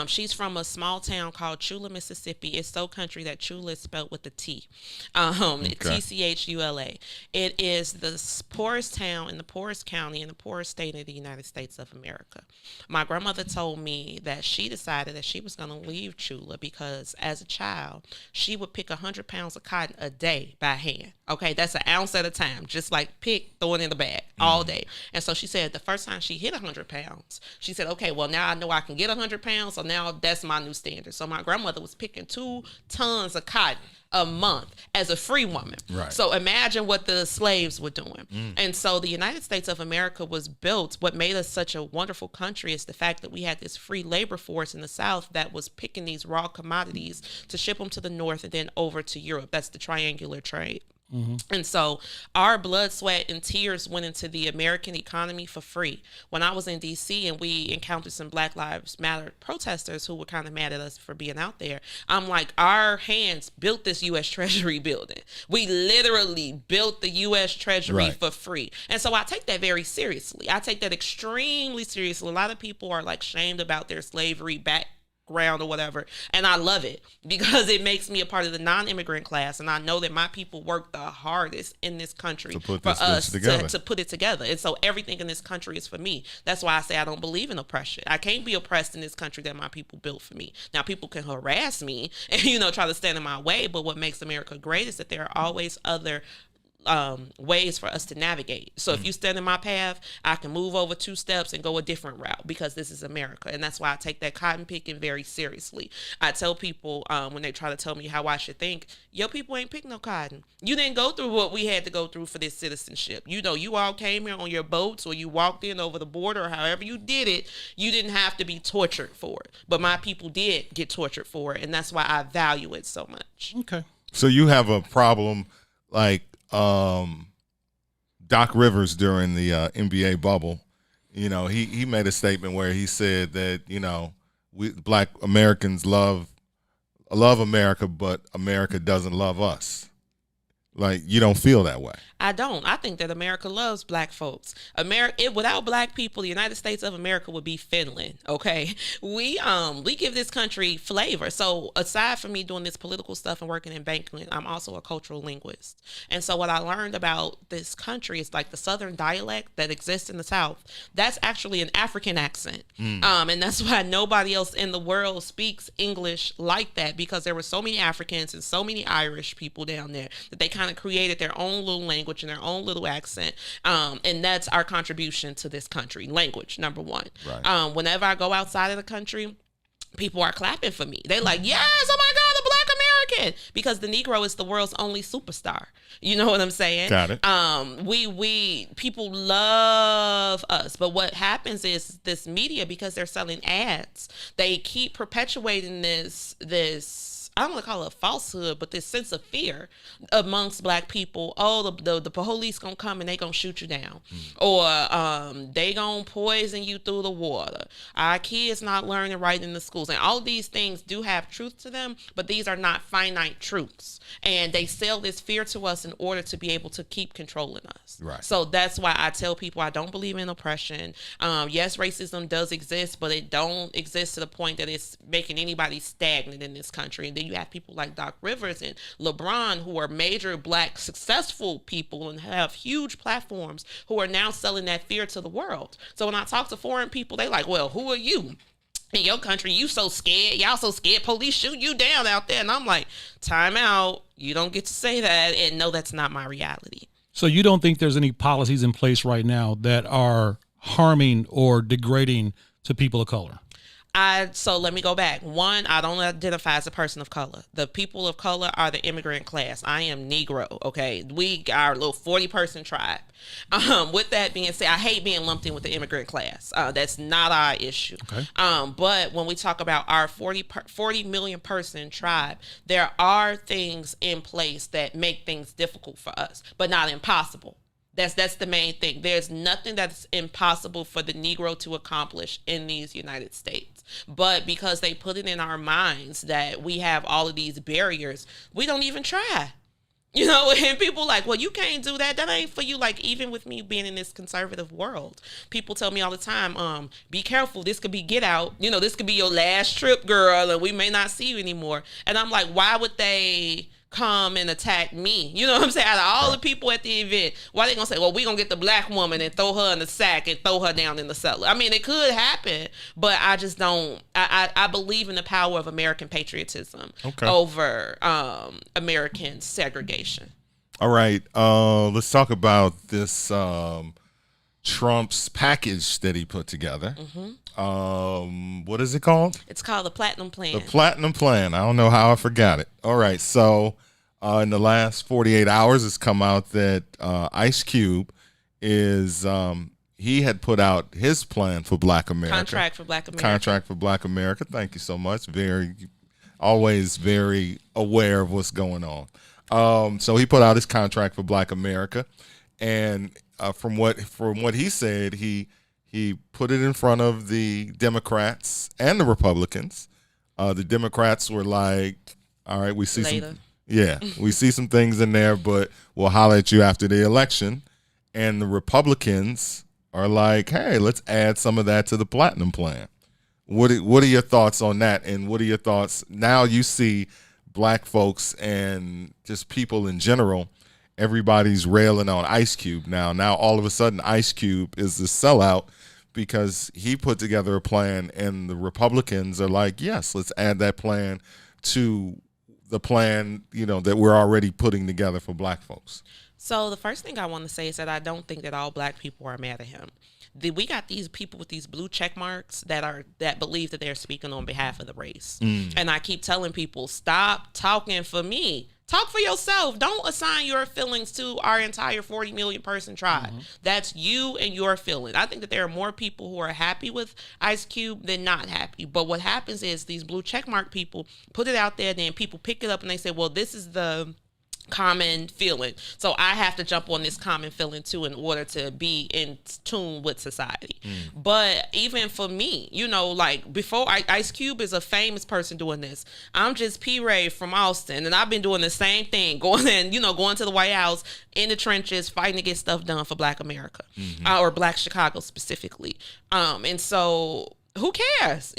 She's from a small town called Chula, Mississippi. It's so country that Chula is spelled with a T. Tchula. It is the poorest town in the poorest county in the poorest state of the United States of America. My grandmother told me that she decided that she was going to leave Chula because as a child, she would pick 100 pounds of cotton a day by hand. Okay, that's an ounce at a time, just like pick, throw it in the bag all day. And so she said the first time she hit 100 pounds, she said, okay, well, now I know I can get 100 pounds, so now that's my new standard. So my grandmother was picking 2 tons of cotton a month as a free woman. Right. So imagine what the slaves were doing. And so the United States of America was built. What made us such a wonderful country is the fact that we had this free labor force in the South that was picking these raw commodities to ship them to the North and then over to Europe. That's the triangular trade. And so our blood, sweat, and tears went into the American economy for free. When I was in D.C. and we encountered some Black Lives Matter protesters who were kind of mad at us for being out there, I'm like, our hands built this U.S. Treasury building. We literally built the U.S. Treasury for free. And so I take that very seriously. I take that extremely seriously. A lot of people are like shamed about their slavery background or whatever, and I love it because it makes me a part of the non-immigrant class, and I know that my people work the hardest in this country for us to put it together. And so everything in this country is for me. That's why I say I don't believe in oppression. I can't be oppressed in this country that my people built for me. Now people can harass me and try to stand in my way, but what makes America great is that there are always other ways for us to navigate. So if you stand in my path, I can move over 2 steps and go a different route because this is America. And that's why I take that cotton picking very seriously. I tell people when they try to tell me how I should think, your people ain't pick no cotton. You didn't go through what we had to go through for this citizenship. You all came here on your boats or you walked in over the border or however you did it. You didn't have to be tortured for it. But my people did get tortured for it. And that's why I value it so much. Okay. So you have a problem like Doc Rivers during the NBA bubble. He made a statement where he said that we Black Americans love America, but America doesn't love us. Like, you don't feel that way. I don't. I think that America loves Black folks. Without Black people, the United States of America would be Finland. Okay, we give this country flavor. So aside from me doing this political stuff and working in banking, I'm also a cultural linguist. And so what I learned about this country is like the Southern dialect that exists in the South. That's actually an African accent, and that's why nobody else in the world speaks English like that, because there were so many Africans and so many Irish people down there that they kind of created their own little language and their own little accent, and that's our contribution to this country. Language, number one. Right. Whenever I go outside of the country, people are clapping for me. They're like, yes, oh my God, a Black American, because the Negro is the world's only superstar. You know what I'm saying? Got it. People love us, but what happens is this media, because they're selling ads, they keep perpetuating this I don't want to call it a falsehood, but this sense of fear amongst Black people. Oh, the police gonna come and they gonna shoot you down, or they gonna poison you through the water. Our kids not learning right in the schools, and all these things do have truth to them, but these are not finite truths, and they sell this fear to us in order to be able to keep controlling us. Right. So that's why I tell people I don't believe in oppression. Yes, racism does exist, but it don't exist to the point that it's making anybody stagnant in this country. And then you have people like Doc Rivers and LeBron, who are major Black successful people and have huge platforms, who are now selling that fear to the world. So when I talk to foreign people, they like, well, who are you? In your country, you so scared. Y'all so scared police shoot you down out there. And I'm like, time out. You don't get to say that. And no, that's not my reality. So you don't think there's any policies in place right now that are harming or degrading to people of color? So let me go back. One, I don't identify as a person of color. The people of color are the immigrant class. I am Negro, okay? We are a little 40-person tribe. With that being said, I hate being lumped in with the immigrant class. That's not our issue. Okay. But when we talk about our 40 million person tribe, there are things in place that make things difficult for us, but not impossible. That's the main thing. There's nothing that's impossible for the Negro to accomplish in these United States. But because they put it in our minds that we have all of these barriers, we don't even try. And people like, well, you can't do that. That ain't for you. Like, even with me being in this conservative world, people tell me all the time, be careful. This could be get out. This could be your last trip, girl, and we may not see you anymore. And I'm like, why would they come and attack me? You know what I'm saying? Out of all the people at the event, why they gonna say, well, we gonna get the black woman and throw her in the sack and throw her down in the cellar? I mean, it could happen, but I just don't. I believe in the power of American patriotism over American segregation. All right, let's talk about this Trump's package that he put together. What is it called? It's called the Platinum Plan. The Platinum Plan. I don't know how I forgot it. All right, so in the last 48 hours, it's come out that Ice Cube is he had put out his plan for Black America. Contract for Black America. Contract for Black America. Thank you so much. Always very aware of what's going on. So he put out his contract for Black America, and from what he said, he put it in front of the Democrats and the Republicans. The Democrats were like, all right, we see we see some things in there, but we'll holler at you after the election. And the Republicans are like, hey, let's add some of that to the Platinum Plan. What are your thoughts on that? And what are your thoughts now? You see black folks and just people in general, everybody's railing on Ice Cube now. Now all of a sudden Ice Cube is the sellout because he put together a plan, and the Republicans are like, yes, let's add that plan to the plan, that we're already putting together for black folks. So the first thing I want to say is that I don't think that all black people are mad at him. We got these people with these blue check marks that believe that they're speaking on behalf of the race. And I keep telling people, stop talking for me. Talk for yourself. Don't assign your feelings to our entire 40 million person tribe. That's you and your feeling. I think that there are more people who are happy with Ice Cube than not happy. But what happens is these blue checkmark people put it out there, then people pick it up and they say, well, this is the common feeling, so I have to jump on this common feeling too in order to be in tune with society. But even for me, like before, Ice Cube is a famous person doing this. I'm just P. Ray from Austin, and I've been doing the same thing, going to the White House, in the trenches, fighting to get stuff done for Black America, or Black Chicago specifically. And so who cares?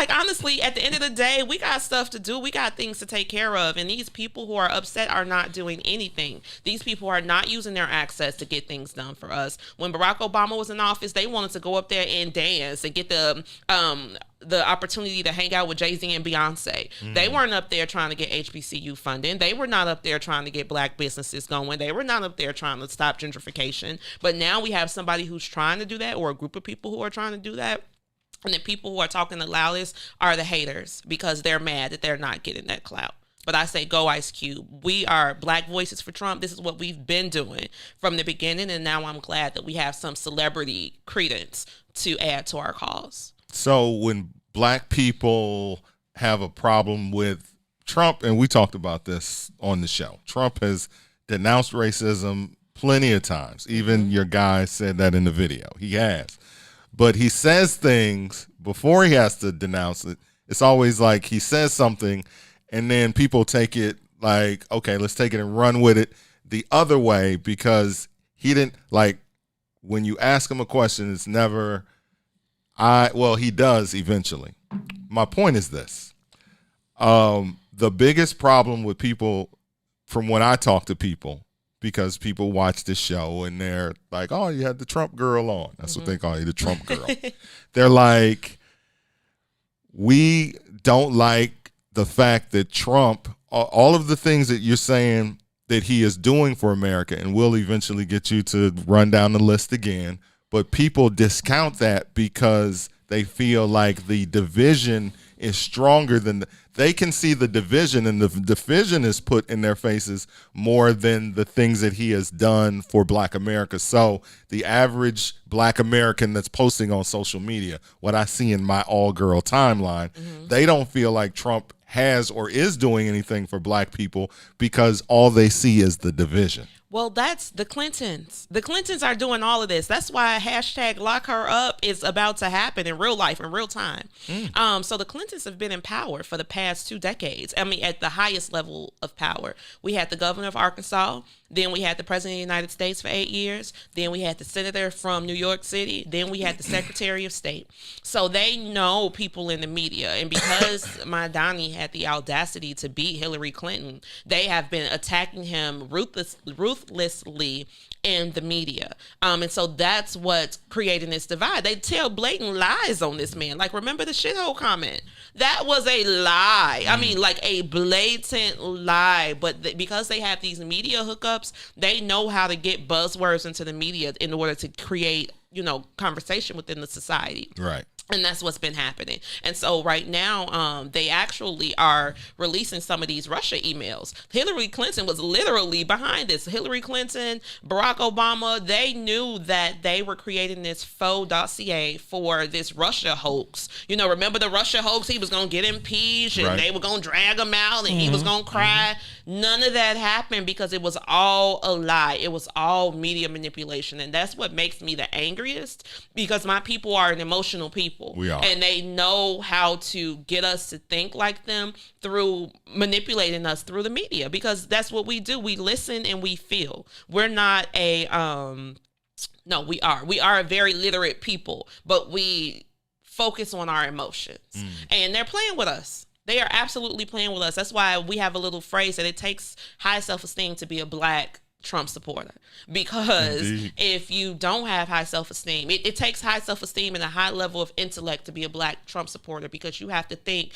Honestly, at the end of the day, we got stuff to do. We got things to take care of. And these people who are upset are not doing anything. These people are not using their access to get things done for us. When Barack Obama was in office, they wanted to go up there and dance and get the opportunity to hang out with Jay-Z and Beyonce. They weren't up there trying to get HBCU funding. They were not up there trying to get black businesses going. They were not up there trying to stop gentrification. But now we have somebody who's trying to do that, or a group of people who are trying to do that. And the people who are talking the loudest are the haters, because they're mad that they're not getting that clout. But I say, go Ice Cube. We are Black Voices for Trump. This is what we've been doing from the beginning. And now I'm glad that we have some celebrity credence to add to our cause. So when black people have a problem with Trump, and we talked about this on the show, Trump has denounced racism plenty of times. Even your guy said that in the video. He has. But he says things before he has to denounce it. It's always like he says something, and then people take it like, okay, let's take it and run with it the other way, because he didn't, like, when you ask him a question, it's never, he does eventually. My point is this. The biggest problem with people, from when I talk to people, because people watch this show and they're like, oh, you had the Trump girl on. That's what they call you, the Trump girl. They're like, we don't like the fact that Trump, all of the things that you're saying that he is doing for America, and we'll eventually get you to run down the list again, but people discount that because they feel like the division is stronger than they can see the division, and the division is put in their faces more than the things that he has done for Black America. So the average Black American that's posting on social media, what I see in my all-girl timeline, they don't feel like Trump has or is doing anything for Black people, because all they see is the division. Well, that's the Clintons. The Clintons are doing all of this. That's why hashtag lock her up is about to happen in real life, in real time. So the Clintons have been in power for the past 2 decades. I mean, at the highest level of power. We had the governor of Arkansas. Then we had the president of the United States for 8 years. Then we had the senator from New York City. Then we had the secretary of state. So they know people in the media. And because my Donnie had the audacity to beat Hillary Clinton, they have been attacking him ruthlessly in the media. And so that's what's creating this divide. They tell blatant lies on this man. Like, remember the shithole comment? That was a lie. I mean, like a blatant lie. But because they have these media hookups, they know how to get buzzwords into the media in order to create, conversation within the society. Right. And that's what's been happening. And so right now, they actually are releasing some of these Russia emails. Hillary Clinton was literally behind this. Hillary Clinton, Barack Obama, they knew that they were creating this faux dossier for this Russia hoax. Remember the Russia hoax? He was going to get impeached and they were going to drag him out and he was going to cry. None of that happened because it was all a lie. It was all media manipulation. And that's what makes me the angriest, because my people are an emotional people. We are. And they know how to get us to think like them through manipulating us through the media, because that's what we do. We listen and we feel. We're not a, no, we are. We are a very literate people, but we focus on our emotions. And they're playing with us. They are absolutely playing with us. That's why we have a little phrase that it takes high self-esteem to be a Black Trump supporter, because if you don't have high self-esteem, it takes high self-esteem and a high level of intellect to be a Black Trump supporter, because you have to think,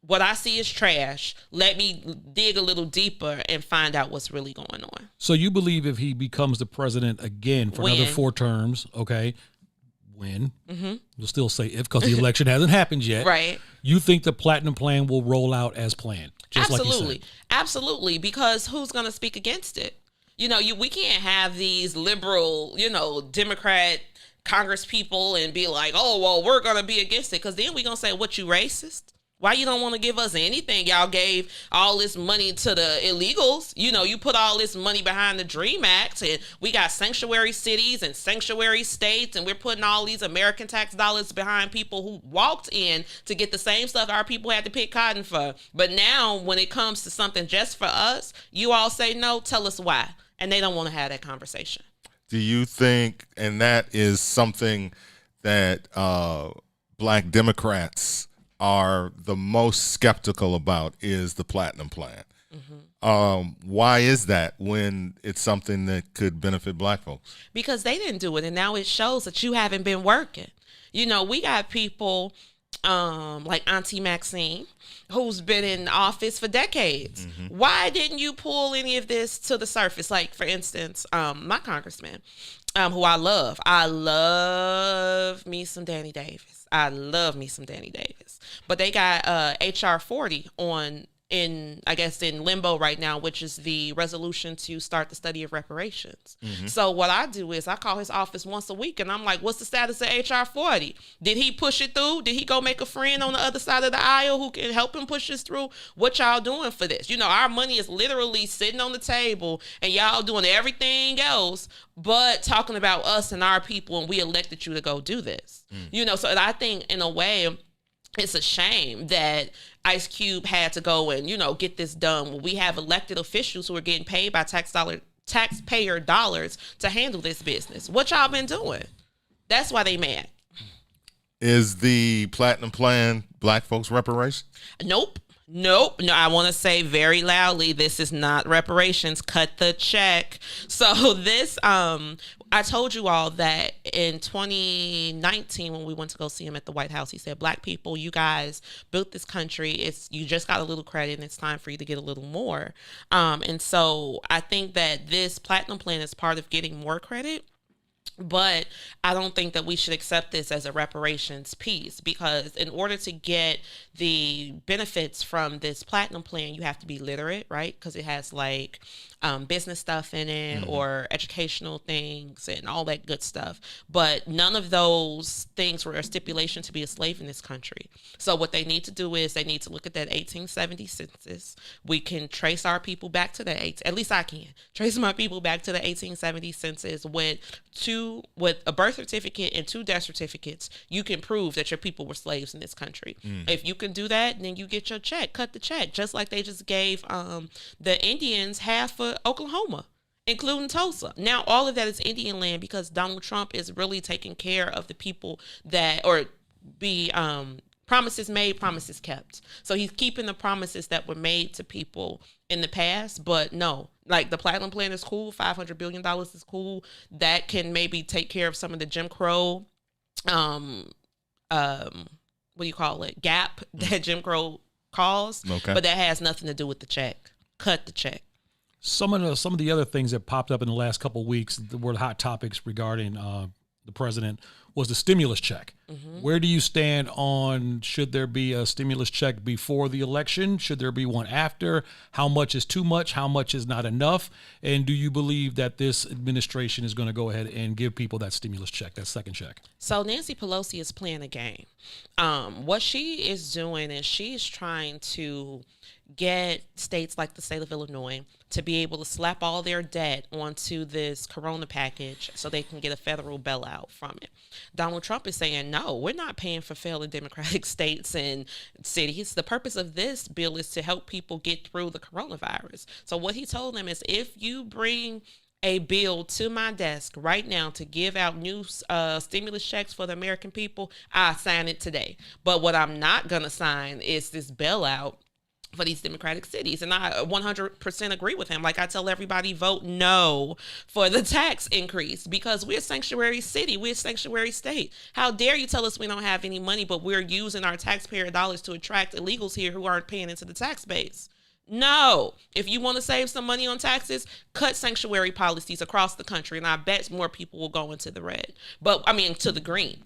what I see is trash. Let me dig a little deeper and find out what's really going on. So you believe if he becomes the president again for another 4 terms, okay, when, you'll still say if, because the election hasn't happened yet. Right. You think the Platinum Plan will roll out as planned? Just Absolutely. like you said. Absolutely. Because who's going to speak against it? We can't have these liberal, Democrat Congress people and be like, oh, well, we're going to be against it. Because then we're going to say, what, you racist? Why you don't want to give us anything? Y'all gave all this money to the illegals. You put all this money behind the DREAM Act, and we got sanctuary cities and sanctuary states, and we're putting all these American tax dollars behind people who walked in to get the same stuff our people had to pick cotton for. But now when it comes to something just for us, you all say no, tell us why. And they don't want to have that conversation. Do you think, and that is something that Black Democrats are the most skeptical about, is the Platinum Plan. Why is that when it's something that could benefit Black folks? Because they didn't do it, and now it shows that you haven't been working. We got people like Auntie Maxine, who's been in office for decades. Why didn't you pull any of this to the surface? Like, for instance, my congressman, who I love me some Danny Davis. But they got HR 40 in limbo right now, which is the resolution to start the study of reparations. So what I do is I call his office once a week and I'm like, what's the status of HR 40? Did he push it through? Did he go make a friend on the other side of the aisle who can help him push this through? What y'all doing for this? Our money is literally sitting on the table and y'all doing everything else but talking about us and our people, and we elected you to go do this. So I think in a way it's a shame that Ice Cube had to go and, get this done. We have elected officials who are getting paid by taxpayer dollars to handle this business. What y'all been doing? That's why they mad. Is the Platinum Plan Black folks reparations? Nope. No, I want to say very loudly, this is not reparations. Cut the check. So this, I told you all that in 2019 when we went to go see him at the White House, he said, Black people, you guys built this country. You just got a little credit and it's time for you to get a little more. And so I think that this Platinum Plan is part of getting more credit. But I don't think that we should accept this as a reparations piece, because in order to get the benefits from this Platinum Plan, you have to be literate, right? Because it has like business stuff in it or educational things and all that good stuff. But none of those things were a stipulation to be a slave in this country. So what they need to do is they need to look at that 1870 census. We can trace our people back to at least I can trace my people back to the 1870 census with a birth certificate and 2 death certificates. You can prove that your people were slaves in this country. If you can do that, then you get your check, cut the check, just like they just gave the Indians half of Oklahoma, including Tulsa. Now all of that is Indian land because Donald Trump is really taking care of the people promises made, promises kept. So he's keeping the promises that were made to people in the past, but no, like the Platinum Plan is cool, $500 billion is cool. That can maybe take care of some of the Jim Crow, gap that Jim Crow caused. Okay. But that has nothing to do with the check. Cut the check. Some of the other things that popped up in the last couple of weeks that were hot topics regarding the president was the stimulus check. Where do you stand on should there be a stimulus check before the election? Should there be one after? How much is too much? How much is not enough? And do you believe that this administration is going to go ahead and give people that stimulus check, that second check? So Nancy Pelosi is playing a game. What she is doing is she's trying to get states like the state of Illinois to be able to slap all their debt onto this Corona package so they can get a federal bailout from it. Donald Trump is saying, no, we're not paying for failing Democratic states and cities. The purpose of this bill is to help people get through the coronavirus. So what he told them is if you bring a bill to my desk right now to give out new stimulus checks for the American people, I sign it today. But what I'm not going to sign is this bailout for these Democratic cities. And I 100% agree with him. Like I tell everybody, vote no for the tax increase because we're a sanctuary city. We're a sanctuary state. How dare you tell us we don't have any money, but we're using our taxpayer dollars to attract illegals here who aren't paying into the tax base? No. If you want to save some money on taxes, cut sanctuary policies across the country. And I bet more people will go into the red, to the green.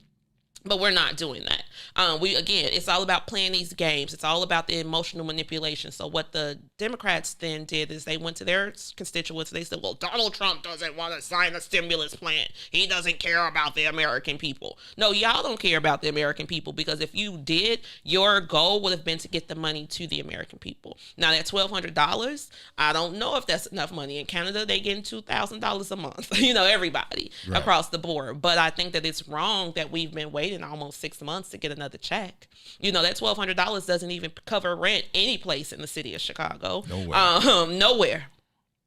But we're not doing that. It's all about playing these games. It's all about the emotional manipulation. So what the Democrats then did is they went to their constituents. They said, well, Donald Trump doesn't want to sign a stimulus plan. He doesn't care about the American people. No, y'all don't care about the American people because if you did, your goal would have been to get the money to the American people. Now that $1,200, I don't know if that's enough money. In Canada, they getting $2,000 a month, everybody across the board. But I think that it's wrong that we've been waiting almost 6 months to get another check. That $1,200 doesn't even cover rent any place in the city of Chicago. Nowhere.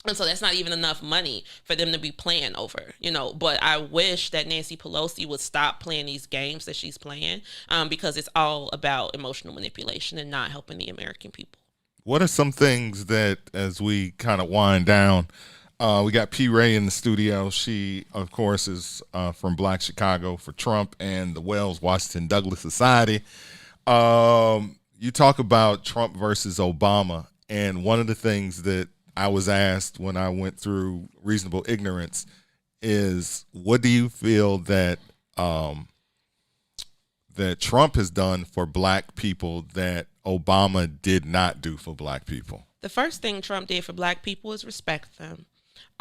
And so that's not even enough money for them to be playing over, But I wish that Nancy Pelosi would stop playing these games that she's playing because it's all about emotional manipulation and not helping the American people. What are some things that, as we kind of wind down, we got P. Ray in the studio. She, of course, is from Black Chicago for Trump and the Wells Washington Douglas Society. You talk about Trump versus Obama, and one of the things that I was asked when I went through Reasonable Ignorance is, what do you feel that that Trump has done for black people that Obama did not do for black people? The first thing Trump did for black people is respect them.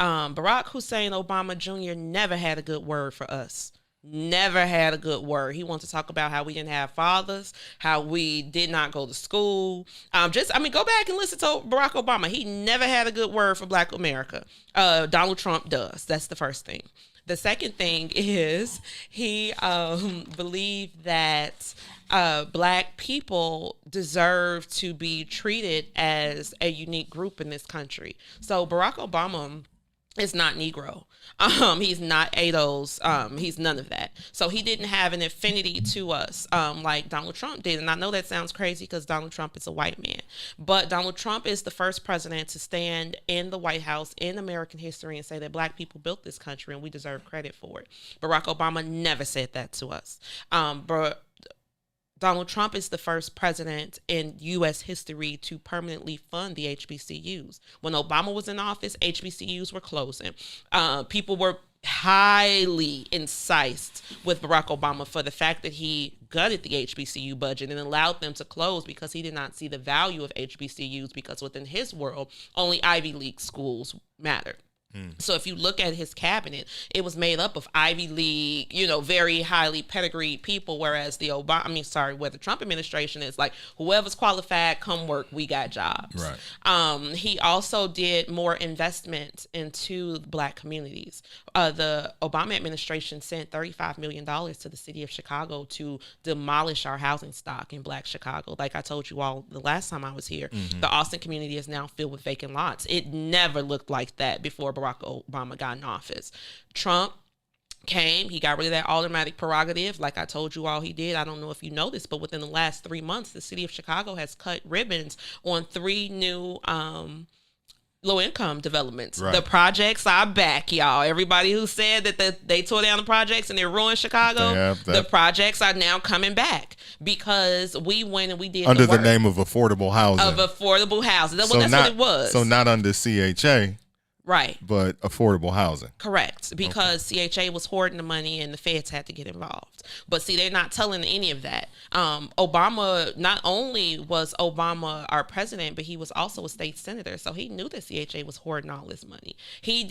Barack Hussein Obama Jr. never had a good word for us. Never had a good word. He wants to talk about how we didn't have fathers, how we did not go to school. Go back and listen to Barack Obama. He never had a good word for Black America. Donald Trump does. That's the first thing. The second thing is he believed that black people deserve to be treated as a unique group in this country. So Barack Obama is not Negro. He's not ADOS. He's none of that. So he didn't have an affinity to us like Donald Trump did. And I know that sounds crazy because Donald Trump is a white man. But Donald Trump is the first president to stand in the White House in American history and say that black people built this country and we deserve credit for it. Barack Obama never said that to us. Donald Trump is the first president in U.S. history to permanently fund the HBCUs. When Obama was in office, HBCUs were closing. People were highly incensed with Barack Obama for the fact that he gutted the HBCU budget and allowed them to close because he did not see the value of HBCUs, because within his world, only Ivy League schools mattered. So if you look at his cabinet, it was made up of Ivy League, very highly pedigreed people, whereas where the Trump administration is like, whoever's qualified, come work, we got jobs. Right. He also did more investment into Black communities. The Obama administration sent $35 million to the city of Chicago to demolish our housing stock in Black Chicago. Like I told you all the last time I was here, the Austin community is now filled with vacant lots. It never looked like that before Barack Obama got in office. Trump came, he got rid of that automatic prerogative, like I told you all he did. I don't know if you know this, but within the last 3 months, the city of Chicago has cut ribbons on 3 new low-income developments. Right. The projects are back, y'all. Everybody who said that they tore down the projects and they ruined Chicago, the projects are now coming back because we went and we did under the the name of affordable housing. That's what it was. So not under CHA. Right. But affordable housing. Correct. Because CHA was hoarding the money and the feds had to get involved. But see, they're not telling any of that. Obama, not only was Obama our president, but he was also a state senator. So he knew that CHA was hoarding all this money. He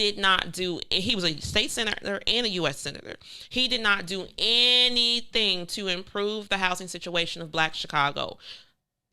was a state senator and a U.S. senator. He did not do anything to improve the housing situation of Black Chicago.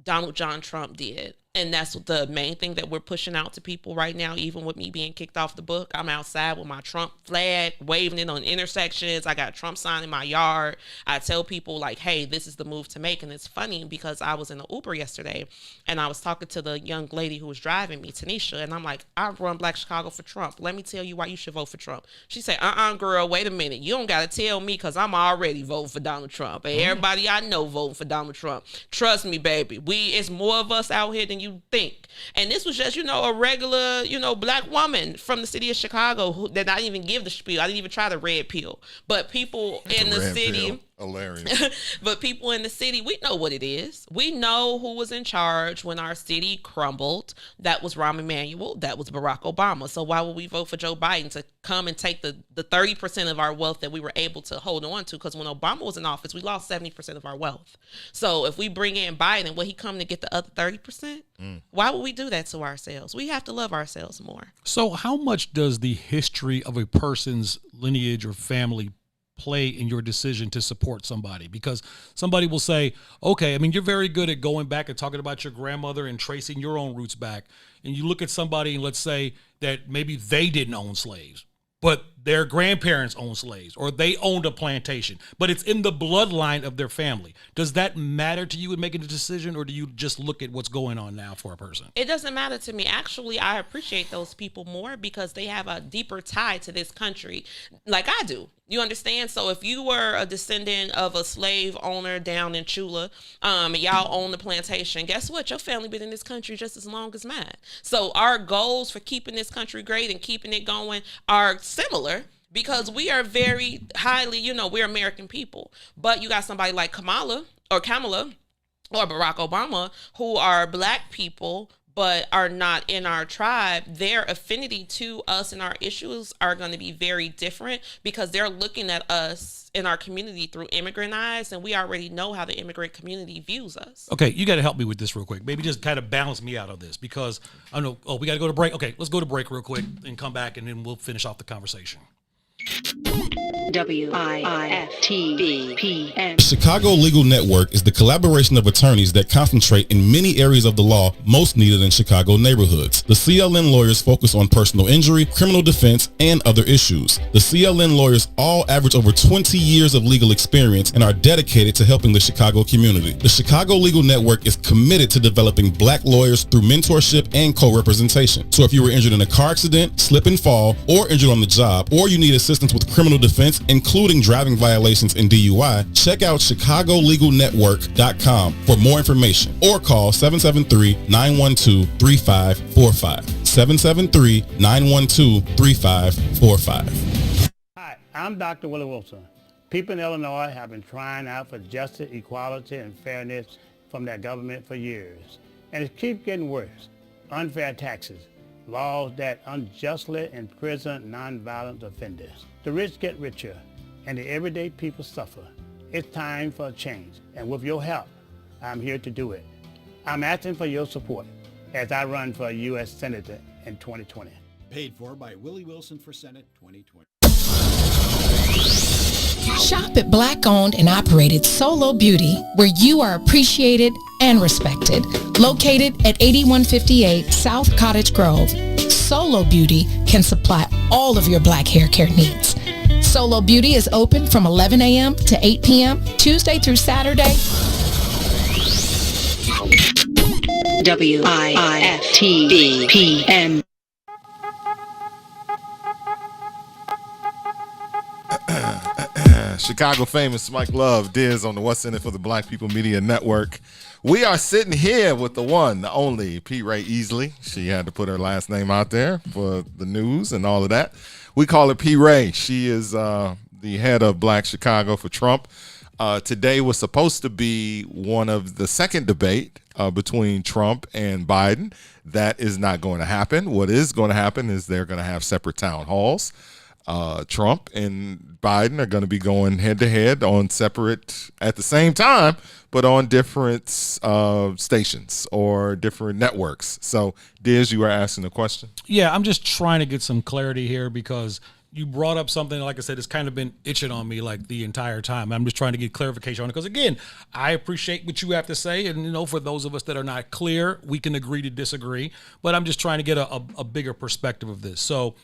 Donald John Trump did. And that's the main thing that we're pushing out to people right now. Even with me being kicked off the book, I'm outside with my Trump flag, waving it on intersections. I got a Trump sign in my yard. I tell people like, hey, this is the move to make. And it's funny because I was in an Uber yesterday and I was talking to the young lady who was driving me, Tanisha, and I'm like, I run Black Chicago for Trump. Let me tell you why you should vote for Trump. She said, girl, wait a minute. You don't got to tell me because I'm already voting for Donald Trump. And everybody I know voting for Donald Trump. Trust me, baby. It's more of us out here than you think. And this was just, a regular, Black woman from the city of Chicago who did not even give the spiel. I didn't even try the red pill. But people in the city, hilarious. But people in the city, we know what it is. We know who was in charge when our city crumbled. That was Rahm Emanuel. That was Barack Obama. So why would we vote for Joe Biden to come and take the 30% of our wealth that we were able to hold on to? Because when Obama was in office, we lost 70% of our wealth. So if we bring in Biden, will he come to get the other 30%? Why would we do that to ourselves? We have to love ourselves more. So how much does the history of a person's lineage or family play in your decision to support somebody? Because somebody will say, okay, you're very good at going back and talking about your grandmother and tracing your own roots back. And you look at somebody and let's say that maybe they didn't own slaves, but their grandparents owned slaves or they owned a plantation, but it's in the bloodline of their family. Does that matter to you in making a decision, or do you just look at what's going on now for a person? It doesn't matter to me. Actually, I appreciate those people more because they have a deeper tie to this country like I do. You understand? So if you were a descendant of a slave owner down in Chula, and y'all own the plantation, guess what? Your family been in this country just as long as mine. So our goals for keeping this country great and keeping it going are similar because we are very highly, we're American people. But you got somebody like Kamala or Barack Obama who are Black people but are not in our tribe. Their affinity to us and our issues are going to be very different because they're looking at us in our community through immigrant eyes, and we already know how the immigrant community views us. Okay, you got to help me with this real quick. Maybe just kind of balance me out of this because I know, we got to go to break. Okay, let's go to break real quick and come back, and then we'll finish off the conversation. WIFTBPM. Chicago Legal Network is the collaboration of attorneys that concentrate in many areas of the law most needed in Chicago neighborhoods. The CLN lawyers focus on personal injury, criminal defense, and other issues. The CLN lawyers all average over 20 years of legal experience and are dedicated to helping the Chicago community. The Chicago Legal Network is committed to developing Black lawyers through mentorship and co-representation. So if you were injured in a car accident, slip and fall, or injured on the job, or you need assistance with criminal defense, including driving violations and DUI, check out ChicagoLegalNetwork.com for more information or call 773-912-3545. 773-912-3545. Hi, I'm Dr. Willie Wilson. People in Illinois have been crying out for justice, equality, and fairness from their government for years. And it keeps getting worse. Unfair taxes, laws that unjustly imprison nonviolent offenders. The rich get richer, and the everyday people suffer. It's time for a change, and with your help, I'm here to do it. I'm asking for your support as I run for U.S. Senator in 2020. Paid for by Willie Wilson for Senate 2020. Shop at Black-owned and operated Solo Beauty, where you are appreciated and respected. Located at 8158 South Cottage Grove, Solo Beauty can supply all of your black hair care needs. Solo Beauty is open from 11 a.m. to 8 p.m., Tuesday through Saturday. WIFTBPM. Chicago famous Mike Love, Diz on the What's In It for the Black People Media Network. We are sitting here with the one, the only, P. Ray Easley. She had to put her last name out there for the news and all of that. We call her P. Ray. She is the head of Black Chicago for Trump. Today was supposed to be one of the second debate between Trump and Biden. That is not going to happen. What is going to happen is they're going to have separate town halls. Trump and Biden are going to be going head-to-head on separate, at the same time, but on different stations or different networks. So, Diz, you were asking a question? Yeah, I'm just trying to get some clarity here because you brought up something, like I said, it's kind of been itching on me like the entire time. I'm just trying to get clarification on it because, again, I appreciate what you have to say. And, you know, for those of us that are not clear, we can agree to disagree. But I'm just trying to get a bigger perspective of this. So,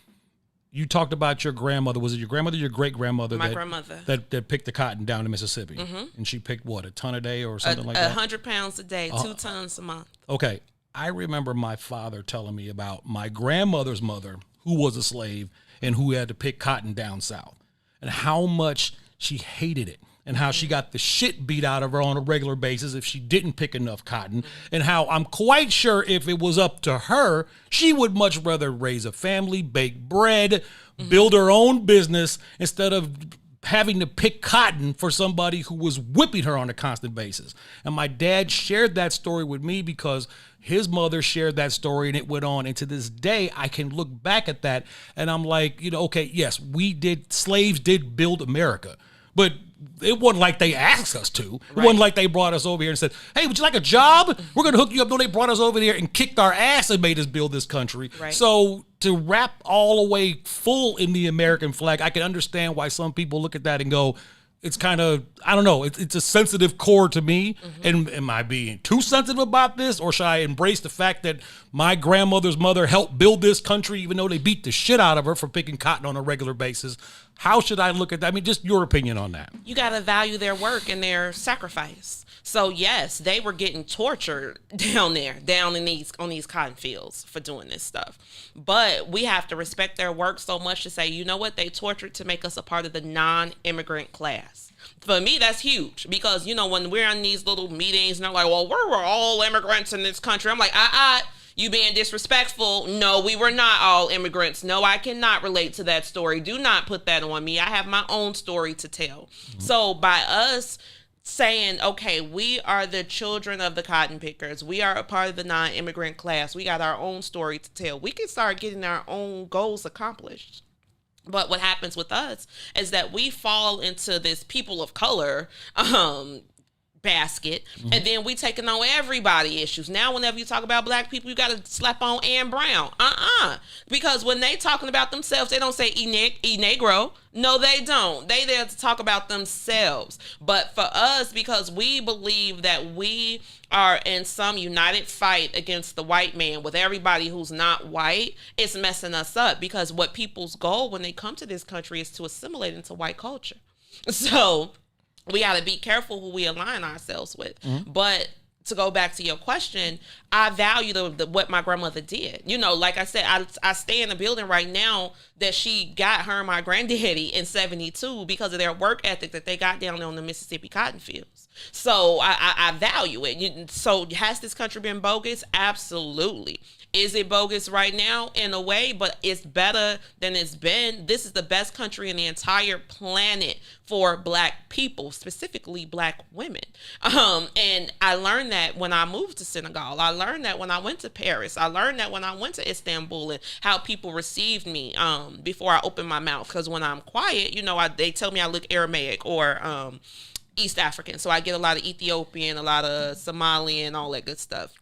you talked about your grandmother. Was it your grandmother or your great-grandmother? My grandmother. That picked the cotton down in Mississippi. Mm-hmm. And she picked, what, a ton a day or something like that? 100 pounds a day, 2 tons a month. Okay. I remember my father telling me about my grandmother's mother, who was a slave and who had to pick cotton down south, and how much she hated it. And how she got the shit beat out of her on a regular basis if she didn't pick enough cotton. And how I'm quite sure if it was up to her, she would much rather raise a family, bake bread, build her own business instead of having to pick cotton for somebody who was whipping her on a constant basis. And my dad shared that story with me because his mother shared that story and it went on. And to this day, I can look back at that and I'm like, you know, okay, yes, slaves did build America. But it wasn't like they asked us to. It wasn't like they brought us over here and said, hey, would you like a job? We're going to hook you up. No, they brought us over here and kicked our ass and made us build this country. Right. So to wrap all the way full in the American flag, I can understand why some people look at that and go, it's kind of, I don't know, it's a sensitive chord to me. Mm-hmm. And am I being too sensitive about this? Or should I embrace the fact that my grandmother's mother helped build this country, even though they beat the shit out of her for picking cotton on a regular basis? How should I look at that? I mean, just your opinion on that. You got to value their work and their sacrifice. So yes, they were getting tortured down on these cotton fields for doing this stuff. But we have to respect their work so much to say, you know what, they tortured to make us a part of the non-immigrant class. For me, that's huge because, you know, when we're in these little meetings and they're like, well, we're all immigrants in this country. I'm like, you being disrespectful. No, we were not all immigrants. No, I cannot relate to that story. Do not put that on me. I have my own story to tell. Mm-hmm. So by us saying, okay, we are the children of the cotton pickers, we are a part of the non-immigrant class, we got our own story to tell, we can start getting our own goals accomplished. But what happens with us is that we fall into this people of color basket, and then we taking on everybody issues. Now, whenever you talk about black people, you got to slap on Ann Brown. Because when they talking about themselves, they don't say e negro. No, they don't. They there to talk about themselves. But for us, because we believe that we are in some united fight against the white man with everybody who's not white, it's messing us up because what people's goal when they come to this country is to assimilate into white culture. So we got to be careful who we align ourselves with. Mm-hmm. But to go back to your question, I value what my grandmother did. You know, like I said, I stay in the building right now that she got her and my granddaddy in 72 because of their work ethic that they got down on the Mississippi cotton fields. So I value it. So has this country been bogus? Absolutely. Is it bogus right now? In a way, but it's better than it's been. This is the best country in the entire planet for Black people, specifically Black women. And I learned that when I moved to Senegal. I learned that when I went to Paris. I learned that when I went to Istanbul, and how people received me before I opened my mouth. Because when I'm quiet, they tell me I look Aramaic or East African. So I get a lot of Ethiopian, a lot of Somalian, all that good stuff.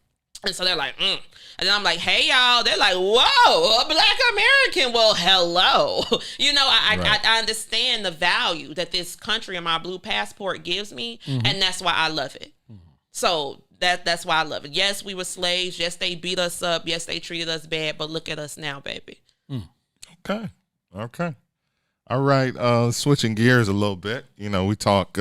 And so they're like, And then I'm like, hey, y'all. They're like, whoa, a Black American. Well, hello. I understand the value that this country and my blue passport gives me. Mm-hmm. And that's why I love it. Mm-hmm. So that's why I love it. Yes, we were slaves. Yes, they beat us up. Yes, they treated us bad. But look at us now, baby. Okay. All right. Switching gears a little bit. We talk,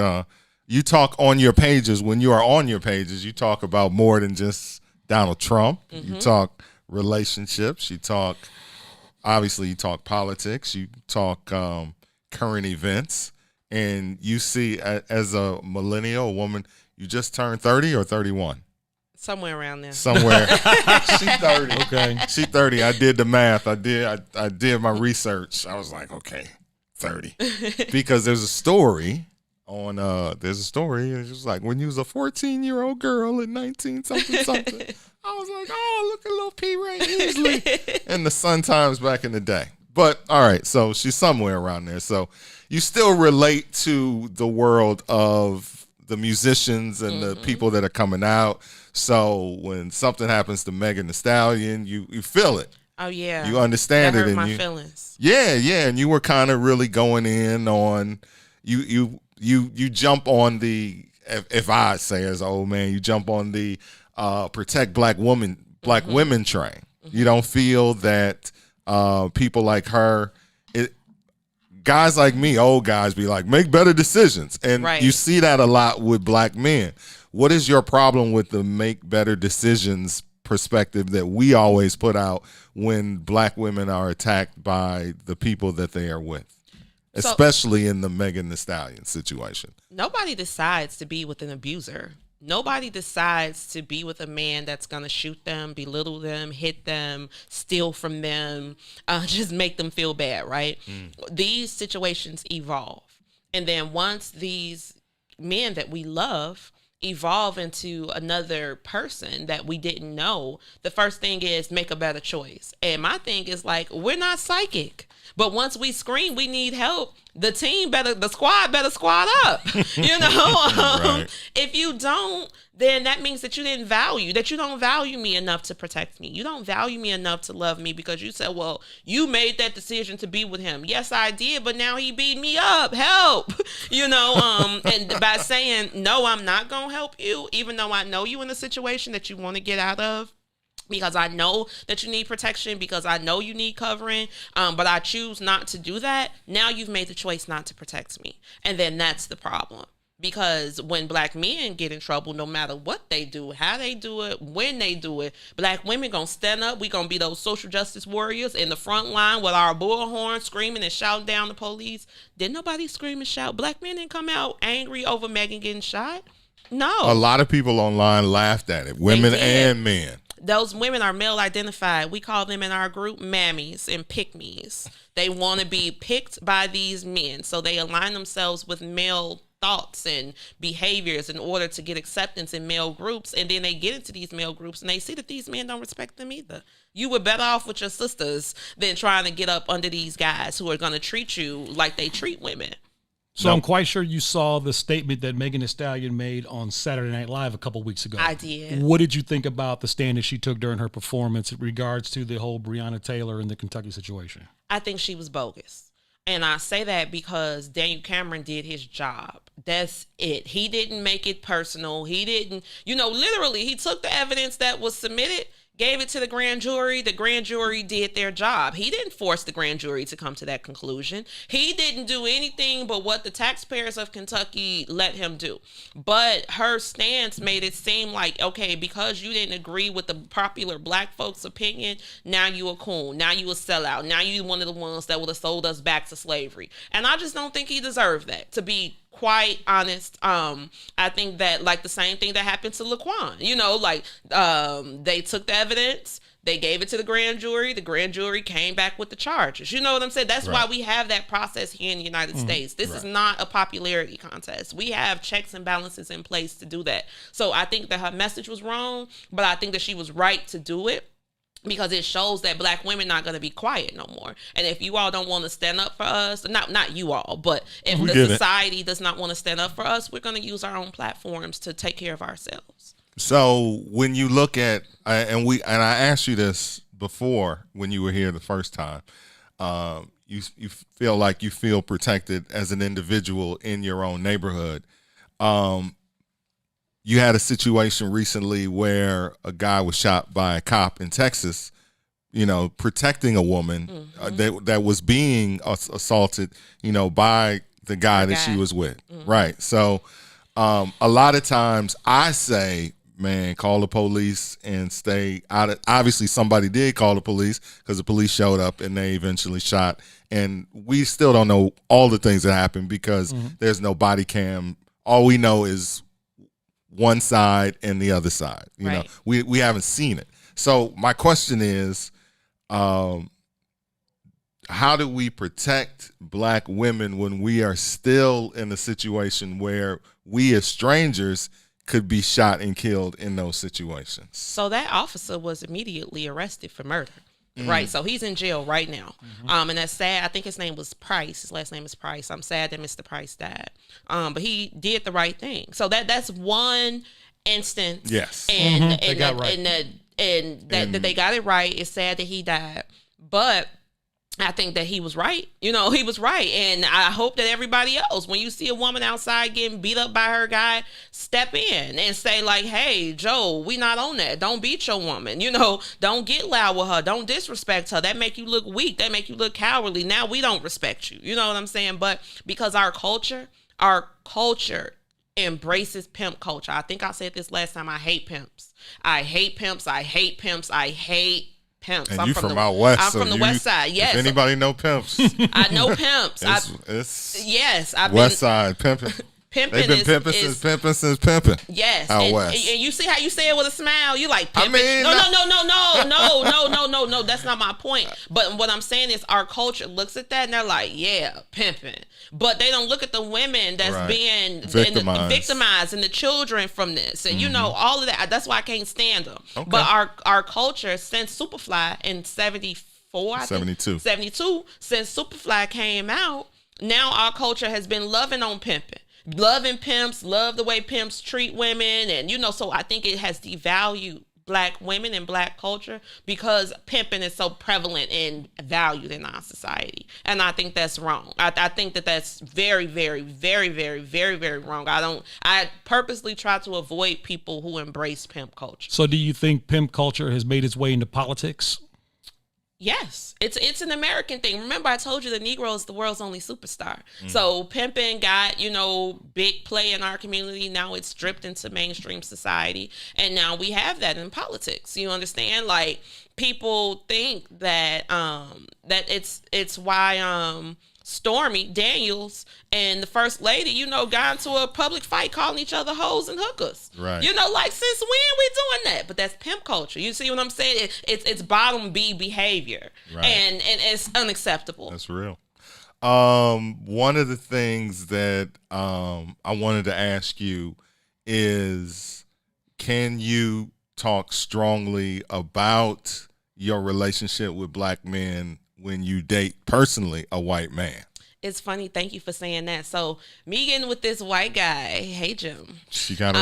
you talk on your pages. When you are on your pages, you talk about more than just Donald Trump. Mm-hmm. You talk relationships. You talk politics. You talk current events. And you see, as a millennial, a woman, you just turned 30 or 31? Somewhere around there. Somewhere. She's 30. Okay. She's 30. I did the math. I did my research. I was like, okay, 30. Because there's a story. It's just like when you was a 14-year-old girl in 19 something. I was like, oh, look at little P. Ray Easley in the Sun Times back in the day. But all right, so she's somewhere around there. So you still relate to the world of the musicians and the people that are coming out. So when something happens to Megan Thee Stallion, you feel it. Oh yeah, you understand that it, hurt and my feelings. Yeah, and you were kind of really going in on you jump on the, if I say as an old man, you jump on the protect black women train. Mm-hmm. You don't feel that people like her, guys like me, old guys, be like, make better decisions, and you see that a lot with Black men. What is your problem with the make better decisions perspective that we always put out when Black women are attacked by the people that they are with? Especially in the Megan Thee Stallion situation. Nobody decides to be with an abuser. Nobody decides to be with a man that's going to shoot them, belittle them, hit them, steal from them, just make them feel bad, right? These situations evolve. And then once these men that we love evolve into another person that we didn't know, the first thing is make a better choice. And my thing is like, we're not psychic. But once we scream, we need help. The squad better squad up. Right. If you don't, then that means that you don't value me enough to protect me. You don't value me enough to love me because you said, well, you made that decision to be with him. Yes, I did, but now he beat me up. Help. And by saying, no, I'm not going to help you, even though I know you in a situation that you want to get out of, because I know that you need protection, because I know you need covering, but I choose not to do that. Now you've made the choice not to protect me. And then that's the problem. Because when Black men get in trouble, no matter what they do, how they do it, when they do it, Black women going to stand up. We going to be those social justice warriors in the front line with our bullhorn screaming and shouting down the police. Didn't nobody scream and shout? Black men didn't come out angry over Megan getting shot. No. A lot of people online laughed at it, women and men. Those women are male identified. We call them in our group mammies and pick-me's. They want to be picked by these men. So they align themselves with male thoughts and behaviors in order to get acceptance in male groups. And then they get into these male groups and they see that these men don't respect them either. You were better off with your sisters than trying to get up under these guys who are going to treat you like they treat women. So I'm quite sure you saw the statement that Megan Thee Stallion made on Saturday Night Live a couple weeks ago. I did. What did you think about the stand that she took during her performance in regards to the whole Breonna Taylor and the Kentucky situation? I think she was bogus. And I say that because Daniel Cameron did his job. That's it. He didn't make it personal. He didn't, literally, he took the evidence that was submitted, gave it to the grand jury. The grand jury did their job. He didn't force the grand jury to come to that conclusion. He didn't do anything but what the taxpayers of Kentucky let him do. But her stance made it seem like, okay, because you didn't agree with the popular Black folks' opinion, now you a coon. Now you a sellout. Now you one of the ones that would have sold us back to slavery. And I just don't think he deserved that, to be quite honest. I think that like the same thing that happened to Laquan, they took the evidence, they gave it to the grand jury came back with the charges. You know what I'm saying? That's why we have that process here in the United States. This is not a popularity contest. We have checks and balances in place to do that. So I think that her message was wrong, but I think that she was right to do it, because it shows that Black women not going to be quiet no more. And if you all don't want to stand up for us, not you all, but if the society does not want to stand up for us, we're going to use our own platforms to take care of ourselves. So when you look at, and I asked you this before when you were here the first time, you feel like you feel protected as an individual in your own neighborhood. You had a situation recently where a guy was shot by a cop in Texas, protecting a woman that was being assaulted, by the guy that she was with. Right. So a lot of times I say, man, call the police and stay out of, obviously somebody did call the police because the police showed up and they eventually shot. And we still don't know all the things that happened because there's no body cam. All we know is one side and the other side. You know, we haven't seen it. So my question is, how do we protect Black women when we are still in a situation where we as strangers could be shot and killed in those situations? So that officer was immediately arrested for murder. Right. So he's in jail right now. And that's sad. I think his name was Price. His last name is Price. I'm sad that Mr. Price died. But he did the right thing. So that's one instance. Yes. And they got right. that they got it right. It's sad that he died. But I think that he was right. He was right. And I hope that everybody else, when you see a woman outside getting beat up by her guy, step in and say like, hey, Joe, we not on that. Don't beat your woman. Don't get loud with her. Don't disrespect her. That make you look weak. That make you look cowardly. Now we don't respect you. You know what I'm saying? But because our culture embraces pimp culture. I think I said this last time. I hate pimps. I hate pimps. I hate pimps. I hate pimps. And you from out west. I'm from the west side. Yes. If anybody know pimps, I know pimps. I've west side pimping. They've been pimping since pimping. Yes. Out and, west. And you see how you say it with a smile. You like pimping. No. That's not my point. But what I'm saying is our culture looks at that and they're like, yeah, pimping. But they don't look at the women that's being victimized and the children from this. And, all of that. That's why I can't stand them. Okay. But our culture since Superfly in 74, I think. 72, since Superfly came out, now our culture has been loving on pimping. Loving pimps, love the way pimps treat women. And, so I think it has devalued Black women and Black culture because pimping is so prevalent and valued in our society. And I think that's wrong. I think that that's very, very, very, very, very, very wrong. I purposely try to avoid people who embrace pimp culture. So do you think pimp culture has made its way into politics? Yes, it's an American thing. Remember, I told you the Negro is the world's only superstar. So pimping got, big play in our community. Now it's dripped into mainstream society. And now we have that in politics. You understand? Like, people think that that it's why Stormy Daniels and the First Lady, got into a public fight calling each other hoes and hookers. Right. Like, since when we doing that? But that's pimp culture. You see what I'm saying? It's bottom B behavior. Right. And it's unacceptable. That's real. One of the things that I wanted to ask you is, can you talk strongly about your relationship with Black men when you date personally a white man? It's funny. Thank you for saying that. So me getting with this white guy. Hey, Jim. She got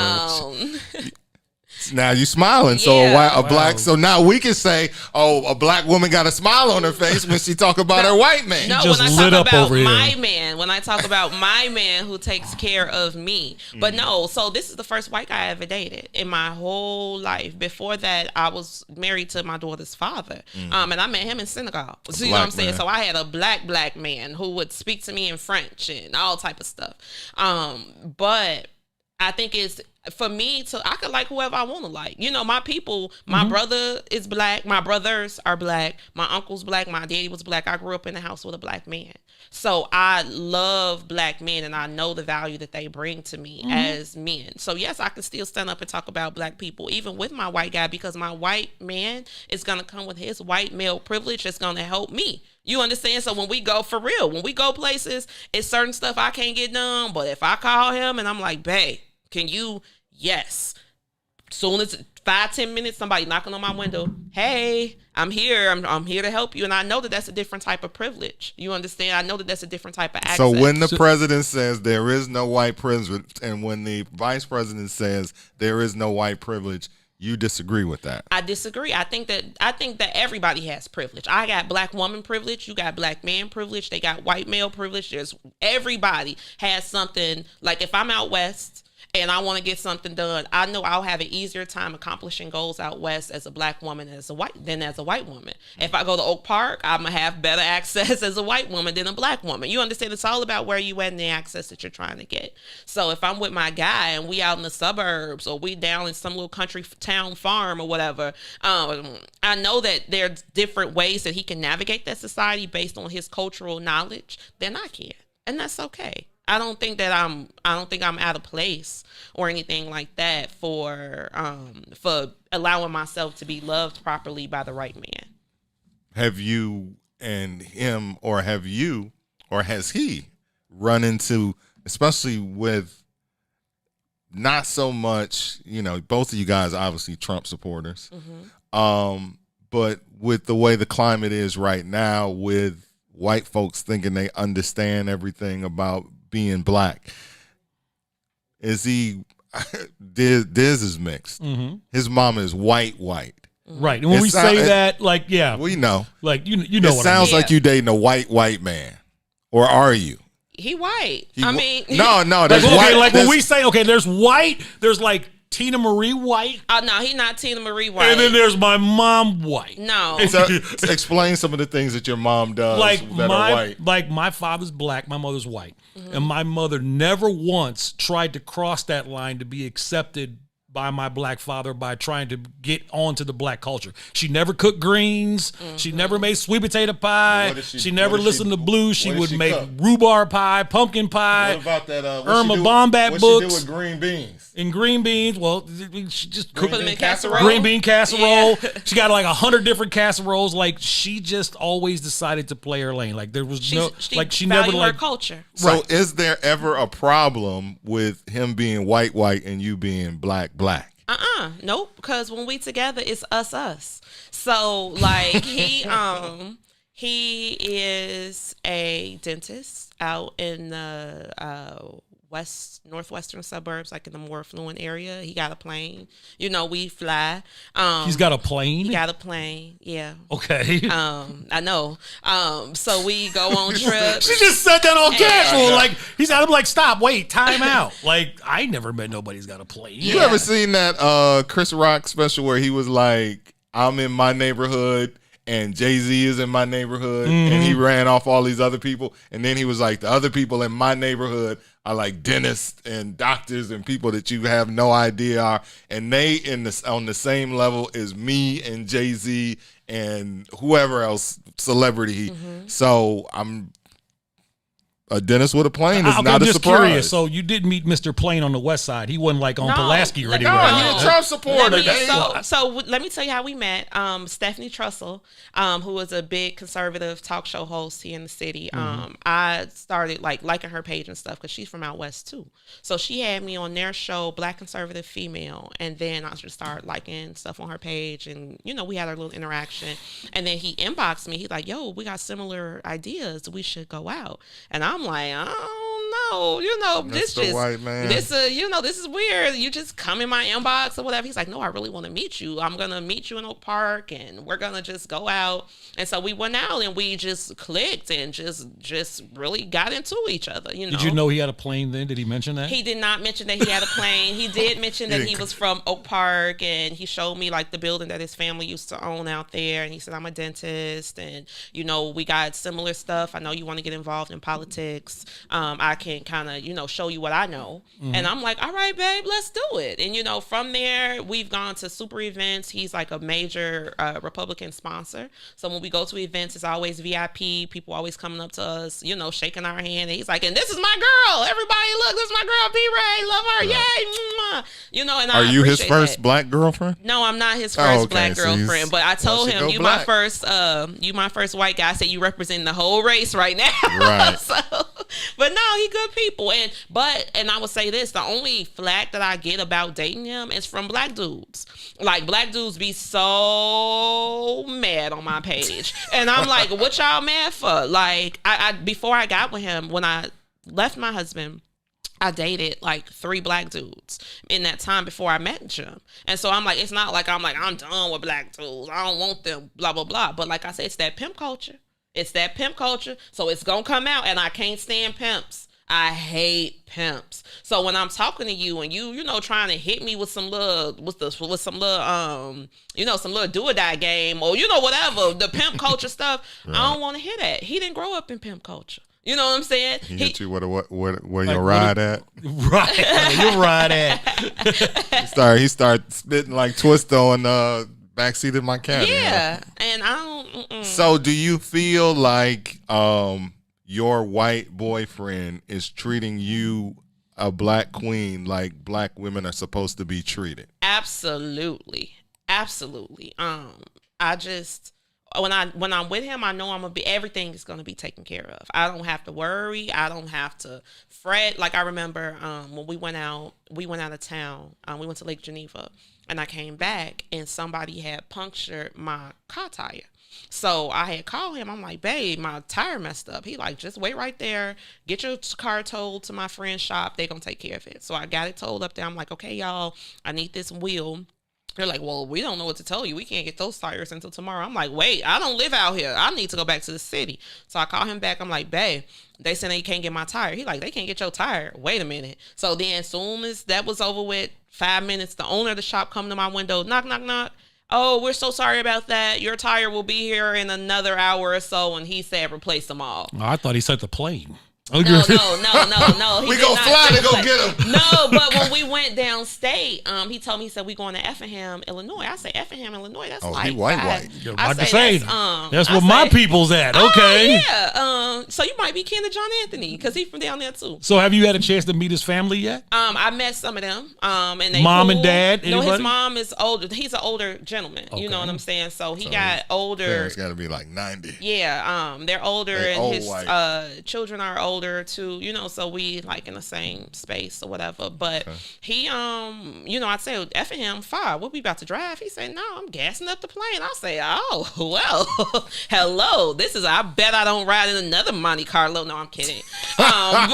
now you smiling. So a black. So now we can say, a Black woman got a smile on her face when she talk about her white man. No, when I talk about my man, when I talk about my man who takes care of me. But no, so this is the first white guy I ever dated in my whole life. Before that, I was married to my daughter's father. And I met him in Senegal. So, you know what I'm saying? Man. So I had a black man who would speak to me in French and all type of stuff. But I think For me to, I could like whoever I want to like. You know, my people, my brother is black. My brothers are black. My uncle's black. My daddy was black. I grew up in a house with a black man. So I love black men, and I know the value that they bring to me as men. So yes, I can still stand up and talk about black people, even with my white guy, because my white man is going to come with his white male privilege that's going to help me. You understand? So when we go, for real, when we go places, it's certain stuff I can't get done. But if I call him and I'm like, babe, can you? Yes. Soon as 5-10 minutes, somebody knocking on my window. Hey, I'm here. I'm here to help you. And I know that that's a different type of privilege. You understand? I know that that's a different type of access. So when the president says there is no white privilege, and when the vice president says there is no white privilege, you disagree with that? I disagree. I think that everybody has privilege. I got black woman privilege. You got black man privilege. They got white male privilege. Everybody has something. Like if I'm out west and I want to get something done, I know I'll have an easier time accomplishing goals out west as a black woman than as a white woman. If I go to Oak Park, I'm going to have better access as a white woman than a black woman. You understand? It's all about where you at and the access that you're trying to get. So if I'm with my guy and we out in the suburbs or we down in some little country town farm or whatever, I know that there's different ways that he can navigate that society based on his cultural knowledge than I can. And that's okay. I don't think I'm out of place or anything like that for allowing myself to be loved properly by the right man. Have you and him, or has he run into, especially with not so much, both of you guys obviously Trump supporters, but with the way the climate is right now, with white folks thinking they understand everything about being black, is he? Diz is mixed. His mama is white. Right, and when we say that, we know. Like you know, it sounds like you dating a white man, or are you? He white. No. That's white. Like when we say, there's white. There's like Tina Marie White. Oh no, he's not Tina Marie White. And then there's my mom White. No. So, explain some of the things that your mom does that are white. Like my father's black, my mother's white. And my mother never once tried to cross that line to be accepted by my black father by trying to get onto the black culture. She never cooked greens. She never made sweet potato pie. She never listened to blues. She would make rhubarb pie, pumpkin pie. What about that? Irma Bombat books. What she do with green beans? In green beans, well, she just cooked them in casserole. Green bean casserole. Yeah. She got like 100 different casseroles. Like she just always decided to play her lane. Like there was she never her culture. So is there ever a problem with him being white and you being black? Nope. Because when we together, it's us. So like he is a dentist out in the northwestern suburbs, like in the more affluent area. He got a plane. We fly. He's got a plane? He got a plane, yeah. Okay. I know. So we go on trips. She just said that all casual. Like, he's out. I'm like, stop, wait, time out. Like, I never met nobody's got a plane. You ever seen that Chris Rock special where he was like, I'm in my neighborhood and Jay-Z is in my neighborhood, and he ran off all these other people, and then he was like, the other people in my neighborhood are like dentists and doctors and people that you have no idea are, and they on the same level as me and Jay-Z and whoever else celebrity. So I'm a dentist with a plane is not a surprise. Curious. So you did meet Mr. Plane on the west side. He wasn't like on Pulaski or anywhere. No, he's a Trump supporter. So let me tell you how we met. Stephanie Trussell, who was a big conservative talk show host here in the city. I started liking her page and stuff because she's from out west too. So she had me on their show, Black Conservative Female, and then I just started liking stuff on her page, and we had our little interaction. And then he inboxed me. He's like, "Yo, we got similar ideas. We should go out." And I'm like, I don't know, this just white man. this is weird. You just come in my inbox or whatever. He's like, no, I really want to meet you. I'm gonna meet you in Oak Park, and we're gonna just go out. And so we went out and we just clicked and just really got into each other. Did you know he had a plane then? Did he mention that? He did not mention that he had a plane. He did mention that he was from Oak Park, and he showed me like the building that his family used to own out there. And he said, I'm a dentist, and we got similar stuff. I know you want to get involved in politics. I can and kind of, you know, show you what I know. And I'm like, all right, babe, let's do it. And, you know, from there, we've gone to super events. He's like a major Republican sponsor. So when we go to events, it's always VIP. People always coming up to us, you know, shaking our hand. And he's like, and this is my girl. Everybody, look, this is my girl, B-Ray. Love her. Yay. You know, and Are you his first black girlfriend? No, I'm not his first black so girlfriend. But I told him, you black. my first white guy. I said, you represent the whole race right now. Right. So, but no, he good people. And I would say this, the only flack that I get about dating him is from black dudes. Like, black dudes be so mad on my page. And I'm like, what y'all mad for? Like, I before I got with him, when I left my husband, I dated like 3 black dudes in that time before I met Jim. And so I'm like, it's not like I'm done with black dudes. I don't want them, blah, blah, blah. But like I said, it's that pimp culture. It's that pimp culture. So it's going to come out, and I can't stand pimps. I hate pimps. So when I'm talking to you and you know, trying to hit me with some little, some little do or die game, or, you know, whatever, the pimp culture stuff, right. I don't want to hear that. He didn't grow up in pimp culture. You know what I'm saying? He hit you where your ride at? Right. Where your ride at? He started spitting like Twist on backseat of my cat. Yeah. And I don't. So do you feel like your white boyfriend is treating you, a black queen, like black women are supposed to be treated? Absolutely. I just, when I'm with him, I know everything is gonna be taken care of. I don't have to worry. I don't have to fret. Like, I remember when we went out of town. We went to Lake Geneva, and I came back, and somebody had punctured my car tire. So I had called him. I'm like, babe, my tire messed up. He like, just wait right there. Get your car towed to my friend's shop. They gonna take care of it. So I got it towed up there. I'm like, okay, y'all, I need this wheel. They're like, well, we don't know what to tell you. We can't get those tires until tomorrow. I'm like, wait, I don't live out here. I need to go back to the city. So I call him back. I'm like, babe, they said they can't get my tire. He like, they can't get your tire. Wait a minute. So then as soon as that was over with, 5 minutes, the owner of the shop come to my window, knock, knock, knock. Oh, we're so sorry about that. Your tire will be here in another hour or so. And he said, replace them all. Oh, I thought he sent the plane. No. We gonna fly to go get him. No, but when we went downstate, he told me, he said, we going to Effingham, Illinois. I say, Effingham, Illinois? That's like he white. You're about to say, that's where my people's at. Okay. Yeah. So you might be kin to John Anthony, because he's from down there too. So have you had a chance to meet his family yet? I met some of them. And they mom cool. and dad? Anybody? No, his mom is older. He's an older gentleman. Okay. You know what I'm saying? So he got older. Parents got to be like 90. Yeah. They're older, and his children are older too. You know, so we like in the same space or whatever. But he, you know, I say, Effingham, far. What we about to drive? He said, no, I'm gassing up the plane. I say, oh, well, hello. I bet I don't ride in another Monte Carlo. No, I'm kidding. But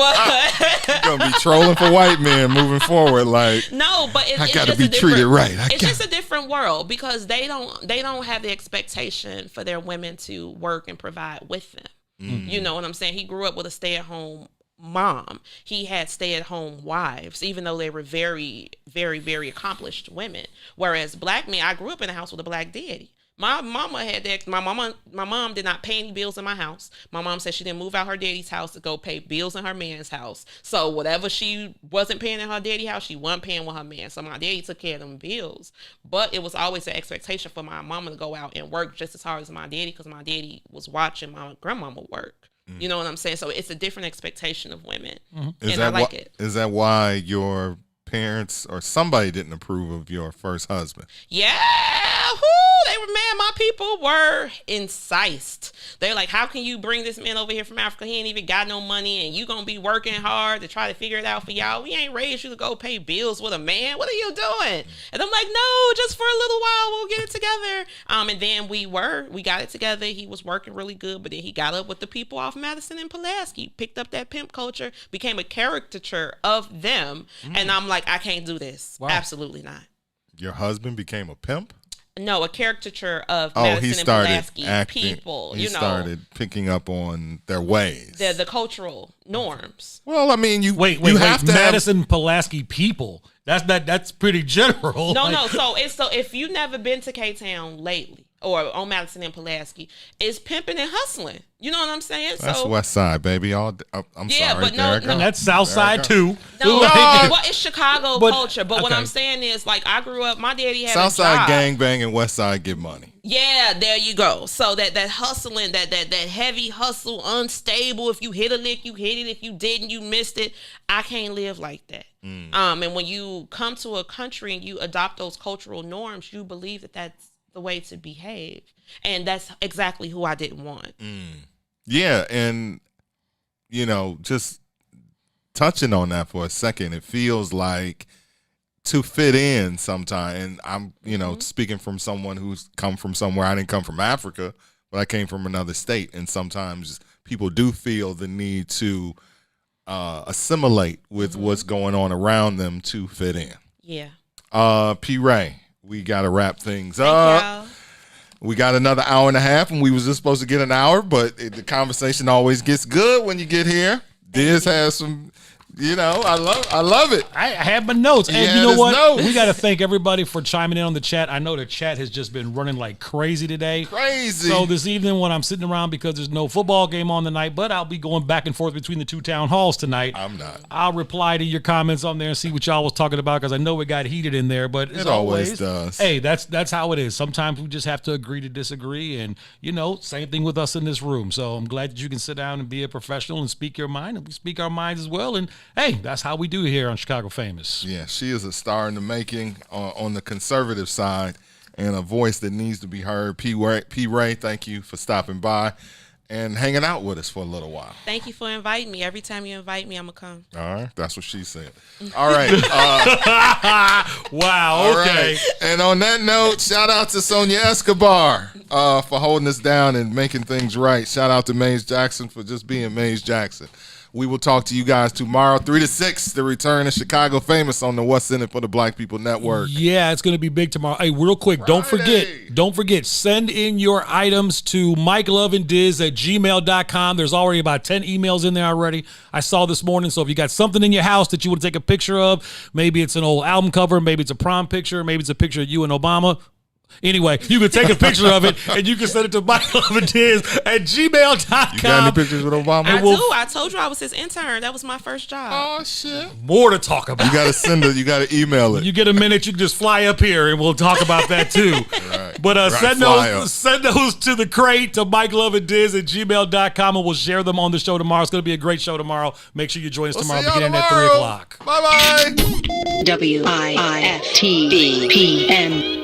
you're gonna be trolling for white men moving forward. Like, no, but I gotta be treated right. It's just a different world, because they don't have the expectation for their women to work and provide with them. Mm-hmm. You know what I'm saying? He grew up with a stay-at-home mom. He had stay-at-home wives, even though they were very, very, very accomplished women. Whereas black men, I grew up in a house with a black daddy. My mama had that. My mom did not pay any bills in my house. My mom said she didn't move out her daddy's house to go pay bills in her man's house. So whatever she wasn't paying in her daddy's house, she wasn't paying with her man. So my daddy took care of them bills. But it was always an expectation for my mama to go out and work just as hard as my daddy, because my daddy was watching my grandmama work. Mm-hmm. You know what I'm saying? So it's a different expectation of women. Mm-hmm. And I like it. Is that why your parents or somebody didn't approve of your first husband? Yeah. They were mad. My people were incensed. They're like, how can you bring this man over here from Africa? He ain't even got no money, and you gonna be working hard to try to figure it out for y'all. We ain't raised you to go pay bills with a man. What are you doing? And I'm like, no, just for a little while, we'll get it together. And then we got it together. He was working really good, but then he got up with the people off Madison and Pulaski, picked up that pimp culture, became a caricature of them. And I'm like, I can't do this. Wow. Absolutely not. Your husband became a pimp? No, a caricature of Madison and Pulaski people. He started picking up on their ways. The cultural norms. Well, I mean, you have to Madison Pulaski people. That's pretty general. No. So if you've never been to K-Town lately, or on Madison and Pulaski, is pimping and hustling. You know what I'm saying? That's so, West Side, baby. I'm yeah, sorry. but no, and that's South Side too. No, well, it's Chicago culture. But what okay. I'm saying is, like, I grew up. My daddy had South a job. Side gangbang and West Side get money. Yeah, there you go. So that hustling, that heavy hustle, unstable. If you hit a lick, you hit it. If you didn't, you missed it. I can't live like that. And when you come to a country and you adopt those cultural norms, you believe that that's the way to behave. And that's exactly who I didn't want. Yeah, and, you know, just touching on that for a second, it feels like to fit in sometimes. And I'm, you know, speaking from someone who's come from somewhere. I didn't come from Africa, but I came from another state. And sometimes people do feel the need to assimilate with what's going on around them to fit in. Yeah. P. Ray, we got to wrap things up. We got another hour and a half, and we was just supposed to get an hour, but the conversation always gets good when you get here. Diz has some, you know, I love it. I have my notes. And you know what? We got to thank everybody for chiming in on the chat. I know the chat has just been running like crazy today. Crazy. So this evening when I'm sitting around, because there's no football game on tonight, but I'll be going back and forth between the two town halls tonight. I'm not. I'll reply to your comments on there and see what y'all was talking about, because I know it got heated in there. But as it always does. Hey, that's how it is. Sometimes we just have to agree to disagree. And, you know, same thing with us in this room. So I'm glad that you can sit down and be a professional and speak your mind. And we speak our minds as well. And, hey, that's how we do here on Chicago Famous. Yeah, she is a star in the making on the conservative side, and a voice that needs to be heard. P. Ray, thank you for stopping by and hanging out with us for a little while. Thank you for inviting me. Every time you invite me, I'm going to come. All right, that's what she said. All right. Wow, okay. Right. And on that note, shout out to Sonia Escobar for holding us down and making things right. Shout out to Maze Jackson for just being Maze Jackson. We will talk to you guys tomorrow, 3 to 6, the return of Chicago Famous on the What's in It for the Black People Network. Yeah, it's going to be big tomorrow. Hey, real quick, don't forget, send in your items to MikeLoveandDiz@gmail.com. There's already about 10 emails in there already. I saw this morning, so if you got something in your house that you want to take a picture of, maybe it's an old album cover, maybe it's a prom picture, maybe it's a picture of you and Obama. Anyway, you can take a picture of it and you can send it to MikeLoveandDiz@gmail.com. You got any pictures with Obama? I do. I told you I was his intern. That was my first job. Oh, shit. More to talk about. You got to send it. You got to email it. You get a minute, you can just fly up here and we'll talk about that too. Right. But send those to the crate to MikeLoveandDiz@gmail.com, and we'll share them on the show tomorrow. It's going to be a great show tomorrow. Make sure you join us tomorrow beginning at 3 o'clock. Bye-bye. WIFTBPM.